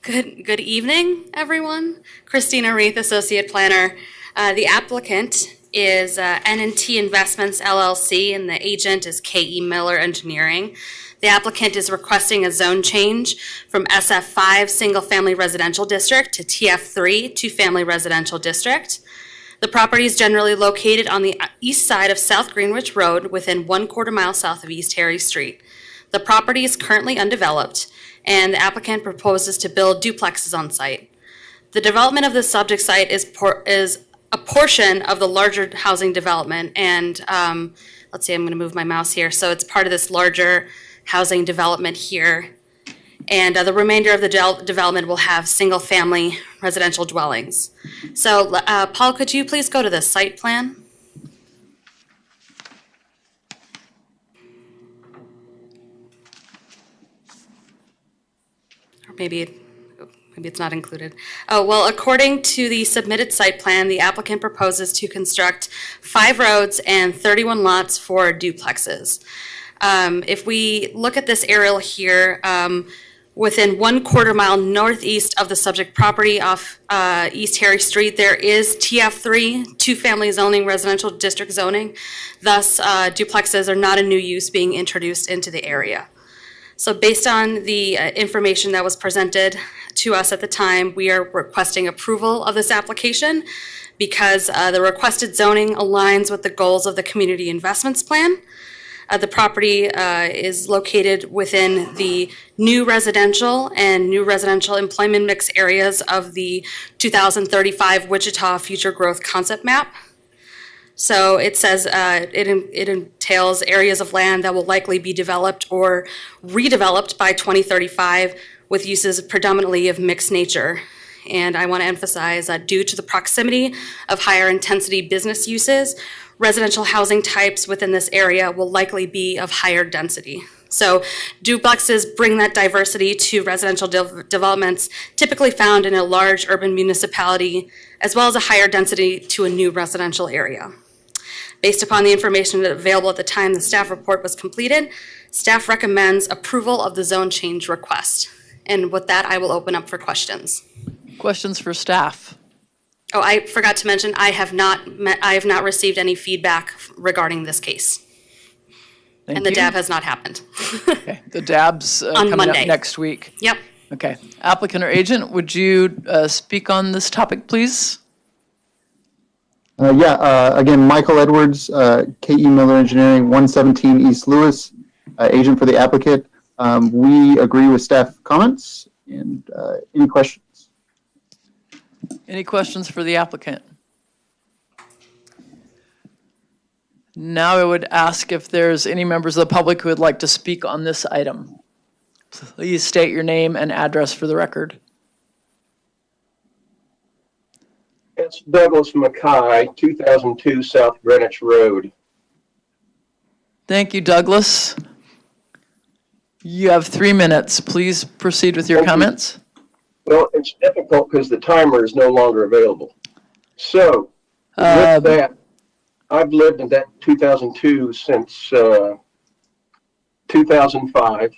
Speaker 21: Good evening, everyone. Christina Reith, Associate Planner. The applicant is N&T Investments LLC, and the agent is K.E. Miller Engineering. The applicant is requesting a zone change from SF5 Single Family Residential District to TF3 Two Family Residential District. The property is generally located on the east side of South Greenwich Road within 1/4 mile south of East Harry Street. The property is currently undeveloped, and the applicant proposes to build duplexes on site. The development of the subject site is a portion of the larger housing development, and let's see, I'm going to move my mouse here. So it's part of this larger housing development here, and the remainder of the development will have single-family residential dwellings. So, Paul, could you please go to the site plan? Or maybe it's not included. Oh, well, according to the submitted site plan, the applicant proposes to construct 5 roads and 31 lots for duplexes. If we look at this aerial here, within 1/4 mile northeast of the subject property off East Harry Street, there is TF3, two-family zoning, residential district zoning. Thus, duplexes are not a new use being introduced into the area. So based on the information that was presented to us at the time, we are requesting approval of this application because the requested zoning aligns with the goals of the community investments plan. The property is located within the new residential and new residential employment mix areas of the 2035 Wichita Future Growth Concept Map. So it says it entails areas of land that will likely be developed or redeveloped by 2035 with uses predominantly of mixed nature. And I want to emphasize that due to the proximity of higher intensity business uses, residential housing types within this area will likely be of higher density. So duplexes bring that diversity to residential developments typically found in a large urban municipality, as well as a higher density to a new residential area. Based upon the information available at the time the staff report was completed, staff recommends approval of the zone change request. And with that, I will open up for questions.
Speaker 1: Questions for staff?
Speaker 21: Oh, I forgot to mention, I have not received any feedback regarding this case.
Speaker 1: Thank
Speaker 21: And the
Speaker 1: you.
Speaker 21: DAB has not happened.
Speaker 1: Okay, the DAB's
Speaker 21: On
Speaker 1: coming
Speaker 21: Monday.
Speaker 1: up next week.
Speaker 21: Yep.
Speaker 1: Okay. Applicant or agent, would you speak on this topic, please?
Speaker 13: Again, Michael Edwards, KE Miller Engineering, 117 East Lewis, agent for the applicant. We agree with staff comments. And any questions?
Speaker 1: Any questions for the applicant? Now I would ask if there's any members of the public who would like to speak on this item. Please state your name and address for the record.
Speaker 15: It's Douglas Mackay, 2002 South Greenwich Road.
Speaker 1: Thank you, Douglas. You have 3 minutes. Please proceed with your
Speaker 15: Thank you.
Speaker 1: comments.
Speaker 15: Well, it's difficult because the timer is no longer available. So, with that, I've lived in that 2002 since 2005.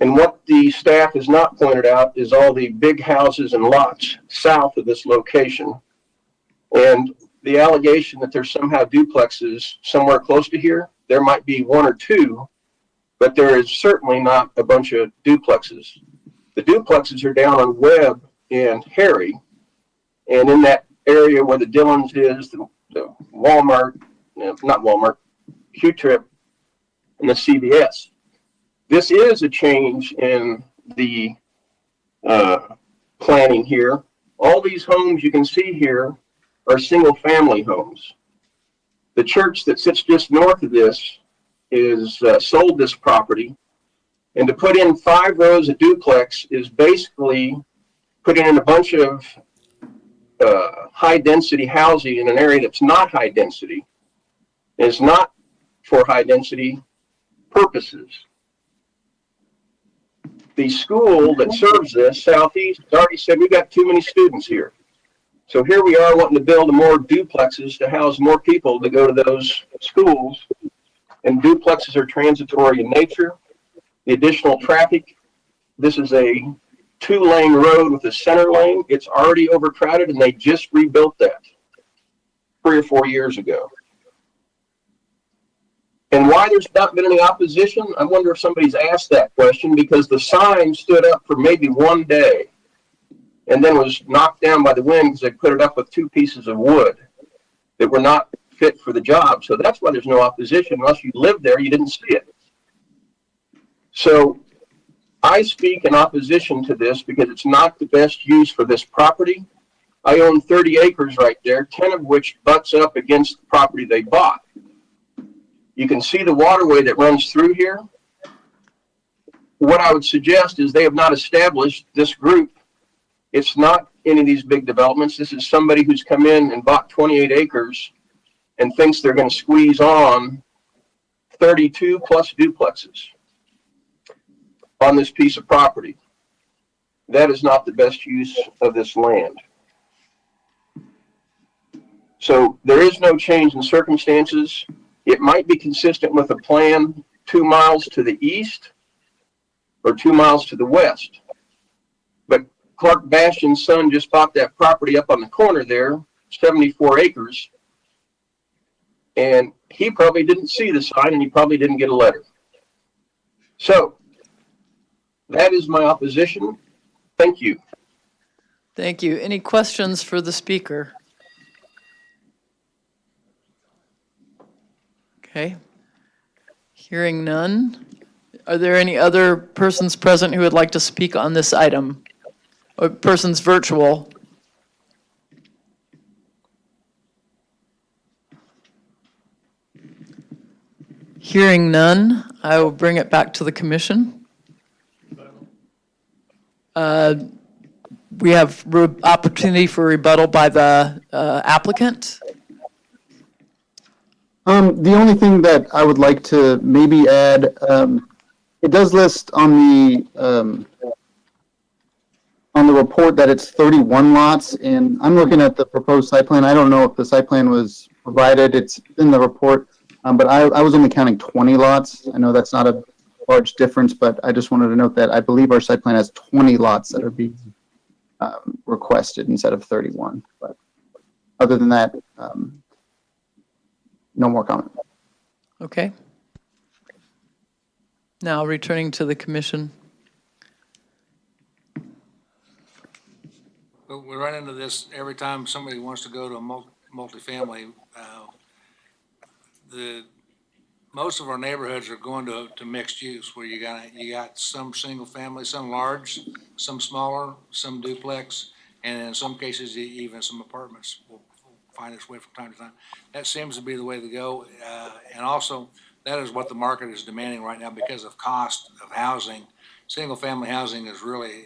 Speaker 15: And what the staff has not pointed out is all the big houses and lots south of this location. And the allegation that there's somehow duplexes somewhere close to here, there might be one or two, but there is certainly not a bunch of duplexes. The duplexes are down on Webb and Harry, and in that area where the Dillons is, the Walmart, not Walmart, Q-Trip, and the CVS. This is a change in the planning here. All these homes you can see here are single-family homes. The church that sits just north of this is sold this property, and to put in 5 rows of duplex is basically putting in a bunch of high-density housing in an area that's not high density. It's not for high-density purposes. The school that serves this, Southeast, has already said we've got too many students here. So here we are wanting to build more duplexes to house more people to go to those schools. And duplexes are transitory in nature. The additional traffic, this is a 2-lane road with a center lane. It's already overcrowded, and they just rebuilt that 3 or 4 years ago. And why there's not been any opposition, I wonder if somebody's asked that question, because the sign stood up for maybe 1 day and then was knocked down by the wind because they put it up with 2 pieces of wood that were not fit for the job. So that's why there's no opposition. Unless you lived there, you didn't see it. So I speak in opposition to this because it's not the best use for this property. I own 30 acres right there, 10 of which butts up against the property they bought. You can see the waterway that runs through here. What I would suggest is they have not established this group. It's not any of these big developments. This is somebody who's come in and bought 28 acres and thinks they're going to squeeze on 32 plus duplexes on this piece of property. That is not the best use of this land. So there is no change in circumstances. It might be consistent with a plan 2 miles to the east, or 2 miles to the west. But Clark Bastian's son just bought that property up on the corner there, 74 acres. And he probably didn't see the sign and he probably didn't get a letter. So that is my opposition. Thank you.
Speaker 1: Thank you. Any questions for the speaker? Okay. Hearing none. Are there any other persons present who would like to speak on this item? Or persons virtual? Hearing none, I will bring it back to the commission. We have opportunity for rebuttal by the applicant.
Speaker 13: The only thing that I would like to maybe add, it does list on the report that it's 31 lots, and I'm looking at the proposed site plan. I don't know if the site plan was provided. It's in the report, but I was only counting 20 lots. I know that's not a large difference, but I just wanted to note that I believe our site plan has 20 lots that are being requested instead of 31. But other than that, no more comment.
Speaker 1: Okay. Now returning to the commission.
Speaker 18: But we run into this every time somebody wants to go to a multifamily. Most of our neighborhoods are going to mixed use, where you got some single family, some large, some smaller, some duplex, and in some cases even some apartments will find its way from time to time. That seems to be the way to go, and also that is what the market is demanding right now because of cost of housing. Single family housing is really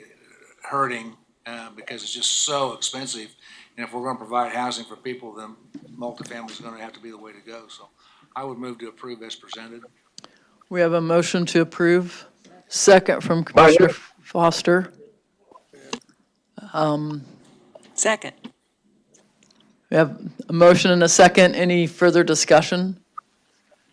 Speaker 18: hurting because it's just so expensive, and if we're going to provide housing for people, then multifamily is going to have to be the way to go. So I would move to approve as presented.
Speaker 1: We have a motion to approve. Second from Commissioner Foster.
Speaker 5: Second.
Speaker 1: We have a motion and a second. Any further discussion?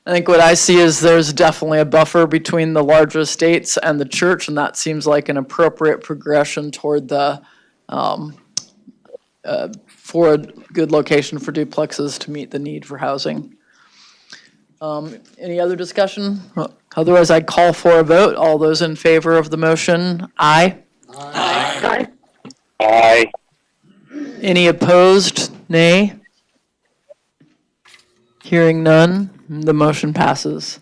Speaker 1: I think what I see is there's definitely a buffer between the larger estates and the church, and that seems like an appropriate progression toward the, for a good location for duplexes to meet the need for housing. Any other discussion? Otherwise, I'd call for a vote. All those in favor of the motion, aye.
Speaker 12: Aye. Aye.
Speaker 1: Any opposed, nay? Hearing none, the motion passes.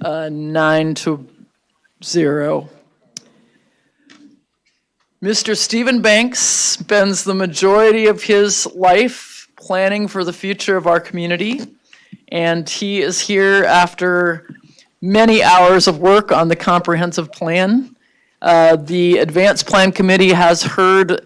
Speaker 1: 9-0. Mr. Stephen Banks spends the majority of his life planning for the future of our community, and he is here after many hours of work on the comprehensive plan. The Advanced Plan Committee has heard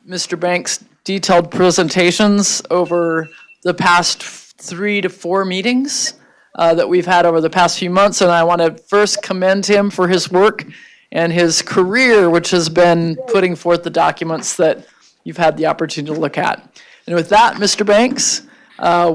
Speaker 1: Mr. Banks' detailed presentations over the past 3 to 4 meetings that we've had over the past few months, and I want to first commend him for his work and his career, which has been putting forth the documents that you've had the opportunity to look at. And with that, Mr. Banks,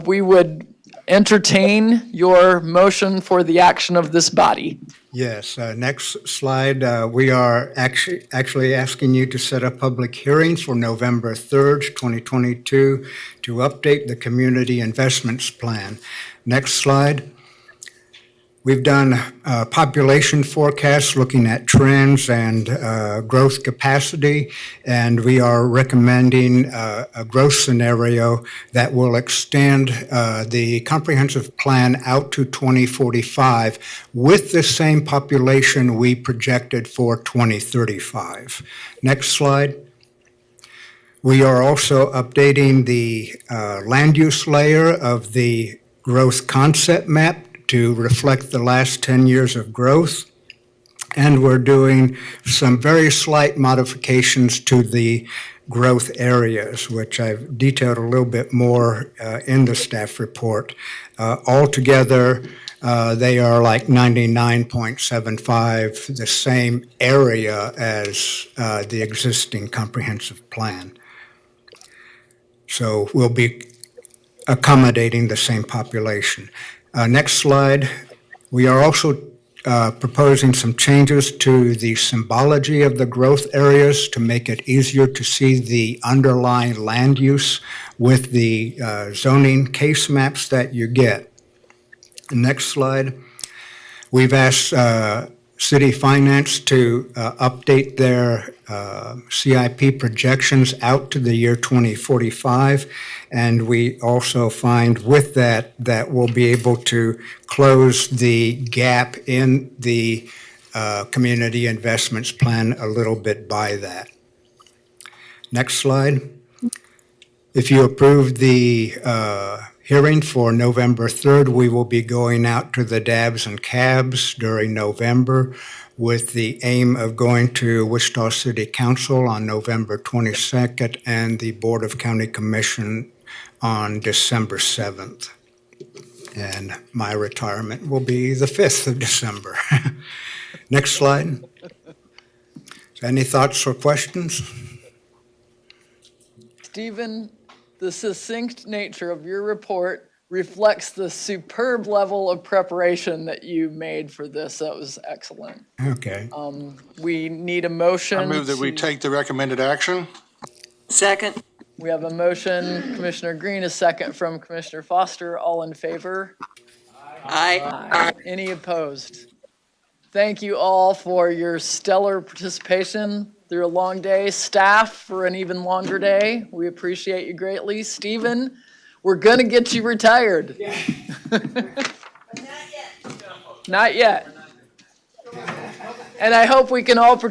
Speaker 1: we would entertain your motion for the action of this body.
Speaker 10: Yes, next slide. We are actually asking you to set up public hearings for November 3rd, 2022 to update the community investments plan. Next slide. We've done population forecasts looking at trends and growth capacity, and we are recommending a growth scenario that will extend the comprehensive plan out to 2045 with the same population we projected for 2035. Next slide. We are also updating the land use layer of the growth concept map to reflect the last 10 years of growth. And we're doing some very slight modifications to the growth areas, which I've detailed a little bit more in the staff report. Altogether, they are like 99.75, the same area as the existing comprehensive plan. So we'll be accommodating the same population. Next slide. We are also proposing some changes to the symbology of the growth areas to make it easier to see the underlying land use with the zoning case maps that you get. Next slide. We've asked City Finance to update their CIP projections out to the year 2045. And we also find with that we'll be able to close the gap in the community investments plan a little bit by that. Next slide. If you approve the hearing for November 3rd, we will be going out to the dabs and cabs during November with the aim of going to Wichita City Council on November 22nd and the Board of County Commission on December 7th. And my retirement will be the 5th of December. Next slide. Any thoughts or questions?
Speaker 1: Stephen, the succinct nature of your report reflects the superb level of preparation that you made for this. That was excellent.
Speaker 10: Okay.
Speaker 1: We need a motion.
Speaker 6: I move that we take the recommended action.
Speaker 5: Second.
Speaker 1: We have a motion, Commissioner Green, a second from Commissioner Foster. All in favor?
Speaker 5: Aye.
Speaker 1: Any opposed? Thank you all for your stellar participation through a long day. Staff for an even longer day. We appreciate you greatly. Stephen, we're going to get you retired. Yeah. Not yet. And I hope we can all